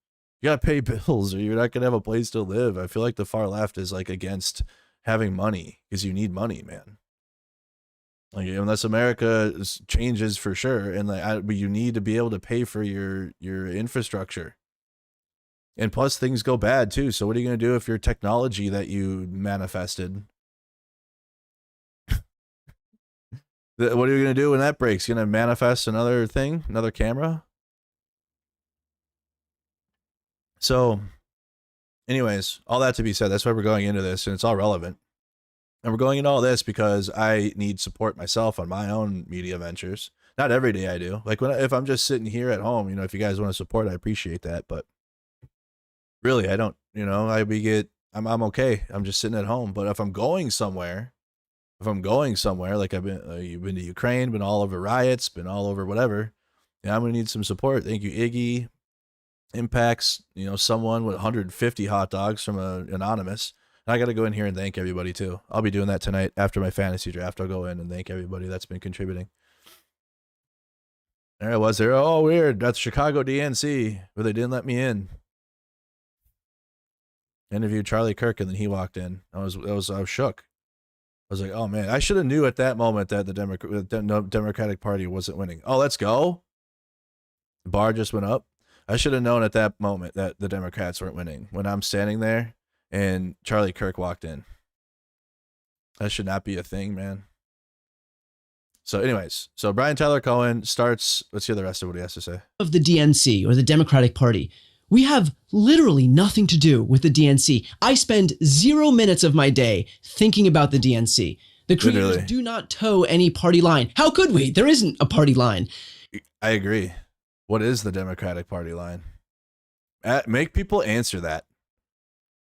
You gotta pay bills or you're not gonna have a place to live. I feel like the far left is like against having money because you need money, man. Like unless America changes for sure, and like you need to be able to pay for your infrastructure. And plus things go bad too. So what are you going to do if your technology that you manifested? What are you going to do when that breaks? You're going to manifest another thing, another camera? So anyways, all that to be said, that's why we're going into this and it's all relevant. And we're going into all this because I need support myself on my own media ventures. Not every day I do. Like if I'm just sitting here at home, if you guys want to support, I appreciate that. But really, I don't, I'm okay. I'm just sitting at home. But if I'm going somewhere, like you've been to Ukraine, been all over riots, been all over whatever, I'm going to need some support. Thank you, Iggy. Impacts, someone with 150 hot dogs from anonymous. I got to go in here and thank everybody too. I'll be doing that tonight after my fantasy draft. I'll go in and thank everybody that's been contributing. There I was there. Oh, weird. That's Chicago DNC, but they didn't let me in. Interviewed Charlie Kirk and then he walked in. I was shook. I was like, oh man, I should have knew at that moment that the Democratic Party wasn't winning. Oh, let's go. The bar just went up. I should have known at that moment that the Democrats weren't winning when I'm standing there. And Charlie Kirk walked in. That should not be a thing, man. So anyways, Brian Tyler Cohen starts. Let's hear the rest of what he has to say. Of the DNC or the Democratic Party, We have literally nothing to do with the DNC. I spend 0 minutes of my day thinking about the DNC. The creators Literally. do not toe any party line. How could we? There isn't a party line. I agree. What is the Democratic Party line? Make people answer that.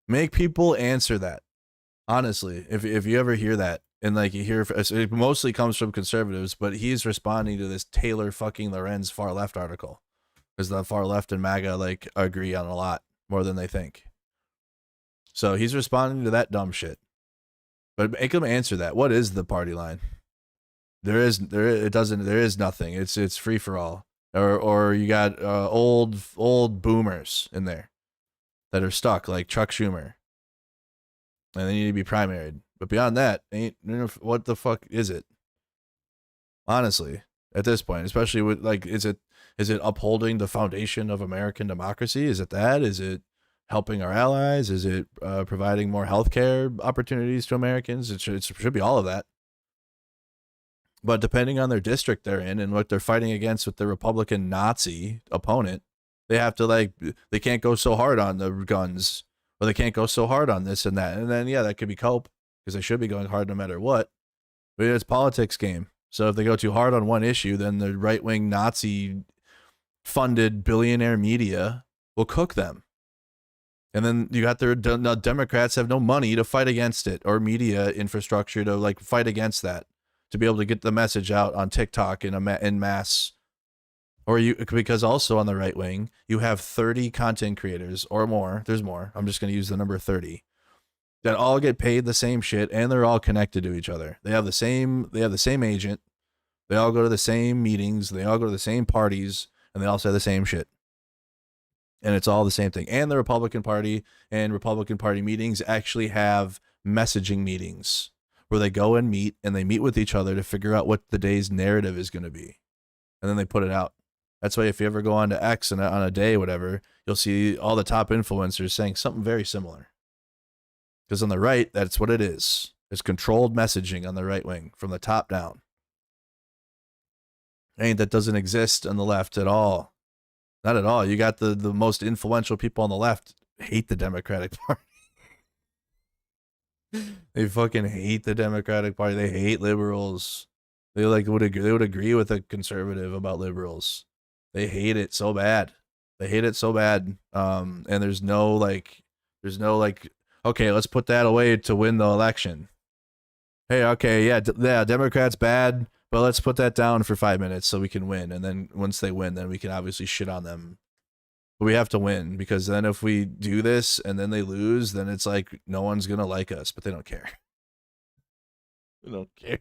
Make people answer that. Honestly, if you ever hear that, and like you hear, it mostly comes from conservatives, but he's responding to this Taylor fucking Lorenz far left article, because the far left and MAGA like agree on a lot more than they think. So he's responding to that dumb shit. But make them answer that. What is the party line? There is nothing. It's free for all. Or you got old boomers in there that are stuck like Chuck Schumer, and they need to be primaried. But beyond that, what the fuck is it? Honestly, at this point, especially with like, is it upholding the foundation of American democracy? Is it that? Is it helping our allies? Is it providing more healthcare opportunities to Americans? It should be all of that. But depending on their district they're in and what they're fighting against with the Republican Nazi opponent, they have to they can't go so hard on the guns, or they can't go so hard on this and that. And then, yeah, that could be cope, because they should be going hard no matter what. But it's politics game. So if they go too hard on one issue, then the right-wing Nazi funded billionaire media will cook them. And then you got their Democrats have no money to fight against it, or media infrastructure to like fight against that, to be able to get the message out on TikTok in mass. Or because also on the right wing, you have 30 content creators or more. There's more. I'm just going to use the number 30 that all get paid the same shit, and they're all connected to each other. They have the same agent. They all go to the same meetings. They all go to the same parties, and they all say the same shit. And it's all the same thing. And the Republican Party and Republican Party meetings actually have messaging meetings where they go and meet, and they meet with each other to figure out what the day's narrative is going to be. And then they put it out. That's why if you ever go on to X and on a day, whatever, you'll see all the top influencers saying something very similar. Because on the right, that's what it is. It's controlled messaging on the right wing from the top down. That doesn't exist on the left at all. Not at all. You got the most influential people on the left hate the Democratic Party. They fucking hate the Democratic Party. They hate liberals. They would agree with a conservative about liberals. They hate it so bad. They hate it so bad. And there's no okay, let's put that away to win the election. Hey, okay, yeah, Democrats bad, but let's put that down for 5 minutes so we can win. And then once they win, then we can obviously shit on them. But we have to win, because then if we do this and then they lose, then it's like no one's going to like us, but they don't care. They don't care.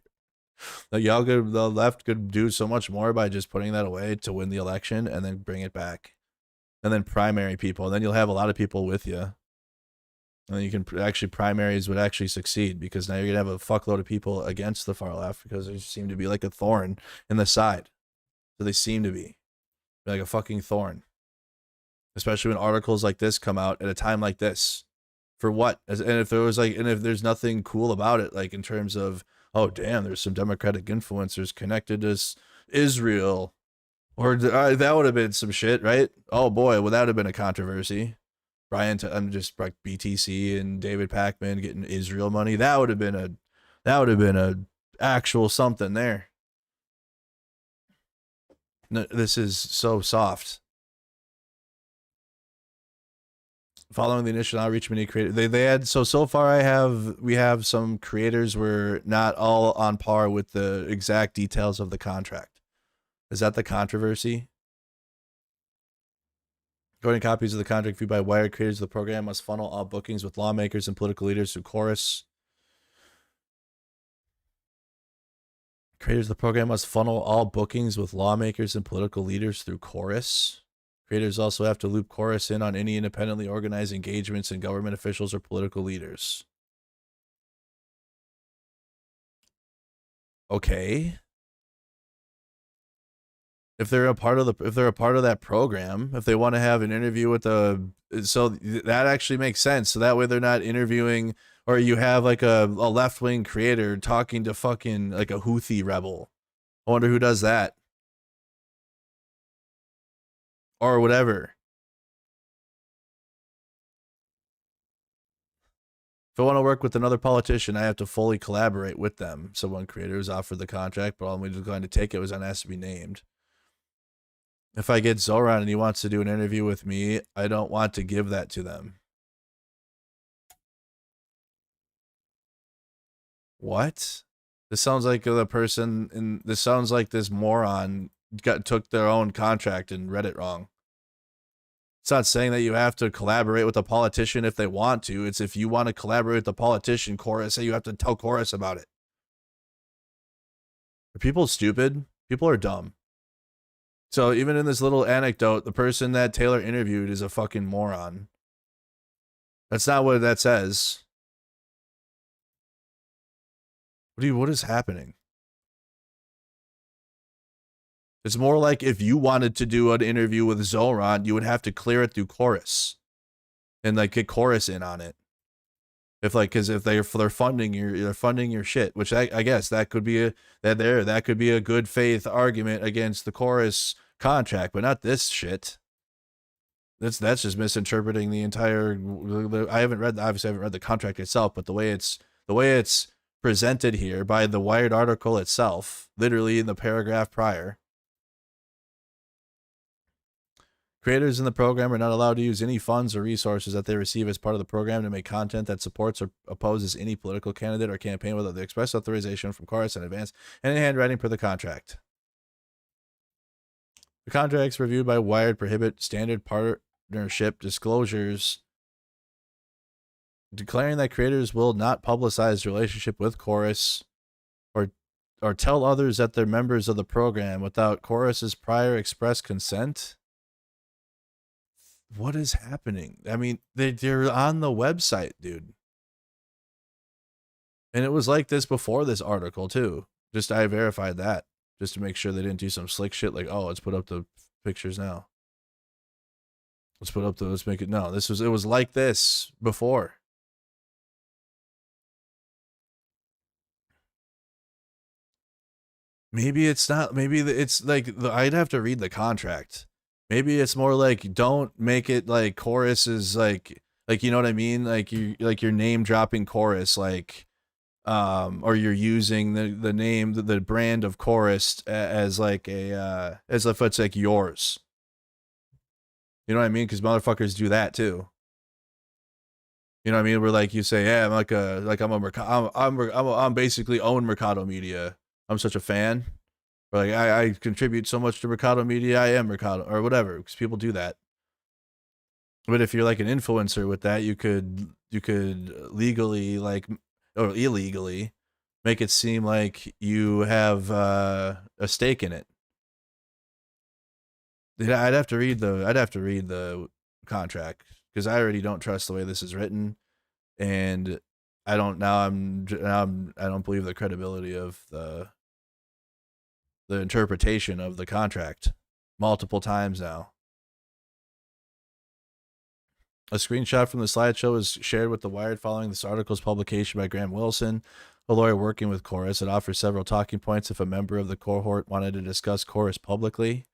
The left could do so much more by just putting that away to win the election and then bring it back. And then primary people. And then you'll have a lot of people with you. And then you can primaries would actually succeed, because now you're going to have a fuckload of people against the far left, because they seem to be like a thorn in the side. So they seem to be like a fucking thorn. Especially when articles like this come out at a time like this. For what? And if there's nothing cool about it, like in terms of, oh damn, there's some Democratic influencers connected to Israel, or that would have been some shit, right? Oh boy, well that would have been a controversy. I'm just like BTC and David Pakman getting Israel money. That would have been a actual something there. No, this is so soft. Following the initial outreach, many creators they had so far we have some creators were not all on par with the exact details of the contract. Is that the controversy? According to copies of the contract viewed by Wired, creators of the program must funnel all bookings with lawmakers and political leaders through Chorus. Creators of the program must funnel all bookings with lawmakers and political leaders through Chorus. Creators also have to loop Chorus in on any independently organized engagements in government officials or political leaders. Okay. If they're a part of that program, if they want to have an interview with so that actually makes sense. So that way they're not interviewing, or you have like a left-wing creator talking to fucking like a Houthi rebel. I wonder who does that. Or whatever. If I want to work with another politician, I have to fully collaborate with them. So one creator is offered the contract, but I'm just going to take it was asked to be named. If I get Zoran and he wants to do an interview with me, I don't want to give that to them. What? This sounds like the person in this sounds like this moron took their own contract and read it wrong. It's not saying that you have to collaborate with a politician if they want to. It's if you want to collaborate with the politician, Chorus, say you have to tell Chorus about it. Are people stupid? People are dumb. So even in this little anecdote, the person that Taylor interviewed is a fucking moron. That's not what that says. What is happening? It's more like if you wanted to do an interview with Zoran, you would have to clear it through Chorus and like get Chorus in on it. If like, because if they're funding your shit, which I guess that could be that could be a good faith argument against the Chorus contract, but not this shit. That's just misinterpreting the entire. Obviously I haven't read the contract itself, but the way it's presented here by the Wired article itself, literally in the paragraph prior. Creators in the program are not allowed to use any funds or resources that they receive as part of the program to make content that supports or opposes any political candidate or campaign without the express authorization from Chorus in advance and in handwriting per the contract. The contracts reviewed by Wired prohibit standard partnership disclosures, declaring that creators will not publicize their relationship with Chorus or tell others that they're members of the program without Chorus's prior express consent. What is happening? I mean, they're on the website, dude. And it was like this before this article, too. Just I verified that. Just to make sure they didn't do some slick shit like, oh, let's put up the pictures now. Let's make it. No, it was like this before. Maybe it's not. Maybe it's like, I'd have to read the contract. Maybe it's more like, don't make it like Chorus is like, you know what I mean? Like you're name dropping Chorus, like, or you're using the name, the brand of Chorus as like as if it's like yours. You know what I mean? Because motherfuckers do that too. You know what I mean? Where like you say, yeah, I'm basically own Mercado Media. I'm such a fan. Or like I contribute so much to Mercado Media, I am Mercado, or whatever, because people do that. But if you're like an influencer with that, you could legally or illegally make it seem like you have a stake in it. I'd have to read the contract because I already don't trust the way this is written, and I don't believe the credibility of the interpretation of the contract multiple times now. A screenshot from the slideshow was shared with the Wired following this article's publication by Graham Wilson, a lawyer working with Chorus. It offers several talking points if a member of the cohort wanted to discuss Chorus publicly.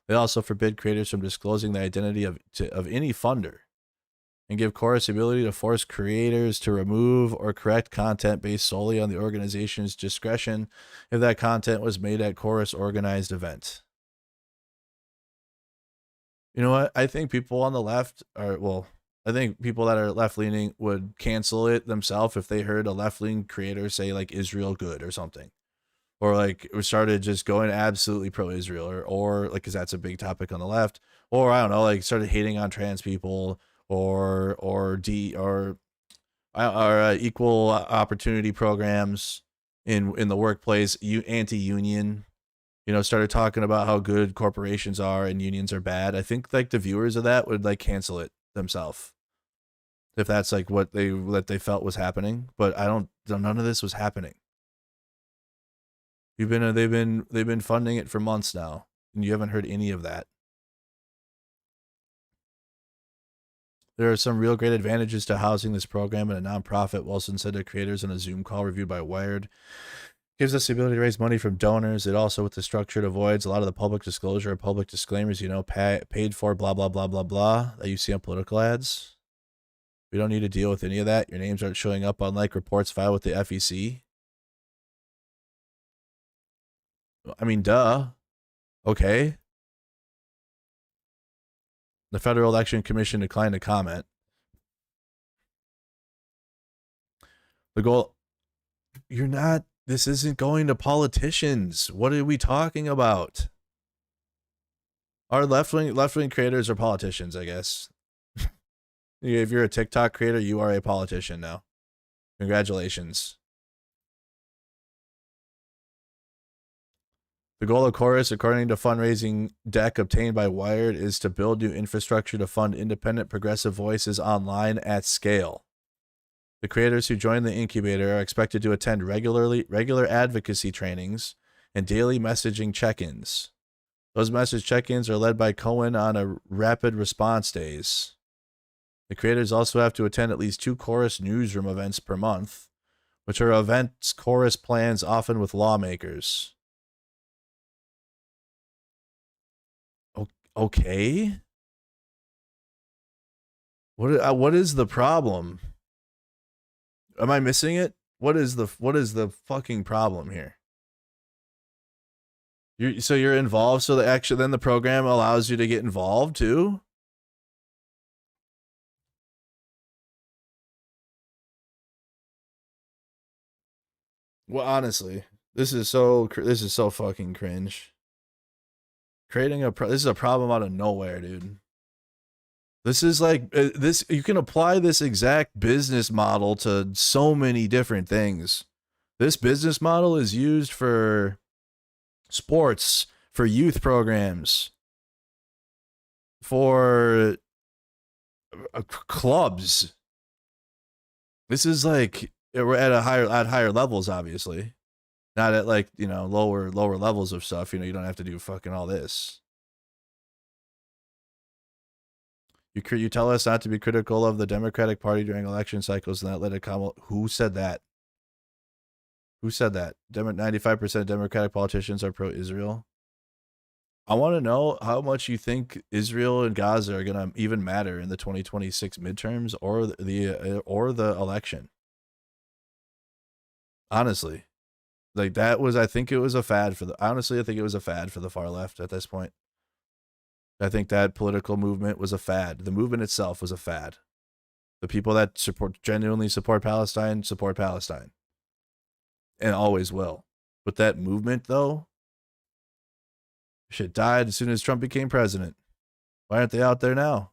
They also forbid creators from disclosing the identity of any funder and give Chorus the ability to force creators to remove or correct content based solely on the organization's discretion if that content was made at Chorus organized event. You know what? I think people on the left I think people that are left-leaning would cancel it themselves if they heard a left-leaning creator say like Israel good or something. Or like started just going absolutely pro-Israel or like, because that's a big topic on the left. Or I don't know, like started hating on trans people or equal opportunity programs in the workplace, anti-union, started talking about how good corporations are and unions are bad. I think like the viewers of that would like cancel it themselves if that's like what they felt was happening. But none of this was happening. They've been funding it for months now, and you haven't heard any of that. There are some real great advantages to housing this program in a nonprofit, Wilson said to creators in a Zoom call reviewed by Wired. Gives us the ability to raise money from donors. It also, with the structure, it avoids a lot of the public disclosure or public disclaimers, paid for blah, blah, blah, blah, blah, that you see on political ads. We don't need to deal with any of that. Your names aren't showing up on like reports filed with the FEC. I mean, duh. Okay. The Federal Election Commission declined to comment. The goal, you're not, this isn't going to politicians. What are we talking about? Our left-wing creators are politicians, I guess. If you're a TikTok creator, you are a politician now. Congratulations. The goal of Chorus, according to fundraising deck obtained by Wired, is to build new infrastructure to fund independent progressive voices online at scale. The creators who join the incubator are expected to attend regular advocacy trainings and daily messaging check-ins. Those message check-ins are led by Cohen on a rapid response days. The creators also have to attend at least 2 Chorus newsroom events per month, which are events Chorus plans often with lawmakers. Okay. What is the problem? Am I missing it? What is the fucking problem here? You're involved, so then the program allows you to get involved too? Well, honestly, this is so fucking cringe. This is a problem out of nowhere, dude. This is like this. You can apply this exact business model to so many different things. This business model is used for sports, for youth programs, for clubs. This is like we're at higher levels, obviously. Not at like, lower levels of stuff. You don't have to do fucking all this. You tell us not to be critical of the Democratic Party during election cycles and not let it come. Who said that? Who said that? 95% of Democratic politicians are pro-Israel. I want to know how much you think Israel and Gaza are going to even matter in the 2026 midterms or the election. Honestly. Like I think it was a fad honestly, I think it was a fad for the far left at this point. I think that political movement was a fad. The movement itself was a fad. The people that genuinely support Palestine. And always will. But that movement, though, shit died as soon as Trump became president. Why aren't they out there now?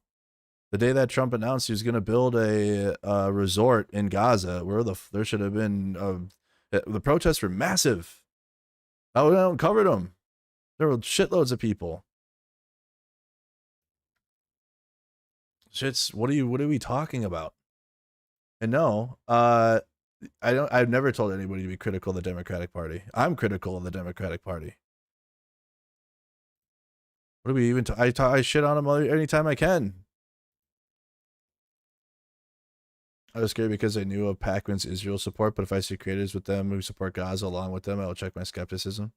The day that Trump announced he was going to build a resort in Gaza, there should have been the protests were massive. I don't covered them. There were shitloads of people. What are we talking about? And no, I've never told anybody to be critical of the Democratic Party. I'm critical of the Democratic Party. What do we even I shit on them anytime I can. I was scared because I knew of Paquin's Israel support, but if I see creators with them who support Gaza along with them, I will check my skepticism.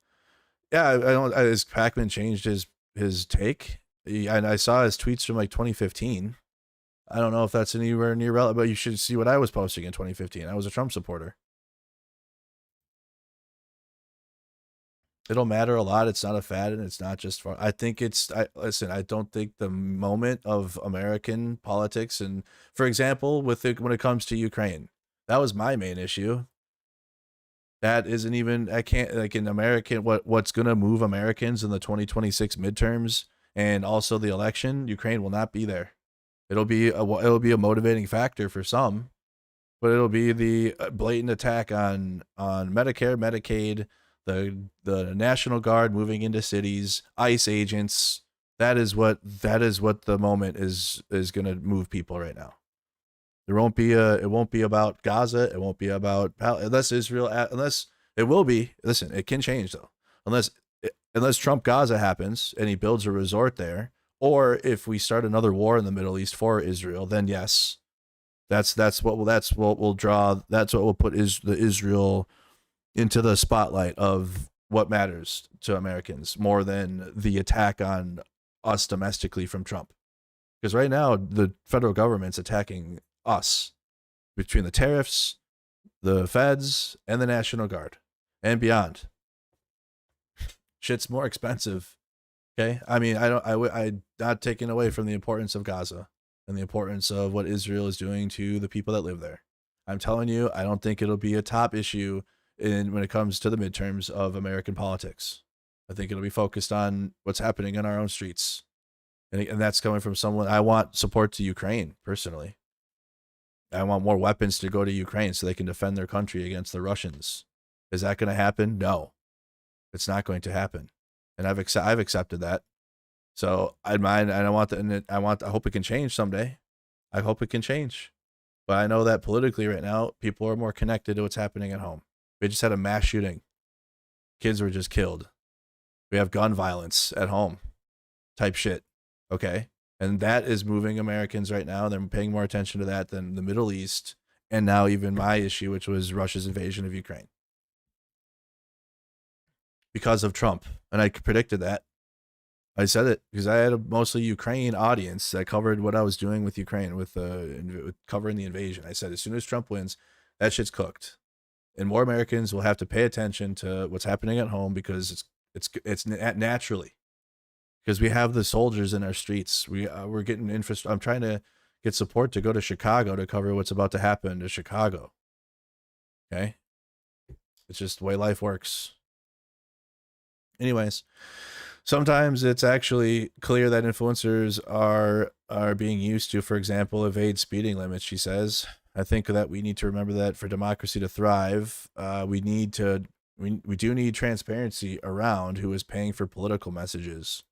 Yeah, has Paquin changed his take? And I saw his tweets from like 2015. I don't know if that's anywhere near relevant, but you should see what I was posting in 2015. I was a Trump supporter. It'll matter a lot. It's not a fad, and it's not just for. I think listen. I don't think the moment of American politics, and for example, when it comes to Ukraine, that was my main issue. That isn't even. I can't like in American. What's gonna move Americans in the 2026 midterms and also the election? Ukraine will not be there. It'll be a motivating factor for some, but it'll be the blatant attack on Medicare, Medicaid. The National Guard moving into cities, ICE agents. That is what the moment is going to move people right now. It won't be about Gaza. It won't be about unless it will be. Listen, it can change though. Unless Trump Gaza happens and he builds a resort there, or if we start another war in the Middle East for Israel, then yes, that's what will put the Israel into the spotlight of what matters to Americans more than the attack on us domestically from Trump. Because right now the federal government's attacking us, between the tariffs, the feds, and the National Guard, and beyond. Shit's more expensive. Okay, I mean, I'm not taking away from the importance of Gaza and the importance of what Israel is doing to the people that live there. I'm telling you, I don't think it'll be a top issue when it comes to the midterms of American politics. I think it'll be focused on what's happening in our own streets, and that's coming from someone. I want support to Ukraine personally. I want more weapons to go to Ukraine so they can defend their country against the Russians. Is that going to happen? No, it's not going to happen. And I've accepted that. So I mind, and I hope it can change someday. I hope it can change. But I know that politically right now, people are more connected to what's happening at home. We just had a mass shooting. Kids were just killed. We have gun violence at home type shit. Okay. And that is moving Americans right now. They're paying more attention to that than the Middle East. And now even my issue, which was Russia's invasion of Ukraine. Because of Trump. And I predicted that. I said it because I had a mostly Ukraine audience that covered what I was doing with Ukraine, with covering the invasion. I said, as soon as Trump wins, that shit's cooked. And more Americans will have to pay attention to what's happening at home because it's naturally. Because we have the soldiers in our streets. We're getting infrastructure. I'm trying to get support to go to Chicago to cover what's about to happen to Chicago. Okay? It's just the way life works. Anyways, sometimes it's actually clear that influencers are being used to, for example, evade speeding limits, she says. I think that we need to remember that for democracy to thrive, we do need transparency around who is paying for political messages.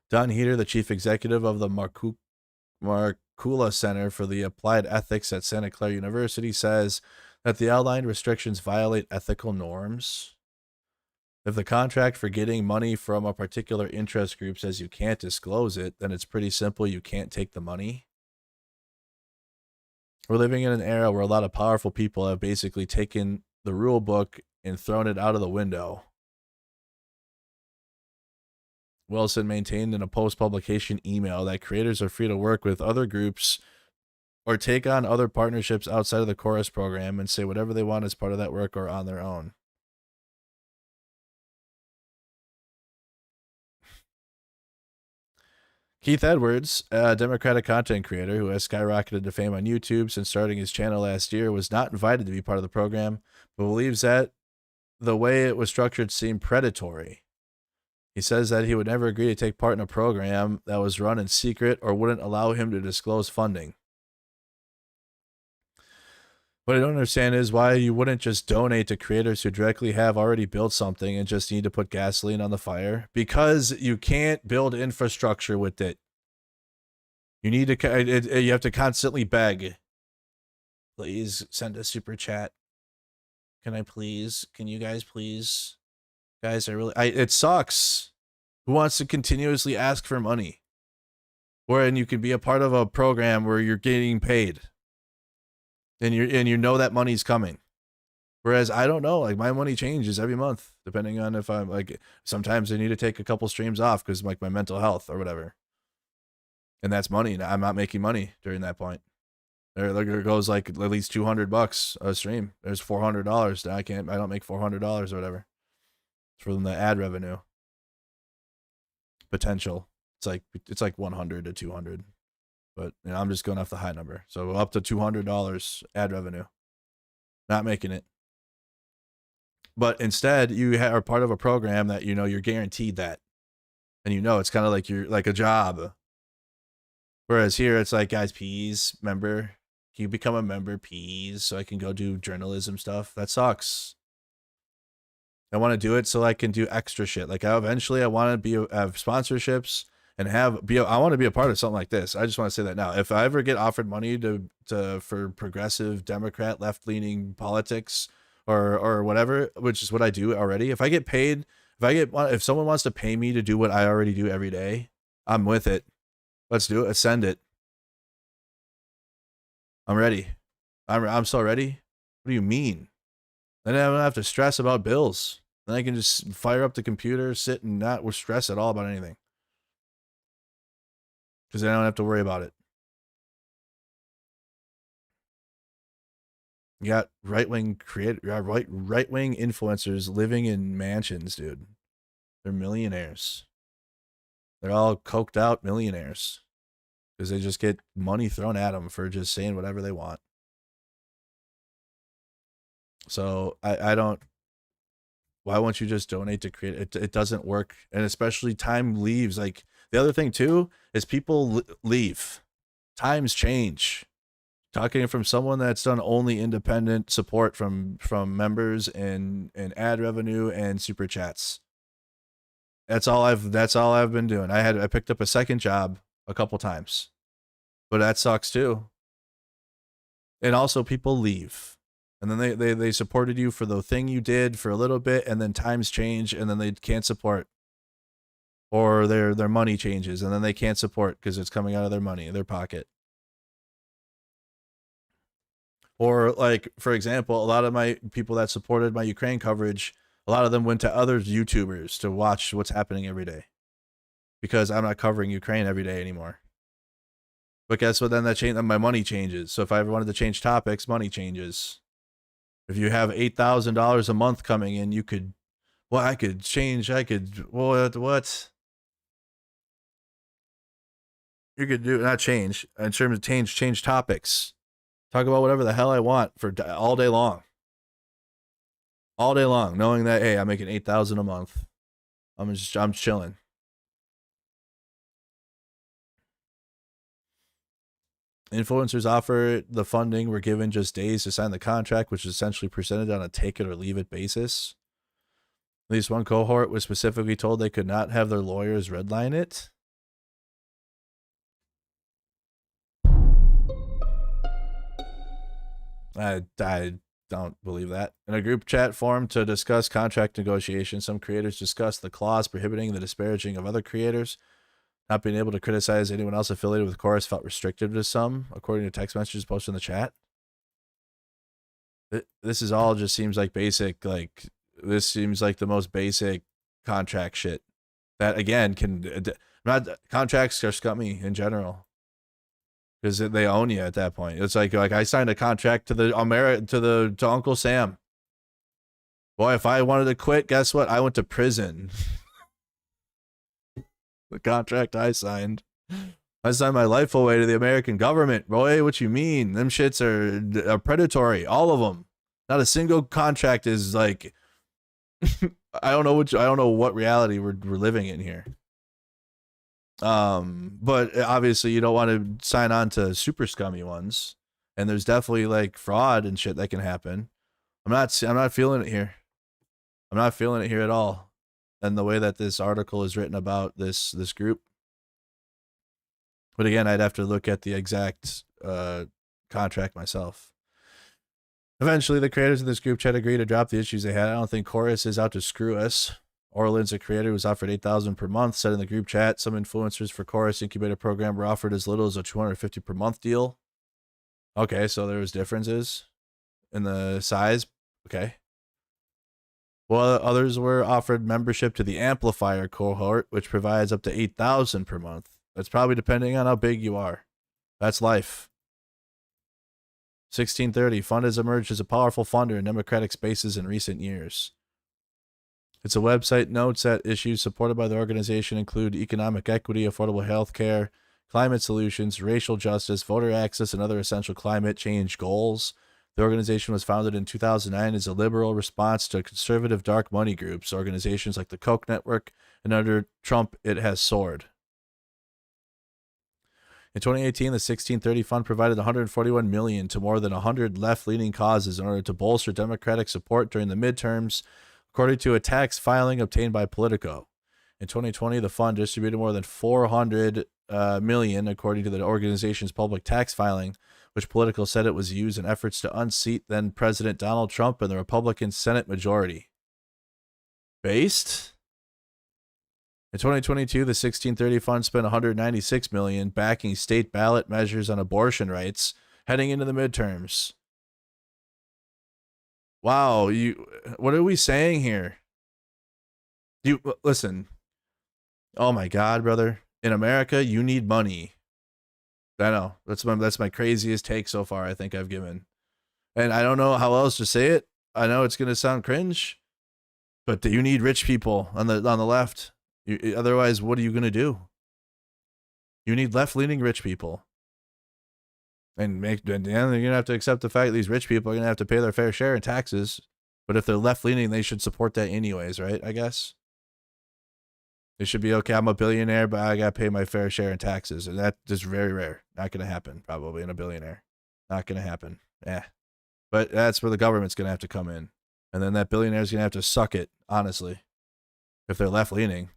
Don Heater, the chief executive of the Markula Center for the Applied Ethics at Santa Clara University, says that the outlined restrictions violate ethical norms. If the contract for getting money from a particular interest group says you can't disclose it, then it's pretty simple. You can't take the money. We're living in an era where a lot of powerful people have basically taken the rule book and thrown it out of the window. Wilson maintained in a post-publication email that creators are free to work with other groups or take on other partnerships outside of the Chorus program and say whatever they want as part of that work or on their own. Keith Edwards, a Democratic content creator who has skyrocketed to fame on YouTube since starting his channel last year, was not invited to be part of the program, but believes that the way it was structured seemed predatory. He says that he would never agree to take part in a program that was run in secret or wouldn't allow him to disclose funding. What I don't understand is why you wouldn't just donate to creators who directly have already built something and just need to put gasoline on the fire. Because you can't build infrastructure with it. You need to, you have to constantly beg. Please send a super chat. Can you guys please? Guys, it sucks. Who wants to continuously ask for money? Wherein you can be a part of a program where you're getting paid. And you know that money's coming. Whereas I don't know, like my money changes every month, depending on if I'm like, sometimes I need to take a couple streams off because like my mental health or whatever. And that's money. I'm not making money during that point. There goes like at least $200 a stream. There's $400. I don't make $400 or whatever. It's from the ad revenue. Potential. It's like 100 to 200. But you know, I'm just going off the high number. So up to $200 ad revenue. Not making it. But instead, you are part of a program that, you know, you're guaranteed that. And you know, it's kind of like you're like a job. Whereas here, it's like, guys, please, member. Can you become a member, please? So I can go do journalism stuff. That sucks. I want to do it so I can do extra shit. Like eventually I want to have sponsorships. And I want to be a part of something like this. I just want to say that now. If I ever get offered money for progressive Democrat left-leaning politics or whatever, which is what I do already. If I get paid, if someone wants to pay me to do what I already do every day, I'm with it. Let's do it. Let's send it. I'm ready. I'm so ready. What do you mean? Then I don't have to stress about bills. Then I can just fire up the computer, sit and not stress at all about anything. Because I don't have to worry about it. You got right-wing right-wing influencers living in mansions, dude. They're millionaires. They're all coked out millionaires because they just get money thrown at them for just saying whatever they want. So I don't. Why won't you just donate to create it? It doesn't work, and especially time leaves. Like the other thing too is people leave. Times change. Talking from someone that's done only independent support from members and ad revenue and super chats. That's all I've been doing. I picked up a second job a couple times, but that sucks too. And also people leave, and then they supported you for the thing you did for a little bit, and then times change, and then they can't support, or their money changes, and then they can't support because it's coming out of their money, their pocket. Or like, for example, a lot of my people that supported my Ukraine coverage, a lot of them went to other YouTubers to watch what's happening every day because I'm not covering Ukraine every day anymore. But guess what? Then then my money changes. So if I ever wanted to change topics, money changes. If you have $8,000 a month coming in, you could, well, I could change. I could, what? You could do, not change, in terms of change topics. Talk about whatever the hell I want for all day long. All day long, knowing that, hey, I'm making $8,000 a month. I'm chilling. Influencers offer the funding were given just days to sign the contract, which is essentially presented on a take it or leave it basis. At least one cohort was specifically told they could not have their lawyers redline it. I don't believe that. In a group chat forum to discuss contract negotiations, some creators discussed the clause prohibiting the disparaging of other creators. Not being able to criticize anyone else affiliated with Chorus felt restrictive to some, according to text messages posted in the chat. This is all just seems like basic, like, this seems like the most basic contract shit. That, again, contracts are scummy in general. Because they own you at that point. It's like I signed a contract to Uncle Sam. Boy, if I wanted to quit, guess what? I went to prison. The contract I signed. I signed my life away to the American government. Boy, what you mean? Them shits are predatory. All of them. Not a single contract is like. I don't know what reality we're living in here. But obviously you don't want to sign on to super scummy ones, and there's definitely like fraud and shit that can happen. I'm not feeling it here. I'm not feeling it here at all. And the way that this article is written about this group. But again, I'd have to look at the exact contract myself. Eventually, the creators of this group chat agreed to drop the issues they had. I don't think Chorus is out to screw us. Orlin's a creator who was offered $8,000 per month, said in the group chat. Some influencers for Chorus Incubator program were offered as little as a $250 per month deal. Okay, so there was differences in the size. Okay. Well, others were offered membership to the Amplifier cohort, which provides up to $8,000 per month. That's probably depending on how big you are. That's life. 1630. Fund has emerged as a powerful funder in democratic spaces in recent years. Its a website notes that issues supported by the organization include economic equity, affordable health care, climate solutions, racial justice, voter access, and other essential climate change goals. The organization was founded in 2009 as a liberal response to conservative dark money groups, organizations like the Koch Network, and under Trump, it has soared. In 2018, the 1630 Fund provided $141 million to more than 100 left-leaning causes in order to bolster Democratic support during the midterms, according to a tax filing obtained by Politico. In 2020, the fund distributed more than $400 million, according to the organization's public tax filing, which Politico said it was used in efforts to unseat then-President Donald Trump and the Republican Senate majority. Based? In 2022, the 1630 Fund spent $196 million backing state ballot measures on abortion rights heading into the midterms. Wow, what are we saying here? Listen. Oh my God, brother. In America, you need money. I know. That's my craziest take so far I think I've given. And I don't know how else to say it. I know it's going to sound cringe, but you need rich people on the left. Otherwise, what are you going to do? You need left-leaning rich people. And they're going to have to accept the fact that these rich people are going to have to pay their fair share in taxes. But if they're left-leaning, they should support that anyways, right? I guess. They should be, okay, I'm a billionaire, but I got to pay my fair share in taxes. And that's just very rare. Not going to happen, probably, in a billionaire. Not going to happen. Yeah. But that's where the government's going to have to come in. And then that billionaire's going to have to suck it, honestly. If they're left-leaning.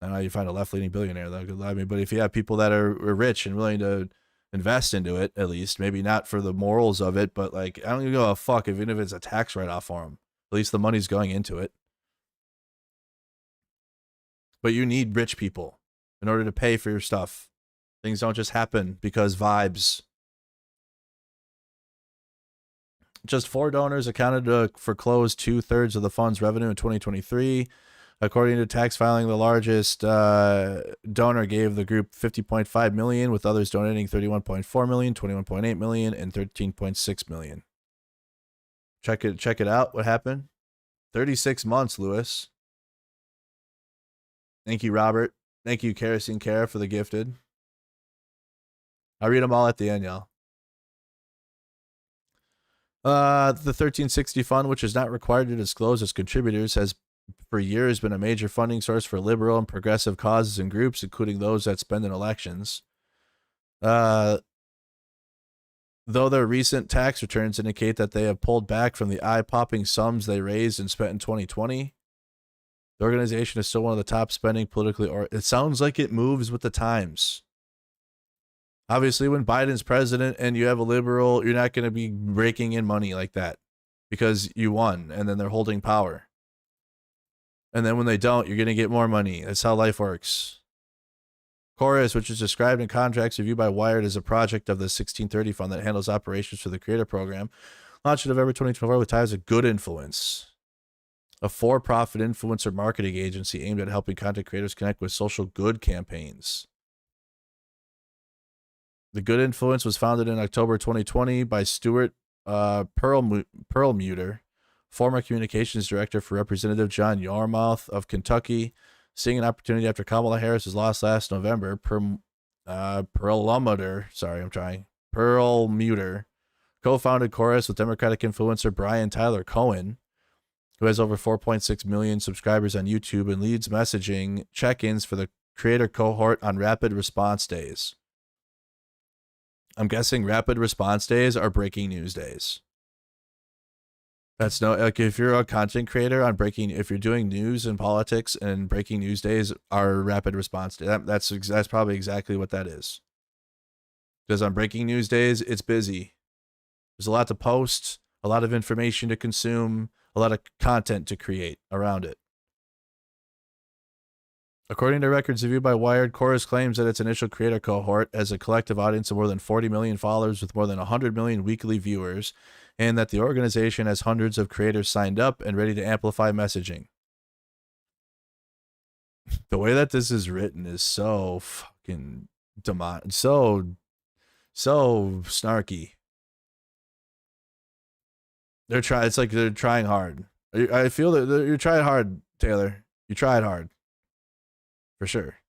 I don't know how you find a left-leaning billionaire, though. I mean, but if you have people that are rich and willing to invest into it, at least, maybe not for the morals of it, but like, I don't even give a fuck even if it's a tax write-off for them. At least the money's going into it. But you need rich people in order to pay for your stuff. Things don't just happen because vibes. Just 4 donors accounted for close 2/3 of the fund's revenue in 2023. According to tax filing, the largest donor gave the group $50.5 million, with others donating $31.4 million, $21.8 million, and $13.6 million. Check it out. What happened? 36 months, Lewis. Thank you, Robert. Thank you, Kerosene Kara, for the gifted. I'll read them all at the end, y'all. The 1360 fund, which is not required to disclose its contributors, has for years been a major funding source for liberal and progressive causes and groups, including those that spend in elections. Though their recent tax returns indicate that they have pulled back from the eye-popping sums they raised and spent in 2020, the organization is still one of the top spending politically, or it sounds like it moves with the times. Obviously, when Biden's president and you have a liberal, you're not going to be raking in money like that because you won and then they're holding power. And then when they don't, you're going to get more money. That's how life works. Chorus, which is described in contracts reviewed by Wired as a project of the 1630 fund that handles operations for the Creator Program, launched in November 2024 with ties of Good Influence, a for-profit influencer marketing agency aimed at helping content creators connect with social good campaigns. The Good Influence was founded in October 2020 by Stuart Perlmutter, former communications director for Representative John Yarmouth of Kentucky. Seeing an opportunity after Kamala Harris was lost last November, Perlmutter co-founded Chorus with Democratic influencer Brian Tyler Cohen, who has over 4.6 million subscribers on YouTube and leads messaging check-ins for the creator cohort on rapid response days. I'm guessing rapid response days are breaking news days. That's no, like, if you're a content creator on if you're doing news and politics, and breaking news days are rapid response days. That's probably exactly what that is. Because on breaking news days, it's busy. There's a lot to post, a lot of information to consume, a lot of content to create around it. According to records reviewed by Wired, Chorus claims that its initial creator cohort has a collective audience of more than 40 million followers with more than 100 million weekly viewers, and that the organization has hundreds of creators signed up and ready to amplify messaging. The way that this is written is so fucking so snarky. It's like they're trying hard. I feel that you're trying hard, Taylor. You tried hard. For sure.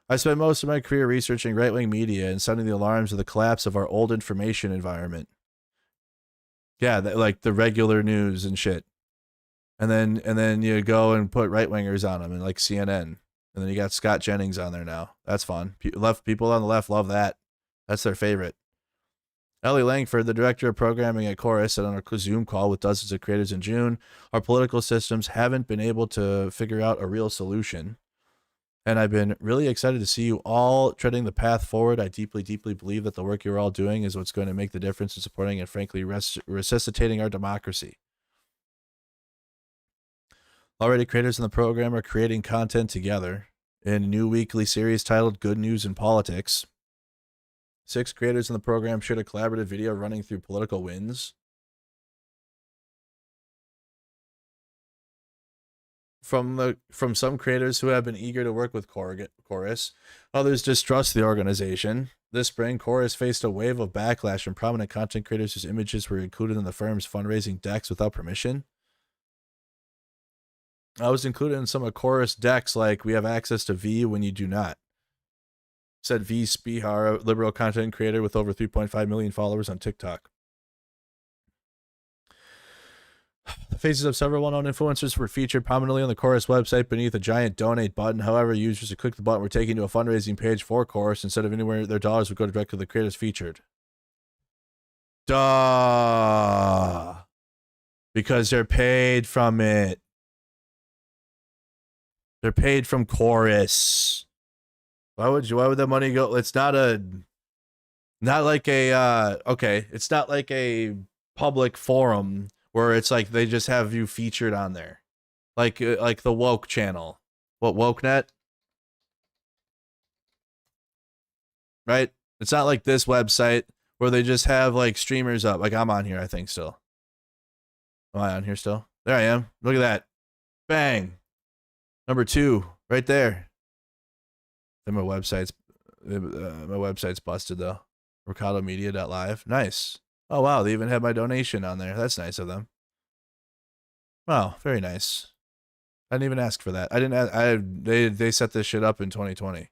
I spent most of my career researching right-wing media and sounding the alarms of the collapse of our old information environment. Yeah, like the regular news and shit. And then you go and put right-wingers on them, and like CNN. And then you got Scott Jennings on there now. That's fun. People on the left love that. That's their favorite. Ellie Langford, the director of programming at Chorus, said on a Zoom call with dozens of creators in June, our political systems haven't been able to figure out a real solution. And I've been really excited to see you all treading the path forward. I deeply, deeply believe that the work you're all doing is what's going to make the difference in supporting and, frankly, resuscitating our democracy. Already, creators in the program are creating content together in a new weekly series titled Good News in Politics. 6 creators in the program shared a collaborative video running through political wins. From some creators who have been eager to work with Chorus, others distrust the organization. This spring, Chorus faced a wave of backlash from prominent content creators whose images were included in the firm's fundraising decks without permission. I was included in some of Chorus decks, like we have access to V when you do not. Said V Spihar, liberal content creator with over 3.5 million followers on TikTok. The faces of several well-known influencers were featured prominently on the Chorus website beneath a giant donate button. However, users who clicked the button were taken to a fundraising page for Chorus instead of anywhere their dollars would go directly to the creators featured. Duh. Because they're paid from it. They're paid from Chorus. Why would that money go? It's not like a public forum where it's like they just have you featured on there. Like the woke channel. What, WokeNet? Right? It's not like this website where they just have like streamers up. Like I'm on here, I think still. Am I on here still? There I am. Look at that. Bang. Number 2, right there. Then my website's busted though. MercadoMedia.live. Nice. Oh wow, they even had my donation on there. That's nice of them. Wow, very nice. I didn't even ask for that. I didn't. They set this shit up in 2020.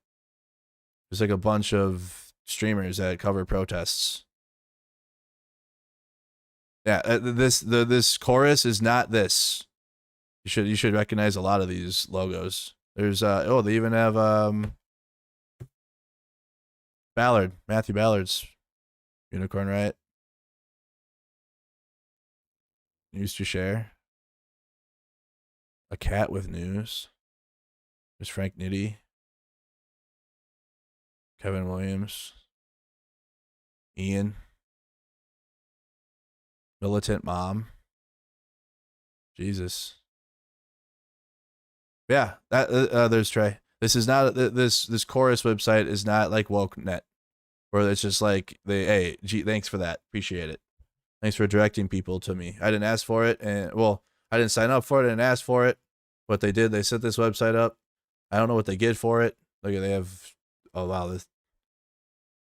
There's like a bunch of streamers that cover protests. Yeah, this Chorus is not this. You should recognize a lot of these logos. There's they even have Ballard, Matthew Ballard's Unicorn Riot. News to share. A cat with news. There's Frank Nitti. Kevin Williams. Ian. Militant Mom. Jesus. Yeah, there's Trey. This is not this Chorus website is not like WokeNet, where it's just like thanks for that, appreciate it. Thanks for directing people to me. I didn't ask for it, and I didn't sign up for it and ask for it. What they did, they set this website up. I don't know what they get for it. Look, they have this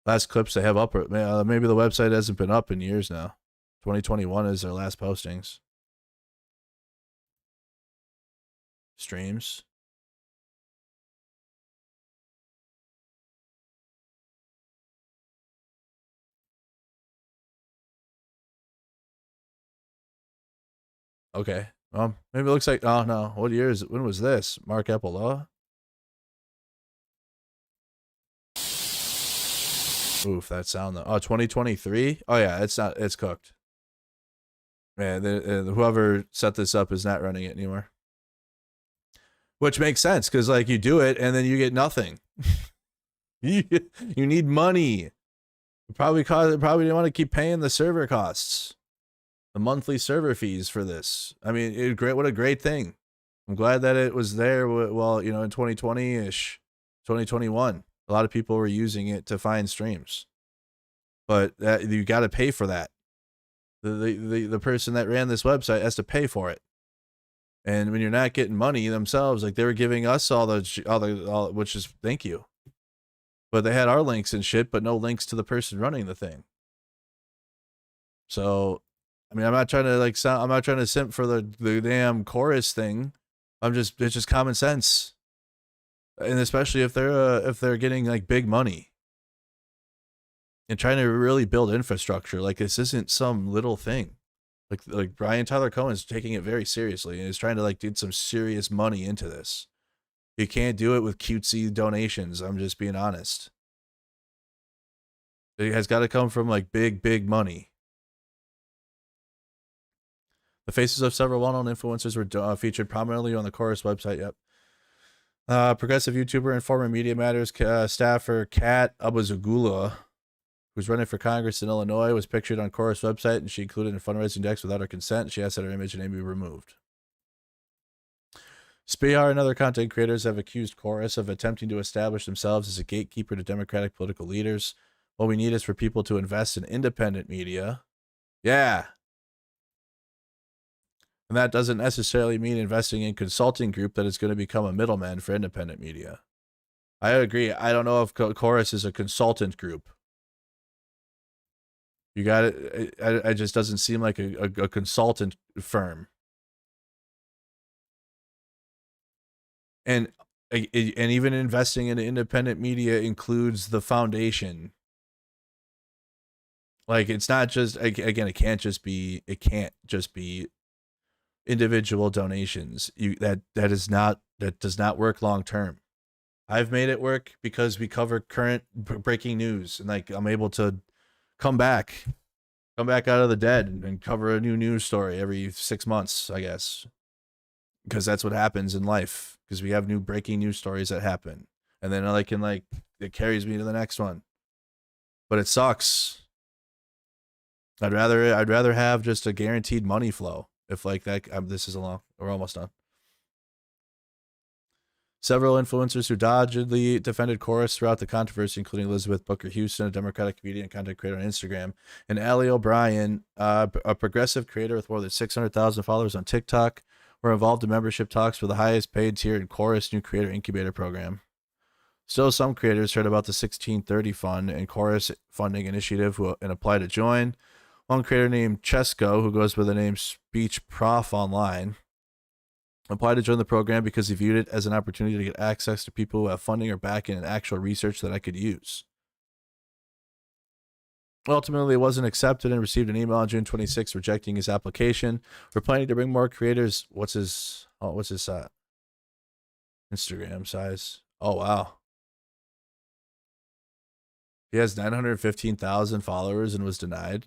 last clips they have up. Maybe the website hasn't been up in years now. 2021 is their last postings. Streams. Okay. Maybe it looks like, oh no, what year is it? When was this? Mark Apollo? Oof, that sound though. Oh, 2023? Oh yeah, it's cooked. Man, whoever set this up is not running it anymore. Which makes sense, because like you do it and then you get nothing. you need money. You probably didn't want to keep paying the server costs. The monthly server fees for this. I mean, what a great thing. I'm glad that it was there. Well, in 2020-ish, 2021, a lot of people were using it to find streams, but you got to pay for that. The person that ran this website has to pay for it, and when you're not getting money themselves, like they were giving us all which is thank you, but they had our links and shit, but no links to the person running the thing. So. I mean, I'm not trying to simp for the damn Chorus thing. It's just common sense. And especially if they're getting like big money and trying to really build infrastructure, like this isn't some little thing. Like Brian Tyler Cohen's taking it very seriously and is trying to like get some serious money into this. You can't do it with cutesy donations. I'm just being honest. It has got to come from like big money. The faces of several well-known influencers were featured prominently on the Chorus website. Yep. Progressive YouTuber and former Media Matters staffer Kat Abazugula, who's running for Congress in Illinois, was pictured on Chorus website, and she included in fundraising decks without her consent. She asked that her image and name be removed. Spihar and other content creators have accused Chorus of attempting to establish themselves as a gatekeeper to Democratic political leaders. What we need is for people to invest in independent media. Yeah. And that doesn't necessarily mean investing in consulting group that is going to become a middleman for independent media. I agree. I don't know if Chorus is a consultant group. You got it. It just doesn't seem like a consultant firm. And even investing in independent media includes the foundation. Like, it's not just, again, it can't just be individual donations. That does not work long term. I've made it work because we cover current breaking news, and like I'm able to come back out of the dead and cover a new news story every 6 months, I guess, because that's what happens in life. Because we have new breaking news stories that happen, and then it carries me to the next one. But it sucks. I'd rather have just a guaranteed money flow. If like that, this is we're almost done. Several influencers who doggedly defended Chorus throughout the controversy, including Elizabeth Booker Houston, a Democratic comedian and content creator on Instagram, and Allie O'Brien, a progressive creator with more than 600,000 followers on TikTok, were involved in membership talks for the highest paid tier in Chorus new creator incubator program. Still, some creators heard about the 1630 Fund and Chorus funding initiative and applied to join. One creator named Chesco, who goes by the name Speech Prof Online, applied to join the program because he viewed it as an opportunity to get access to people who have funding or backing and actual research that I could use. Ultimately, it wasn't accepted and received an email on June 26th rejecting his application. We're planning to bring more creators. What's his Instagram size? Oh, wow. He has 915,000 followers and was denied.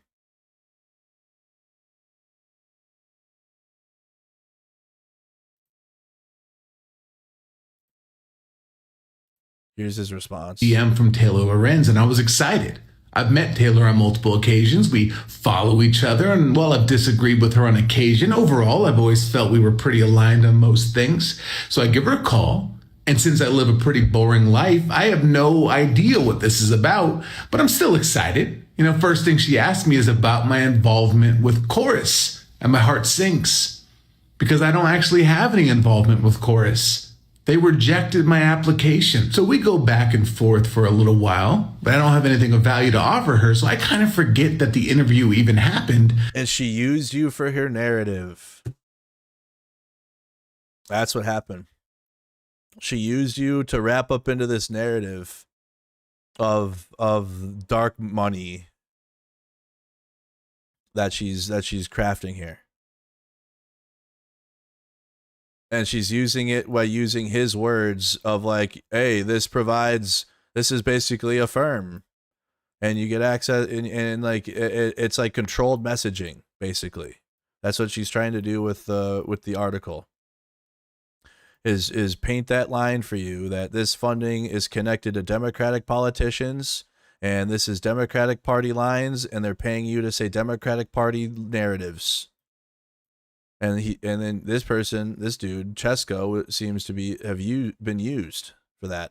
Here's his response. DM from Taylor Lorenz, and I was excited. I've met Taylor on multiple occasions. We follow each other, and while I've disagreed with her on occasion, overall, I've always felt we were pretty aligned on most things. So I give her a call, and since I live a pretty boring life, I have no idea what this is about, but I'm still excited. First thing she asked me is about my involvement with Chorus, and my heart sinks because I don't actually have any involvement with Chorus. They rejected my application. So we go back and forth for a little while, but I don't have anything of value to offer her. So I kind of forget that the interview even happened. And she used you for her narrative. That's what happened. She used you to wrap up into this narrative of dark money that she's crafting here. And she's using it by using his words of like, hey, this is basically a firm and you get access and like, it's like controlled messaging, basically. That's what she's trying to do with the article is paint that line for you that this funding is connected to Democratic politicians and this is Democratic Party lines and they're paying you to say Democratic Party narratives. And then this dude, Chesco, seems to been used for that.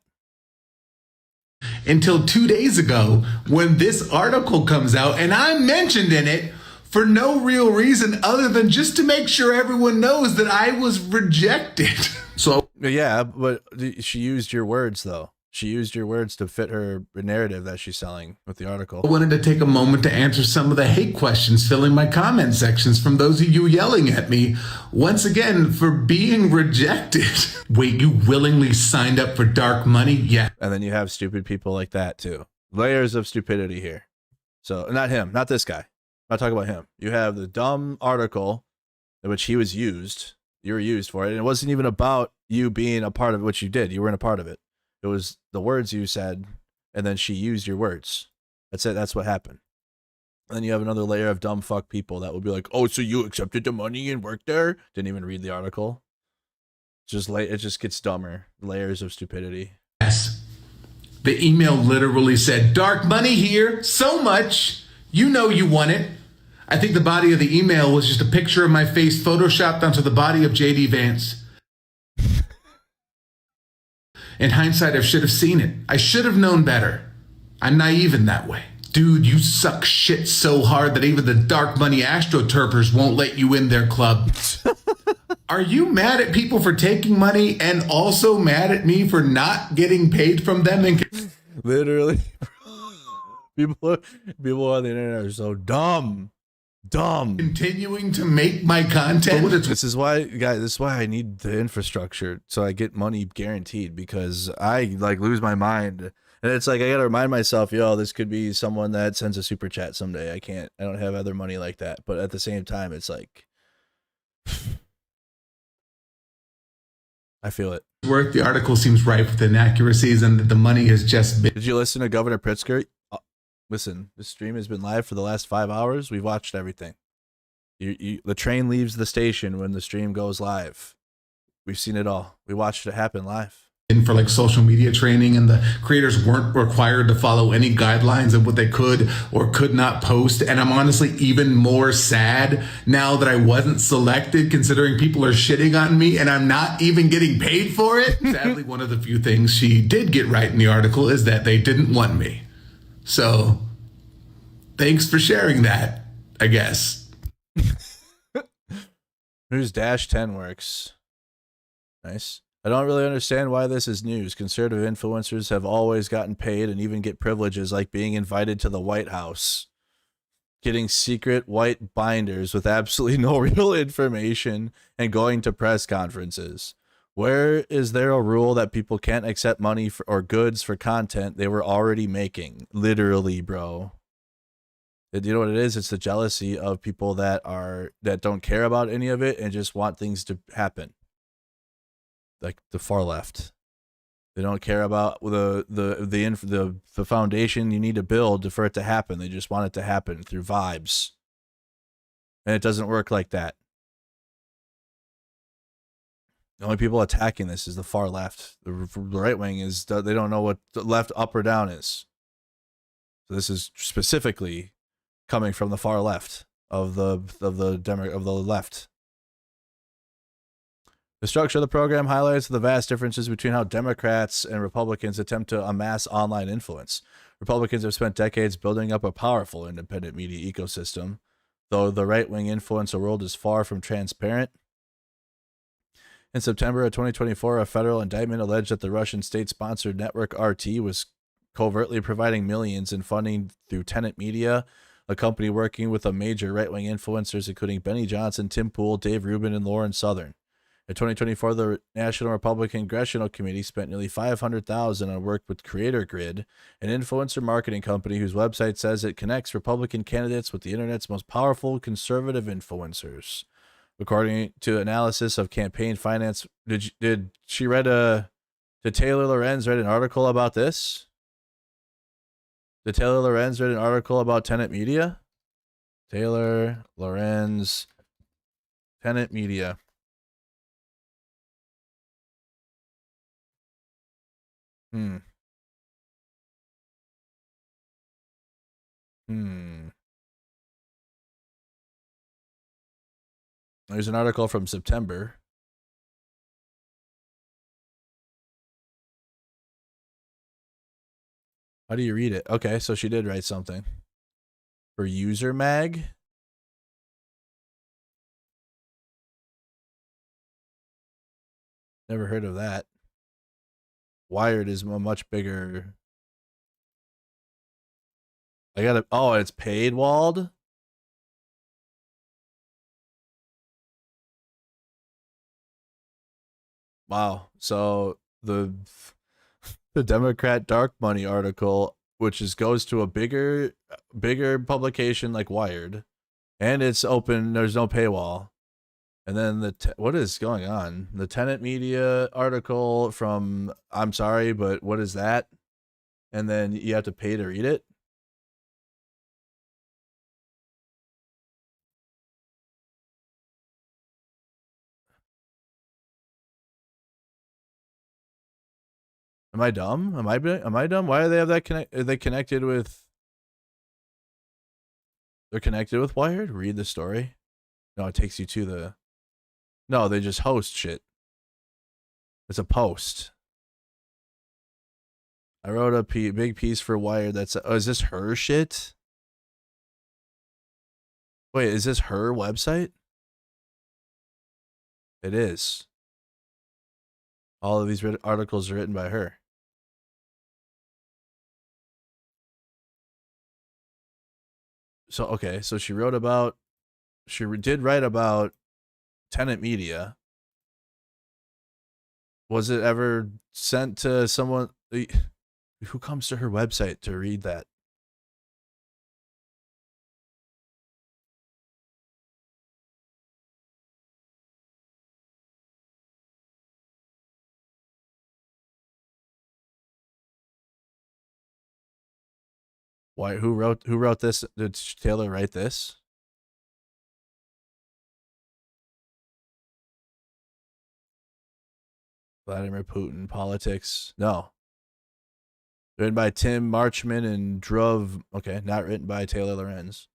Until 2 days ago, when this article comes out, and I'm mentioned in it for no real reason other than just to make sure everyone knows that I was rejected. So yeah, but she used your words though. She used your words to fit her narrative that she's selling with the article. I wanted to take a moment to answer some of the hate questions filling my comment sections from those of you yelling at me, once again, for being rejected. Wait, you willingly signed up for dark money? Yeah. And then you have stupid people like that too. Layers of stupidity here. So not him, not this guy. I'm not talking about him. You have the dumb article in which he was used. You were used for it. And it wasn't even about you being a part of it, which you did. You weren't a part of it. It was the words you said, and then she used your words. That's it. That's what happened. And then you have another layer of dumb fuck people that would be like, oh, so you accepted the money and worked there? Didn't even read the article. It just gets dumber. Layers of stupidity. Yes. The email literally said, dark money here, so much. You know you want it. I think the body of the email was just a picture of my face photoshopped onto the body of J.D. Vance. In hindsight, I should have seen it. I should have known better. I'm naive in that way. Dude, you suck shit so hard that even the dark money astroturfers won't let you in their club. Are you mad at people for taking money and also mad at me for not getting paid from them? Literally. People on the internet are so dumb. Continuing to make my content. This is why, guys, this is why I need the infrastructure, so I get money guaranteed, because I like lose my mind. And it's like I gotta remind myself, yo, this could be someone that sends a super chat someday. I don't have other money like that. But at the same time, it's like I feel it. Work. The article seems rife with inaccuracies, and the money has just been. Did you listen to Governor Pritzker? Listen, this stream has been live for the last 5 hours. We've watched everything. The train leaves the station when the stream goes live. We've seen it all. We watched it happen live. In for like social media training, and the creators weren't required to follow any guidelines of what they could or could not post. And I'm honestly even more sad now that I wasn't selected, considering people are shitting on me and I'm not even getting paid for it. Sadly, one of the few things she did get right in the article is that they didn't want me. So thanks for sharing that, I guess. Whose Dash 10 works. Nice. I don't really understand why this is news. Conservative influencers have always gotten paid and even get privileges like being invited to the White House, getting secret white binders with absolutely no real information, and going to press conferences. Where is there a rule that people can't accept money for, or goods for content they were already making? Literally, bro. You know what it is? It's the jealousy of people that don't care about any of it and just want things to happen. Like the far left, they don't care about the foundation you need to build for it to happen. They just want it to happen through vibes, and it doesn't work like that. The only people attacking this is the far left. The right wing is they don't know what the left up or down is. So this is specifically coming from the far left of the left. The structure of the program highlights the vast differences between how Democrats and Republicans attempt to amass online influence. Republicans have spent decades building up a powerful independent media ecosystem, though the right-wing influencer world is far from transparent. In September of 2024, a federal indictment alleged that the Russian state-sponsored network RT was covertly providing millions in funding through Tenet Media, a company working with a major right-wing influencers including Benny Johnson, Tim Pool, Dave Rubin, and Lauren Southern. In 2024, the National Republican Congressional Committee spent nearly $500,000 on work with Creator Grid, an influencer marketing company whose website says it connects Republican candidates with the internet's most powerful conservative influencers. According to analysis of campaign finance, did Taylor Lorenz read an article about this? Did Taylor Lorenz read an article about Tenet Media? Taylor Lorenz, Tenet Media. There's an article from September. How do you read it? Okay, so she did write something. For User Mag? Never heard of that. Wired is a much bigger. Oh, it's paid walled? Wow. So the Democrat dark money article, which goes to a bigger publication like Wired, and it's open, there's no paywall. And then what is going on? The Tenet Media article from, I'm sorry, but what is that? And then you have to pay to read it? Am I dumb? Am I dumb? Why do they have that connect? Are they connected with? They're connected with Wired? Read the story. No, it takes you to the. No, they just host shit. It's a post. I wrote a big piece for Wired that's. Oh, is this her shit? Wait, is this her website? It is. All of these articles are written by her. So okay, so she wrote about, did write about Tenet Media. Was it ever sent to someone who comes to her website to read that? Why? Who wrote this? Did Taylor write this? Vladimir Putin politics. No. Written by Tim Marchman and Druv. Okay, not written by Taylor Lorenz.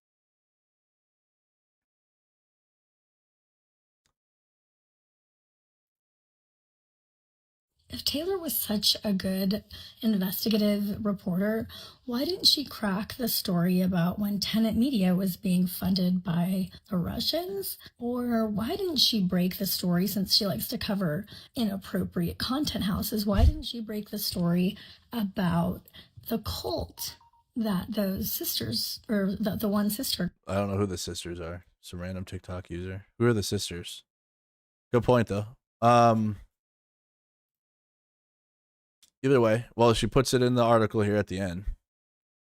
If Taylor was such a good investigative reporter, why didn't she crack the story about when Tenet Media was being funded by the Russians? Or why didn't she break the story, since she likes to cover inappropriate content houses? Why didn't she break the story about the cult that those sisters, or the one sister? I don't know who the sisters are. Some random TikTok user. Who are the sisters? Good point though. Either way, well, she puts it in the article here at the end.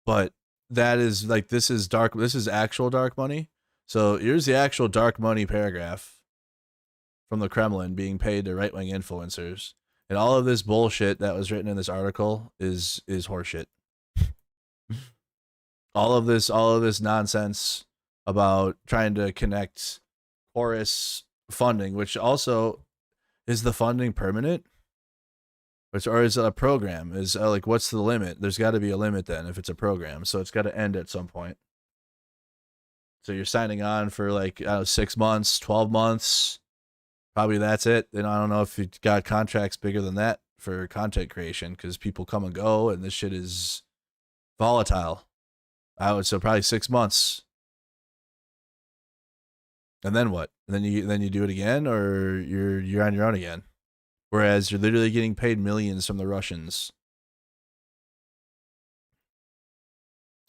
But that is like, this is dark. This is actual dark money. So here's the actual dark money paragraph from the Kremlin being paid to right-wing influencers. And all of this bullshit that was written in this article is horseshit. all of this nonsense about trying to connect chorus funding, which also is the funding permanent? Or is it a program? Is like, what's the limit? There's got to be a limit then if it's a program. So it's got to end at some point. So you're signing on for like 6 months, 12 months. Probably that's it. And I don't know if you got contracts bigger than that for content creation, because people come and go and this shit is volatile. So probably 6 months. And then what? And then you do it again, or you're on your own again. Whereas you're literally getting paid millions from the Russians.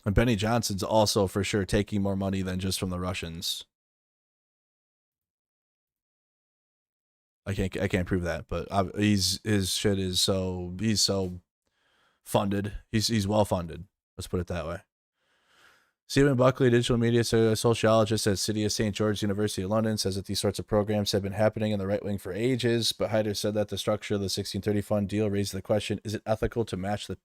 And Benny Johnson's also for sure taking more money than just from the Russians. I can't prove that, but his shit is he's so funded. He's well funded. Let's put it that way. Stephen Buckley, digital media sociologist at City of St. George University of London, says that these sorts of programs have been happening in the right wing for ages, but Hyder said that the structure of the 1630 fund deal raised the question, is it ethical to match the...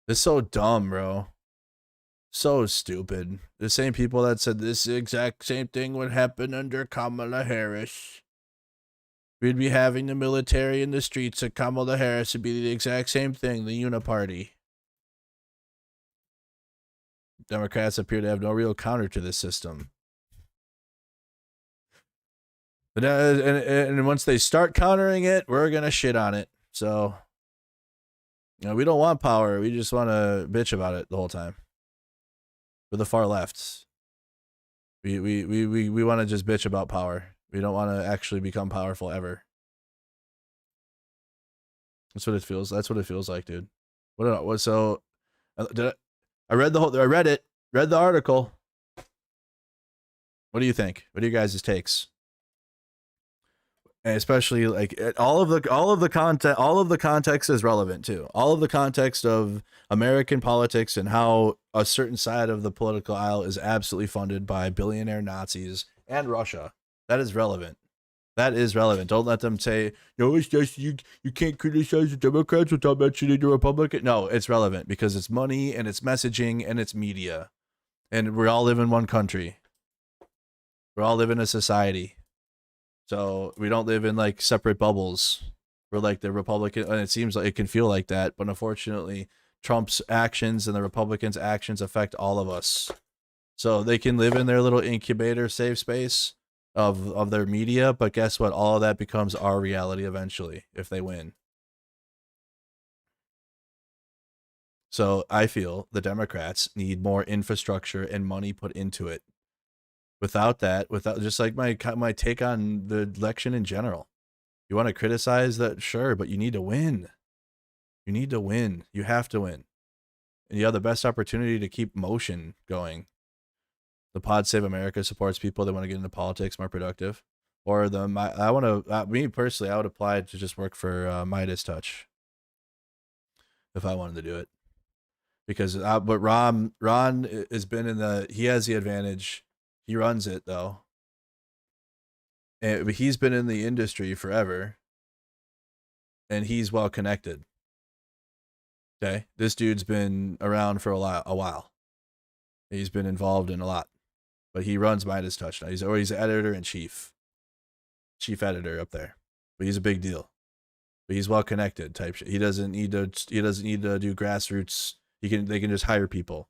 It's so dumb, bro. So stupid. The same people that said this exact same thing would happen under Kamala Harris. We'd be having the military in the streets, and Kamala Harris would be the exact same thing, the uniparty. Democrats appear to have no real counter to this system. But, and once they start countering it, we're going to shit on it. So, we don't want power. We just want to bitch about it the whole time. We're the far left. We want to just bitch about power. We don't want to actually become powerful ever. That's what it feels. That's what it feels like, dude. What? So, I read the article. What do you think? What are you guys' takes? And especially like all of the context is relevant too. All of the context of American politics and how a certain side of the political aisle is absolutely funded by billionaire Nazis and Russia. That is relevant. That is relevant. Don't let them say, no, it's just you can't criticize the Democrats without mentioning the Republican. No, it's relevant because it's money and it's messaging and it's media. And we all live in one country. We all live in a society. So we don't live in like separate bubbles. We're like the Republican, and it seems like it can feel like that. But unfortunately, Trump's actions and the Republicans' actions affect all of us. So they can live in their little incubator safe space of their media, but guess what? All of that becomes our reality eventually if they win. So I feel the Democrats need more infrastructure and money put into it. Without just like my take on the election in general, You want to criticize that? Sure, but you need to win. You need to win. You have to win. And you have the best opportunity to keep motion going. The Pod Save America supports people that want to get into politics more productive. Or me personally, I would apply to just work for Midas Touch if I wanted to do it. Because but Ron has been he has the advantage. He runs it though. But he's been in the industry forever. And he's well connected. Okay, this dude's been around for a while. He's been involved in a lot, but he runs Midas Touch now. He's editor-in-chief, chief editor up there. But he's a big deal. But he's well connected type shit. He doesn't need to do grassroots. They can just hire people.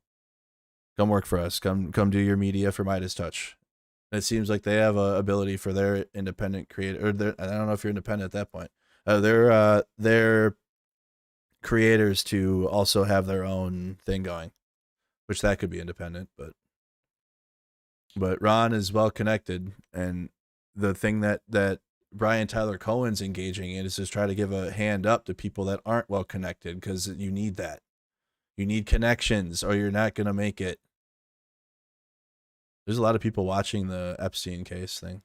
Come work for us. Come do your media for Midas Touch. And it seems like they have a ability for their independent creator. I don't know if you're independent at that point. They're creators to also have their own thing going, which that could be independent, but Ron is well connected, and the thing that Brian Tyler Cohen's engaging in is just try to give a hand up to people that aren't well connected, because you need that. You need connections or you're not going to make it. There's a lot of people watching the Epstein case thing.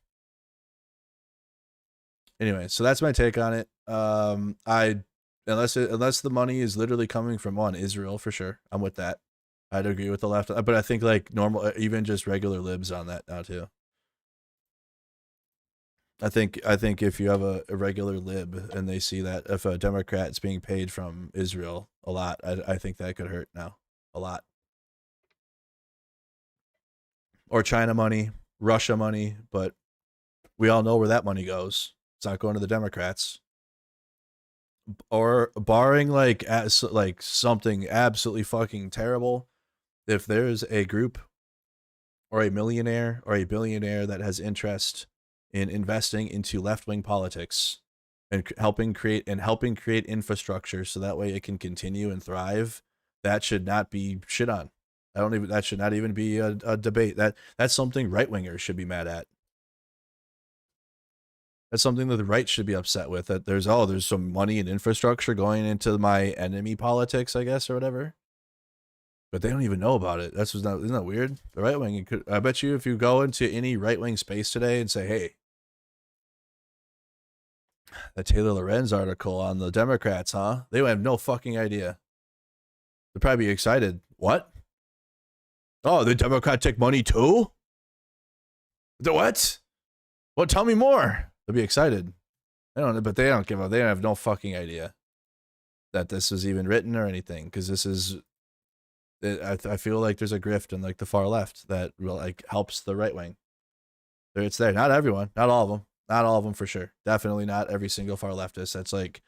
Anyway, so that's my take on it. Unless the money is literally coming from Israel, for sure, I'm with that. I'd agree with the left, but I think like normal, even just regular libs on that now too. I think if you have a regular lib and they see that if a Democrat is being paid from Israel a lot, I think that could hurt now a lot. Or China money, Russia money, but we all know where that money goes. It's not going to the Democrats. Or barring like something absolutely fucking terrible, if there's a group or a millionaire or a billionaire that has interest in investing into left-wing politics and helping create infrastructure so that way it can continue and thrive, that should not be shit on. That should not even be a debate. That's something right-wingers should be mad at. That's something that the right should be upset with, that there's some money and infrastructure going into my enemy politics, I guess, or whatever. But they don't even know about it. Isn't that weird? The right wing, I bet you if you go into any right wing space today and say, hey, that Taylor Lorenz article on the Democrats, huh? They would have no fucking idea. They'd probably be excited. What? Oh, the Democrat take money too? The what? Well, tell me more. They'll be excited. They don't give up. They don't have no fucking idea that this was even written or anything, because this is. I feel like there's a grift in like the far left that like helps the right wing. It's there. Not everyone. Not all of them. Not all of them for sure. Definitely not every single far leftist. That's like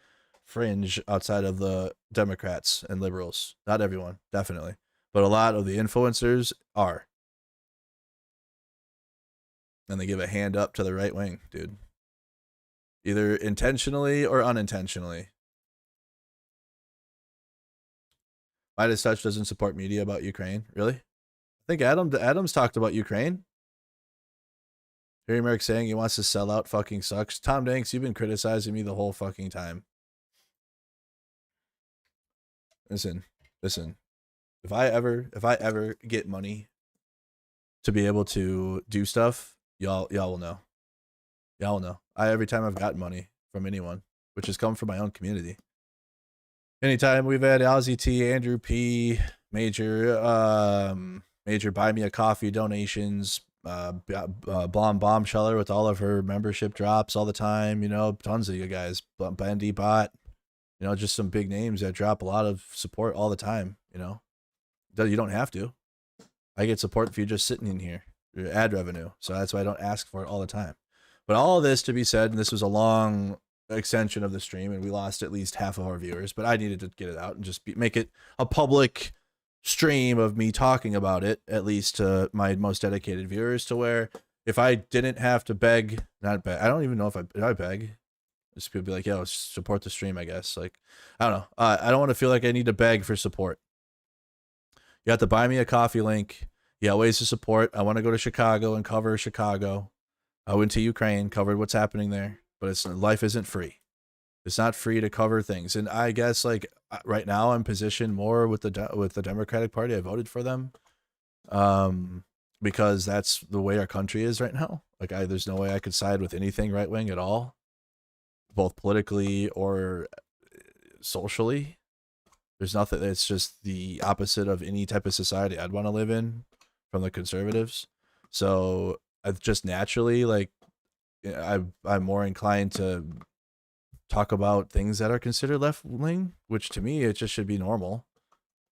fringe outside of the Democrats and liberals. Not everyone. Definitely. But a lot of the influencers are. And they give a hand up to the right wing, dude. Either intentionally or unintentionally. Midas Touch doesn't support media about Ukraine. Really? I think Adams talked about Ukraine. Harry Merck saying he wants to sell out fucking sucks. Tom Danks, you've been criticizing me the whole fucking time. Listen. If I ever get money to be able to do stuff, y'all will know. Y'all will know. Every time I've gotten money from anyone, which has come from my own community. Anytime we've had Ozzy T, Andrew P, major buy me a coffee donations, Bombsheller with all of her membership drops all the time, tons of you guys, Bendy Bot, just some big names that drop a lot of support all the time, You don't have to. I get support if you're just sitting in here, your ad revenue. So that's why I don't ask for it all the time. But all of this to be said, and this was a long extension of the stream, and we lost at least half of our viewers, but I needed to get it out and just make it a public stream of me talking about it, at least to my most dedicated viewers, to where if I didn't have to beg, not beg, I don't even know if I beg. Just people be like, yo, support the stream, I guess. Like, I don't know. I don't want to feel like I need to beg for support. You have to buy me a coffee link. Yeah, ways to support. I want to go to Chicago and cover Chicago. I went to Ukraine, covered what's happening there. but life isn't free. It's not free to cover things. And I guess like right now I'm positioned more with the Democratic Party. I voted for them because that's the way our country is right now. Like there's no way I could side with anything right wing at all, both politically or socially. There's nothing. It's just the opposite of any type of society I'd want to live in from the conservatives. So I just naturally like I'm more inclined to talk about things that are considered left wing, which to me it just should be normal.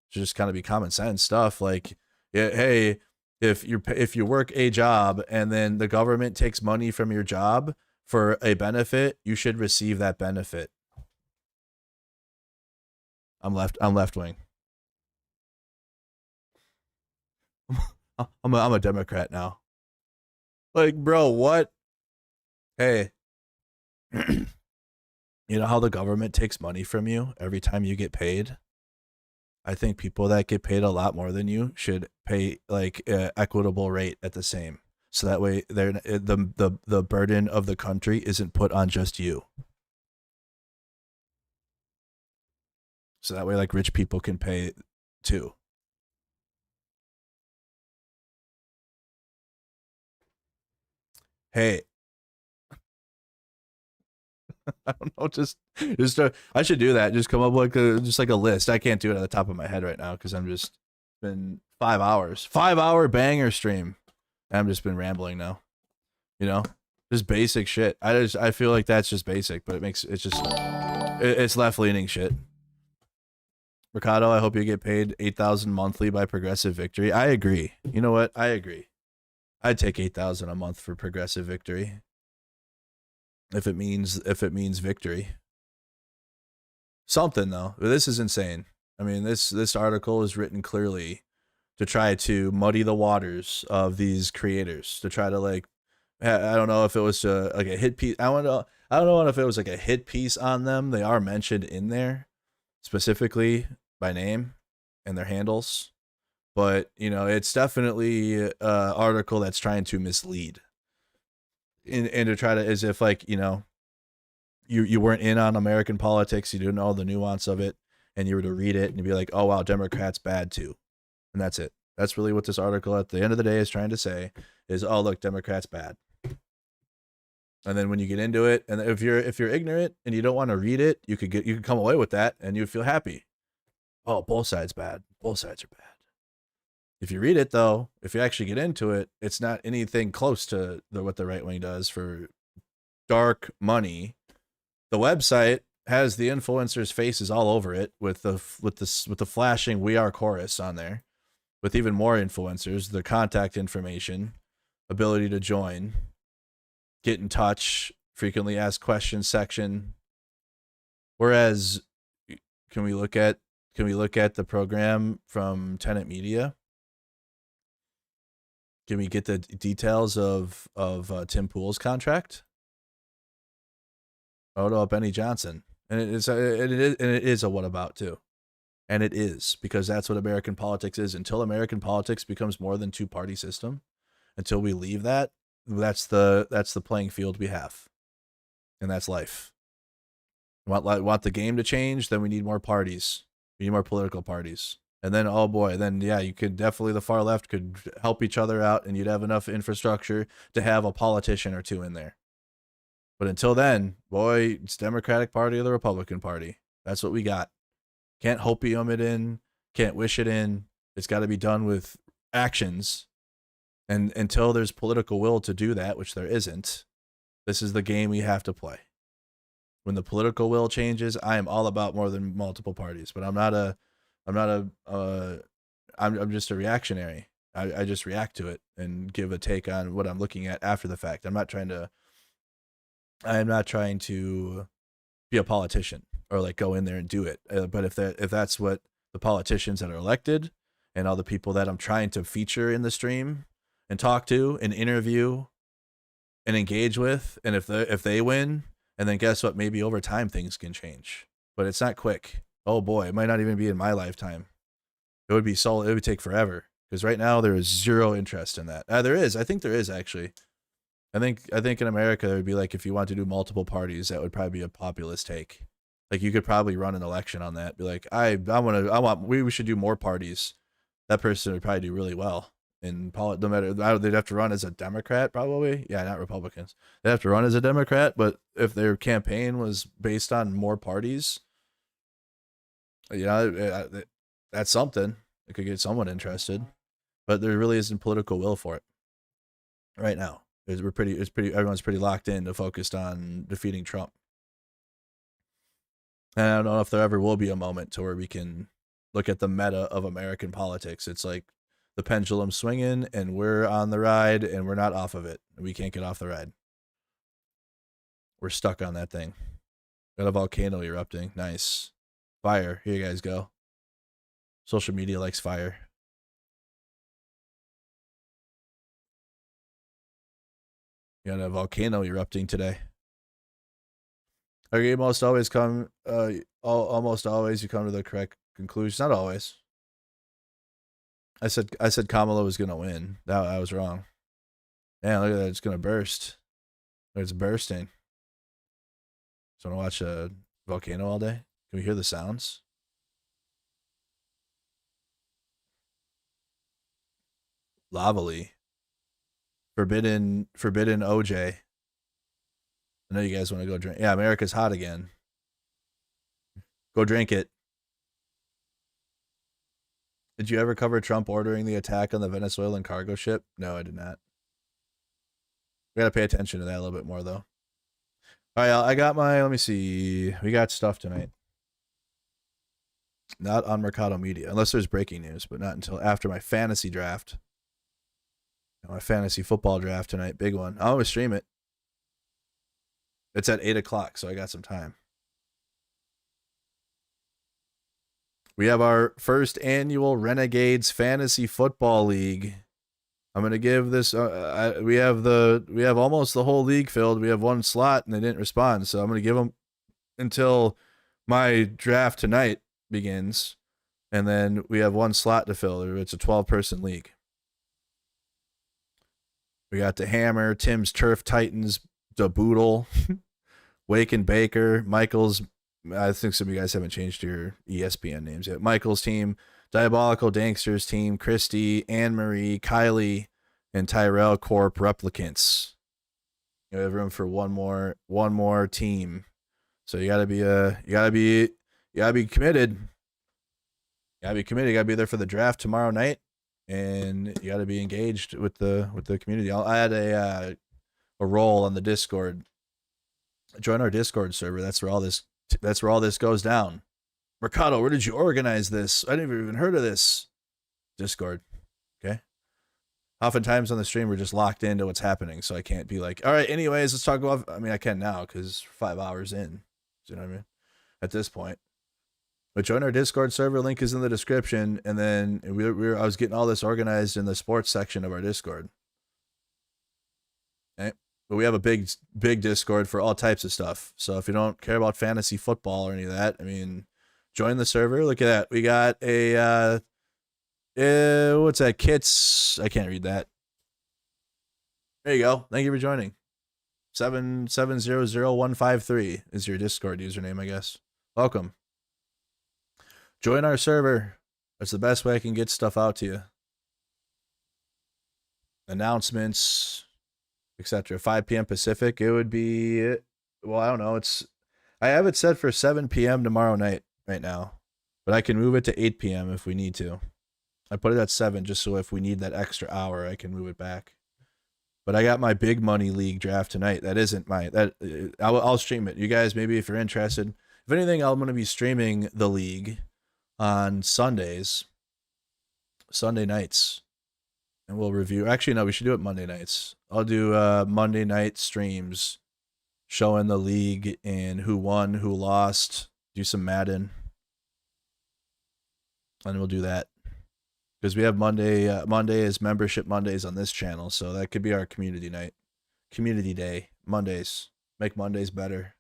It should just kind of be common sense stuff. Like, hey, if you work a job and then the government takes money from your job for a benefit, you should receive that benefit. I'm left wing. I'm a Democrat now. Like, bro, what? Hey, you know how the government takes money from you every time you get paid? I think people that get paid a lot more than you should pay like equitable rate at the same. So that way the burden of the country isn't put on just you. So that way like rich people can pay too. Hey, I don't know, just I should do that. Just come up with like a list. I can't do it at the top of my head right now because I'm just been 5 hours, 5-hour banger stream. I've just been rambling now, you know, just basic shit. I feel like that's just basic, but it's left leaning shit. Mercado, I hope you get paid $8,000 monthly by Progressive Victory. I agree. You know what? I agree. I'd take $8,000 a month for Progressive Victory. If it means victory. Something though. This is insane. I mean, this article is written clearly to try to muddy the waters of these creators, to try to like, I don't know if it was like a hit piece. I don't know if it was like a hit piece on them. They are mentioned in there specifically by name and their handles, but you know, it's definitely an article that's trying to mislead. And to try to, as if like, you know, you weren't in on American politics, you didn't know the nuance of it, and you were to read it and you'd be like, oh wow, Democrats bad too. And that's it. That's really what this article at the end of the day is trying to say is, oh look, Democrats bad. And then when you get into it, and if you're ignorant and you don't want to read it, you could come away with that and you feel happy. Oh, both sides bad. Both sides are bad. If you read it, though, if you actually get into it, it's not anything close to what the right wing does for dark money. The website has the influencers' faces all over it with the flashing "We Are" chorus on there, with even more influencers, the contact information, ability to join, get in touch, frequently asked questions section. Whereas, can we look at the program from Tenet Media? Can we get the details of Tim Pool's contract? What about Benny Johnson? And it is a what about too. And it is, because that's what American politics is. Until American politics becomes more than two-party system, until we leave that, that's the playing field we have. And that's life. Want the game to change, then we need more parties. We need more political parties. And then, oh boy, then yeah, you could definitely, the far left could help each other out and you'd have enough infrastructure to have a politician or two in there. But until then, boy, it's Democratic Party or the Republican Party. That's what we got. Can't hopium it in, can't wish it in. It's got to be done with actions. And until there's political will to do that, which there isn't, this is the game we have to play. When the political will changes, I am all about more than multiple parties, but I'm just a reactionary. I just react to it and give a take on what I'm looking at after the fact. I'm not trying to be a politician or like go in there and do it. But if that's what the politicians that are elected and all the people that I'm trying to feature in the stream and talk to and interview and engage with, and if they win, and then guess what? Maybe over time things can change, but it's not quick. Oh boy, it might not even be in my lifetime. It would take forever, because right now there is zero interest in that. There is. I think there is actually. I think in America it would be like if you want to do multiple parties, that would probably be a populist take. Like you could probably run an election on that. Be like, we should do more parties. That person would probably do really well in no matter, they'd have to run as a Democrat probably. Yeah, not Republicans. They'd have to run as a Democrat, but if their campaign was based on more parties, that's something. It could get someone interested, but there really isn't political will for it right now. Everyone's pretty locked in to focused on defeating Trump. And I don't know if there ever will be a moment to where we can look at the meta of American politics. It's like the pendulum swinging and we're on the ride and we're not off of it. We can't get off the ride. We're stuck on that thing. Got a volcano erupting. Nice. Fire. Here you guys go. Social media likes fire. Got a volcano erupting today. You almost always come you come to the correct conclusion. Not always. I said Kamala was gonna win. I was wrong. Man, look at that, it's gonna burst. It's bursting. So wanna watch a volcano all day? Can we hear the sounds? Lavally. Forbidden OJ. I know you guys want to go drink. Yeah, America's hot again. Go drink it. Did you ever cover Trump ordering the attack on the Venezuelan cargo ship? No, I did not. We got to pay attention to that a little bit more, though. All right, I got let me see. We got stuff tonight. Not on Mercado Media, unless there's breaking news, but not until after my fantasy draft. My fantasy football draft tonight, big one. I'm gonna stream it. It's at 8 o'clock, so I got some time. We have our first annual Renegades Fantasy Football League. I'm gonna give this. We have almost the whole league filled. We have one slot, and they didn't respond, so I'm gonna give them until my draft tonight begins, and then we have one slot to fill. It's a 12-person league. We got the Hammer, Tim's Turf Titans, the Boodle, Wake and Baker, Michael's. I think some of you guys haven't changed your ESPN names yet. Michael's team, Diabolical Danksters team, Christy, Anne Marie, Kylie, and Tyrell Corp Replicants. You have room for one more team. So you gotta be committed. You gotta be committed. You gotta be there for the draft tomorrow night. And you got to be engaged with the community. I'll add a role on the Discord. Join our Discord server. That's where all this goes down. Mercado, where did you organize this? I never even heard of this. Discord. Okay. Oftentimes on the stream we're just locked into what's happening, so I can't be like, all right, anyways, let's talk about. I mean, I can now because 5 hours in. You know what I mean? At this point. But join our Discord server. Link is in the description. And then I was getting all this organized in the sports section of our Discord. Okay. But we have a big Discord for all types of stuff. So if you don't care about fantasy football or any of that, I mean, join the server. Look at that. We got a, what's that? Kits. I can't read that. There you go. Thank you for joining. 7700153 is your Discord username, I guess. Welcome. Join our server. That's the best way I can get stuff out to you. Announcements, etc. 5 p.m. Pacific. It would be, well, I don't know. I have it set for 7 p.m. tomorrow night right now, but I can move it to 8 p.m. if we need to. I put it at 7 just so if we need that extra hour, I can move it back. But I got my big money league draft tonight. That isn't I'll stream it. You guys, maybe if you're interested. If anything, I'm going to be streaming the league on Sunday nights, and we'll review. Actually, no, we should do it Monday nights. I'll do Monday night streams showing the league and who won, who lost, do some Madden, and we'll do that because we have Monday is membership Mondays on this channel, so that could be our community day. Mondays, make Mondays better.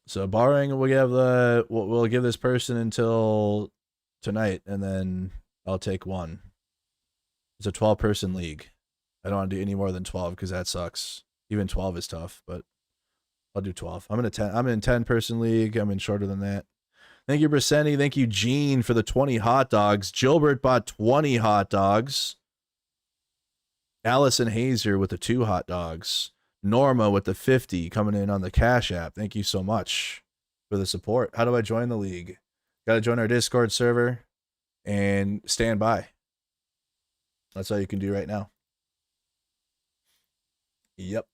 So barring we'll give this person until tonight, and then I'll take one. It's a 12-person league. I don't want to do any more than 12 because that sucks. Even 12 is tough, but I'll do 12. I'm in a 10. I'm in 10-person league. I'm in shorter than that. Thank you, Brisseni. Thank you, Gene, for the 20 hot dogs. Gilbert bought 20 hot dogs. Allison Hazer with the 2 hot dogs. Norma with the 50 coming in on the Cash App. Thank you so much for the support. How do I join the league? Got to join our Discord server and stand by. That's all you can do right now. Yep.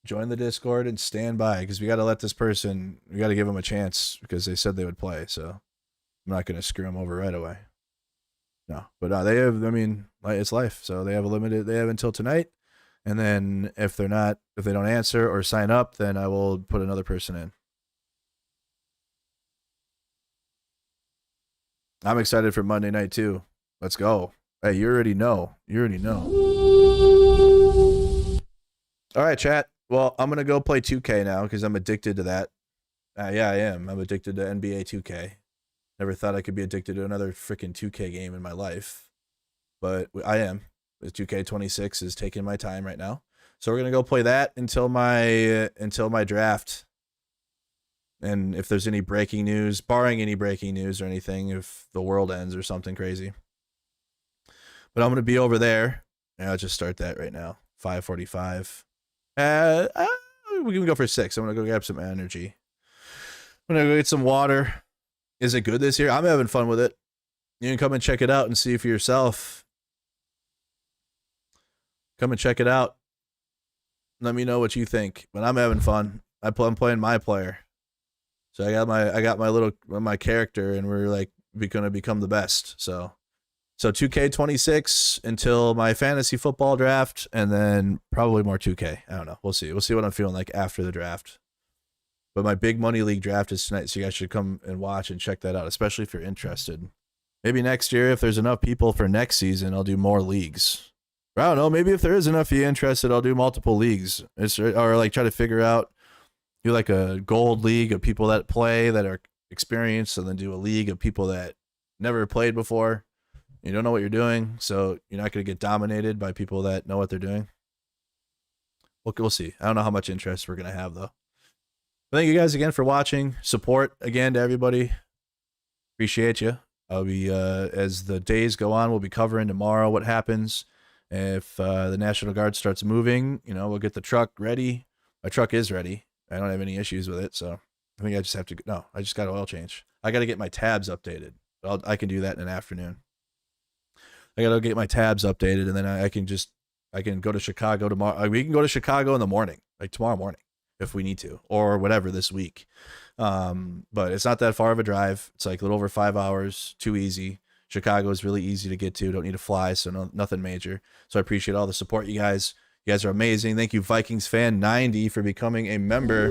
Join the Discord and stand by because we got to let this person, we got to give them a chance because they said they would play. So I'm not going to screw them over right away. No, but they have, I mean, it's life. So they have they have until tonight. And then if they don't answer or sign up, then I will put another person in. I'm excited for Monday night too. Let's go. Hey, you already know. All right, chat. Well, I'm going to go play 2K now because I'm addicted to that. Yeah, I am. I'm addicted to NBA 2K. Never thought I could be addicted to another freaking 2K game in my life. But I am. The 2K26 is taking my time right now. So we're going to go play that until my draft. And if there's any breaking news, barring any breaking news or anything, if the world ends or something crazy. But I'm going to be over there. And I'll just start that right now. 5:45. We can go for 6. I'm going to go grab some energy. I'm going to go get some water. Is it good this year? I'm having fun with it. You can come and check it out and see for yourself. Come and check it out. Let me know what you think. But I'm having fun. I'm playing my player. So I got my character, and we're like gonna become the best. So 2K26 until my fantasy football draft, and then probably more 2K. I don't know. We'll see. We'll see what I'm feeling like after the draft. But my big money league draft is tonight, so you guys should come and watch and check that out, especially if you're interested. Maybe next year, if there's enough people for next season, I'll do more leagues. Or I don't know. Maybe if there is enough of you interested, I'll do multiple leagues. Or like try to figure out, do like a gold league of people that play that are experienced, and then do a league of people that never played before. You don't know what you're doing, so you're not going to get dominated by people that know what they're doing. We'll see. I don't know how much interest we're going to have, though. But thank you guys again for watching. Support again to everybody. Appreciate you. I'll be, as the days go on, we'll be covering tomorrow what happens. If the National Guard starts moving, we'll get the truck ready. My truck is ready. I don't have any issues with it, so I think I just have to, no, I just got an oil change. I got to get my tabs updated. I can do that in an afternoon. I got to get my tabs updated, and then I can go to Chicago tomorrow. We can go to Chicago in the morning, like tomorrow morning, if we need to, or whatever this week. But it's not that far of a drive. It's like a little over 5 hours, too easy. Chicago is really easy to get to. Don't need to fly, so nothing major. So I appreciate all the support, you guys. You guys are amazing. Thank you, Vikings fan 90, for becoming a member.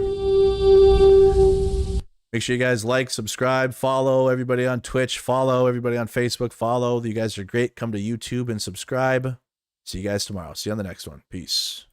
Make sure you guys like, subscribe, follow everybody on Twitch, follow everybody on Facebook, follow. You guys are great. Come to YouTube and subscribe. See you guys tomorrow. See you on the next one. Peace.